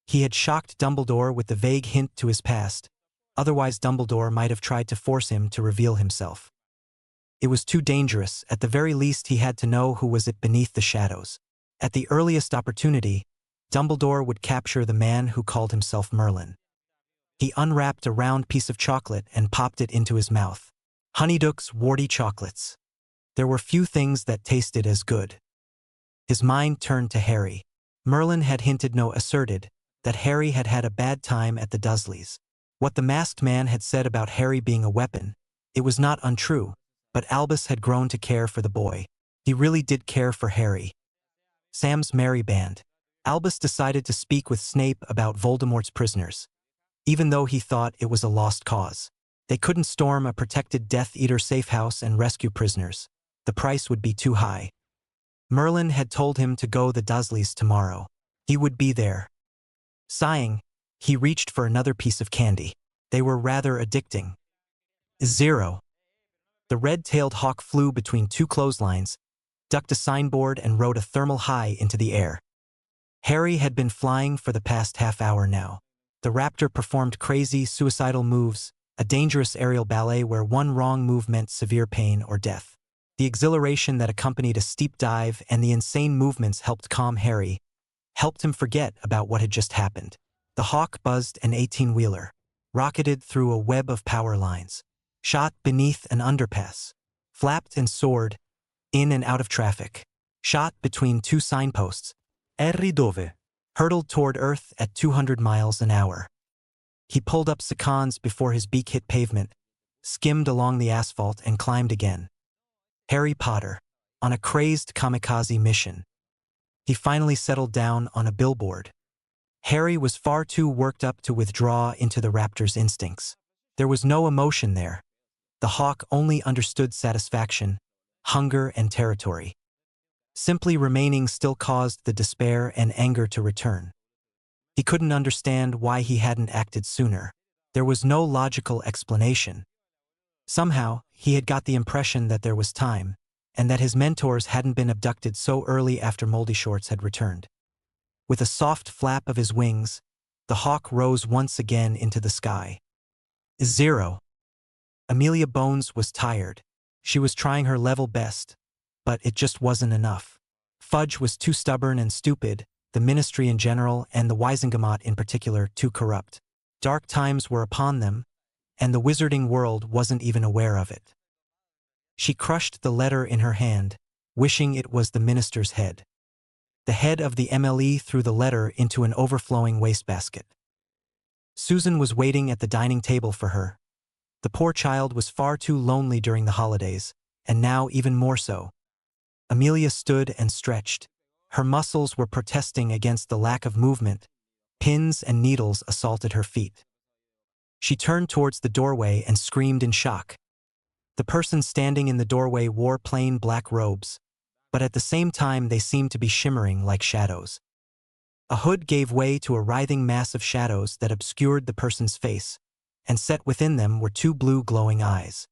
He had shocked Dumbledore with the vague hint to his past. Otherwise Dumbledore might have tried to force him to reveal himself. It was too dangerous. At the very least he had to know who was it beneath the shadows. At the earliest opportunity, Dumbledore would capture the man who called himself Merlin. He unwrapped a round piece of chocolate and popped it into his mouth. Honeyduck's warty chocolates. There were few things that tasted as good. His mind turned to Harry. Merlin had hinted, no, asserted, that Harry had had a bad time at the Dursleys. What the masked man had said about Harry being a weapon, it was not untrue, but Albus had grown to care for the boy. He really did care for Harry. Sam's merry band. Albus decided to speak with Snape about Voldemort's prisoners, even though he thought it was a lost cause. They couldn't storm a protected Death Eater safe house and rescue prisoners. The price would be too high. Merlin had told him to go the Dursleys tomorrow. He would be there. Sighing, he reached for another piece of candy. They were rather addicting. 0. The red-tailed hawk flew between two clotheslines, ducked a signboard and rode a thermal high into the air. Harry had been flying for the past half hour now. The raptor performed crazy, suicidal moves, a dangerous aerial ballet where one wrong move meant severe pain or death. The exhilaration that accompanied a steep dive and the insane movements helped calm Harry, helped him forget about what had just happened. The hawk buzzed an 18-wheeler, rocketed through a web of power lines, shot beneath an underpass, flapped and soared, in and out of traffic, shot between two signposts, Dove. hurtled toward Earth at 200 miles an hour. He pulled up seconds before his beak hit pavement, skimmed along the asphalt and climbed again. Harry Potter, on a crazed kamikaze mission. He finally settled down on a billboard. Harry was far too worked up to withdraw into the raptor's instincts. There was no emotion there. The hawk only understood satisfaction, hunger, and territory. Simply remaining still caused the despair and anger to return. He couldn't understand why he hadn't acted sooner. There was no logical explanation. Somehow, he had got the impression that there was time, and that his mentors hadn't been abducted so early after Moldy Shorts had returned. With a soft flap of his wings, the hawk rose once again into the sky. 0. Amelia Bones was tired. She was trying her level best, but it just wasn't enough. Fudge was too stubborn and stupid, the Ministry in general and the Wizengamot in particular too corrupt. Dark times were upon them, and the wizarding world wasn't even aware of it. She crushed the letter in her hand, wishing it was the minister's head. The head of the MLE threw the letter into an overflowing wastebasket. Susan was waiting at the dining table for her. The poor child was far too lonely during the holidays, and now even more so. Amelia stood and stretched. Her muscles were protesting against the lack of movement. Pins and needles assaulted her feet. She turned towards the doorway and screamed in shock. The person standing in the doorway wore plain black robes, but at the same time they seemed to be shimmering like shadows. A hood gave way to a writhing mass of shadows that obscured the person's face, and set within them were two blue glowing eyes.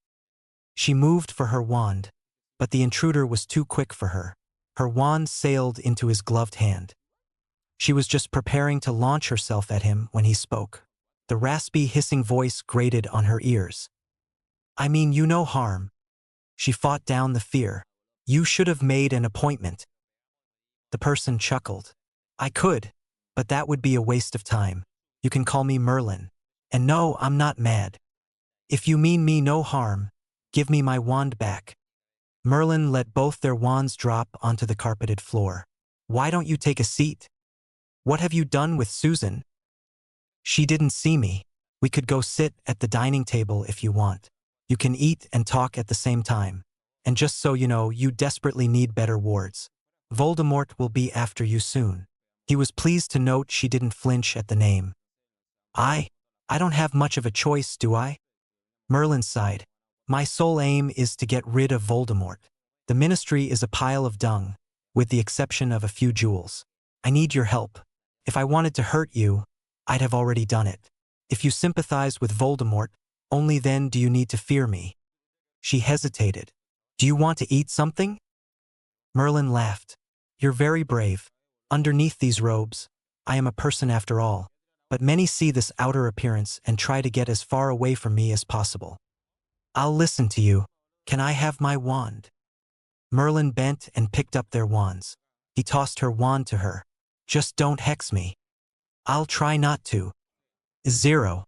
She moved for her wand, but the intruder was too quick for her. Her wand sailed into his gloved hand. She was just preparing to launch herself at him when he spoke. The raspy, hissing voice grated on her ears. "I mean you no harm." She fought down the fear. "You should have made an appointment." The person chuckled. "I could, but that would be a waste of time. You can call me Merlin. And no, I'm not mad. If you mean me no harm, give me my wand back." Merlin let both their wands drop onto the carpeted floor. "Why don't you take a seat? What have you done with Susan?" "She didn't see me. We could go sit at the dining table if you want. You can eat and talk at the same time. And just so you know, you desperately need better wards. Voldemort will be after you soon." He was pleased to note she didn't flinch at the name. I don't have much of a choice, do I?" Merlin sighed. "My sole aim is to get rid of Voldemort. The Ministry is a pile of dung, with the exception of a few jewels. I need your help. If I wanted to hurt you, I'd have already done it. If you sympathize with Voldemort, only then do you need to fear me." She hesitated. "Do you want to eat something?" Merlin laughed. "You're very brave. Underneath these robes, I am a person after all. But many see this outer appearance and try to get as far away from me as possible. I'll listen to you. Can I have my wand?" Merlin bent and picked up their wands. He tossed her wand to her. "Just don't hex me." "I'll try not to." 0.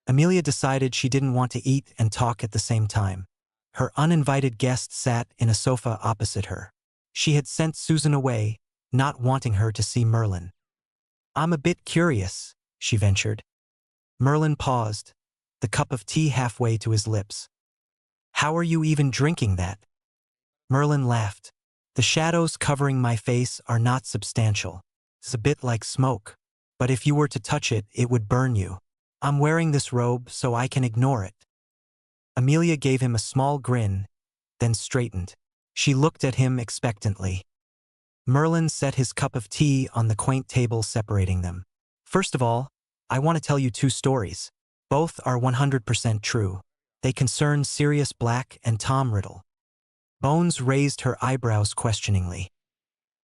Amelia decided she didn't want to eat and talk at the same time. Her uninvited guest sat in a sofa opposite her. She had sent Susan away, not wanting her to see Merlin. "I'm a bit curious," she ventured. Merlin paused, the cup of tea halfway to his lips. "How are you even drinking that?" Merlin laughed. "The shadows covering my face are not substantial. It's a bit like smoke. But if you were to touch it, it would burn you. I'm wearing this robe so I can ignore it. Amelia gave him a small grin, then straightened. She looked at him expectantly. Merlin set his cup of tea on the quaint table separating them. First of all, I want to tell you 2 stories. Both are 100% true. They concern Sirius Black and Tom Riddle. Bones raised her eyebrows questioningly.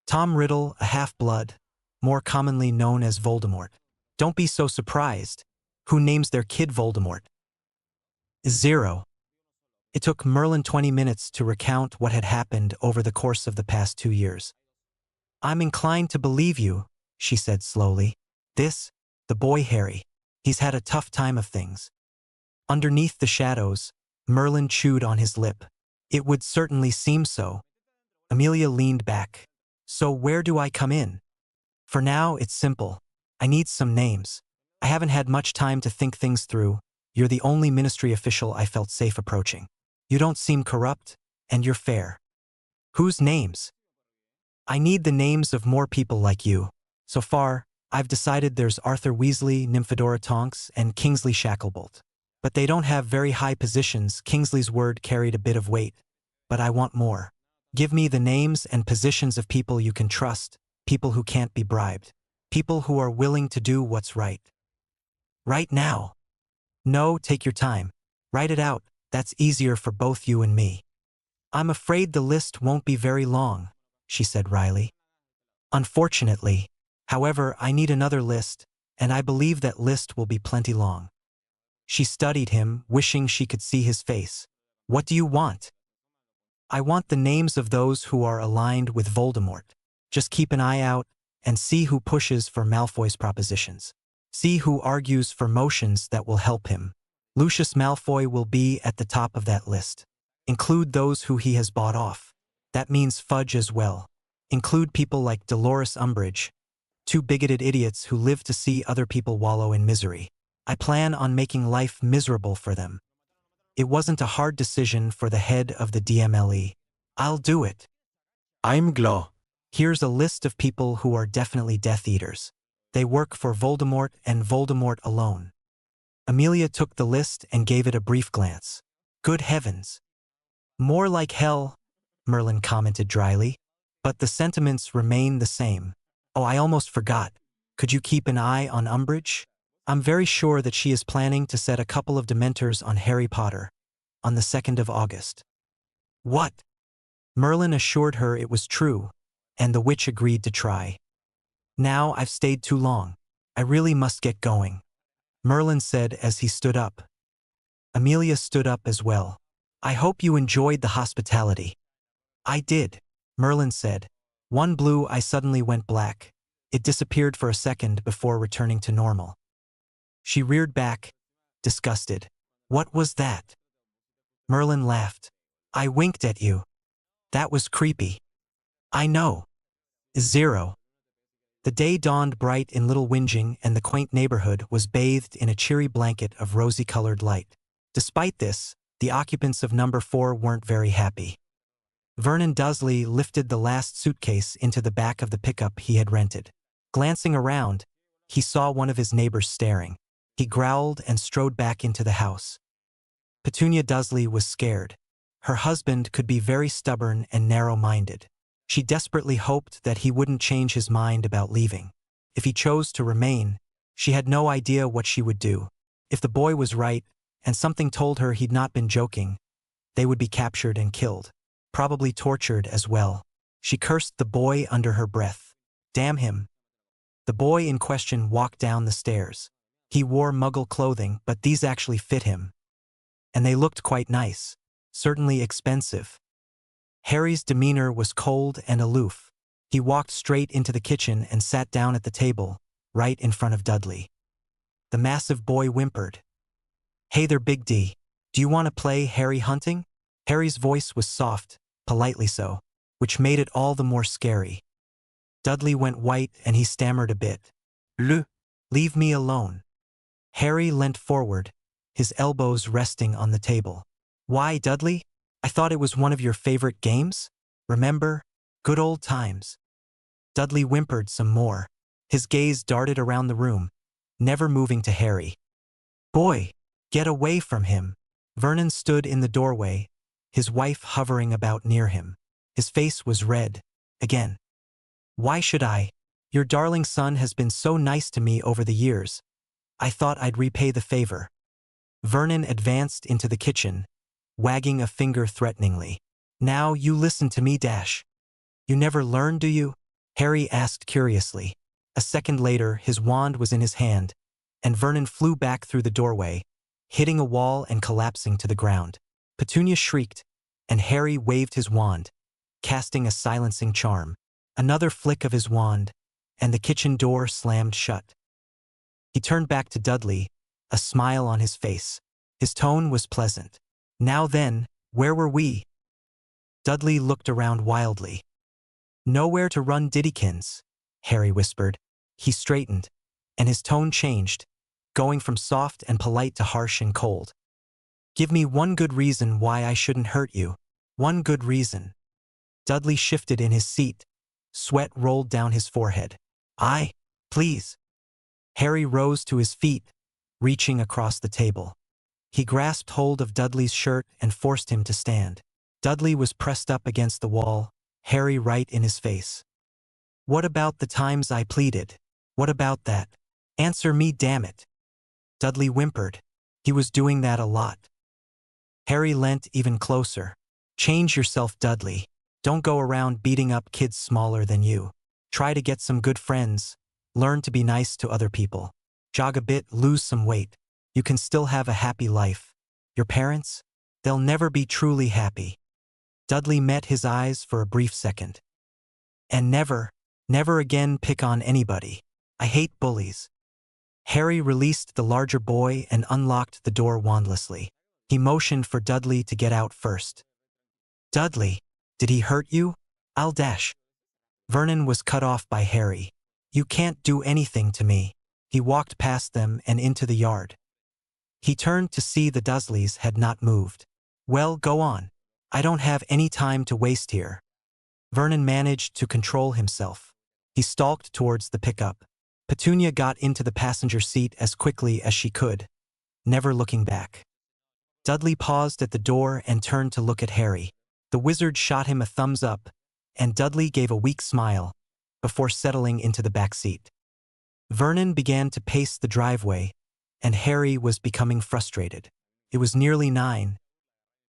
Tom Riddle, a half-blood, more commonly known as Voldemort. Don't be so surprised. Who names their kid Voldemort? 0. It took Merlin 20 minutes to recount what had happened over the course of the past 2 years. I'm inclined to believe you, she said slowly. The boy Harry. He's had a tough time of things. Underneath the shadows, Merlin chewed on his lip. It would certainly seem so. Amelia leaned back. So where do I come in? For now, it's simple. I need some names. I haven't had much time to think things through. You're the only ministry official I felt safe approaching. You don't seem corrupt, and you're fair. Whose names? I need the names of more people like you. So far, I've decided there's Arthur Weasley, Nymphadora Tonks, and Kingsley Shacklebolt. But they don't have very high positions. Kingsley's word carried a bit of weight. But I want more. Give me the names and positions of people you can trust, people who can't be bribed, people who are willing to do what's right. Right now. No, take your time. Write it out. That's easier for both you and me. I'm afraid the list won't be very long, she said wryly. Unfortunately. However, I need another list, and I believe that list will be plenty long. She studied him, wishing she could see his face. What do you want? I want the names of those who are aligned with Voldemort. Just keep an eye out and see who pushes for Malfoy's propositions. See who argues for motions that will help him. Lucius Malfoy will be at the top of that list. Include those who he has bought off. That means Fudge as well. Include people like Dolores Umbridge, 2 bigoted idiots who live to see other people wallow in misery. I plan on making life miserable for them. It wasn't a hard decision for the head of the DMLE. I'll do it. I'm Glo. Here's a list of people who are definitely Death Eaters. They work for Voldemort and Voldemort alone. Amelia took the list and gave it a brief glance. Good heavens. More like hell, Merlin commented dryly. But the sentiments remain the same. Oh, I almost forgot. Could you keep an eye on Umbridge? I'm very sure that she is planning to set a couple of Dementors on Harry Potter on the 2nd of August. What? Merlin assured her it was true, and the witch agreed to try. Now I've stayed too long. I really must get going, Merlin said as he stood up. Amelia stood up as well. I hope you enjoyed the hospitality. I did, Merlin said. One blue eye suddenly went black. It disappeared for a second before returning to normal. She reared back, disgusted. What was that? Merlin laughed. I winked at you. That was creepy. I know. 0. The day dawned bright in Little Whinging, and the quaint neighborhood was bathed in a cheery blanket of rosy-colored light. Despite this, the occupants of number 4 weren't very happy. Vernon Dursley lifted the last suitcase into the back of the pickup he had rented. Glancing around, he saw one of his neighbors staring. He growled and strode back into the house. Petunia Dursley was scared. Her husband could be very stubborn and narrow-minded. She desperately hoped that he wouldn't change his mind about leaving. If he chose to remain, she had no idea what she would do. If the boy was right, and something told her he'd not been joking, they would be captured and killed. Probably tortured as well. She cursed the boy under her breath. Damn him. The boy in question walked down the stairs. He wore Muggle clothing, but these actually fit him. And they looked quite nice. Certainly expensive. Harry's demeanor was cold and aloof. He walked straight into the kitchen and sat down at the table, right in front of Dudley. The massive boy whimpered. Hey there, Big D. Do you want to play Harry hunting? Harry's voice was soft, politely so, which made it all the more scary. Dudley went white and he stammered a bit. Leave me alone. Harry leant forward, his elbows resting on the table. Why, Dudley? I thought it was one of your favorite games? Remember? Good old times. Dudley whimpered some more. His gaze darted around the room, never moving to Harry. Boy, get away from him. Vernon stood in the doorway, his wife hovering about near him. His face was red. Again. Why should I? Your darling son has been so nice to me over the years. I thought I'd repay the favor. Vernon advanced into the kitchen, wagging a finger threateningly. Now you listen to me, Dash. You never learn, do you? Harry asked curiously. A second later, his wand was in his hand, and Vernon flew back through the doorway, hitting a wall and collapsing to the ground. Petunia shrieked, and Harry waved his wand, casting a silencing charm. Another flick of his wand, and the kitchen door slammed shut. He turned back to Dudley, a smile on his face. His tone was pleasant. Now then, where were we? Dudley looked around wildly. Nowhere to run, Diddykins, Harry whispered. He straightened, and his tone changed, going from soft and polite to harsh and cold. Give me one good reason why I shouldn't hurt you. One good reason. Dudley shifted in his seat. Sweat rolled down his forehead. Please. Harry rose to his feet, reaching across the table. He grasped hold of Dudley's shirt and forced him to stand. Dudley was pressed up against the wall, Harry right in his face. What about the times I pleaded? What about that? Answer me, damn it. Dudley whimpered. He was doing that a lot. Harry leant even closer. Change yourself, Dudley. Don't go around beating up kids smaller than you. Try to get some good friends. Learn to be nice to other people. Jog a bit, lose some weight. You can still have a happy life. Your parents? They'll never be truly happy. Dudley met his eyes for a brief second. And never again pick on anybody. I hate bullies. Harry released the larger boy and unlocked the door wandlessly. He motioned for Dudley to get out first. Dudley, did he hurt you? I'll dash. Vernon was cut off by Harry. You can't do anything to me. He walked past them and into the yard. He turned to see the Dursleys had not moved. Well, go on. I don't have any time to waste here. Vernon managed to control himself. He stalked towards the pickup. Petunia got into the passenger seat as quickly as she could, never looking back. Dudley paused at the door and turned to look at Harry. The wizard shot him a thumbs up, and Dudley gave a weak smile before settling into the back seat. Vernon began to pace the driveway, and Harry was becoming frustrated. It was nearly 9.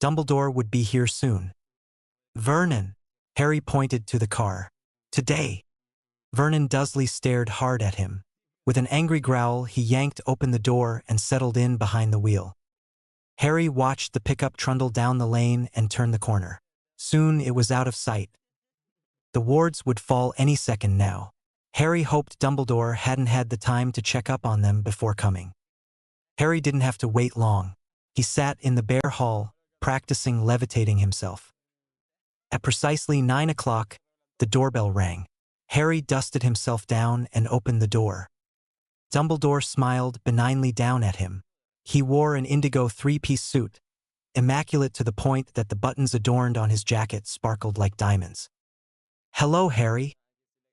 Dumbledore would be here soon. Vernon, Harry pointed to the car. Today. Vernon Dursley stared hard at him. With an angry growl, he yanked open the door and settled in behind the wheel. Harry watched the pickup trundle down the lane and turn the corner. Soon it was out of sight. The wards would fall any second now. Harry hoped Dumbledore hadn't had the time to check up on them before coming. Harry didn't have to wait long. He sat in the bare hall, practicing levitating himself. At precisely 9 o'clock, the doorbell rang. Harry dusted himself down and opened the door. Dumbledore smiled benignly down at him. He wore an indigo 3-piece suit, immaculate to the point that the buttons adorned on his jacket sparkled like diamonds. Hello, Harry.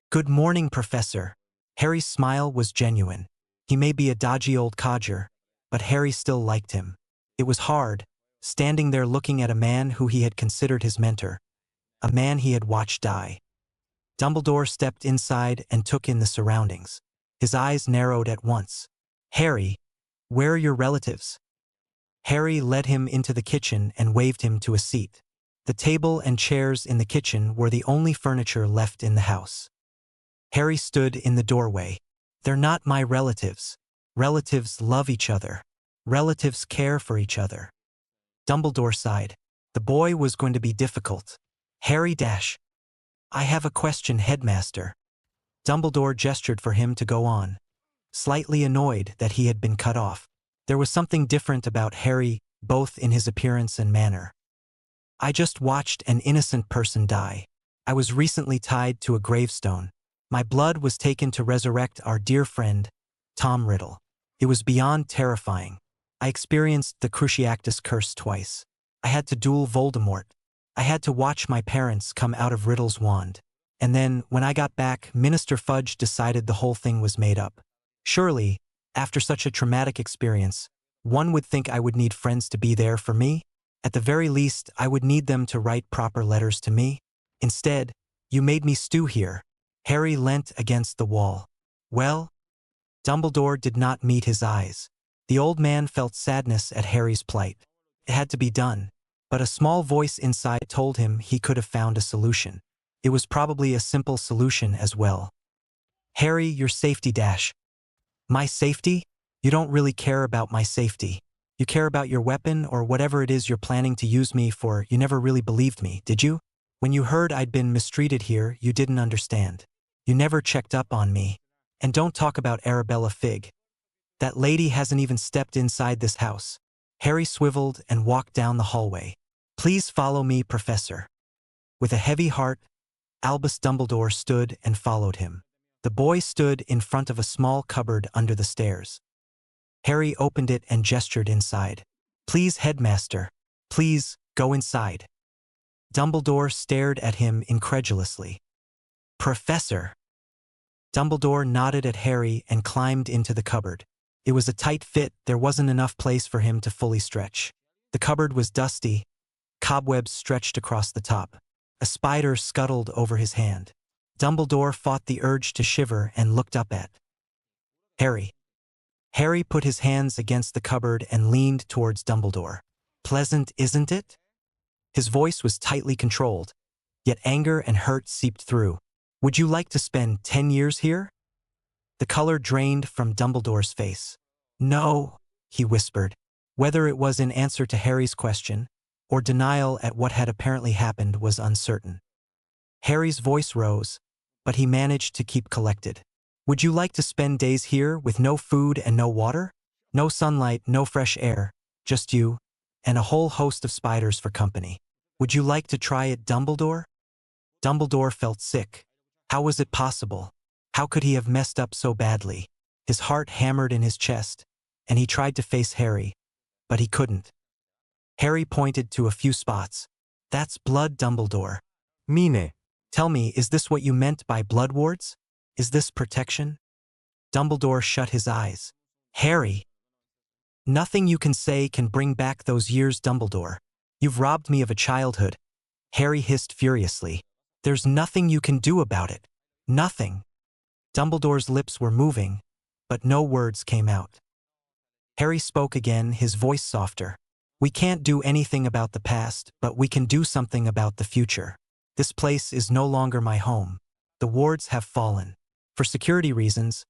Good morning, Professor. Harry's smile was genuine. He may be a dodgy old codger, but Harry still liked him. It was hard, standing there looking at a man who he had considered his mentor, a man he had watched die. Dumbledore stepped inside and took in the surroundings. His eyes narrowed at once. Harry, where are your relatives? Harry led him into the kitchen and waved him to a seat. The table and chairs in the kitchen were the only furniture left in the house. Harry stood in the doorway. They're not my relatives. Relatives love each other. Relatives care for each other. Dumbledore sighed. The boy was going to be difficult. Harry dash. I have a question, Headmaster. Dumbledore gestured for him to go on, slightly annoyed that he had been cut off. There was something different about Harry, both in his appearance and manner. I just watched an innocent person die. I was recently tied to a gravestone. My blood was taken to resurrect our dear friend, Tom Riddle. It was beyond terrifying. I experienced the Cruciatus curse twice. I had to duel Voldemort. I had to watch my parents come out of Riddle's wand. And then, when I got back, Minister Fudge decided the whole thing was made up. Surely, after such a traumatic experience, one would think I would need friends to be there for me. At the very least, I would need them to write proper letters to me. Instead, you made me stew here. Harry leant against the wall. Well? Dumbledore did not meet his eyes. The old man felt sadness at Harry's plight. It had to be done, but a small voice inside told him he could have found a solution. It was probably a simple solution as well. Harry, your safety dash. My safety? You don't really care about my safety. You care about your weapon or whatever it is you're planning to use me for. You never really believed me, did you? When you heard I'd been mistreated here, you didn't understand. You never checked up on me. And don't talk about Arabella Fig. That lady hasn't even stepped inside this house. Harry swiveled and walked down the hallway. Please follow me, Professor. With a heavy heart, Albus Dumbledore stood and followed him. The boy stood in front of a small cupboard under the stairs. Harry opened it and gestured inside. Please, Headmaster. Please, go inside. Dumbledore stared at him incredulously. Professor. Dumbledore nodded at Harry and climbed into the cupboard. It was a tight fit, there wasn't enough place for him to fully stretch. The cupboard was dusty, cobwebs stretched across the top. A spider scuttled over his hand. Dumbledore fought the urge to shiver and looked up at Harry. Harry put his hands against the cupboard and leaned towards Dumbledore. Pleasant, isn't it? His voice was tightly controlled, yet anger and hurt seeped through. Would you like to spend 10 years here? The color drained from Dumbledore's face. No, he whispered, whether it was in answer to Harry's question or denial at what had apparently happened was uncertain. Harry's voice rose, but he managed to keep collected. Would you like to spend days here with no food and no water? No sunlight, no fresh air, just you, and a whole host of spiders for company. Would you like to try it, Dumbledore? Dumbledore felt sick. How was it possible? How could he have messed up so badly? His heart hammered in his chest, and he tried to face Harry, but he couldn't. Harry pointed to a few spots. That's blood, Dumbledore. Mine. Tell me, is this what you meant by blood wards? Is this protection? Dumbledore shut his eyes. Harry! Nothing you can say can bring back those years, Dumbledore. You've robbed me of a childhood. Harry hissed furiously. There's nothing you can do about it. Nothing. Dumbledore's lips were moving, but no words came out. Harry spoke again, his voice softer. We can't do anything about the past, but we can do something about the future. This place is no longer my home. The wards have fallen. For security reasons,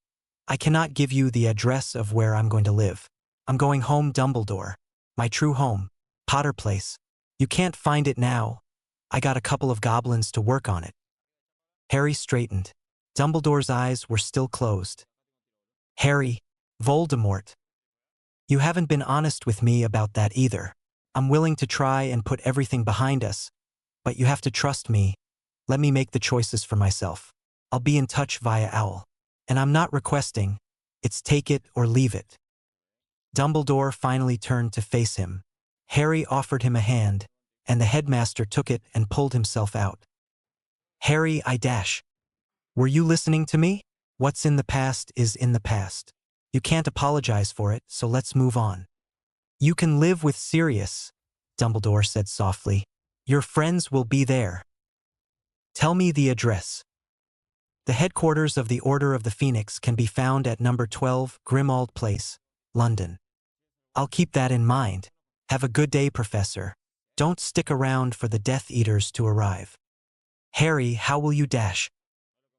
I cannot give you the address of where I'm going to live. I'm going home, Dumbledore. My true home. Potter Place. You can't find it now. I got a couple of goblins to work on it. Harry straightened. Dumbledore's eyes were still closed. Harry, Voldemort. You haven't been honest with me about that either. I'm willing to try and put everything behind us, but you have to trust me. Let me make the choices for myself. I'll be in touch via Owl. And I'm not requesting. It's take it or leave it. Dumbledore finally turned to face him. Harry offered him a hand, and the headmaster took it and pulled himself out. Harry, I dash. Were you listening to me? What's in the past is in the past. You can't apologize for it, so let's move on. You can live with Sirius, Dumbledore said softly. Your friends will be there. Tell me the address. The headquarters of the Order of the Phoenix can be found at number 12 Grimmauld Place, London. I'll keep that in mind. Have a good day, Professor. Don't stick around for the Death Eaters to arrive. Harry, how will you dash?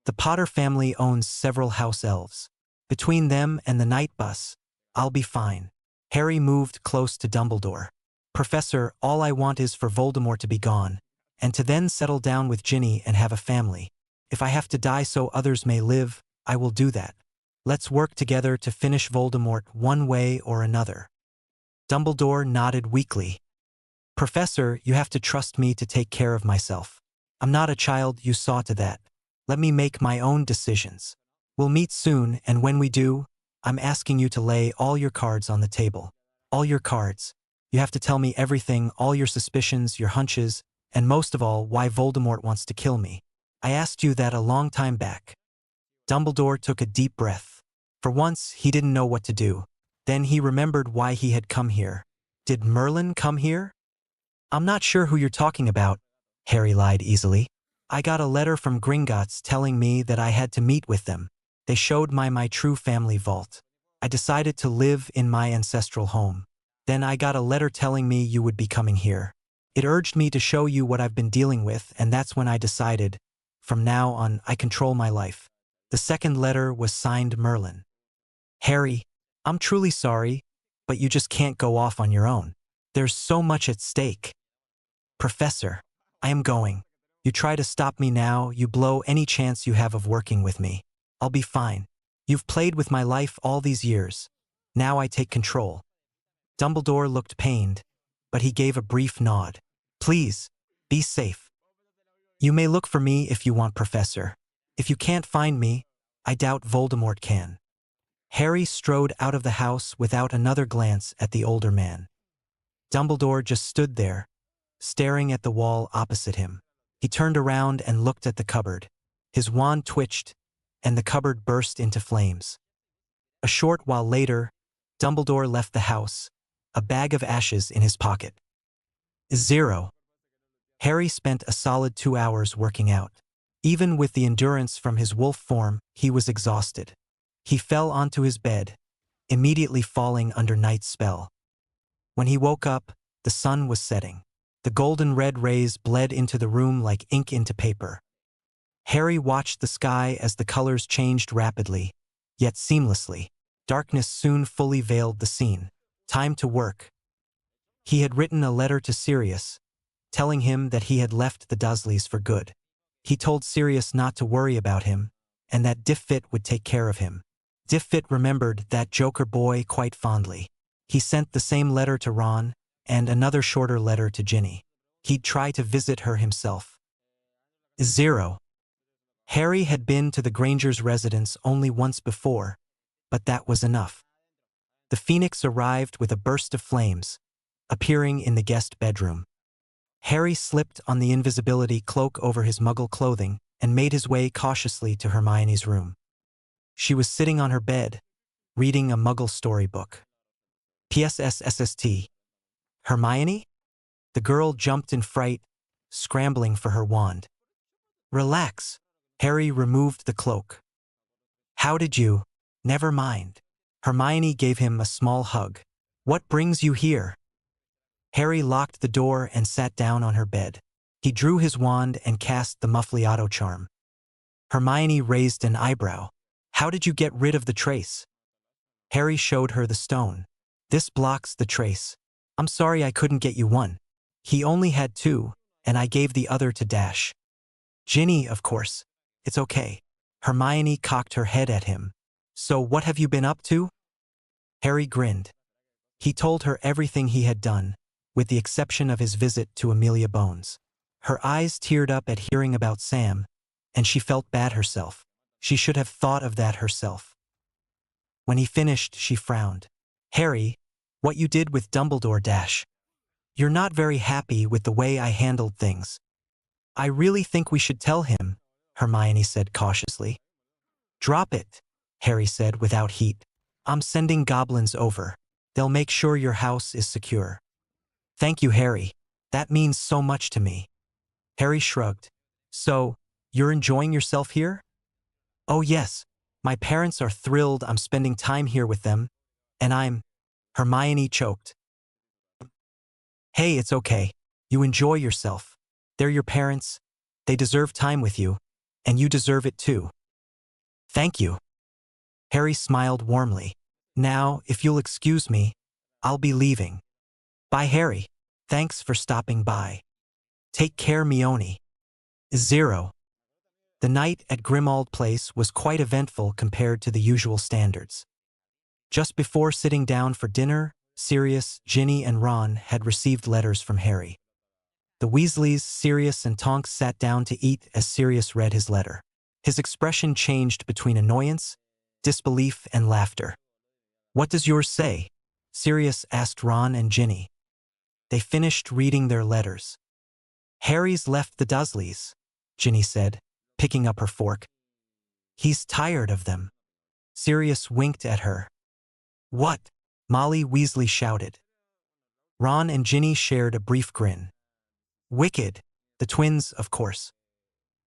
The Potter family owns several house elves. Between them and the night bus, I'll be fine. Harry moved close to Dumbledore. Professor, all I want is for Voldemort to be gone, and to then settle down with Ginny and have a family. If I have to die so others may live, I will do that. Let's work together to finish Voldemort one way or another. Dumbledore nodded weakly. Professor, you have to trust me to take care of myself. I'm not a child, you saw to that. Let me make my own decisions. We'll meet soon, and when we do, I'm asking you to lay all your cards on the table. All your cards. You have to tell me everything, all your suspicions, your hunches, and most of all, why Voldemort wants to kill me. I asked you that a long time back. Dumbledore took a deep breath. For once, he didn't know what to do. Then he remembered why he had come here. Did Merlin come here? I'm not sure who you're talking about, Harry lied easily. I got a letter from Gringotts telling me that I had to meet with them. They showed my true family vault. I decided to live in my ancestral home. Then I got a letter telling me you would be coming here. It urged me to show you what I've been dealing with, and that's when I decided, from now on, I control my life. The second letter was signed Merlin. Harry, I'm truly sorry, but you just can't go off on your own. There's so much at stake. Professor, I am going. You try to stop me now, you blow any chance you have of working with me. I'll be fine. You've played with my life all these years. Now I take control. Dumbledore looked pained, but he gave a brief nod. Please, be safe. You may look for me if you want, Professor. If you can't find me, I doubt Voldemort can. Harry strode out of the house without another glance at the older man. Dumbledore just stood there, staring at the wall opposite him. He turned around and looked at the cupboard. His wand twitched, and the cupboard burst into flames. A short while later, Dumbledore left the house, a bag of ashes in his pocket. 0. Harry spent a solid 2 hours working out. Even with the endurance from his wolf form, he was exhausted. He fell onto his bed, immediately falling under night's spell. When he woke up, the sun was setting. The golden red rays bled into the room like ink into paper. Harry watched the sky as the colors changed rapidly, yet seamlessly. Darkness soon fully veiled the scene. Time to work. He had written a letter to Sirius, telling him that he had left the Dursleys for good. He told Sirius not to worry about him, and that Diffit would take care of him. Diffit remembered that Joker boy quite fondly. He sent the same letter to Ron, and another shorter letter to Ginny. He'd try to visit her himself. 0. Harry had been to the Grangers' residence only once before, but that was enough. The Phoenix arrived with a burst of flames, appearing in the guest bedroom. Harry slipped on the invisibility cloak over his muggle clothing and made his way cautiously to Hermione's room. She was sitting on her bed, reading a muggle storybook. PSSSST. Hermione? The girl jumped in fright, scrambling for her wand. Relax. Harry removed the cloak. How did you? Never mind. Hermione gave him a small hug. What brings you here? Harry locked the door and sat down on her bed. He drew his wand and cast the Muffliato charm. Hermione raised an eyebrow. How did you get rid of the trace? Harry showed her the stone. This blocks the trace. I'm sorry I couldn't get you one. He only had 2, and I gave the other to Dash. Ginny, of course. It's okay. Hermione cocked her head at him. So what have you been up to? Harry grinned. He told her everything he had done, with the exception of his visit to Amelia Bones. Her eyes teared up at hearing about Sam, and she felt bad herself. She should have thought of that herself. When he finished, she frowned. Harry, what you did with Dumbledore Dash. You're not very happy with the way I handled things. I really think we should tell him, Hermione said cautiously. Drop it, Harry said without heat. I'm sending goblins over. They'll make sure your house is secure. Thank you, Harry. That means so much to me. Harry shrugged. So, you're enjoying yourself here? Oh yes. My parents are thrilled I'm spending time here with them, and I'm... Hermione choked. Hey, it's okay. You enjoy yourself. They're your parents. They deserve time with you, and you deserve it too. Thank you. Harry smiled warmly. Now, if you'll excuse me, I'll be leaving. Bye, Harry. Thanks for stopping by. Take care, Hermione. 0. The night at Grimmauld Place was quite eventful compared to the usual standards. Just before sitting down for dinner, Sirius, Ginny, and Ron had received letters from Harry. The Weasleys, Sirius, and Tonks sat down to eat as Sirius read his letter. His expression changed between annoyance, disbelief, and laughter. What does yours say? Sirius asked Ron and Ginny. They finished reading their letters. Harry's left the Dursleys, Ginny said. picking up her fork. He's tired of them. Sirius winked at her. What? Molly Weasley shouted. Ron and Ginny shared a brief grin. Wicked. The twins, of course.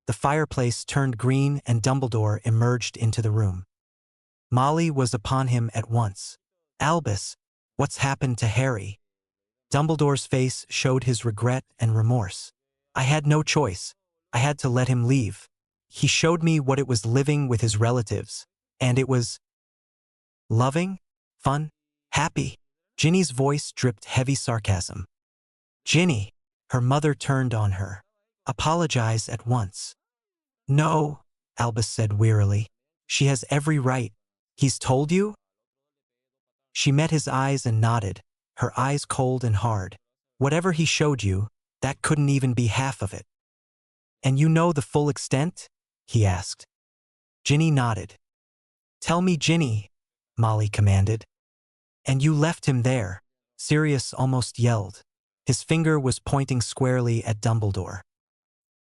The fireplace turned green and Dumbledore emerged into the room. Molly was upon him at once. Albus, what's happened to Harry? Dumbledore's face showed his regret and remorse. I had no choice. I had to let him leave. He showed me what it was living with his relatives, and it was loving, fun, happy. Ginny's voice dripped heavy sarcasm. Ginny, her mother turned on her. Apologize at once. No, Albus said wearily. She has every right. He's told you? She met his eyes and nodded, her eyes cold and hard. Whatever he showed you, that couldn't even be half of it. And you know the full extent? He asked. Ginny nodded. Tell me, Ginny, Molly commanded. And you left him there, Sirius almost yelled. His finger was pointing squarely at Dumbledore.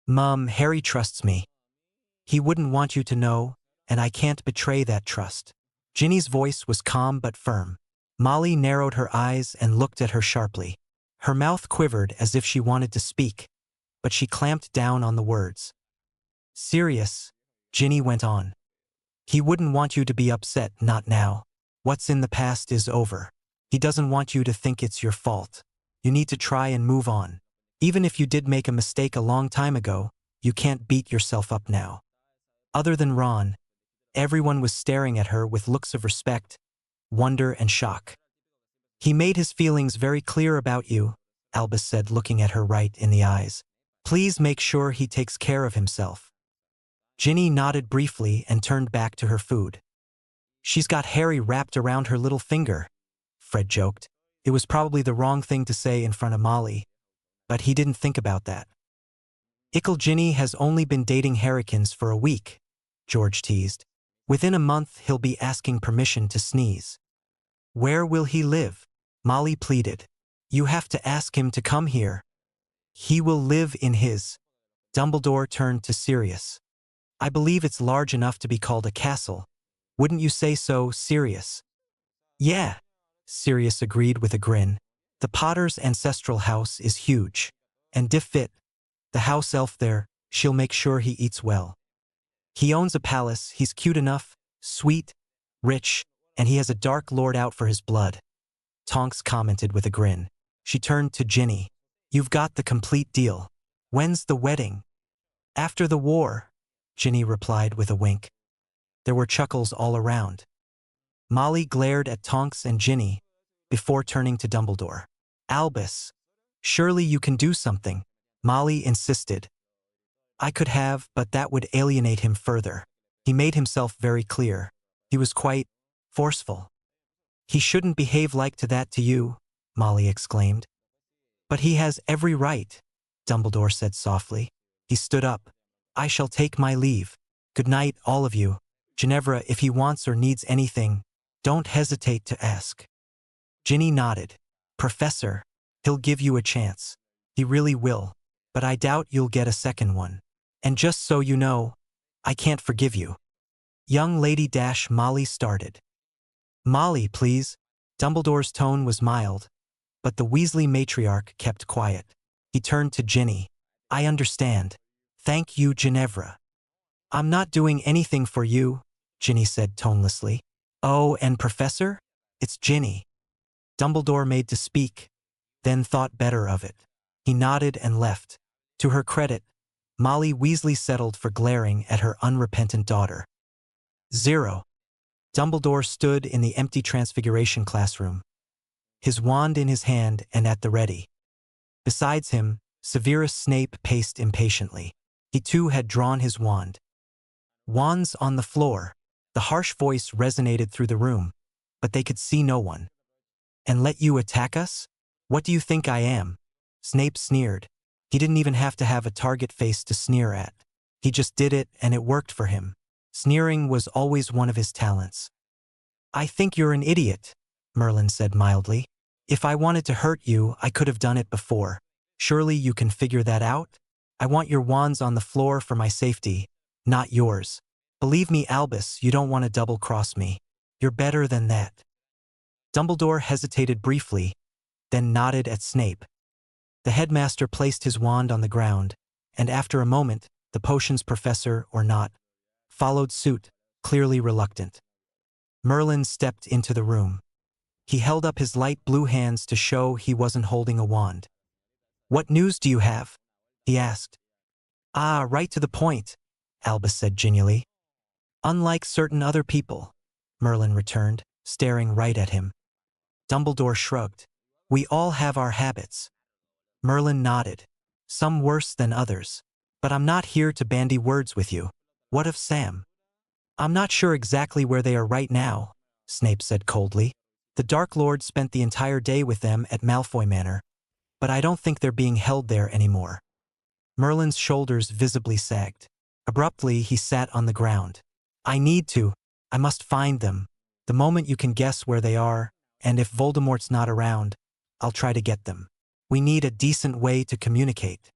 Mum, Harry trusts me. He wouldn't want you to know, and I can't betray that trust. Ginny's voice was calm but firm. Molly narrowed her eyes and looked at her sharply. Her mouth quivered as if she wanted to speak, but she clamped down on the words. Sirius, Ginny went on. He wouldn't want you to be upset, not now. What's in the past is over. He doesn't want you to think it's your fault. You need to try and move on. Even if you did make a mistake a long time ago, you can't beat yourself up now. Other than Ron, everyone was staring at her with looks of respect, wonder, and shock. He made his feelings very clear about you, Albus said, looking at her right in the eyes. Please make sure he takes care of himself. Ginny nodded briefly and turned back to her food. She's got Harry wrapped around her little finger, Fred joked. It was probably the wrong thing to say in front of Molly, but he didn't think about that. Ickle Ginny has only been dating Harrykins for a week, George teased. Within a month he'll be asking permission to sneeze. Where will he live? Molly pleaded. You have to ask him to come here. He will live in his. Dumbledore turned to Sirius. I believe it's large enough to be called a castle. Wouldn't you say so, Sirius? Yeah, Sirius agreed with a grin. The Potter's ancestral house is huge. And Diffit, the house elf there, she'll make sure he eats well. He owns a palace, he's cute enough, sweet, rich, and he has a dark lord out for his blood. Tonks commented with a grin. She turned to Ginny. You've got the complete deal. When's the wedding? After the war, Ginny replied with a wink. There were chuckles all around. Molly glared at Tonks and Ginny before turning to Dumbledore. Albus, surely you can do something, Molly insisted. I could have, but that would alienate him further. He made himself very clear. He was quite forceful. He shouldn't behave like that to you, Molly exclaimed. But he has every right, Dumbledore said softly. He stood up. I shall take my leave. Good night, all of you. Ginevra, if he wants or needs anything, don't hesitate to ask. Ginny nodded. Professor, he'll give you a chance. He really will. But I doubt you'll get a second one. And just so you know, I can't forgive you. Young Lady Molly started. Molly, please. Dumbledore's tone was mild, but the Weasley matriarch kept quiet. He turned to Ginny. I understand. Thank you, Ginevra. I'm not doing anything for you, Ginny said tonelessly. Oh, and Professor? It's Ginny. Dumbledore made to speak, then thought better of it. He nodded and left. To her credit, Molly Weasley settled for glaring at her unrepentant daughter. 0. Dumbledore stood in the empty Transfiguration classroom, his wand in his hand and at the ready. Besides him, Severus Snape paced impatiently. He too had drawn his wand. Wands on the floor. The harsh voice resonated through the room, but they could see no one. And let you attack us? What do you think I am? Snape sneered. He didn't even have to have a target face to sneer at. He just did it and it worked for him. Sneering was always one of his talents. I think you're an idiot, Merlin said mildly. If I wanted to hurt you, I could have done it before. Surely you can figure that out? I want your wands on the floor for my safety, not yours. Believe me, Albus, you don't want to double-cross me. You're better than that. Dumbledore hesitated briefly, then nodded at Snape. The headmaster placed his wand on the ground, and after a moment, the potions professor, or not, followed suit, clearly reluctant. Merlin stepped into the room. He held up his light blue hands to show he wasn't holding a wand. "What news do you have?" he asked. "Ah, right to the point," Albus said genially. "Unlike certain other people," Merlin returned, staring right at him. Dumbledore shrugged. "We all have our habits." Merlin nodded. "Some worse than others. But I'm not here to bandy words with you. What of Sam?" "I'm not sure exactly where they are right now," Snape said coldly. "The Dark Lord spent the entire day with them at Malfoy Manor, but I don't think they're being held there anymore." Merlin's shoulders visibly sagged. Abruptly, he sat on the ground. I must find them. The moment you can guess where they are, and if Voldemort's not around, I'll try to get them. We need a decent way to communicate."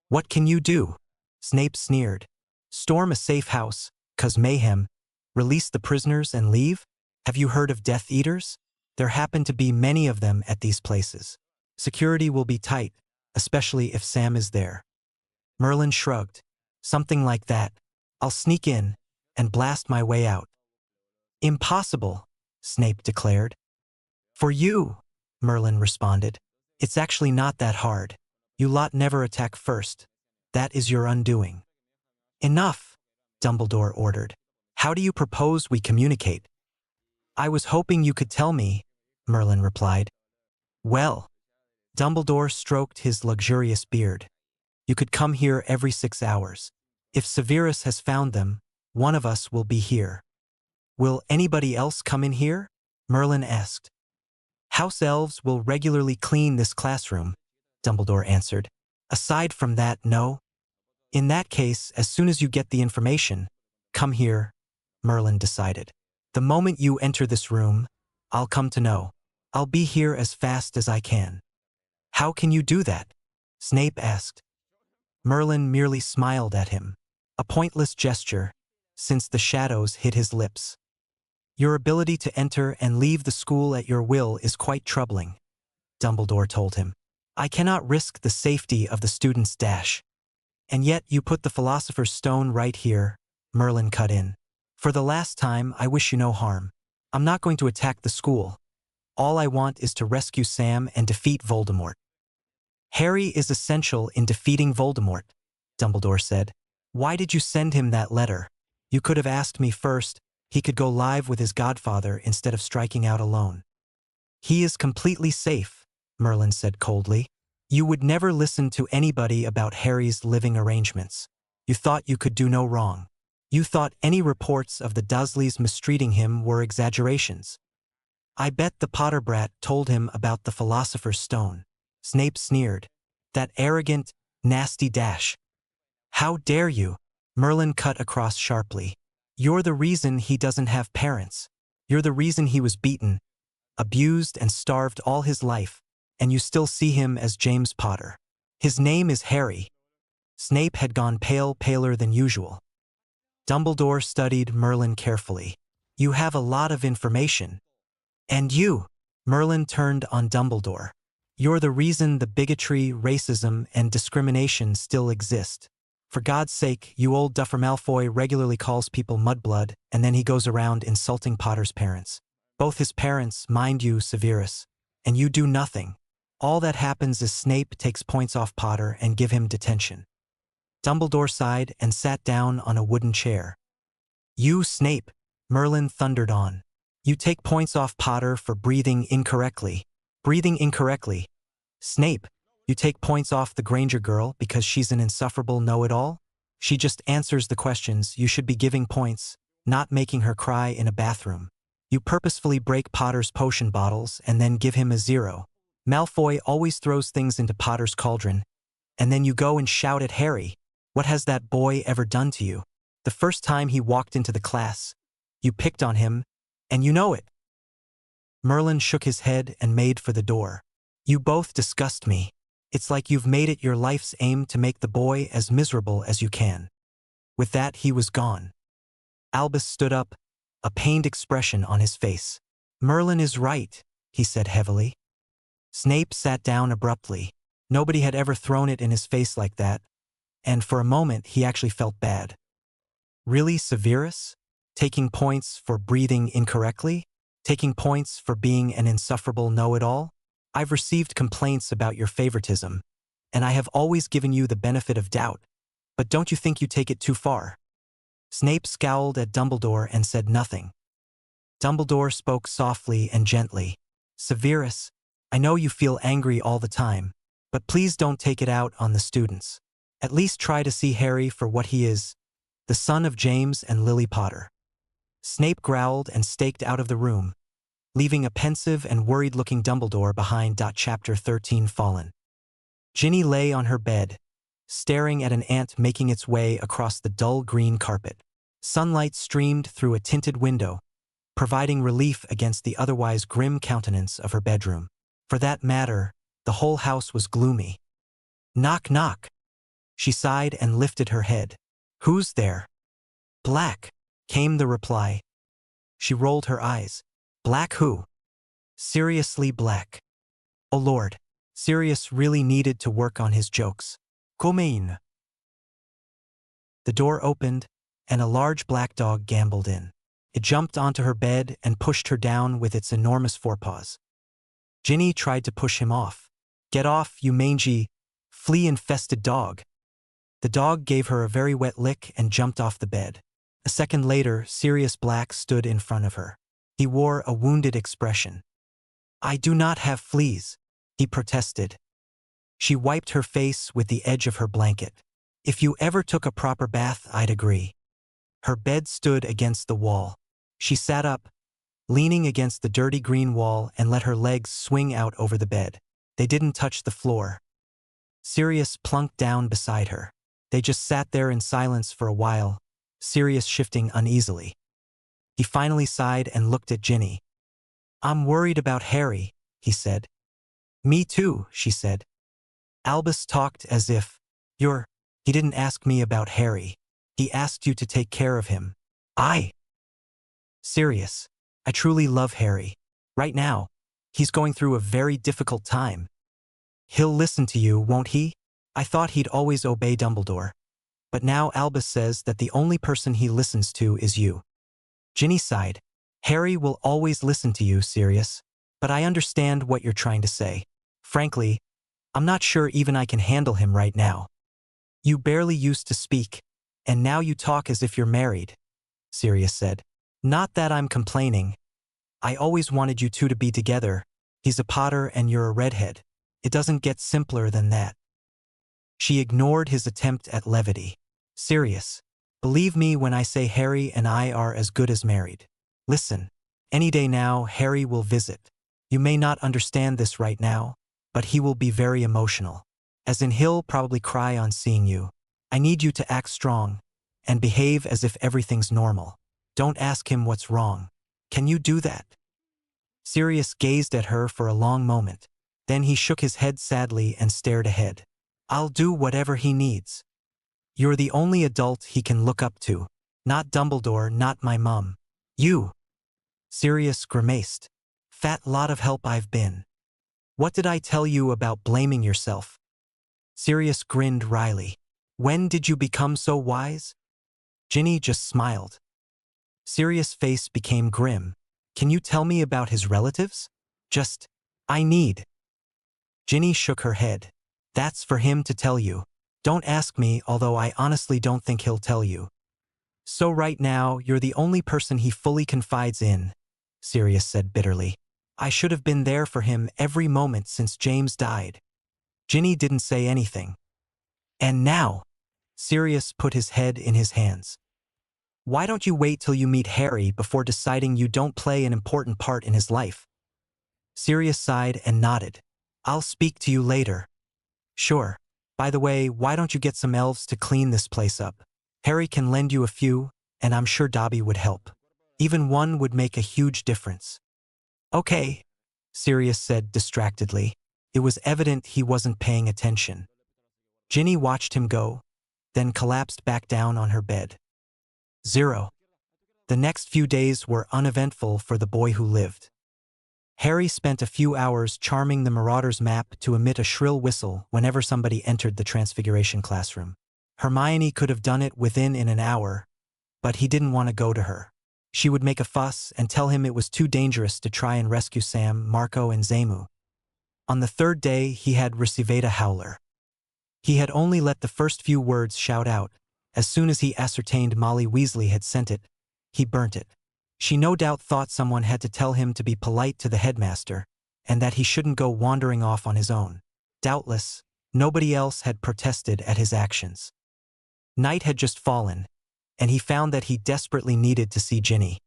"What can you do?" Snape sneered. "Storm a safe house, cause mayhem, release the prisoners and leave? Have you heard of Death Eaters? There happen to be many of them at these places. Security will be tight, especially if Sam is there." Merlin shrugged. "Something like that. I'll sneak in and blast my way out." "Impossible," Snape declared. "For you," Merlin responded. "It's actually not that hard. You lot never attack first. That is your undoing." "Enough," Dumbledore ordered. "How do you propose we communicate?" "I was hoping you could tell me," Merlin replied. "Well," Dumbledore stroked his luxurious beard. "You could come here every 6 hours. If Severus has found them, one of us will be here." "Will anybody else come in here?" Merlin asked. "House elves will regularly clean this classroom," Dumbledore answered. "Aside from that, no." "In that case, as soon as you get the information, come here," Merlin decided. "The moment you enter this room, I'll come to know. I'll be here as fast as I can." "How can you do that?" Snape asked. Merlin merely smiled at him. A pointless gesture, since the shadows hid his lips. "Your ability to enter and leave the school at your will is quite troubling," Dumbledore told him. "I cannot risk the safety of the students' dash." "And yet you put the Philosopher's Stone right here," Merlin cut in. "For the last time, I wish you no harm. I'm not going to attack the school. All I want is to rescue Sam and defeat Voldemort." "Harry is essential in defeating Voldemort," Dumbledore said. "Why did you send him that letter? You could have asked me first. He could go live with his godfather instead of striking out alone." "He is completely safe," Merlin said coldly. "You would never listen to anybody about Harry's living arrangements. You thought you could do no wrong. You thought any reports of the Dursleys mistreating him were exaggerations. I bet the Potter brat told him about the Philosopher's Stone." Snape sneered. "That arrogant, nasty dash." "How dare you?" Merlin cut across sharply. "You're the reason he doesn't have parents. You're the reason he was beaten, abused, and starved all his life, and you still see him as James Potter. His name is Harry." Snape had gone paler than usual. Dumbledore studied Merlin carefully. "You have a lot of information." "And you," Merlin turned on Dumbledore. "You're the reason the bigotry, racism, and discrimination still exist. For God's sake, you old duffer, Malfoy regularly calls people mudblood, and then he goes around insulting Potter's parents. Both his parents, mind you, Severus. And you do nothing. All that happens is Snape takes points off Potter and give him detention." Dumbledore sighed and sat down on a wooden chair. "You, Snape," Merlin thundered on. "You take points off Potter for breathing incorrectly. Breathing incorrectly. Snape, you take points off the Granger girl because she's an insufferable know-it-all? She just answers the questions. You should be giving points, not making her cry in a bathroom. You purposefully break Potter's potion bottles and then give him a 0. Malfoy always throws things into Potter's cauldron, and then you go and shout at Harry. What has that boy ever done to you? The first time he walked into the class, you picked on him, and you know it." Merlin shook his head and made for the door. "You both disgust me. It's like you've made it your life's aim to make the boy as miserable as you can." With that, he was gone. Albus stood up, a pained expression on his face. Merlin is right, he said heavily. Snape sat down abruptly. Nobody had ever thrown it in his face like that, and for a moment he actually felt bad. Really, Severus? Taking points for breathing incorrectly? Taking points for being an insufferable know-it-all? I've received complaints about your favoritism, and I have always given you the benefit of doubt, but don't you think you take it too far? Snape scowled at Dumbledore and said nothing. Dumbledore spoke softly and gently. Severus, I know you feel angry all the time, but please don't take it out on the students. At least try to see Harry for what he is, the son of James and Lily Potter. Snape growled and stalked out of the room, leaving a pensive and worried-looking Dumbledore behind. Chapter 13 Fallen. Ginny lay on her bed, staring at an ant making its way across the dull green carpet. Sunlight streamed through a tinted window, providing relief against the otherwise grim countenance of her bedroom. For that matter, the whole house was gloomy. Knock, knock. She sighed and lifted her head. Who's there? Black, came the reply. She rolled her eyes. Black who? Seriously Black. Oh Lord, Sirius really needed to work on his jokes. Come in. The door opened, and a large black dog gamboled in. It jumped onto her bed and pushed her down with its enormous forepaws. Ginny tried to push him off. Get off, you mangy, flea-infested dog. The dog gave her a very wet lick and jumped off the bed. A second later, Sirius Black stood in front of her. He wore a wounded expression. I do not have fleas, he protested. She wiped her face with the edge of her blanket. If you ever took a proper bath, I'd agree. Her bed stood against the wall. She sat up, leaning against the dirty green wall, and let her legs swing out over the bed. They didn't touch the floor. Sirius plunked down beside her. They just sat there in silence for a while, Sirius shifting uneasily. He finally sighed and looked at Ginny. I'm worried about Harry, he said. Me too, she said. Albus talked as if, he didn't ask me about Harry. He asked you to take care of him. Sirius, I truly love Harry. Right now, he's going through a very difficult time. He'll listen to you, won't he? I thought he'd always obey Dumbledore. But now Albus says that the only person he listens to is you. Ginny sighed. Harry will always listen to you, Sirius. But I understand what you're trying to say. Frankly, I'm not sure even I can handle him right now. You barely used to speak, and now you talk as if you're married, Sirius said. Not that I'm complaining. I always wanted you two to be together. He's a Potter and you're a redhead. It doesn't get simpler than that. She ignored his attempt at levity. Sirius, believe me when I say Harry and I are as good as married. Listen, any day now Harry will visit. You may not understand this right now, but he will be very emotional. As in he'll probably cry on seeing you. I need you to act strong and behave as if everything's normal. Don't ask him what's wrong. Can you do that? Sirius gazed at her for a long moment. Then he shook his head sadly and stared ahead. I'll do whatever he needs. You're the only adult he can look up to. Not Dumbledore, not my mum. You. Sirius grimaced. Fat lot of help I've been. What did I tell you about blaming yourself? Sirius grinned wryly. When did you become so wise? Ginny just smiled. Sirius' face became grim. Can you tell me about his relatives? I need. Ginny shook her head. That's for him to tell you. Don't ask me, although I honestly don't think he'll tell you. So right now, you're the only person he fully confides in, Sirius said bitterly. I should have been there for him every moment since James died. Ginny didn't say anything. And now, Sirius put his head in his hands. Why don't you wait till you meet Harry before deciding you don't play an important part in his life? Sirius sighed and nodded. I'll speak to you later. Sure. By the way, why don't you get some elves to clean this place up? Harry can lend you a few, and I'm sure Dobby would help. Even one would make a huge difference. Okay, Sirius said distractedly. It was evident he wasn't paying attention. Ginny watched him go, then collapsed back down on her bed. 0. The next few days were uneventful for the boy who lived. Harry spent a few hours charming the Marauder's map to emit a shrill whistle whenever somebody entered the Transfiguration classroom. Hermione could have done it within an hour, but he didn't want to go to her. She would make a fuss and tell him it was too dangerous to try and rescue Sam, Marco, and Zemu. On the third day, he had received a howler. He had only let the first few words shout out. As soon as he ascertained Molly Weasley had sent it, he burnt it. She no doubt thought someone had to tell him to be polite to the headmaster, and that he shouldn't go wandering off on his own. Doubtless, nobody else had protested at his actions. Night had just fallen, and he found that he desperately needed to see Ginny.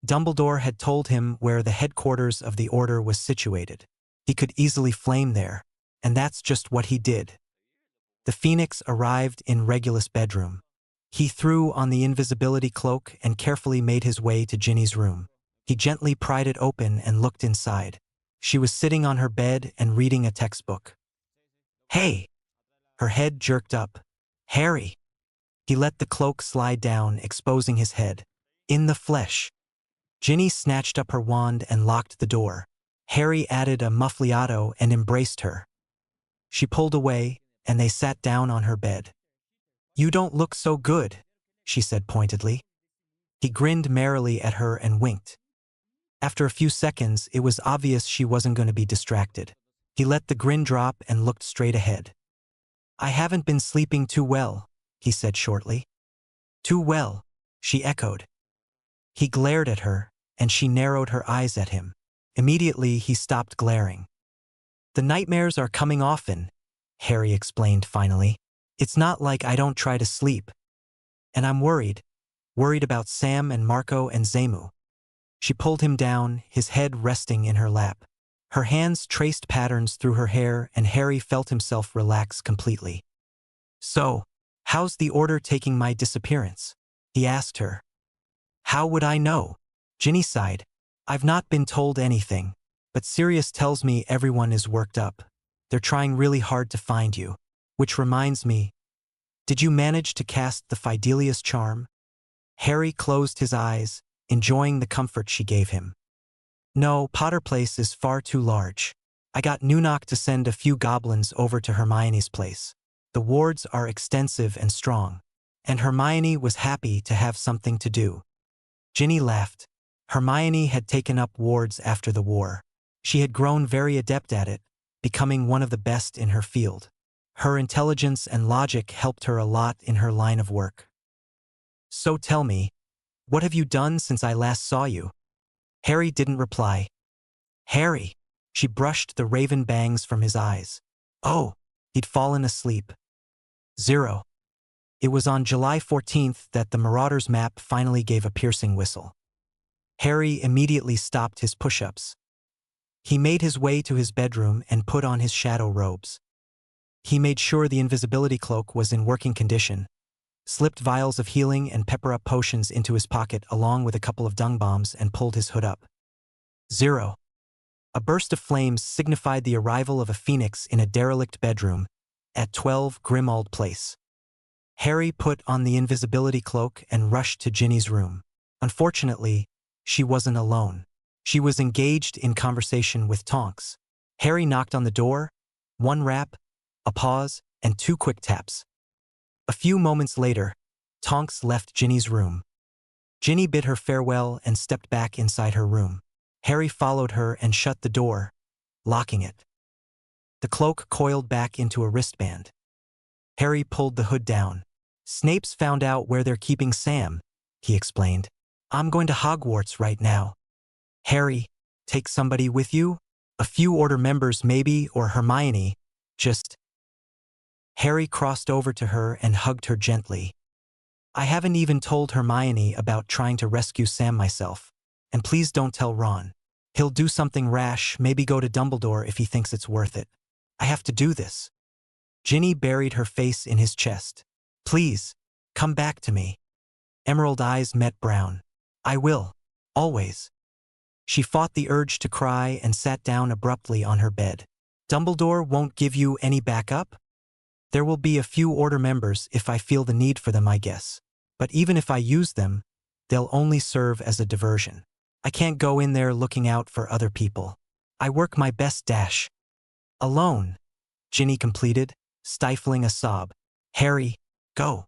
Dumbledore had told him where the headquarters of the Order was situated. He could easily flame there, and that's just what he did. The Phoenix arrived in Regulus' bedroom. He threw on the invisibility cloak and carefully made his way to Ginny's room. He gently pried it open and looked inside. She was sitting on her bed and reading a textbook. "Hey!" Her head jerked up. "Harry!" He let the cloak slide down, exposing his head. In the flesh. Ginny snatched up her wand and locked the door. Harry added a muffliato and embraced her. She pulled away, and they sat down on her bed. "You don't look so good," she said pointedly. He grinned merrily at her and winked. After a few seconds, it was obvious she wasn't going to be distracted. He let the grin drop and looked straight ahead. "I haven't been sleeping too well," he said shortly. "Too well," she echoed. He glared at her, and she narrowed her eyes at him. Immediately, he stopped glaring. "The nightmares are coming often," Harry explained finally. "It's not like I don't try to sleep. And I'm worried about Sam and Marco and Zemu." She pulled him down, his head resting in her lap. Her hands traced patterns through her hair, and Harry felt himself relax completely. "So, how's the Order taking my disappearance?" he asked her. "How would I know?" Ginny sighed. "I've not been told anything, but Sirius tells me everyone is worked up. They're trying really hard to find you. Which reminds me, did you manage to cast the Fidelius charm?" Harry closed his eyes, enjoying the comfort she gave him. "No, Potter Place is far too large. I got Nunok to send a few goblins over to Hermione's place. The wards are extensive and strong, and Hermione was happy to have something to do." Ginny laughed. Hermione had taken up wards after the war. She had grown very adept at it, becoming one of the best in her field. Her intelligence and logic helped her a lot in her line of work. "So tell me, what have you done since I last saw you?" Harry didn't reply. "Harry!" She brushed the raven bangs from his eyes. "Oh!" He'd fallen asleep. 0. It was on July 14th that the Marauder's map finally gave a piercing whistle. Harry immediately stopped his push-ups. He made his way to his bedroom and put on his shadow robes. He made sure the invisibility cloak was in working condition, slipped vials of healing and pepper-up potions into his pocket along with a couple of dung bombs, and pulled his hood up. 0. A burst of flames signified the arrival of a phoenix in a derelict bedroom at 12 Grimmauld Place. Harry put on the invisibility cloak and rushed to Ginny's room. Unfortunately, she wasn't alone. She was engaged in conversation with Tonks. Harry knocked on the door, one rap, a pause, and 2 quick taps. A few moments later, Tonks left Ginny's room. Ginny bid her farewell and stepped back inside her room. Harry followed her and shut the door, locking it. The cloak coiled back into a wristband. Harry pulled the hood down. "Snape's found out where they're keeping Sam," he explained. "I'm going to Hogwarts right now." "Harry, take somebody with you? A few Order members maybe, or Hermione, just..." Harry crossed over to her and hugged her gently. "I haven't even told Hermione about trying to rescue Sam myself. And please don't tell Ron. He'll do something rash, maybe go to Dumbledore if he thinks it's worth it. I have to do this." Ginny buried her face in his chest. "Please, come back to me." Emerald eyes met brown. "I will. Always." She fought the urge to cry and sat down abruptly on her bed. "Dumbledore won't give you any backup?" There will be a few order members if I feel the need for them, I guess. But even if I use them, they'll only serve as a diversion. I can't go in there looking out for other people. I work my best dash. Alone, Ginny completed, stifling a sob. Harry, go.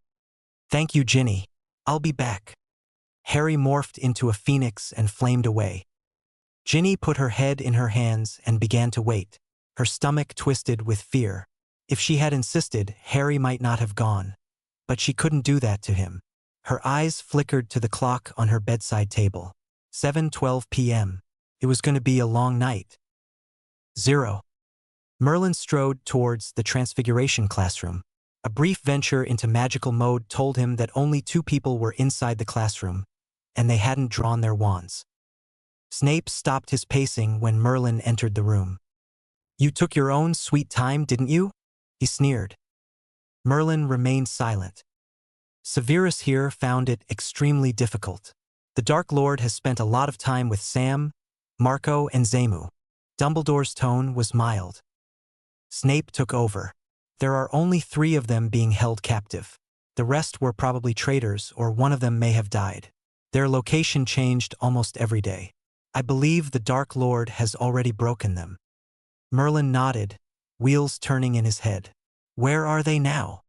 Thank you, Ginny. I'll be back. Harry morphed into a phoenix and flamed away. Ginny put her head in her hands and began to wait, her stomach twisted with fear. If she had insisted, Harry might not have gone. But she couldn't do that to him. Her eyes flickered to the clock on her bedside table. 7:12 p.m. It was going to be a long night. 0. Merlin strode towards the Transfiguration classroom. A brief venture into magical mode told him that only 2 people were inside the classroom, and they hadn't drawn their wands. Snape stopped his pacing when Merlin entered the room. You took your own sweet time, didn't you? He sneered. Merlin remained silent. Severus here found it extremely difficult. The Dark Lord has spent a lot of time with Sam, Marco, and Zamu. Dumbledore's tone was mild. Snape took over. There are only 3 of them being held captive. The rest were probably traitors, or one of them may have died. Their location changed almost every day. I believe the Dark Lord has already broken them. Merlin nodded, wheels turning in his head. Where are they now?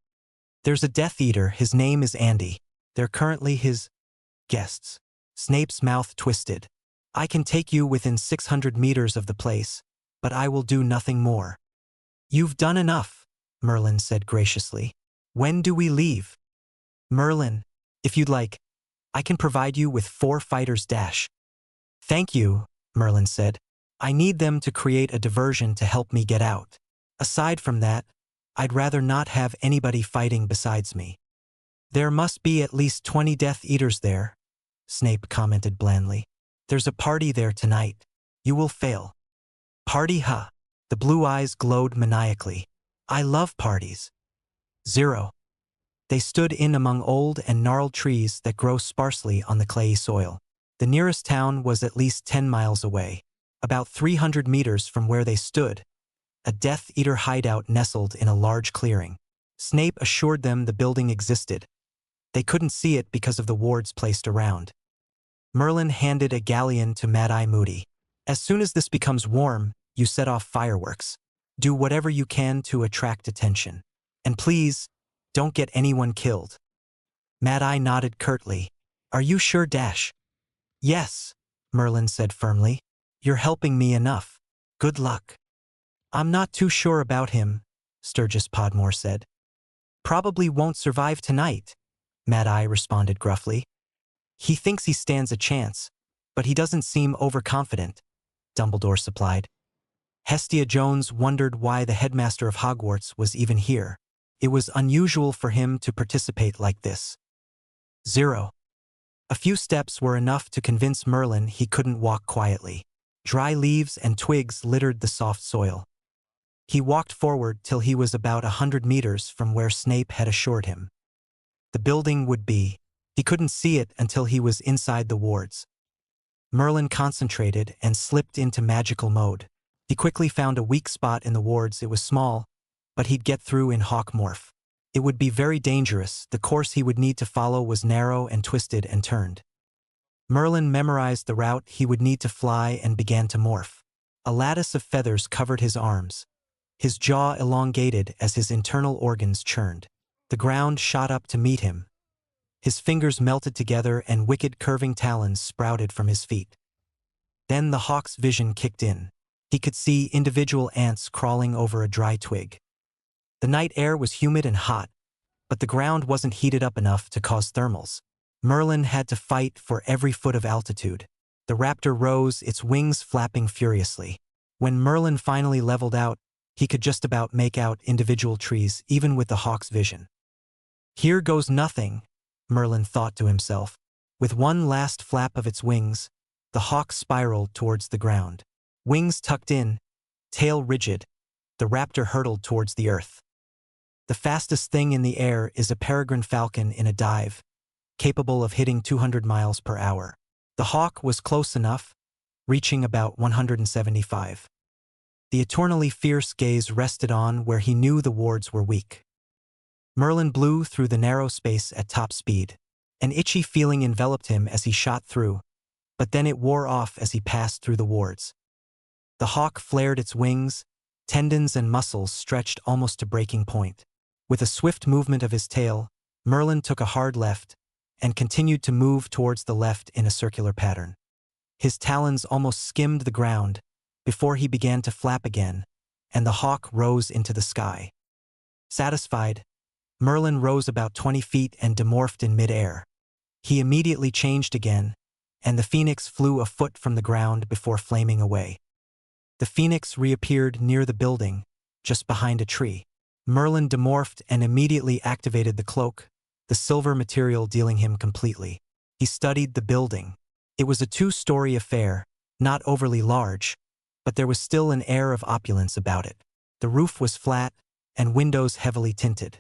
There's a Death Eater, his name is Andy. They're currently his guests. Snape's mouth twisted. I can take you within 600 meters of the place, but I will do nothing more. You've done enough, Merlin said graciously. When do we leave? Merlin, if you'd like, I can provide you with 4 fighters dash. Thank you, Merlin said. I need them to create a diversion to help me get out. Aside from that, I'd rather not have anybody fighting besides me. There must be at least 20 Death Eaters there, Snape commented blandly. There's a party there tonight. You will fail. Party, huh? The blue eyes glowed maniacally. I love parties. 0. They stood in among old and gnarled trees that grow sparsely on the clayey soil. The nearest town was at least 10 miles away. About 300 meters from where they stood, a Death Eater hideout nestled in a large clearing. Snape assured them the building existed. They couldn't see it because of the wards placed around. Merlin handed a galleon to Mad-Eye Moody. As soon as this becomes warm, you set off fireworks. Do whatever you can to attract attention. And please, don't get anyone killed. Mad-Eye nodded curtly. Are you sure, Dash? Yes, Merlin said firmly. You're helping me enough. Good luck. I'm not too sure about him, Sturgis Podmore said. Probably won't survive tonight, Mad-Eye responded gruffly. He thinks he stands a chance, but he doesn't seem overconfident, Dumbledore supplied. Hestia Jones wondered why the headmaster of Hogwarts was even here. It was unusual for him to participate like this. 0. A few steps were enough to convince Merlin he couldn't walk quietly. Dry leaves and twigs littered the soft soil. He walked forward till he was about 100 meters from where Snape had assured him the building would be. He couldn't see it until he was inside the wards. Merlin concentrated and slipped into magical mode. He quickly found a weak spot in the wards. It was small, but he'd get through in hawk morph. It would be very dangerous. The course he would need to follow was narrow and twisted and turned. Merlin memorized the route he would need to fly and began to morph. A lattice of feathers covered his arms. His jaw elongated as his internal organs churned. The ground shot up to meet him. His fingers melted together and wicked curving talons sprouted from his feet. Then the hawk's vision kicked in. He could see individual ants crawling over a dry twig. The night air was humid and hot, but the ground wasn't heated up enough to cause thermals. Merlin had to fight for every foot of altitude. The raptor rose, its wings flapping furiously. When Merlin finally leveled out, he could just about make out individual trees, even with the hawk's vision. Here goes nothing, Merlin thought to himself. With one last flap of its wings, the hawk spiraled towards the ground. Wings tucked in, tail rigid, the raptor hurtled towards the earth. The fastest thing in the air is a peregrine falcon in a dive, capable of hitting 200 miles per hour. The hawk was close enough, reaching about 175. The eternally fierce gaze rested on where he knew the wards were weak. Merlin blew through the narrow space at top speed. An itchy feeling enveloped him as he shot through, but then it wore off as he passed through the wards. The hawk flared its wings, tendons and muscles stretched almost to breaking point. With a swift movement of his tail, Merlin took a hard left and continued to move towards the left in a circular pattern. His talons almost skimmed the ground before he began to flap again, and the hawk rose into the sky. Satisfied, Merlin rose about 20 feet and demorphed in mid-air. He immediately changed again, and the phoenix flew a foot from the ground before flaming away. The phoenix reappeared near the building, just behind a tree. Merlin demorphed and immediately activated the cloak, the silver material dealing him completely. He studied the building. It was a 2-story affair, not overly large, but there was still an air of opulence about it. The roof was flat, and windows heavily tinted.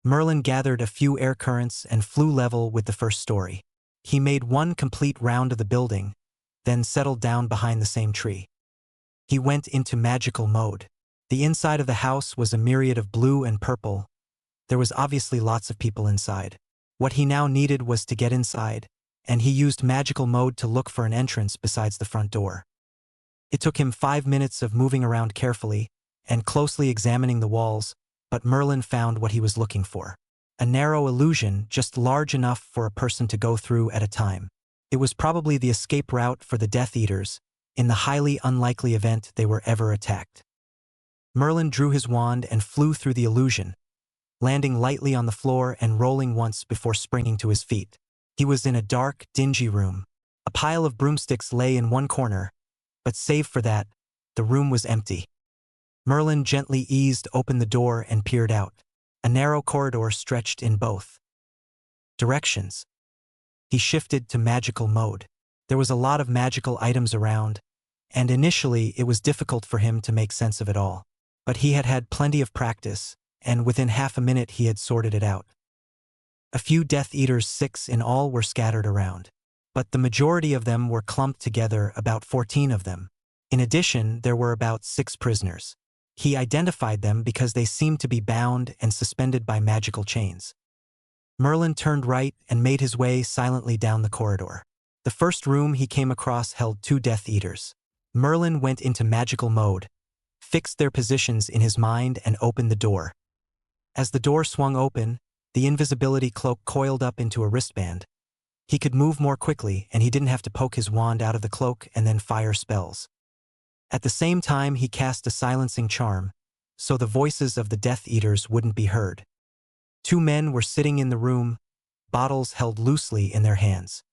Merlin gathered a few air currents and flew level with the first story. He made one complete round of the building, then settled down behind the same tree. He went into magical mode. The inside of the house was a myriad of blue and purple. There was obviously lots of people inside. What he now needed was to get inside, and he used magical mode to look for an entrance besides the front door. It took him 5 minutes of moving around carefully and closely examining the walls, but Merlin found what he was looking for. A narrow illusion just large enough for a person to go through at a time. It was probably the escape route for the Death Eaters, in the highly unlikely event they were ever attacked. Merlin drew his wand and flew through the illusion, landing lightly on the floor and rolling once before springing to his feet. He was in a dark, dingy room. A pile of broomsticks lay in one corner, but save for that, the room was empty. Merlin gently eased open the door and peered out. A narrow corridor stretched in both directions. He shifted to magical mode. There was a lot of magical items around, and initially it was difficult for him to make sense of it all. But he had had plenty of practice, and within half a minute he had sorted it out. A few Death Eaters, 6 in all, were scattered around, but the majority of them were clumped together, about 14 of them. In addition, there were about 6 prisoners. He identified them because they seemed to be bound and suspended by magical chains. Merlin turned right and made his way silently down the corridor. The first room he came across held 2 Death Eaters. Merlin went into magical mode, fixed their positions in his mind, and opened the door. As the door swung open, the invisibility cloak coiled up into a wristband. He could move more quickly, and he didn't have to poke his wand out of the cloak and then fire spells. At the same time, he cast a silencing charm, so the voices of the Death Eaters wouldn't be heard. 2 men were sitting in the room, bottles held loosely in their hands.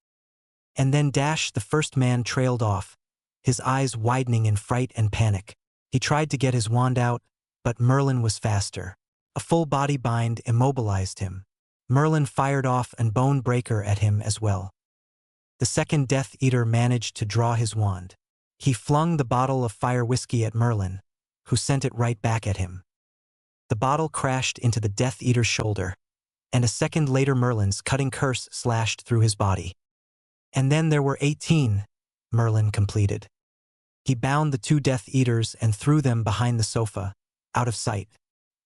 And then the first man trailed off, his eyes widening in fright and panic. He tried to get his wand out, but Merlin was faster. A full body bind immobilized him. Merlin fired off a bone breaker at him as well. The second Death Eater managed to draw his wand. He flung the bottle of fire whiskey at Merlin, who sent it right back at him. The bottle crashed into the Death Eater's shoulder, and a second later Merlin's cutting curse slashed through his body. And then there were 18, Merlin completed. He bound the 2 Death Eaters and threw them behind the sofa, out of sight.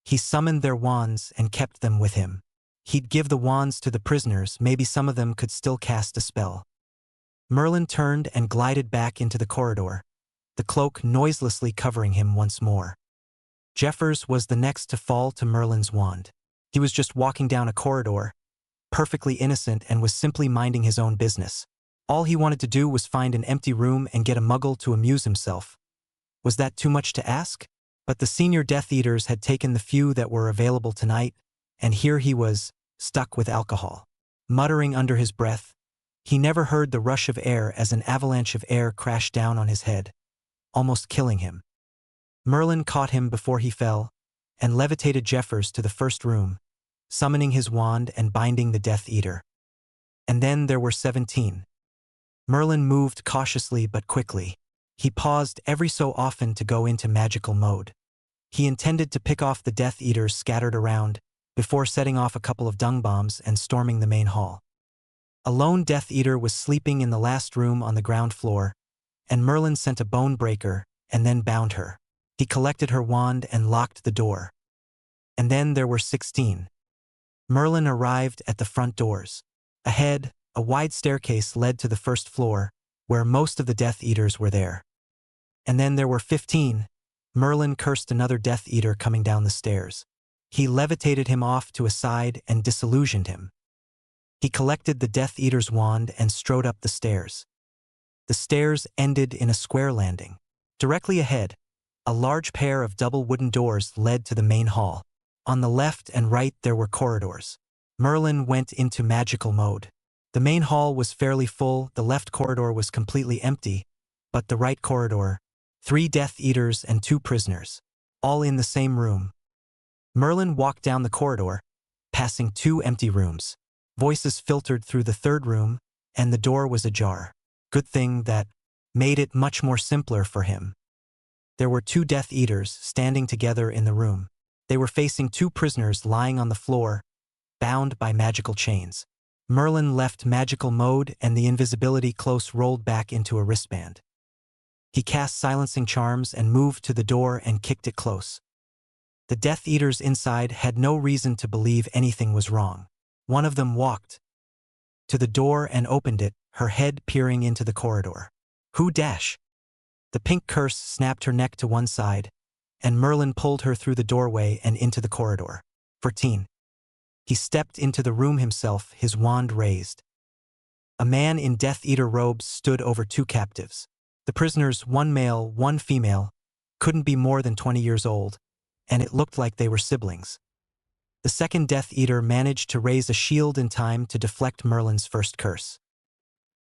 He summoned their wands and kept them with him. He'd give the wands to the prisoners, maybe some of them could still cast a spell. Merlin turned and glided back into the corridor, the cloak noiselessly covering him once more. Jeffers was the next to fall to Merlin's wand. He was just walking down a corridor, perfectly innocent, and was simply minding his own business. All he wanted to do was find an empty room and get a muggle to amuse himself. Was that too much to ask? But the senior Death Eaters had taken the few that were available tonight, and here he was, stuck with alcohol. Muttering under his breath, he never heard the rush of air as an avalanche of air crashed down on his head, almost killing him. Merlin caught him before he fell, and levitated Jeffers to the first room, summoning his wand and binding the Death Eater. And then there were 17. Merlin moved cautiously but quickly. He paused every so often to go into magical mode. He intended to pick off the Death Eaters scattered around, before setting off a couple of dung bombs and storming the main hall. A lone Death Eater was sleeping in the last room on the ground floor, and Merlin sent a bone breaker and then bound her. He collected her wand and locked the door. And then there were 16. Merlin arrived at the front doors. Ahead, a wide staircase led to the first floor, where most of the Death Eaters were there. And then there were 15. Merlin cursed another Death Eater coming down the stairs. He levitated him off to a side and disillusioned him. He collected the Death Eater's wand and strode up the stairs. The stairs ended in a square landing. Directly ahead, a large pair of double wooden doors led to the main hall. On the left and right there were corridors. Merlin went into magical mode. The main hall was fairly full, the left corridor was completely empty, but the right corridor, 3 Death Eaters and 2 prisoners, all in the same room. Merlin walked down the corridor, passing 2 empty rooms. Voices filtered through the third room, and the door was ajar. Good thing that made it much more simpler for him. There were 2 Death Eaters standing together in the room. They were facing 2 prisoners lying on the floor, bound by magical chains. Merlin left magical mode and the invisibility cloak rolled back into a wristband. He cast silencing charms and moved to the door and kicked it close. The Death Eaters inside had no reason to believe anything was wrong. One of them walked to the door and opened it, her head peering into the corridor. Who dash? The pink curse snapped her neck to one side, and Merlin pulled her through the doorway and into the corridor. 14. He stepped into the room himself, his wand raised. A man in Death Eater robes stood over 2 captives. The prisoners, 1 male, 1 female, couldn't be more than 20 years old, and it looked like they were siblings. The second Death Eater managed to raise a shield in time to deflect Merlin's first curse.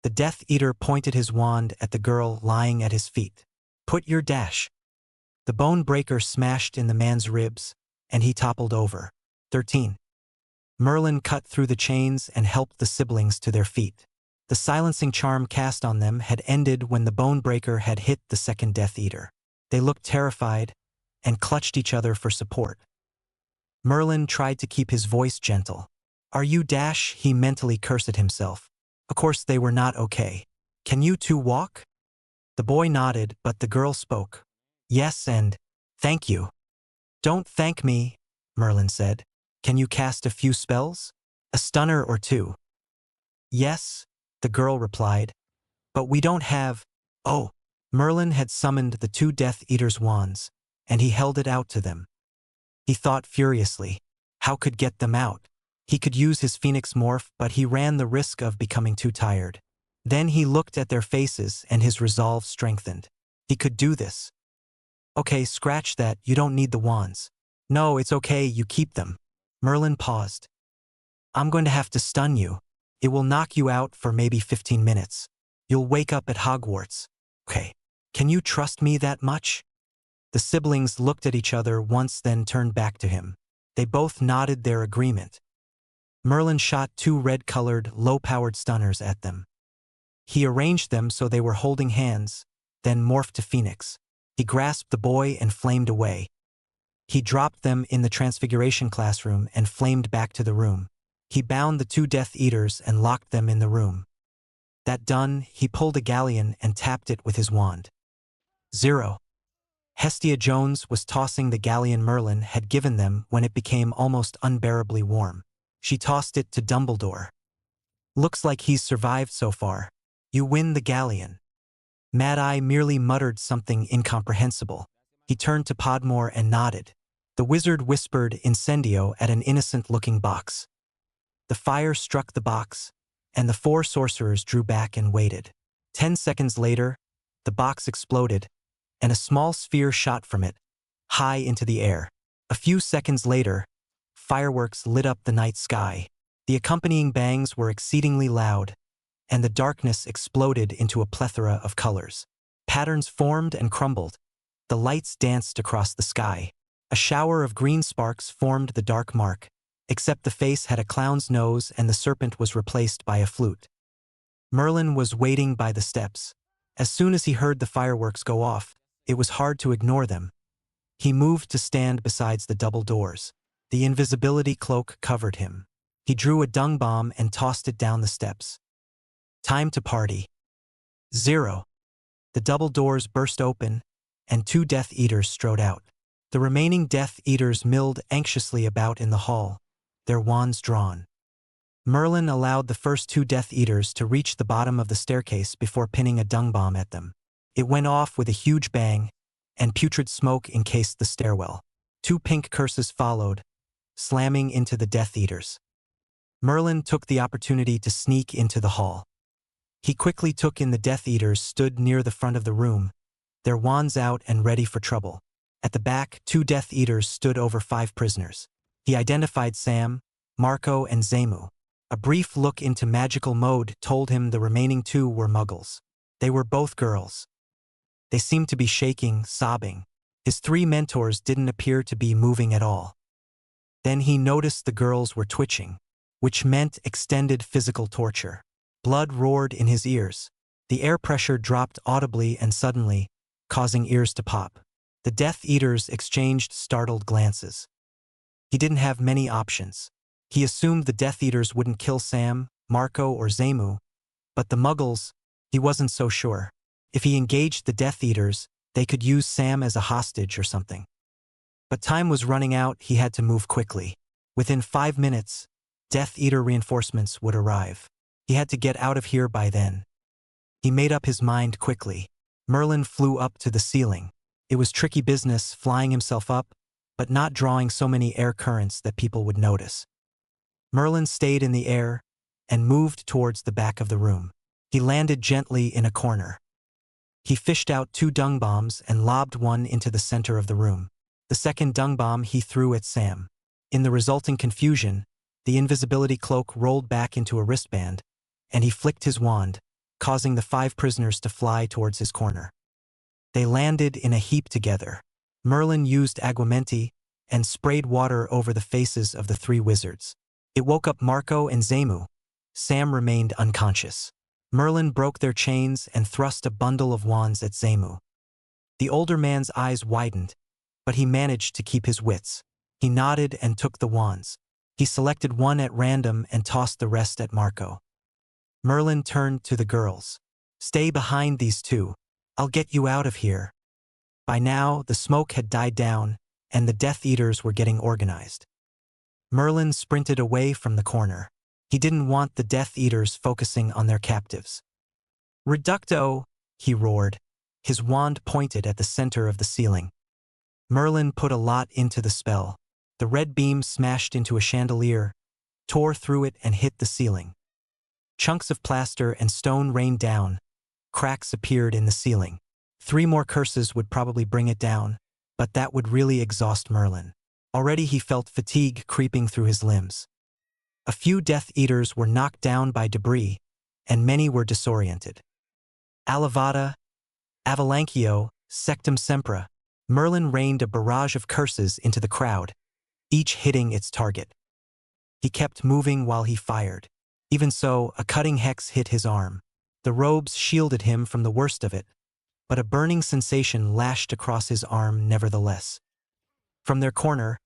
The Death Eater pointed his wand at the girl lying at his feet. Put your dash. The bone breaker smashed in the man's ribs, and he toppled over. 13. Merlin cut through the chains and helped the siblings to their feet. The silencing charm cast on them had ended when the bone breaker had hit the second Death Eater. They looked terrified and clutched each other for support. Merlin tried to keep his voice gentle. Are you dash? He mentally cursed at himself. Of course they were not okay. Can you 2 walk? The boy nodded, but the girl spoke. Yes, and thank you. Don't thank me, Merlin said. Can you cast a few spells? A stunner or 2? Yes, the girl replied. But we don't have… Oh, Merlin had summoned the 2 Death Eaters' wands, and he held it out to them. He thought furiously. How could get them out? He could use his phoenix morph, but he ran the risk of becoming too tired. Then he looked at their faces and his resolve strengthened. He could do this. Okay, scratch that, you don't need the wands. No, it's okay, you keep them. Merlin paused. I'm going to have to stun you. It will knock you out for maybe 15 minutes. You'll wake up at Hogwarts. Okay. Can you trust me that much? The siblings looked at each other once, then turned back to him. They both nodded their agreement. Merlin shot 2 red-colored, low-powered stunners at them. He arranged them so they were holding hands, then morphed to Phoenix. He grasped the boy and flamed away. He dropped them in the transfiguration classroom and flamed back to the room. He bound the 2 Death Eaters and locked them in the room. That done, he pulled a galleon and tapped it with his wand. 0. Hestia Jones was tossing the galleon Merlin had given them when it became almost unbearably warm. She tossed it to Dumbledore. Looks like he's survived so far. You win the galleon. Mad Eye merely muttered something incomprehensible. He turned to Podmore and nodded. The wizard whispered incendio at an innocent-looking box. The fire struck the box, and the 4 sorcerers drew back and waited. 10 seconds later, the box exploded, and a small sphere shot from it, high into the air. A few seconds later, fireworks lit up the night sky. The accompanying bangs were exceedingly loud, and the darkness exploded into a plethora of colors. Patterns formed and crumbled. The lights danced across the sky. A shower of green sparks formed the dark mark, except the face had a clown's nose and the serpent was replaced by a flute. Merlin was waiting by the steps. As soon as he heard the fireworks go off, it was hard to ignore them. He moved to stand beside the double doors. The invisibility cloak covered him. He drew a dung bomb and tossed it down the steps. Time to party. 0. The double doors burst open, and 2 Death Eaters strode out. The remaining Death Eaters milled anxiously about in the hall. their wands drawn. Merlin allowed the first two Death Eaters to reach the bottom of the staircase before pinning a dung bomb at them. It went off with a huge bang, and putrid smoke encased the stairwell. Two pink curses followed, slamming into the Death Eaters. Merlin took the opportunity to sneak into the hall. He quickly took in the Death Eaters stood near the front of the room, their wands out and ready for trouble. At the back, two Death Eaters stood over 5 prisoners. He identified Sam, Marco, and Zemu. A brief look into magical mode told him the remaining 2 were muggles. They were both girls. They seemed to be shaking, sobbing. His 3 mentors didn't appear to be moving at all. Then he noticed the girls were twitching, which meant extended physical torture. Blood roared in his ears. The air pressure dropped audibly and suddenly, causing ears to pop. The Death Eaters exchanged startled glances. He didn't have many options. He assumed the Death Eaters wouldn't kill Sam, Marco, or Zemu, but the muggles, he wasn't so sure. If he engaged the Death Eaters, they could use Sam as a hostage or something. But time was running out, he had to move quickly. Within 5 minutes, Death Eater reinforcements would arrive. He had to get out of here by then. He made up his mind quickly. Merlin flew up to the ceiling. It was tricky business flying himself up, but not drawing so many air currents that people would notice. Merlin stayed in the air and moved towards the back of the room. He landed gently in a corner. He fished out 2 dung bombs and lobbed one into the center of the room. The second dung bomb he threw at Sam. In the resulting confusion, the invisibility cloak rolled back into a wristband, and he flicked his wand, causing the 5 prisoners to fly towards his corner. They landed in a heap together. Merlin used aguamenti and sprayed water over the faces of the 3 wizards. It woke up Marco and Zemu. Sam remained unconscious. Merlin broke their chains and thrust a bundle of wands at Zemu. The older man's eyes widened, but he managed to keep his wits. He nodded and took the wands. He selected one at random and tossed the rest at Marco. Merlin turned to the girls. "Stay behind these 2. I'll get you out of here." By now, the smoke had died down, and the Death Eaters were getting organized. Merlin sprinted away from the corner. He didn't want the Death Eaters focusing on their captives. "Reducto!" he roared. His wand pointed at the center of the ceiling. Merlin put a lot into the spell. The red beam smashed into a chandelier, tore through it and hit the ceiling. Chunks of plaster and stone rained down. Cracks appeared in the ceiling. 3 more curses would probably bring it down, but that would really exhaust Merlin. Already he felt fatigue creeping through his limbs. A few Death Eaters were knocked down by debris, and many were disoriented. Alavada, Avalanchio, Sectum Sempra. Merlin rained a barrage of curses into the crowd, each hitting its target. He kept moving while he fired. Even so, a cutting hex hit his arm. The robes shielded him from the worst of it, but a burning sensation lashed across his arm nevertheless. From their corner,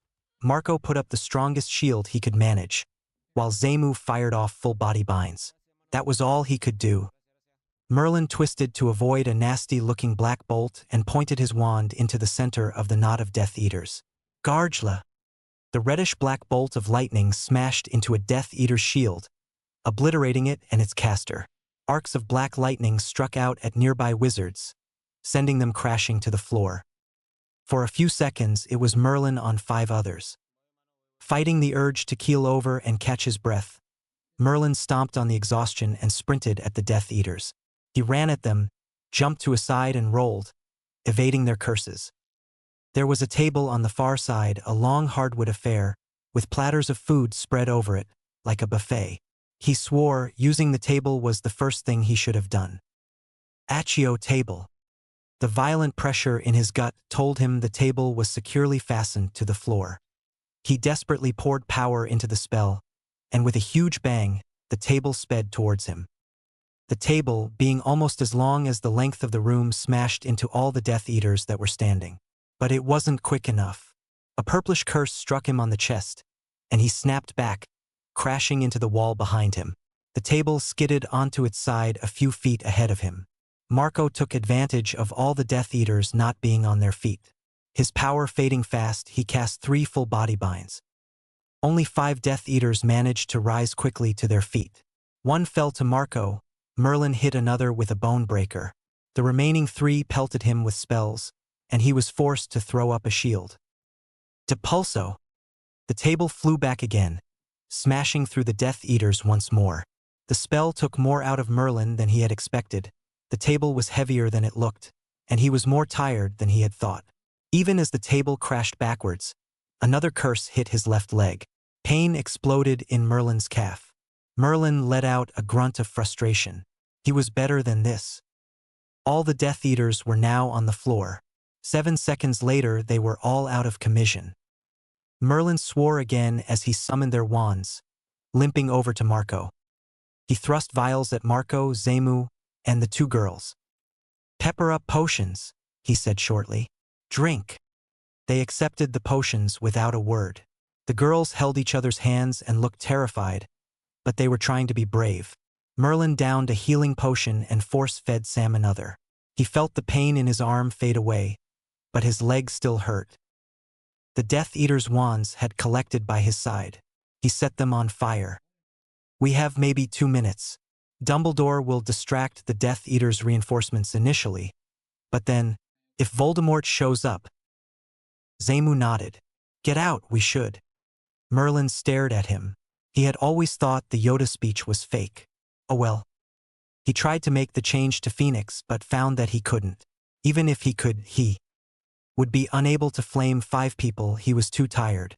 Marco put up the strongest shield he could manage, while Zemu fired off full-body binds. That was all he could do. Merlin twisted to avoid a nasty-looking black bolt and pointed his wand into the center of the knot of Death Eaters. Gargla! The reddish-black bolt of lightning smashed into a Death Eater's shield, obliterating it and its caster. Arcs of black lightning struck out at nearby wizards, sending them crashing to the floor. For a few seconds, it was Merlin on 5 others. Fighting the urge to keel over and catch his breath, Merlin stomped on the exhaustion and sprinted at the Death Eaters. He ran at them, jumped to a side and rolled, evading their curses. There was a table on the far side, a long hardwood affair, with platters of food spread over it, like a buffet. He swore using the table was the first thing he should have done. Accio table. The violent pressure in his gut told him the table was securely fastened to the floor. He desperately poured power into the spell, and with a huge bang, the table sped towards him. The table, being almost as long as the length of the room, smashed into all the Death Eaters that were standing. But it wasn't quick enough. A purplish curse struck him on the chest, and he snapped back, crashing into the wall behind him. The table skidded onto its side a few feet ahead of him. Marco took advantage of all the Death Eaters not being on their feet. His power fading fast, he cast 3 full body binds. Only 5 Death Eaters managed to rise quickly to their feet. One fell to Marco. Merlin hit another with a bone breaker. The remaining 3 pelted him with spells, and he was forced to throw up a shield. Depulso! The table flew back again, smashing through the Death Eaters once more. The spell took more out of Merlin than he had expected. The table was heavier than it looked, and he was more tired than he had thought. Even as the table crashed backwards, another curse hit his left leg. Pain exploded in Merlin's calf. Merlin let out a grunt of frustration. He was better than this. All the Death Eaters were now on the floor. 7 seconds later, they were all out of commission. Merlin swore again as he summoned their wands, limping over to Marco. He thrust vials at Marco, Zemu, and the 2 girls. "Pepper up potions," he said shortly. "Drink." They accepted the potions without a word. The girls held each other's hands and looked terrified, but they were trying to be brave. Merlin downed a healing potion and force-fed Sam another. He felt the pain in his arm fade away, but his leg still hurt. The Death Eater's wands had collected by his side. He set them on fire. "We have maybe 2 minutes. Dumbledore will distract the Death Eater's reinforcements initially, but then, if Voldemort shows up..." Zemu nodded. "Get out, we should." Merlin stared at him. He had always thought the Yoda speech was fake. Oh well. He tried to make the change to Phoenix but found that he couldn't. Even if he could, he would be unable to flame 5 people. He was too tired.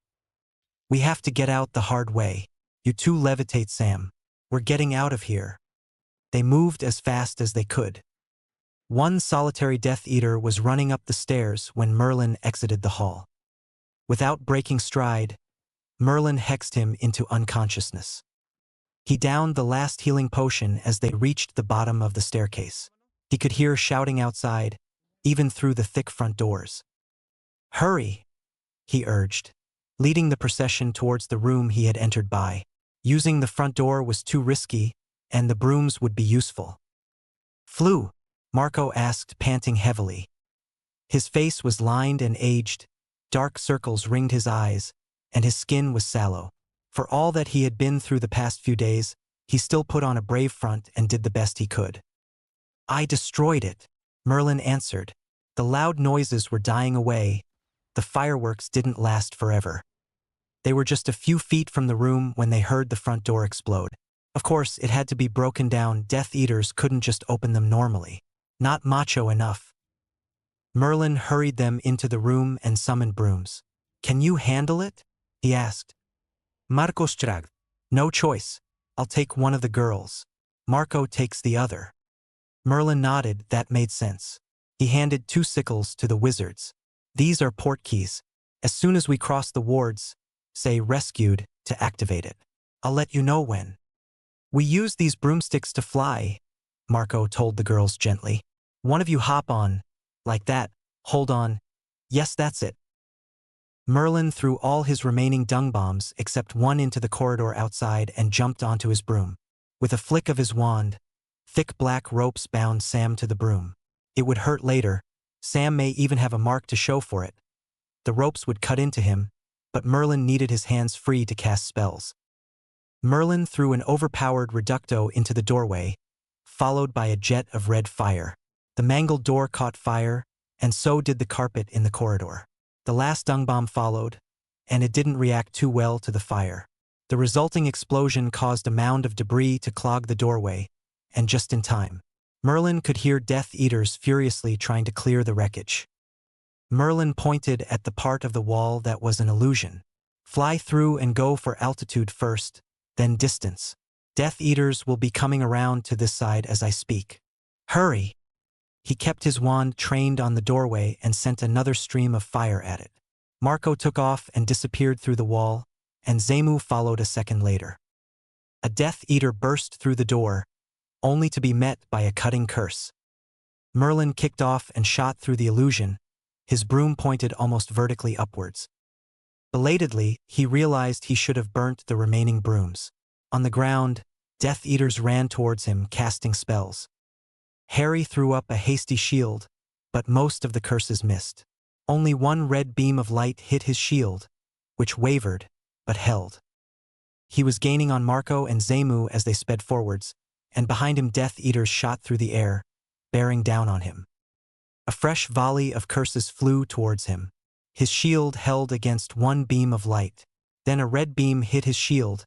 "We have to get out the hard way. You 2 levitate, Sam. We're getting out of here." They moved as fast as they could. One solitary Death Eater was running up the stairs when Merlin exited the hall. Without breaking stride, Merlin hexed him into unconsciousness. He downed the last healing potion as they reached the bottom of the staircase. He could hear shouting outside, even through the thick front doors. "Hurry," he urged, leading the procession towards the room he had entered by. Using the front door was too risky, and the brooms would be useful. "Flu?" Marco asked, panting heavily. His face was lined and aged, dark circles ringed his eyes, and his skin was sallow. For all that he had been through the past few days, he still put on a brave front and did the best he could. "I destroyed it," Merlin answered. The loud noises were dying away. The fireworks didn't last forever. They were just a few feet from the room when they heard the front door explode. Of course, it had to be broken down. Death Eaters couldn't just open them normally. Not macho enough. Merlin hurried them into the room and summoned brooms. "Can you handle it?" he asked. Marco strag. "No choice. I'll take one of the girls. Marco takes the other." Merlin nodded. That made sense. He handed 2 sickles to the wizards. "These are port keys. As soon as we cross the wards, say rescued to activate it. I'll let you know when." "We use these broomsticks to fly," Marco told the girls gently. "One of you hop on. Like that. Hold on. Yes, that's it." Merlin threw all his remaining dung bombs except one into the corridor outside and jumped onto his broom. With a flick of his wand, thick black ropes bound Sam to the broom. It would hurt later. Sam may even have a mark to show for it. The ropes would cut into him, but Merlin needed his hands free to cast spells. Merlin threw an overpowered reducto into the doorway, followed by a jet of red fire. The mangled door caught fire, and so did the carpet in the corridor. The last dung bomb followed, and it didn't react too well to the fire. The resulting explosion caused a mound of debris to clog the doorway, and just in time. Merlin could hear Death Eaters furiously trying to clear the wreckage. Merlin pointed at the part of the wall that was an illusion. "Fly through and go for altitude first, then distance. Death Eaters will be coming around to this side as I speak. Hurry!" He kept his wand trained on the doorway and sent another stream of fire at it. Marco took off and disappeared through the wall, and Zemu followed a second later. A Death Eater burst through the door, only to be met by a cutting curse. Merlin kicked off and shot through the illusion, his broom pointed almost vertically upwards. Belatedly, he realized he should have burnt the remaining brooms. On the ground, Death Eaters ran towards him, casting spells. Harry threw up a hasty shield, but most of the curses missed. Only one red beam of light hit his shield, which wavered, but held. He was gaining on Marco and Zemu as they sped forwards, and behind him Death Eaters shot through the air, bearing down on him. A fresh volley of curses flew towards him. His shield held against one beam of light. Then a red beam hit his shield,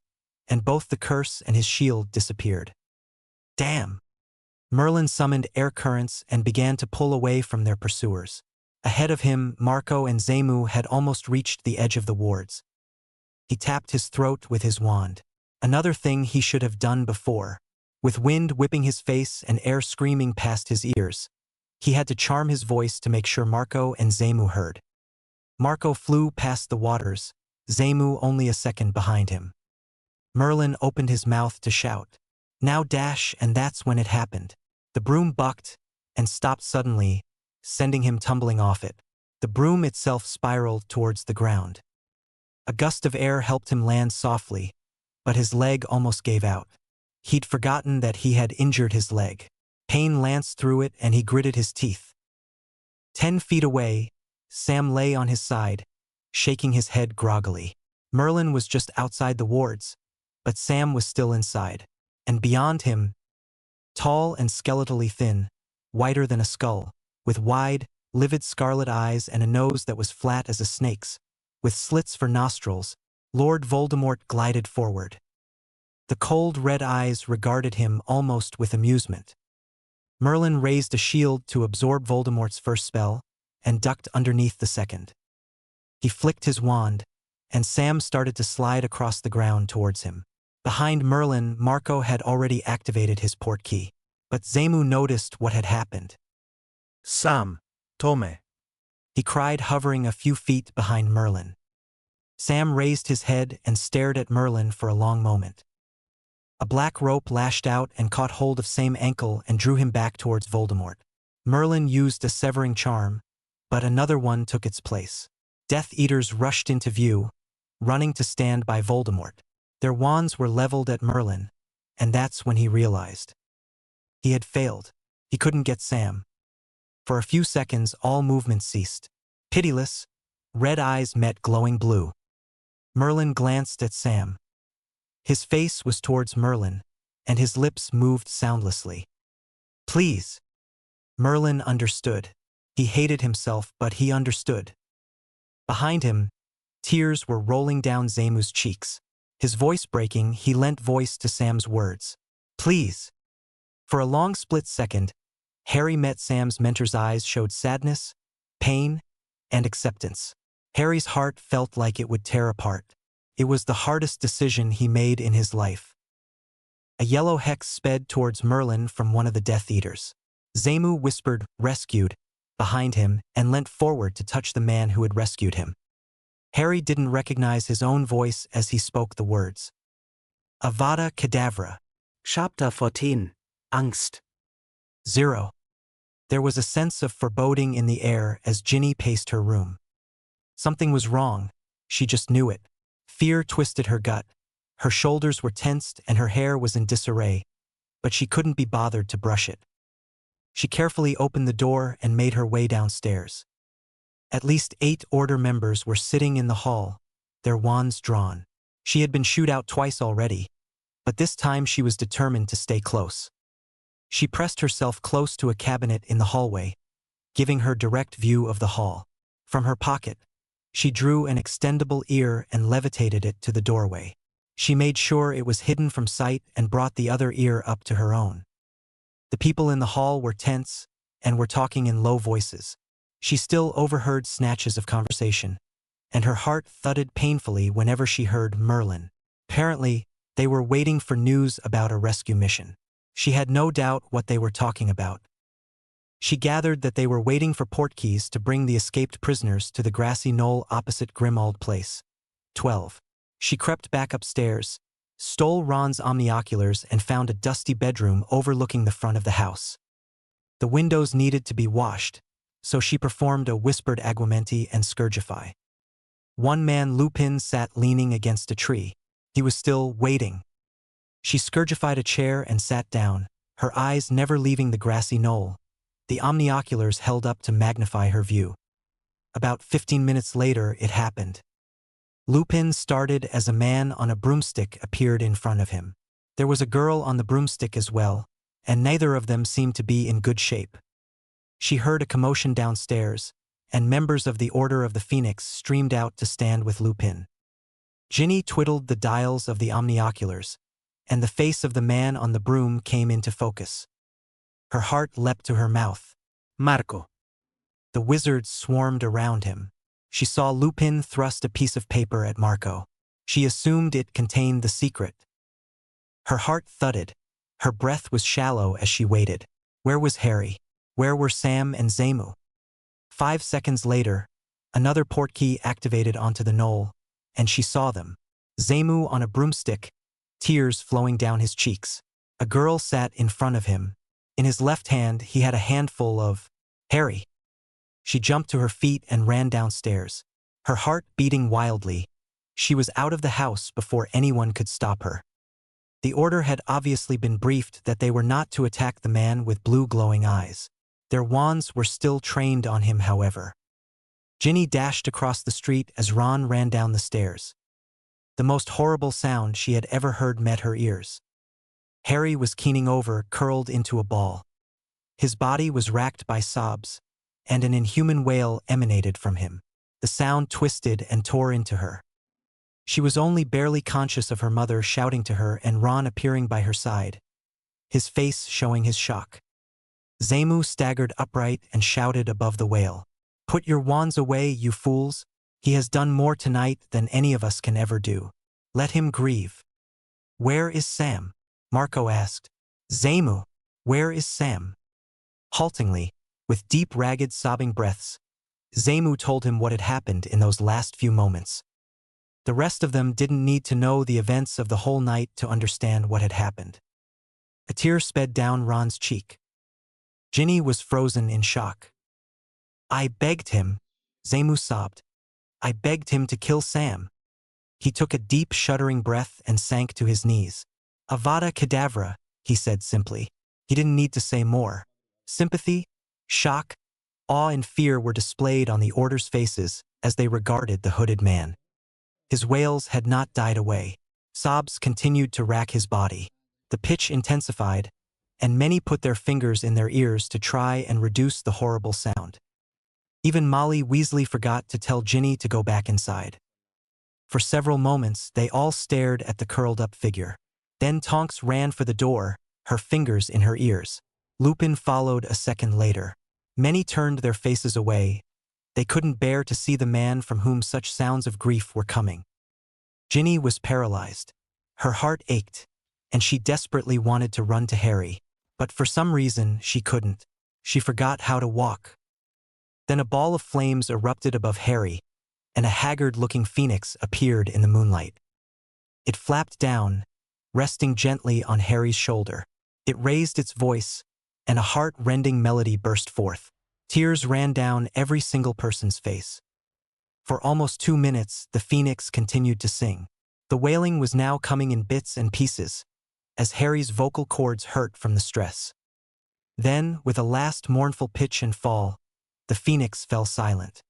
and both the curse and his shield disappeared. Damn! Merlin summoned air currents and began to pull away from their pursuers. Ahead of him, Marco and Zemu had almost reached the edge of the wards. He tapped his throat with his wand. Another thing he should have done before. With wind whipping his face and air screaming past his ears, he had to charm his voice to make sure Marco and Zemu heard. Marco flew past the waters, Zemu only a second behind him. Merlin opened his mouth to shout, "Now dash," and that's when it happened. The broom bucked and stopped suddenly, sending him tumbling off it. The broom itself spiraled towards the ground. A gust of air helped him land softly, but his leg almost gave out. He'd forgotten that he had injured his leg. Pain lanced through it and he gritted his teeth. 10 feet away, Sam lay on his side, shaking his head groggily. Merlin was just outside the wards, but Sam was still inside. And beyond him, tall and skeletally thin, whiter than a skull, with wide, livid scarlet eyes and a nose that was flat as a snake's, with slits for nostrils, Lord Voldemort glided forward. The cold red eyes regarded him almost with amusement. Merlin raised a shield to absorb Voldemort's first spell and ducked underneath the second. He flicked his wand, and Sam started to slide across the ground towards him. Behind Merlin, Marco had already activated his portkey, but Zemu noticed what had happened. Sam, Tome. He cried, hovering a few feet behind Merlin. Sam raised his head and stared at Merlin for a long moment. A black rope lashed out and caught hold of Sam's ankle and drew him back towards Voldemort. Merlin used a severing charm, but another one took its place. Death Eaters rushed into view, running to stand by Voldemort. Their wands were leveled at Merlin, and that's when he realized. He had failed. He couldn't get Sam. For a few seconds, all movement ceased. Pitiless, red eyes met glowing blue. Merlin glanced at Sam. His face was towards Merlin, and his lips moved soundlessly. "Please." Merlin understood. He hated himself, but he understood. Behind him, tears were rolling down Zemu's cheeks. His voice breaking, he lent voice to Sam's words. "Please." For a long split second, Harry met Sam's mentor's eyes showed sadness, pain, and acceptance. Harry's heart felt like it would tear apart. It was the hardest decision he made in his life. A yellow hex sped towards Merlin from one of the Death Eaters. Zemu whispered, "Rescued," behind him and leant forward to touch the man who had rescued him. Harry didn't recognize his own voice as he spoke the words. Avada Kedavra. Chapter 14. Angst. 0. There was a sense of foreboding in the air as Ginny paced her room. Something was wrong. She just knew it. Fear twisted her gut. Her shoulders were tensed and her hair was in disarray, but she couldn't be bothered to brush it. She carefully opened the door and made her way downstairs. At least 8 Order members were sitting in the hall, their wands drawn. She had been shooed out twice already, but this time she was determined to stay close. She pressed herself close to a cabinet in the hallway, giving her direct view of the hall. From her pocket, she drew an extendable ear and levitated it to the doorway. She made sure it was hidden from sight and brought the other ear up to her own. The people in the hall were tense and were talking in low voices. She still overheard snatches of conversation, and her heart thudded painfully whenever she heard Merlin. Apparently, they were waiting for news about a rescue mission. She had no doubt what they were talking about. She gathered that they were waiting for portkeys to bring the escaped prisoners to the grassy knoll opposite Grimmauld Place. 12. She crept back upstairs, stole Ron's omnioculars and found a dusty bedroom overlooking the front of the house. The windows needed to be washed, so she performed a whispered aguamenti and scourgify. One man, Lupin, sat leaning against a tree. He was still waiting. She scourgified a chair and sat down, her eyes never leaving the grassy knoll, the omnioculars held up to magnify her view. About 15 minutes later, it happened. Lupin started as a man on a broomstick appeared in front of him. There was a girl on the broomstick as well, and neither of them seemed to be in good shape. She heard a commotion downstairs, and members of the Order of the Phoenix streamed out to stand with Lupin. Ginny twiddled the dials of the omnioculars, and the face of the man on the broom came into focus. Her heart leapt to her mouth. Marco. The wizards swarmed around him. She saw Lupin thrust a piece of paper at Marco. She assumed it contained the secret. Her heart thudded. Her breath was shallow as she waited. Where was Harry? Where were Sam and Zamu? 5 seconds later, another portkey activated onto the knoll, and she saw them. Zamu on a broomstick, tears flowing down his cheeks. A girl sat in front of him. In his left hand, he had a handful of Harry. She jumped to her feet and ran downstairs, her heart beating wildly. She was out of the house before anyone could stop her. The Order had obviously been briefed that they were not to attack the man with blue glowing eyes. Their wands were still trained on him, however. Ginny dashed across the street as Ron ran down the stairs. The most horrible sound she had ever heard met her ears. Harry was keening over, curled into a ball. His body was racked by sobs, and an inhuman wail emanated from him. The sound twisted and tore into her. She was only barely conscious of her mother shouting to her and Ron appearing by her side, his face showing his shock. Zamu staggered upright and shouted above the wail. "Put your wands away, you fools! He has done more tonight than any of us can ever do. Let him grieve." "Where is Sam?" Marco asked. "Zamu, where is Sam?" Haltingly, with deep, ragged, sobbing breaths, Zamu told him what had happened in those last few moments. The rest of them didn't need to know the events of the whole night to understand what had happened. A tear sped down Ron's cheek. Ginny was frozen in shock. "I begged him," Zamu sobbed. "I begged him to kill Sam." He took a deep, shuddering breath and sank to his knees. "Avada Kedavra," he said simply. He didn't need to say more. Sympathy, shock, awe and fear were displayed on the Order's faces as they regarded the hooded man. His wails had not died away. Sobs continued to rack his body. The pitch intensified, and many put their fingers in their ears to try and reduce the horrible sound. Even Molly Weasley forgot to tell Ginny to go back inside. For several moments, they all stared at the curled-up figure. Then Tonks ran for the door, her fingers in her ears. Lupin followed a second later. Many turned their faces away. They couldn't bear to see the man from whom such sounds of grief were coming. Ginny was paralyzed. Her heart ached, and she desperately wanted to run to Harry, but for some reason she couldn't. She forgot how to walk. Then a ball of flames erupted above Harry, and a haggard-looking phoenix appeared in the moonlight. It flapped down, resting gently on Harry's shoulder. It raised its voice, and a heart-rending melody burst forth. Tears ran down every single person's face. For almost 2 minutes, the phoenix continued to sing. The wailing was now coming in bits and pieces, as Harry's vocal cords hurt from the stress. Then, with a last mournful pitch and fall, the phoenix fell silent.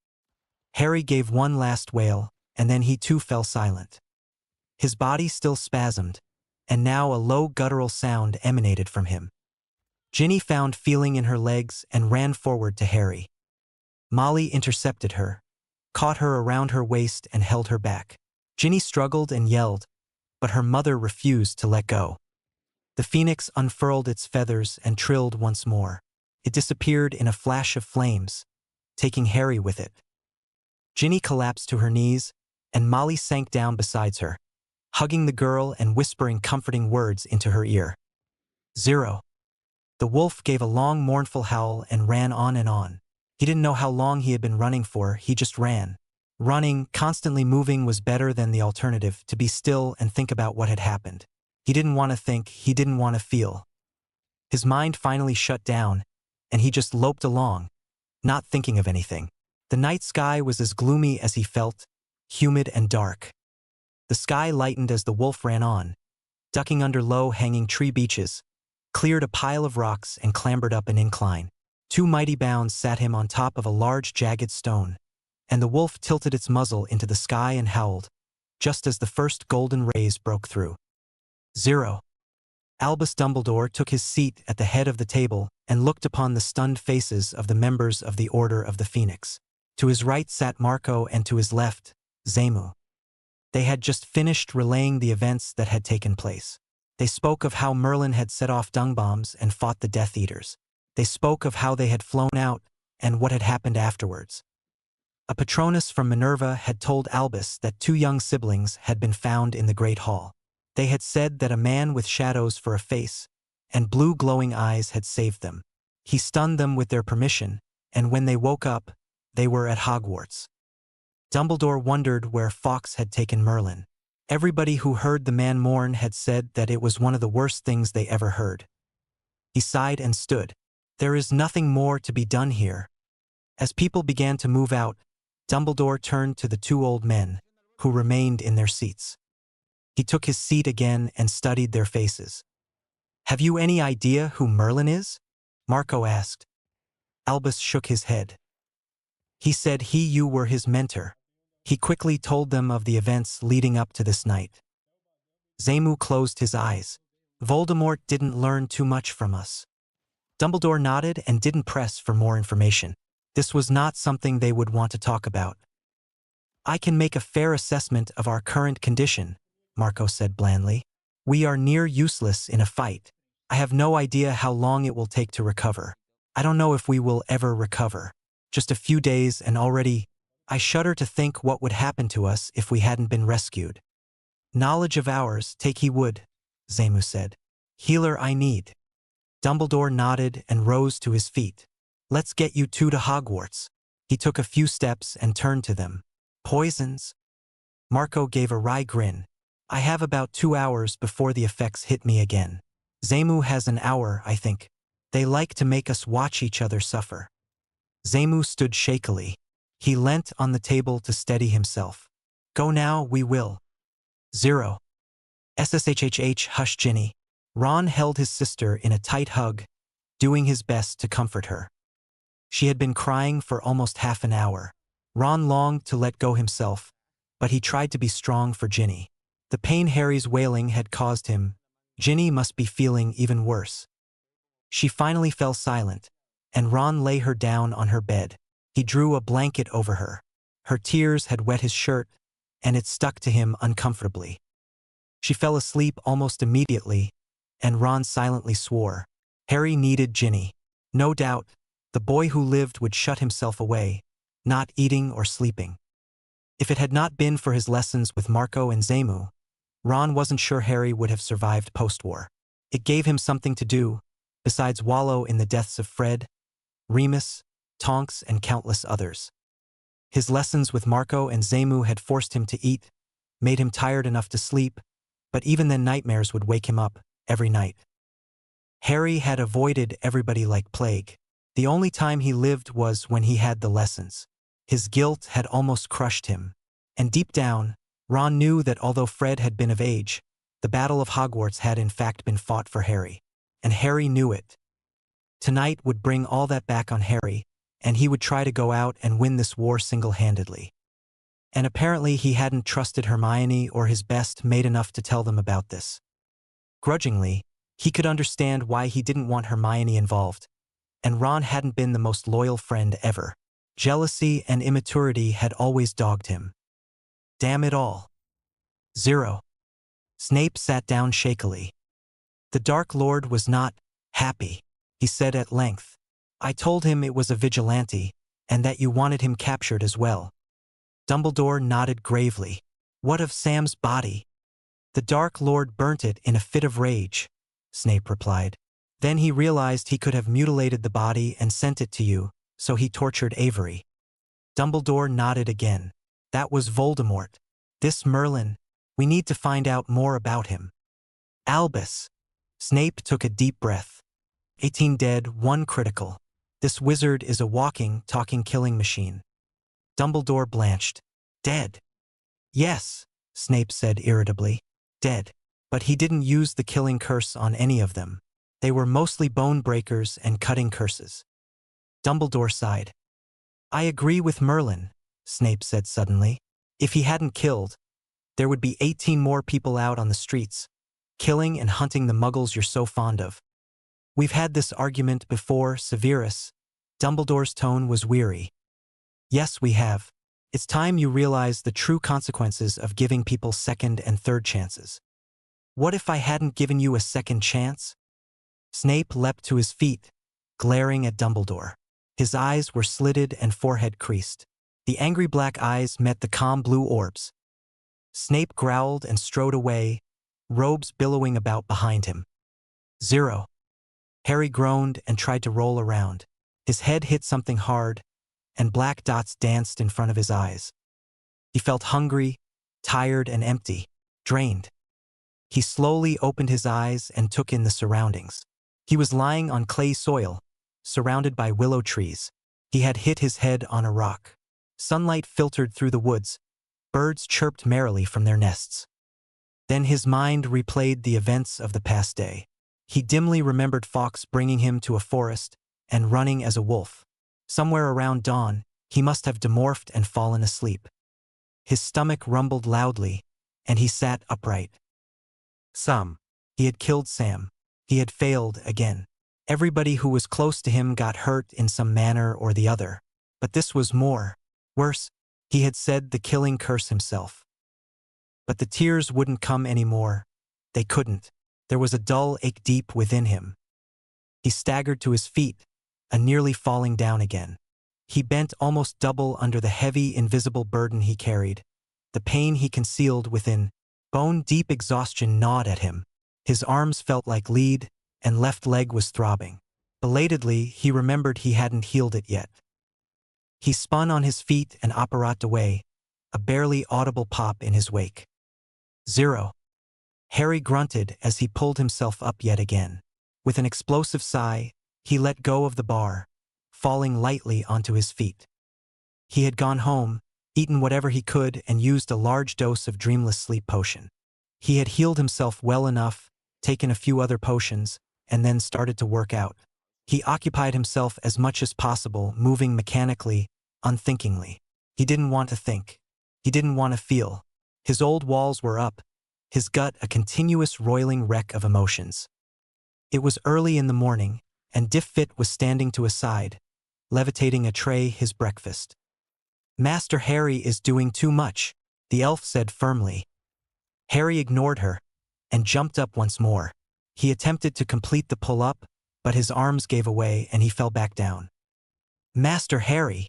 Harry gave one last wail, and then he too fell silent. His body still spasmed, and now a low guttural sound emanated from him. Ginny found feeling in her legs and ran forward to Harry. Molly intercepted her, caught her around her waist and held her back. Ginny struggled and yelled, but her mother refused to let go. The phoenix unfurled its feathers and trilled once more. It disappeared in a flash of flames, taking Harry with it. Ginny collapsed to her knees, and Molly sank down beside her, hugging the girl and whispering comforting words into her ear. 0. The wolf gave a long, mournful howl and ran on and on. He didn't know how long he had been running for, he just ran. Running, constantly moving, was better than the alternative, to be still and think about what had happened. He didn't want to think, he didn't want to feel. His mind finally shut down, and he just loped along, not thinking of anything. The night sky was as gloomy as he felt, humid and dark. The sky lightened as the wolf ran on, ducking under low-hanging tree beaches, cleared a pile of rocks and clambered up an incline. 2 mighty bounds sat him on top of a large jagged stone, and the wolf tilted its muzzle into the sky and howled. just as the first golden rays broke through. 0. Albus Dumbledore took his seat at the head of the table and looked upon the stunned faces of the members of the Order of the Phoenix. To his right sat Marco and to his left, Zemu. They had just finished relaying the events that had taken place. They spoke of how Merlin had set off dung bombs and fought the Death Eaters. They spoke of how they had flown out and what had happened afterwards. A Patronus from Minerva had told Albus that 2 young siblings had been found in the Great Hall. They had said that a man with shadows for a face and blue glowing eyes had saved them. He stunned them with their permission, and when they woke up, they were at Hogwarts. Dumbledore wondered where Fawkes had taken Merlin. Everybody who heard the man mourn had said that it was one of the worst things they ever heard. He sighed and stood. There is nothing more to be done here. As people began to move out, Dumbledore turned to the 2 old men, who remained in their seats. He took his seat again and studied their faces. "Have you any idea who Merlin is?" Marco asked. Albus shook his head. He said you were his mentor. He quickly told them of the events leading up to this night. Zemu closed his eyes. "Voldemort didn't learn too much from us." Dumbledore nodded and didn't press for more information. This was not something they would want to talk about. "I can make a fair assessment of our current condition," Marco said blandly. "We are near useless in a fight. I have no idea how long it will take to recover. I don't know if we will ever recover. Just a few days and already, I shudder to think what would happen to us if we hadn't been rescued." "Knowledge of ours, take he would," Zemu said. "Healer I need." Dumbledore nodded and rose to his feet. "Let's get you 2 to Hogwarts." He took a few steps and turned to them. "Poisons?" Marco gave a wry grin. "I have about 2 hours before the effects hit me again. Zemu has an hour, I think. They like to make us watch each other suffer." Zemu stood shakily. He leant on the table to steady himself. "Go now, we will." 0. SSHHH, hush Ginny. Ron held his sister in a tight hug, doing his best to comfort her. She had been crying for almost half an hour. Ron longed to let go himself, but he tried to be strong for Ginny. The pain Harry's wailing had caused him, Ginny must be feeling even worse. She finally fell silent, and Ron lay her down on her bed. He drew a blanket over her. Her tears had wet his shirt, and it stuck to him uncomfortably. She fell asleep almost immediately, and Ron silently swore. Harry needed Ginny. No doubt, the boy who lived would shut himself away, not eating or sleeping. If it had not been for his lessons with Marco and Zemu, Ron wasn't sure Harry would have survived post-war. It gave him something to do, besides wallow in the deaths of Fred, Remus, Tonks, and countless others. His lessons with Marco and Zemu had forced him to eat, made him tired enough to sleep, but even then nightmares would wake him up every night. Harry had avoided everybody like plague. The only time he lived was when he had the lessons. His guilt had almost crushed him, and deep down, Ron knew that although Fred had been of age, the Battle of Hogwarts had in fact been fought for Harry, and Harry knew it. Tonight would bring all that back on Harry, and he would try to go out and win this war single-handedly. And apparently he hadn't trusted Hermione or his best mate enough to tell them about this. Grudgingly, he could understand why he didn't want Hermione involved, and Ron hadn't been the most loyal friend ever. Jealousy and immaturity had always dogged him. Damn it all. 0. Snape sat down shakily. "The Dark Lord was not happy," he said at length. "I told him it was a vigilante, and that you wanted him captured as well." Dumbledore nodded gravely. "What of Sam's body?" "The Dark Lord burnt it in a fit of rage," Snape replied. "Then he realized he could have mutilated the body and sent it to you, so he tortured Avery." Dumbledore nodded again. "That was Voldemort. This Merlin, we need to find out more about him." "Albus." Snape took a deep breath. 18 dead, 1 critical. This wizard is a walking, talking killing machine. Dumbledore blanched. "Dead?" "Yes," Snape said irritably. "Dead. But he didn't use the killing curse on any of them. They were mostly bone breakers and cutting curses." Dumbledore sighed. "I agree with Merlin," Snape said suddenly. "If he hadn't killed, There would be 18 more people out on the streets, killing and hunting the muggles you're so fond of. We've had this argument before, Severus. Dumbledore's tone was weary. Yes, we have. It's time you realize the true consequences of giving people second and third chances. What if I hadn't given you a second chance? Snape leapt to his feet, glaring at Dumbledore. His eyes were slitted and forehead creased. The angry black eyes met the calm blue orbs. Snape growled and strode away, robes billowing about behind him. 0. Harry groaned and tried to roll around. His head hit something hard, and black dots danced in front of his eyes. He felt hungry, tired and empty, drained. He slowly opened his eyes and took in the surroundings. He was lying on clay soil, surrounded by willow trees. He had hit his head on a rock. Sunlight filtered through the woods. Birds chirped merrily from their nests. Then his mind replayed the events of the past day. He dimly remembered Fawkes bringing him to a forest and running as a wolf. Somewhere around dawn, he must have demorphed and fallen asleep. His stomach rumbled loudly, and he sat upright. Sam. He had killed Sam. He had failed again. Everybody who was close to him got hurt in some manner or the other. But this was more. Worse, he had said the killing curse himself. But the tears wouldn't come anymore. They couldn't. There was a dull ache deep within him. He staggered to his feet, nearly falling down again. He bent almost double under the heavy, invisible burden he carried. The pain he concealed within bone-deep exhaustion gnawed at him. His arms felt like lead, and left leg was throbbing. Belatedly, he remembered he hadn't healed it yet. He spun on his feet and apparatted away, a barely audible pop in his wake. 0. Harry grunted as he pulled himself up yet again. With an explosive sigh, he let go of the bar, falling lightly onto his feet. He had gone home, eaten whatever he could, and used a large dose of dreamless sleep potion. He had healed himself well enough, taken a few other potions, and then started to work out. He occupied himself as much as possible, moving mechanically, unthinkingly. He didn't want to think. He didn't want to feel. His old walls were up, his gut a continuous roiling wreck of emotions. It was early in the morning, and Diffit was standing to his side, levitating a tray his breakfast. Master Harry is doing too much, the elf said firmly. Harry ignored her, and jumped up once more. He attempted to complete the pull-up, but his arms gave away and he fell back down. Master Harry!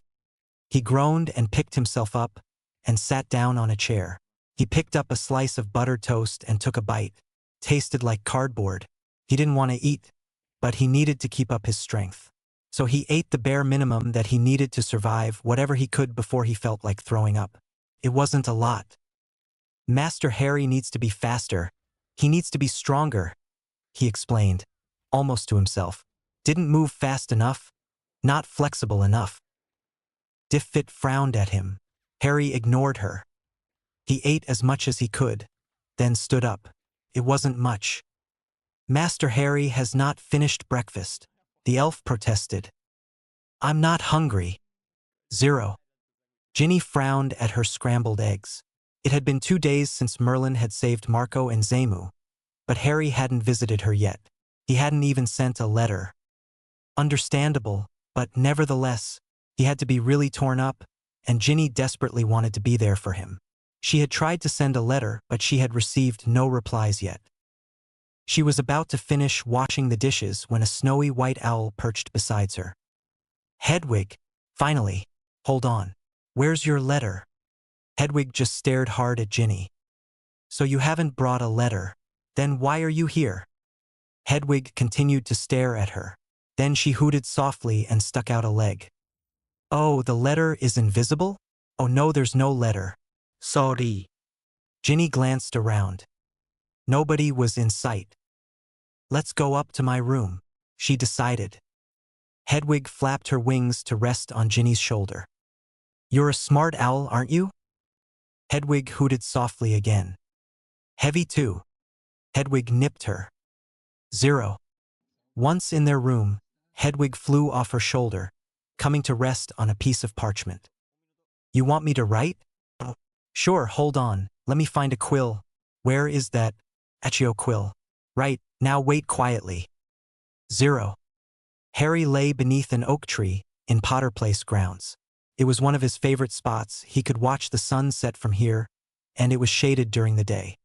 He groaned and picked himself up, and sat down on a chair. He picked up a slice of buttered toast and took a bite. Tasted like cardboard. He didn't want to eat, but he needed to keep up his strength. So he ate the bare minimum that he needed to survive whatever he could before he felt like throwing up. It wasn't a lot. Master Harry needs to be faster. He needs to be stronger, he explained, almost to himself. Didn't move fast enough. Not flexible enough. Diffit frowned at him. Harry ignored her. He ate as much as he could, then stood up. It wasn't much. Master Harry has not finished breakfast, the elf protested. I'm not hungry. 0. Ginny frowned at her scrambled eggs. It had been 2 days since Merlin had saved Marco and Zamu, but Harry hadn't visited her yet. He hadn't even sent a letter. Understandable, but nevertheless, he had to be really torn up, and Ginny desperately wanted to be there for him. She had tried to send a letter, but she had received no replies yet. She was about to finish washing the dishes when a snowy white owl perched beside her. Hedwig, finally. Hold on. Where's your letter? Hedwig just stared hard at Ginny. So you haven't brought a letter. Then why are you here? Hedwig continued to stare at her. Then she hooted softly and stuck out a leg. Oh, the letter is invisible? Oh no, there's no letter. Sorry. Ginny glanced around. Nobody was in sight. Let's go up to my room, she decided. Hedwig flapped her wings to rest on Ginny's shoulder. You're a smart owl, aren't you? Hedwig hooted softly again. Heavy too. Hedwig nipped her. 0. Once in their room, Hedwig flew off her shoulder, coming to rest on a piece of parchment. You want me to write? Oh, sure, hold on. Let me find a quill. Where is that? Accio quill. Right, now wait quietly. 0. Harry lay beneath an oak tree in Potter Place grounds. It was one of his favorite spots. He could watch the sun set from here, and it was shaded during the day.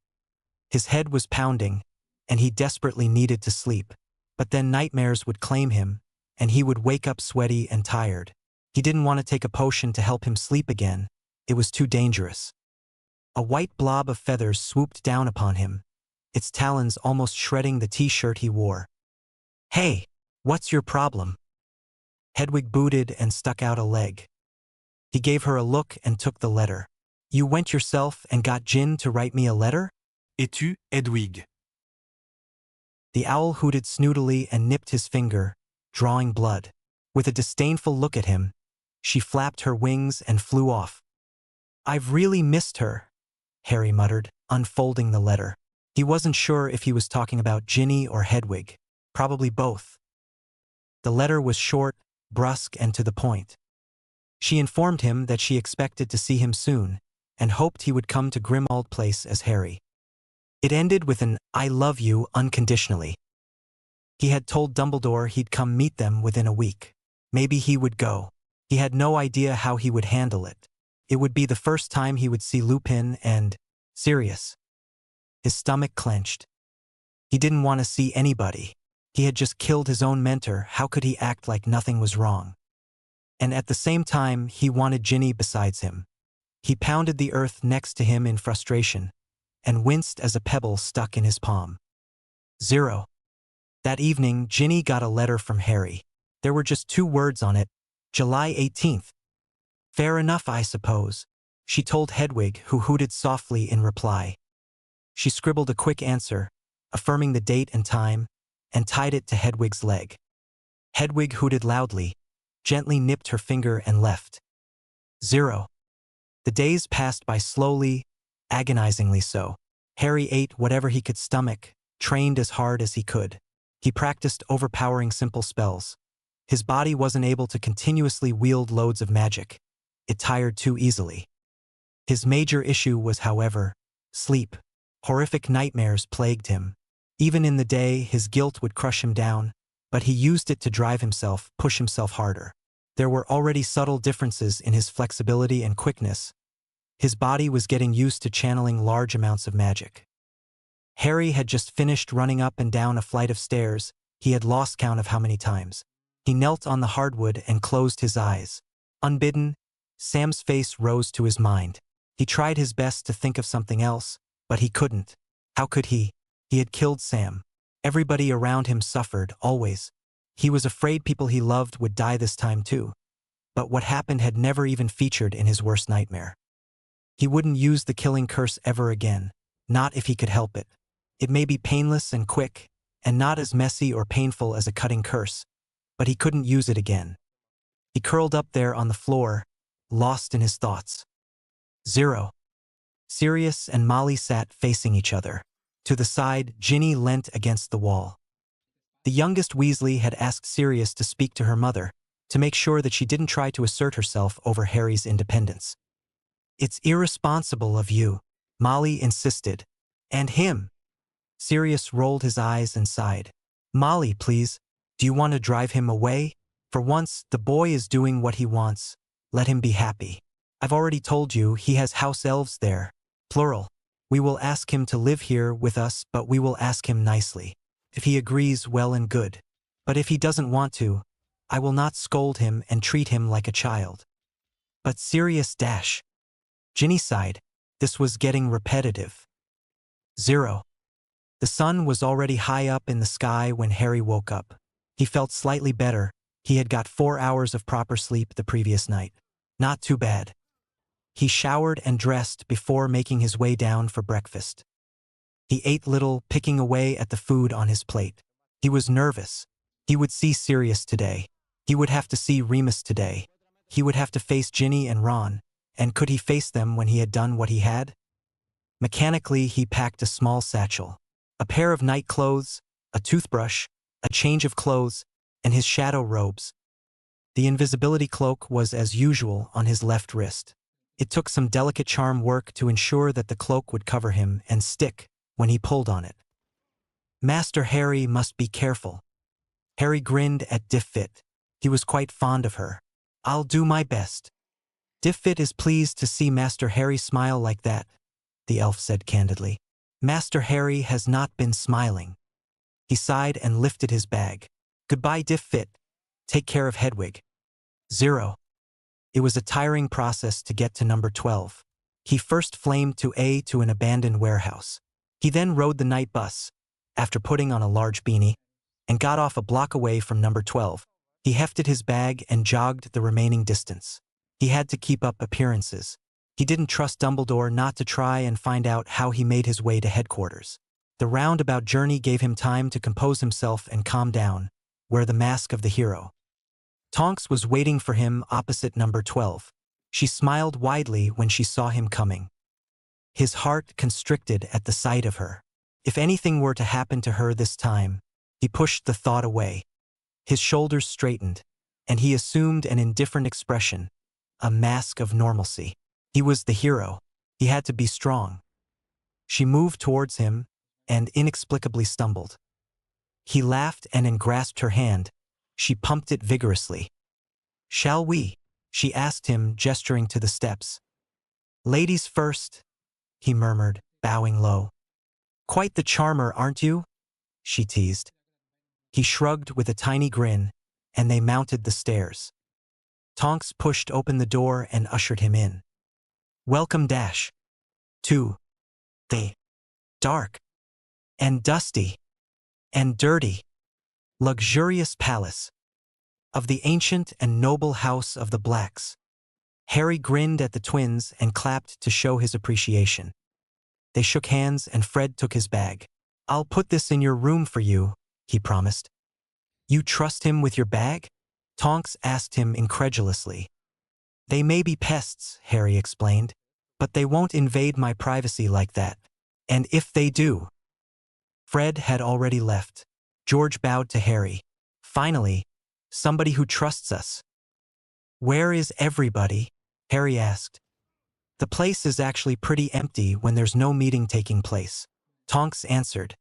His head was pounding, and he desperately needed to sleep. But then nightmares would claim him, and he would wake up sweaty and tired. He didn't want to take a potion to help him sleep again. It was too dangerous. A white blob of feathers swooped down upon him, its talons almost shredding the t-shirt he wore. Hey, what's your problem? Hedwig booted and stuck out a leg. He gave her a look and took the letter. You went yourself and got Jin to write me a letter? Es-tu Hedwig? The owl hooted snootily and nipped his finger, drawing blood. With a disdainful look at him, she flapped her wings and flew off. I've really missed her, Harry muttered, unfolding the letter. He wasn't sure if he was talking about Ginny or Hedwig. Probably both. The letter was short, brusque, and to the point. She informed him that she expected to see him soon, and hoped he would come to Grimmauld Place as Harry. It ended with an "I love you" unconditionally. He had told Dumbledore he'd come meet them within a week. Maybe he would go. He had no idea how he would handle it. It would be the first time he would see Lupin and Sirius. His stomach clenched. He didn't want to see anybody. He had just killed his own mentor. How could he act like nothing was wrong? And at the same time, he wanted Ginny besides him. He pounded the earth next to him in frustration, and winced as a pebble stuck in his palm. 0. That evening, Ginny got a letter from Harry. There were just 2 words on it. July 18th. Fair enough, I suppose, she told Hedwig, who hooted softly in reply. She scribbled a quick answer, affirming the date and time, and tied it to Hedwig's leg. Hedwig hooted loudly, gently nipped her finger and left. 0. The days passed by slowly, agonizingly so. Harry ate whatever he could stomach, trained as hard as he could. He practiced overpowering simple spells. His body wasn't able to continuously wield loads of magic. It tired too easily. His major issue was, however, sleep. Horrific nightmares plagued him. Even in the day, his guilt would crush him down, but he used it to drive himself, push himself harder. There were already subtle differences in his flexibility and quickness. His body was getting used to channeling large amounts of magic. Harry had just finished running up and down a flight of stairs. He had lost count of how many times. He knelt on the hardwood and closed his eyes. Unbidden, Sam's face rose to his mind. He tried his best to think of something else, but he couldn't. How could he? He had killed Sam. Everybody around him suffered, always. He was afraid people he loved would die this time too. But what happened had never even featured in his worst nightmare. He wouldn't use the killing curse ever again, not if he could help it. It may be painless and quick, and not as messy or painful as a cutting curse, but he couldn't use it again. He curled up there on the floor, lost in his thoughts. 0. Sirius and Molly sat facing each other. To the side, Ginny leant against the wall. The youngest Weasley had asked Sirius to speak to her mother, to make sure that she didn't try to assert herself over Harry's independence. It's irresponsible of you, Molly insisted. And him. Sirius rolled his eyes and sighed. Molly, please, do you want to drive him away? For once, the boy is doing what he wants. Let him be happy. I've already told you he has house elves there. Plural. We will ask him to live here with us, but we will ask him nicely. If he agrees, well and good. But if he doesn't want to, I will not scold him and treat him like a child. But Sirius dash. Ginny sighed. This was getting repetitive. 0. The sun was already high up in the sky when Harry woke up. He felt slightly better. He had got 4 hours of proper sleep the previous night. Not too bad. He showered and dressed before making his way down for breakfast. He ate little, picking away at the food on his plate. He was nervous. He would see Sirius today. He would have to see Remus today. He would have to face Ginny and Ron, and could he face them when he had done what he had? Mechanically, he packed a small satchel. A pair of night clothes, a toothbrush, a change of clothes, and his shadow robes. The invisibility cloak was as usual on his left wrist. It took some delicate charm work to ensure that the cloak would cover him and stick when he pulled on it. Master Harry must be careful. Harry grinned at Diffit. He was quite fond of her. I'll do my best. Diffit is pleased to see Master Harry smile like that, the elf said candidly. Master Harry has not been smiling. He sighed and lifted his bag. Goodbye, Diffit. Take care of Hedwig. 0. It was a tiring process to get to number 12. He first flamed to an abandoned warehouse. He then rode the night bus, after putting on a large beanie, and got off a block away from number 12. He hefted his bag and jogged the remaining distance. He had to keep up appearances. He didn't trust Dumbledore not to try and find out how he made his way to headquarters. The roundabout journey gave him time to compose himself and calm down, wear the mask of the hero. Tonks was waiting for him opposite number 12. She smiled widely when she saw him coming. His heart constricted at the sight of her. If anything were to happen to her this time, he pushed the thought away. His shoulders straightened, and he assumed an indifferent expression, a mask of normalcy. He was the hero. He had to be strong. She moved towards him and inexplicably stumbled. He laughed and grasped her hand. She pumped it vigorously. Shall we? She asked him, gesturing to the steps. Ladies first, he murmured, bowing low. Quite the charmer, aren't you? She teased. He shrugged with a tiny grin, and they mounted the stairs. Tonks pushed open the door and ushered him in. Welcome dash. To the dark and dusty and dirty, luxurious palace of the ancient and noble house of the Blacks. Harry grinned at the twins and clapped to show his appreciation. They shook hands and Fred took his bag. I'll put this in your room for you, he promised. You trust him with your bag? Tonks asked him incredulously. They may be pests, Harry explained, but they won't invade my privacy like that. And if they do... Fred had already left. George bowed to Harry. Finally, somebody who trusts us. Where is everybody? Harry asked. The place is actually pretty empty when there's no meeting taking place, Tonks answered.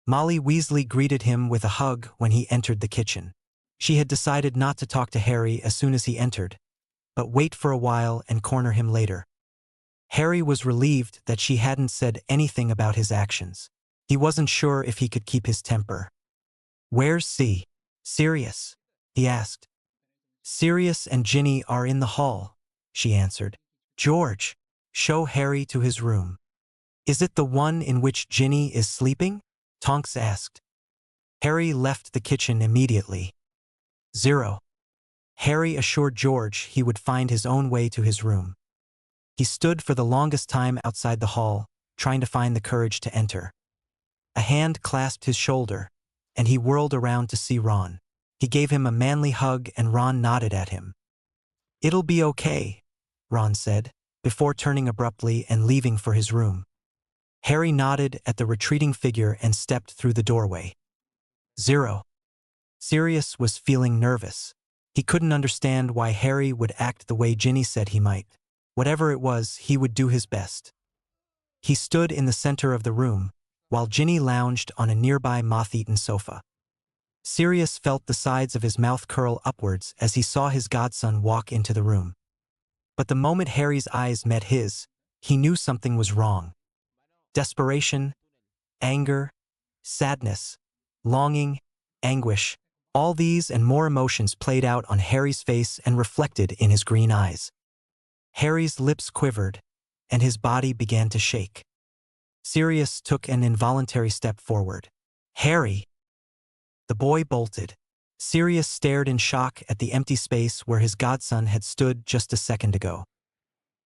Molly Weasley greeted him with a hug when he entered the kitchen. She had decided not to talk to Harry as soon as he entered, but wait for a while and corner him later. Harry was relieved that she hadn't said anything about his actions. He wasn't sure if he could keep his temper. Where's Sirius? He asked. Sirius and Ginny are in the hall, she answered. George, show Harry to his room. Is it the one in which Ginny is sleeping? Tonks asked. Harry left the kitchen immediately. 0. Harry assured George he would find his own way to his room. He stood for the longest time outside the hall, trying to find the courage to enter. A hand clasped his shoulder, and he whirled around to see Ron. He gave him a manly hug and Ron nodded at him. It'll be okay, Ron said, before turning abruptly and leaving for his room. Harry nodded at the retreating figure and stepped through the doorway. 0. Sirius was feeling nervous. He couldn't understand why Harry would act the way Ginny said he might. Whatever it was, he would do his best. He stood in the center of the room, while Ginny lounged on a nearby moth-eaten sofa. Sirius felt the sides of his mouth curl upwards as he saw his godson walk into the room. But the moment Harry's eyes met his, he knew something was wrong. Desperation, anger, sadness, longing, anguish, all these and more emotions played out on Harry's face and reflected in his green eyes. Harry's lips quivered, and his body began to shake. Sirius took an involuntary step forward. Harry! The boy bolted. Sirius stared in shock at the empty space where his godson had stood just a second ago.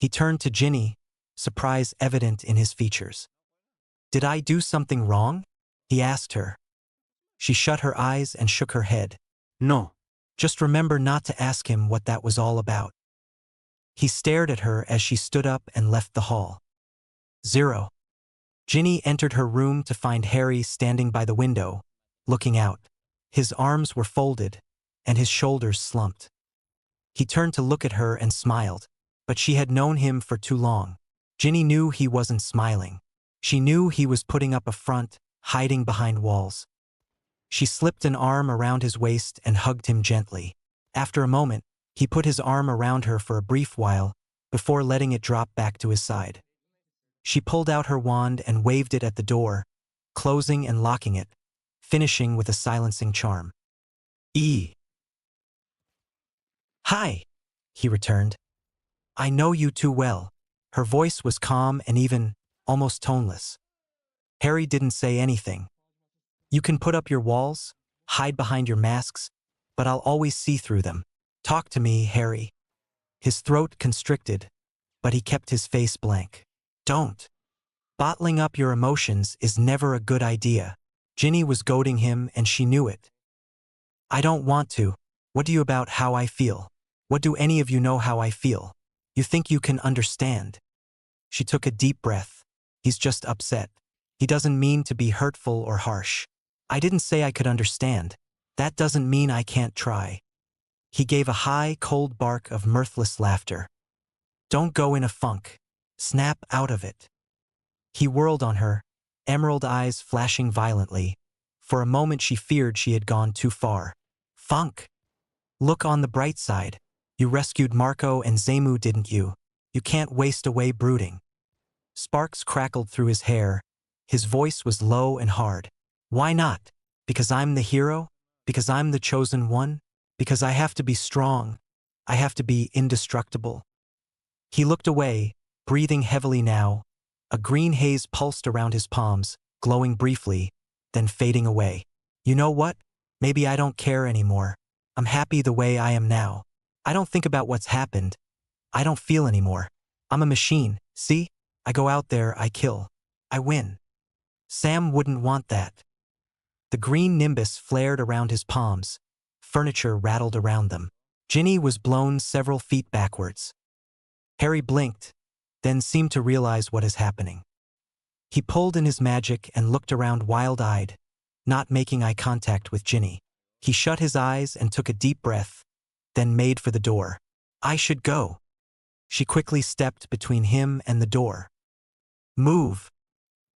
He turned to Ginny, surprise evident in his features. Did I do something wrong? He asked her. She shut her eyes and shook her head. No. Just remember not to ask him what that was all about. He stared at her as she stood up and left the hall. 0. Ginny entered her room to find Harry standing by the window, looking out. His arms were folded, and his shoulders slumped. He turned to look at her and smiled. But she had known him for too long. Ginny knew he wasn't smiling. She knew he was putting up a front, hiding behind walls. She slipped an arm around his waist and hugged him gently. After a moment, he put his arm around her for a brief while, before letting it drop back to his side. She pulled out her wand and waved it at the door, closing and locking it, finishing with a silencing charm. Hi, he returned. I know you too well. Her voice was calm and even, almost toneless. Harry didn't say anything. You can put up your walls, hide behind your masks, but I'll always see through them. Talk to me, Harry. His throat constricted, but he kept his face blank. Don't. Bottling up your emotions is never a good idea. Ginny was goading him and she knew it. I don't want to. What do you about how I feel? What do any of you know how I feel? You think you can understand? She took a deep breath. He's just upset. He doesn't mean to be hurtful or harsh. I didn't say I could understand. That doesn't mean I can't try. He gave a high, cold bark of mirthless laughter. Don't go in a funk. Snap out of it. He whirled on her, emerald eyes flashing violently. For a moment she feared she had gone too far. Funk! Look on the bright side. You rescued Marco and Zemu, didn't you? You can't waste away brooding. Sparks crackled through his hair. His voice was low and hard. Why not? Because I'm the hero? Because I'm the chosen one? Because I have to be strong. I have to be indestructible. He looked away, breathing heavily now. A green haze pulsed around his palms, glowing briefly, then fading away. You know what? Maybe I don't care anymore. I'm happy the way I am now. I don't think about what's happened. I don't feel anymore. I'm a machine, see? I go out there, I kill. I win. Sam wouldn't want that. The green nimbus flared around his palms. Furniture rattled around them. Ginny was blown several feet backwards. Harry blinked, then seemed to realize what is happening. He pulled in his magic and looked around wild-eyed, not making eye contact with Ginny. He shut his eyes and took a deep breath, then made for the door. I should go. She quickly stepped between him and the door. Move.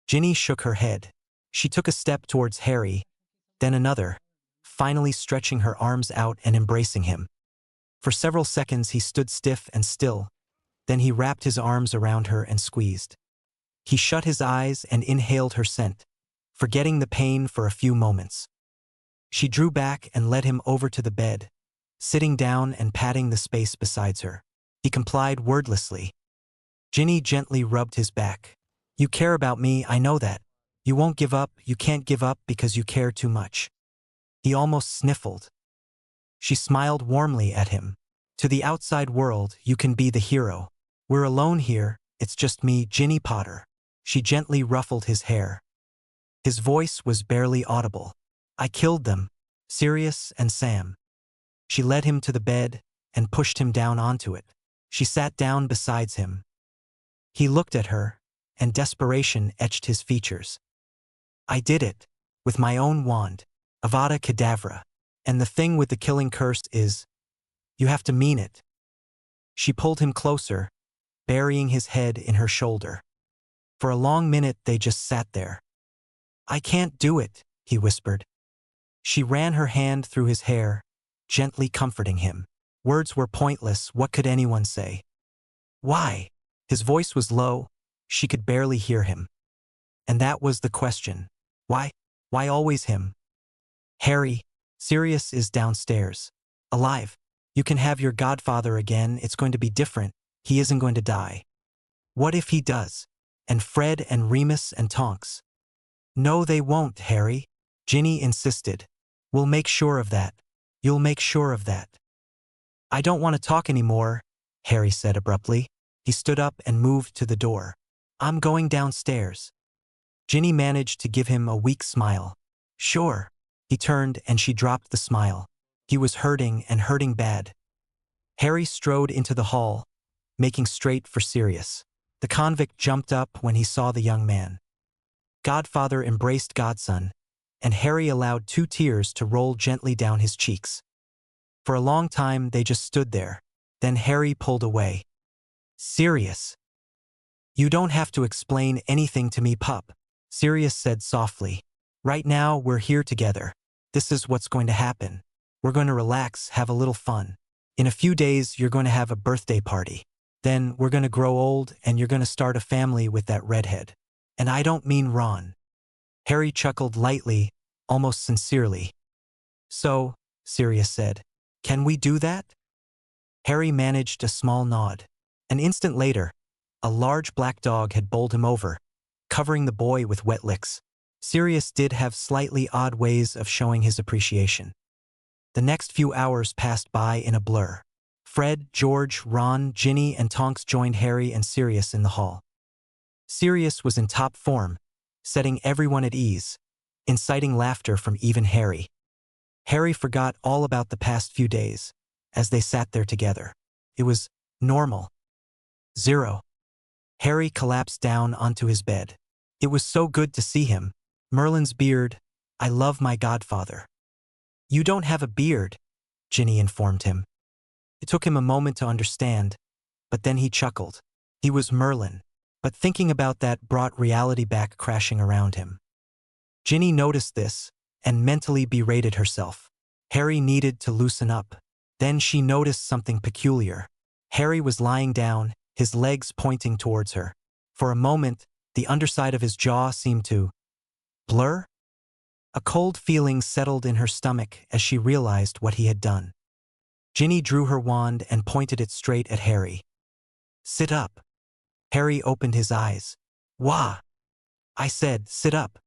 Ginny shook her head. She took a step towards Harry, then another, finally stretching her arms out and embracing him. For several seconds he stood stiff and still, then he wrapped his arms around her and squeezed. He shut his eyes and inhaled her scent, forgetting the pain for a few moments. She drew back and led him over to the bed, sitting down and patting the space beside her. He complied wordlessly. Ginny gently rubbed his back. You care about me, I know that. You won't give up, you can't give up because you care too much. He almost sniffled. She smiled warmly at him. To the outside world, you can be the hero. We're alone here, it's just me, Ginny Potter. She gently ruffled his hair. His voice was barely audible. I killed them, Sirius and Sam. She led him to the bed and pushed him down onto it. She sat down beside him. He looked at her, and desperation etched his features. I did it, with my own wand, Avada Kedavra. And the thing with the killing curse is, you have to mean it. She pulled him closer, burying his head in her shoulder. For a long minute they just sat there. I can't do it, he whispered. She ran her hand through his hair, gently comforting him. Words were pointless, what could anyone say? Why? His voice was low, she could barely hear him. And that was the question. Why? Why always him? Harry, Sirius is downstairs. Alive. You can have your godfather again, it's going to be different, he isn't going to die. What if he does? And Fred and Remus and Tonks? No, they won't, Harry. Ginny insisted. We'll make sure of that. You'll make sure of that. I don't want to talk anymore, Harry said abruptly. He stood up and moved to the door. I'm going downstairs. Ginny managed to give him a weak smile. Sure. He turned and she dropped the smile. He was hurting and hurting bad. Harry strode into the hall, making straight for Sirius. The convict jumped up when he saw the young man. Godfather embraced Godson, and Harry allowed 2 tears to roll gently down his cheeks. For a long time they just stood there. Then Harry pulled away. Sirius. You don't have to explain anything to me, pup, Sirius said softly. Right now, we're here together. This is what's going to happen. We're going to relax, have a little fun. In a few days, you're going to have a birthday party. Then, we're going to grow old and you're going to start a family with that redhead. And I don't mean Ron. Harry chuckled lightly, almost sincerely. So, Sirius said, can we do that? Harry managed a small nod. An instant later, a large black dog had bowled him over, covering the boy with wet licks. Sirius did have slightly odd ways of showing his appreciation. The next few hours passed by in a blur. Fred, George, Ron, Ginny, and Tonks joined Harry and Sirius in the hall. Sirius was in top form, setting everyone at ease, inciting laughter from even Harry. Harry forgot all about the past few days, as they sat there together. It was normal. 0. Harry collapsed down onto his bed. It was so good to see him. Merlin's beard. I love my godfather. You don't have a beard, Ginny informed him. It took him a moment to understand, but then he chuckled. He was Merlin, but thinking about that brought reality back crashing around him. Ginny noticed this and mentally berated herself. Harry needed to loosen up. Then she noticed something peculiar. Harry was lying down, his legs pointing towards her. For a moment, the underside of his jaw seemed to blur. A cold feeling settled in her stomach as she realized what he had done. Ginny drew her wand and pointed it straight at Harry. Sit up. Harry opened his eyes. Wah! I said, sit up.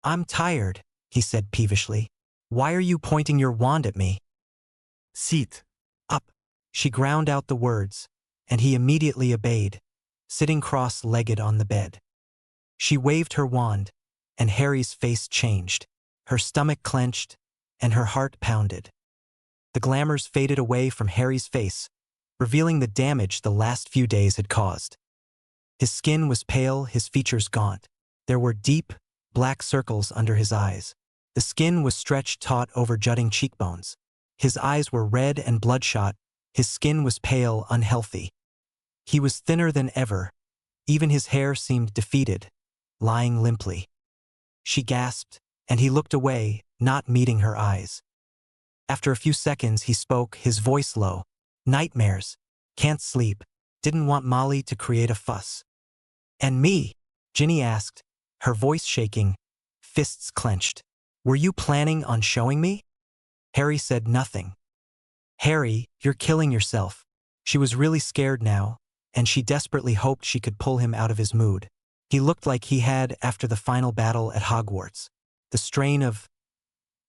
I'm tired, he said peevishly. Why are you pointing your wand at me? Sit. Up. She ground out the words, and he immediately obeyed, sitting cross-legged on the bed. She waved her wand, and Harry's face changed. Her stomach clenched, and her heart pounded. The glamours faded away from Harry's face, revealing the damage the last few days had caused. His skin was pale, his features gaunt. There were deep, black circles under his eyes. The skin was stretched taut over jutting cheekbones. His eyes were red and bloodshot. His skin was pale, unhealthy. He was thinner than ever. Even his hair seemed defeated, lying limply. She gasped, and he looked away, not meeting her eyes. After a few seconds, he spoke, his voice low. Nightmares. Can't sleep. Didn't want Molly to create a fuss. And me? Ginny asked, her voice shaking, fists clenched. Were you planning on showing me? Harry said nothing. Harry, you're killing yourself. She was really scared now, and she desperately hoped she could pull him out of his mood. He looked like he had after the final battle at Hogwarts. The strain of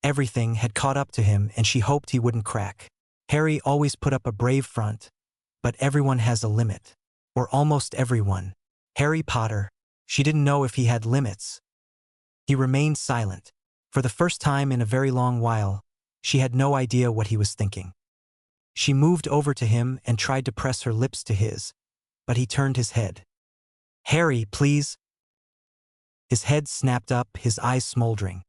everything had caught up to him, and she hoped he wouldn't crack. Harry always put up a brave front, but everyone has a limit. Or almost everyone. Harry Potter. She didn't know if he had limits. He remained silent. For the first time in a very long while, she had no idea what he was thinking. She moved over to him and tried to press her lips to his, but he turned his head. Harry, please. His head snapped up, his eyes smoldering.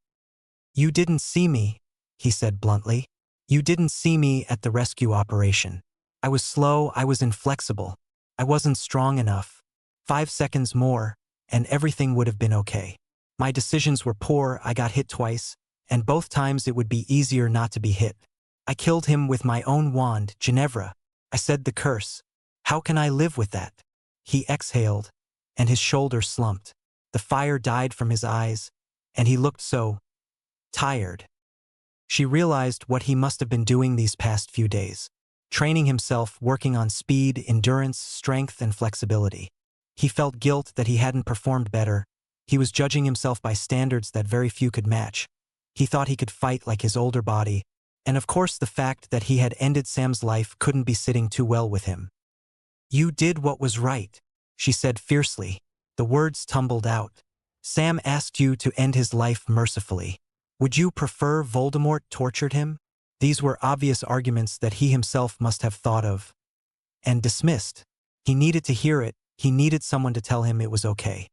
You didn't see me, he said bluntly. You didn't see me at the rescue operation. I was slow, I was inflexible. I wasn't strong enough. 5 seconds more, and everything would have been okay. My decisions were poor, I got hit twice, and both times it would be easier not to be hit. I killed him with my own wand, Ginevra. I said the curse. How can I live with that? He exhaled, and his shoulder slumped. The fire died from his eyes, and he looked so tired. She realized what he must have been doing these past few days. Training himself, working on speed, endurance, strength, and flexibility. He felt guilt that he hadn't performed better. He was judging himself by standards that very few could match. He thought he could fight like his older body, and of course the fact that he had ended Sam's life couldn't be sitting too well with him. You did what was right, she said fiercely. The words tumbled out. Sam asked you to end his life mercifully. Would you prefer Voldemort tortured him? These were obvious arguments that he himself must have thought of and dismissed. He needed to hear it. He needed someone to tell him it was okay.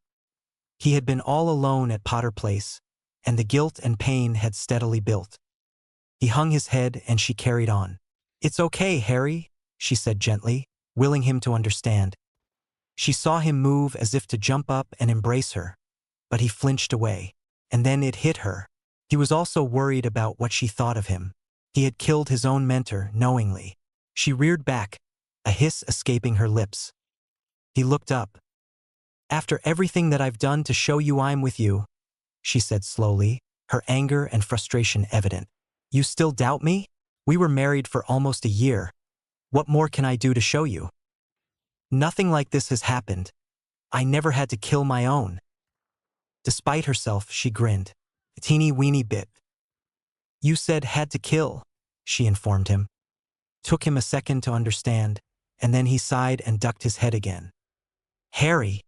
He had been all alone at Potter Place, and the guilt and pain had steadily built. He hung his head and she carried on. It's okay, Harry, she said gently, willing him to understand. She saw him move as if to jump up and embrace her, but he flinched away. And then it hit her. He was also worried about what she thought of him. He had killed his own mentor knowingly. She reared back, a hiss escaping her lips. He looked up. "After everything that I've done to show you I'm with you," she said slowly, her anger and frustration evident. "You still doubt me? We were married for almost a year. What more can I do to show you? Nothing like this has happened. I never had to kill my own." Despite herself, she grinned. A teeny weeny bit. "You said had to kill," she informed him. Took him a second to understand, and then he sighed and ducked his head again. "Harry."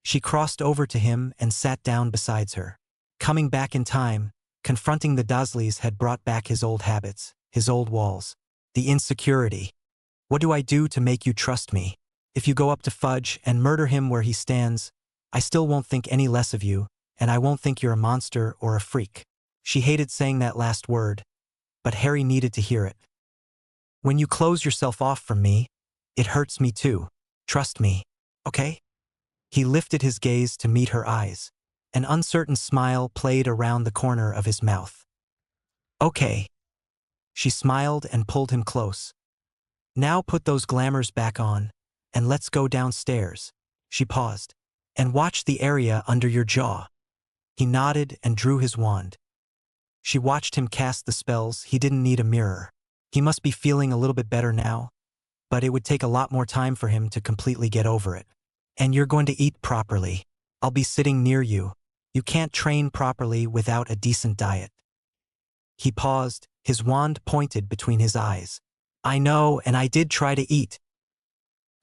She crossed over to him and sat down beside her. Coming back in time, confronting the Dursleys had brought back his old habits, his old walls, the insecurity. "What do I do to make you trust me? If you go up to Fudge and murder him where he stands, I still won't think any less of you, and I won't think you're a monster or a freak." She hated saying that last word, but Harry needed to hear it. "When you close yourself off from me, it hurts me too. Trust me, okay?" He lifted his gaze to meet her eyes. An uncertain smile played around the corner of his mouth. "Okay." She smiled and pulled him close. "Now put those glamours back on, and let's go downstairs." She paused. "And watch the area under your jaw." He nodded and drew his wand. She watched him cast the spells. He didn't need a mirror. He must be feeling a little bit better now, but it would take a lot more time for him to completely get over it. "And you're going to eat properly. I'll be sitting near you. You can't train properly without a decent diet." He paused, his wand pointed between his eyes. "I know, and I did try to eat."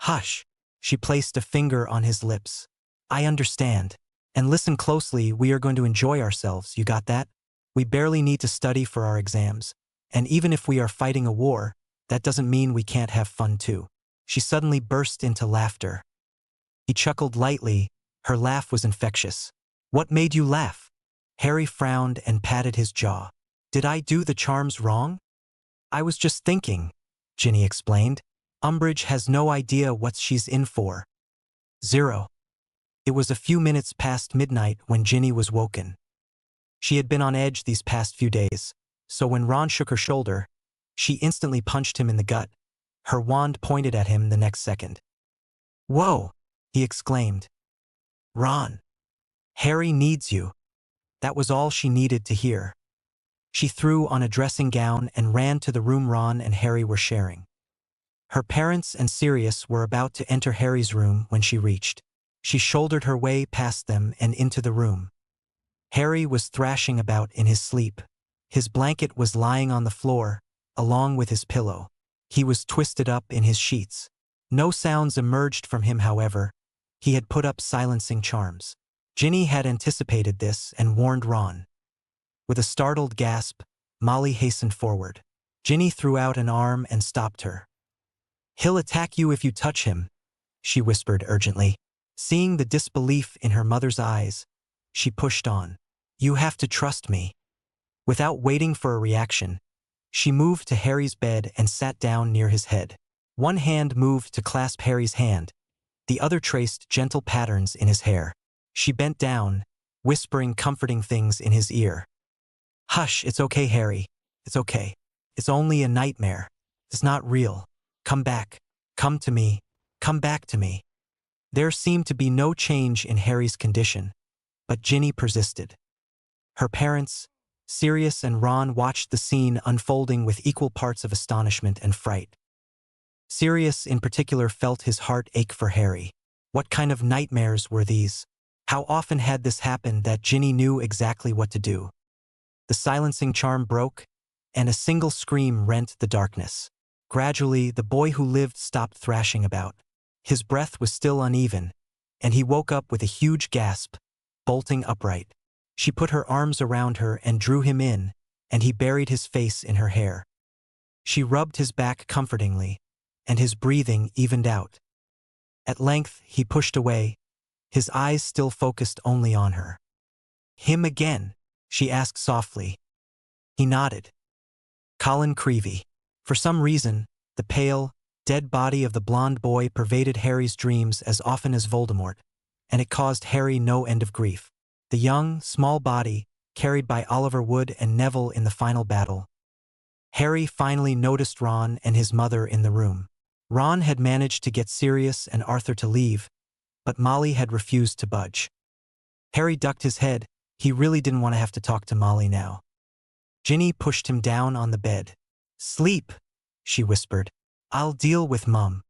"Hush." She placed a finger on his lips. "I understand. And listen closely, we are going to enjoy ourselves, you got that? We barely need to study for our exams. And even if we are fighting a war, that doesn't mean we can't have fun too." She suddenly burst into laughter. He chuckled lightly. Her laugh was infectious. "What made you laugh?" Harry frowned and patted his jaw. "Did I do the charms wrong?" "I was just thinking," Ginny explained. "Umbridge has no idea what she's in for." 0. It was a few minutes past midnight when Ginny was woken. She had been on edge these past few days, so when Ron shook her shoulder, she instantly punched him in the gut. Her wand pointed at him the next second. "Whoa!" he exclaimed. "Ron, Harry needs you." That was all she needed to hear. She threw on a dressing gown and ran to the room Ron and Harry were sharing. Her parents and Sirius were about to enter Harry's room when she reached. She shouldered her way past them and into the room. Harry was thrashing about in his sleep. His blanket was lying on the floor, along with his pillow. He was twisted up in his sheets. No sounds emerged from him, however. He had put up silencing charms. Ginny had anticipated this and warned Ron. With a startled gasp, Molly hastened forward. Ginny threw out an arm and stopped her. "He'll attack you if you touch him," she whispered urgently. Seeing the disbelief in her mother's eyes, she pushed on. "You have to trust me." Without waiting for a reaction, she moved to Harry's bed and sat down near his head. One hand moved to clasp Harry's hand. The other traced gentle patterns in his hair. She bent down, whispering comforting things in his ear. "Hush, it's okay, Harry. It's okay. It's only a nightmare. It's not real. Come back. Come to me. Come back to me." There seemed to be no change in Harry's condition, but Ginny persisted. Her parents, Sirius and Ron, watched the scene unfolding with equal parts of astonishment and fright. Sirius in particular felt his heart ache for Harry. What kind of nightmares were these? How often had this happened that Ginny knew exactly what to do? The silencing charm broke, and a single scream rent the darkness. Gradually, the boy who lived stopped thrashing about. His breath was still uneven, and he woke up with a huge gasp, bolting upright. She put her arms around her and drew him in, and he buried his face in her hair. She rubbed his back comfortingly, and his breathing evened out. At length, he pushed away, his eyes still focused only on her. "Him again?" she asked softly. He nodded. "Colin Creevey." For some reason, the pale, dead body of the blonde boy pervaded Harry's dreams as often as Voldemort, and it caused Harry no end of grief. The young, small body, carried by Oliver Wood and Neville in the final battle. Harry finally noticed Ron and his mother in the room. Ron had managed to get Sirius and Arthur to leave, but Molly had refused to budge. Harry ducked his head. He really didn't want to have to talk to Molly now. Ginny pushed him down on the bed. "Sleep," she whispered. "I'll deal with Mum.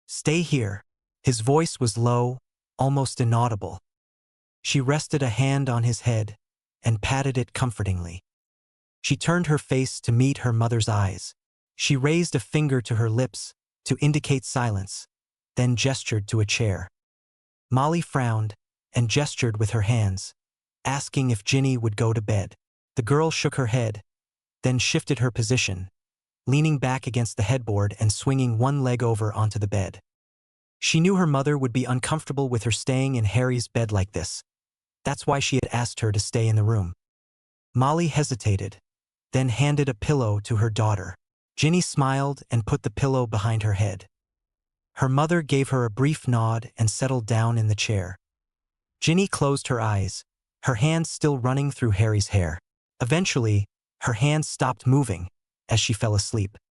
Stay here." His voice was low, almost inaudible. She rested a hand on his head and patted it comfortingly. She turned her face to meet her mother's eyes. She raised a finger to her lips to indicate silence, then gestured to a chair. Molly frowned and gestured with her hands, asking if Ginny would go to bed. The girl shook her head, then shifted her position, leaning back against the headboard and swinging one leg over onto the bed. She knew her mother would be uncomfortable with her staying in Harry's bed like this. That's why she had asked her to stay in the room. Molly hesitated, then handed a pillow to her daughter. Ginny smiled and put the pillow behind her head. Her mother gave her a brief nod and settled down in the chair. Ginny closed her eyes, her hands still running through Harry's hair. Eventually, her hands stopped moving as she fell asleep.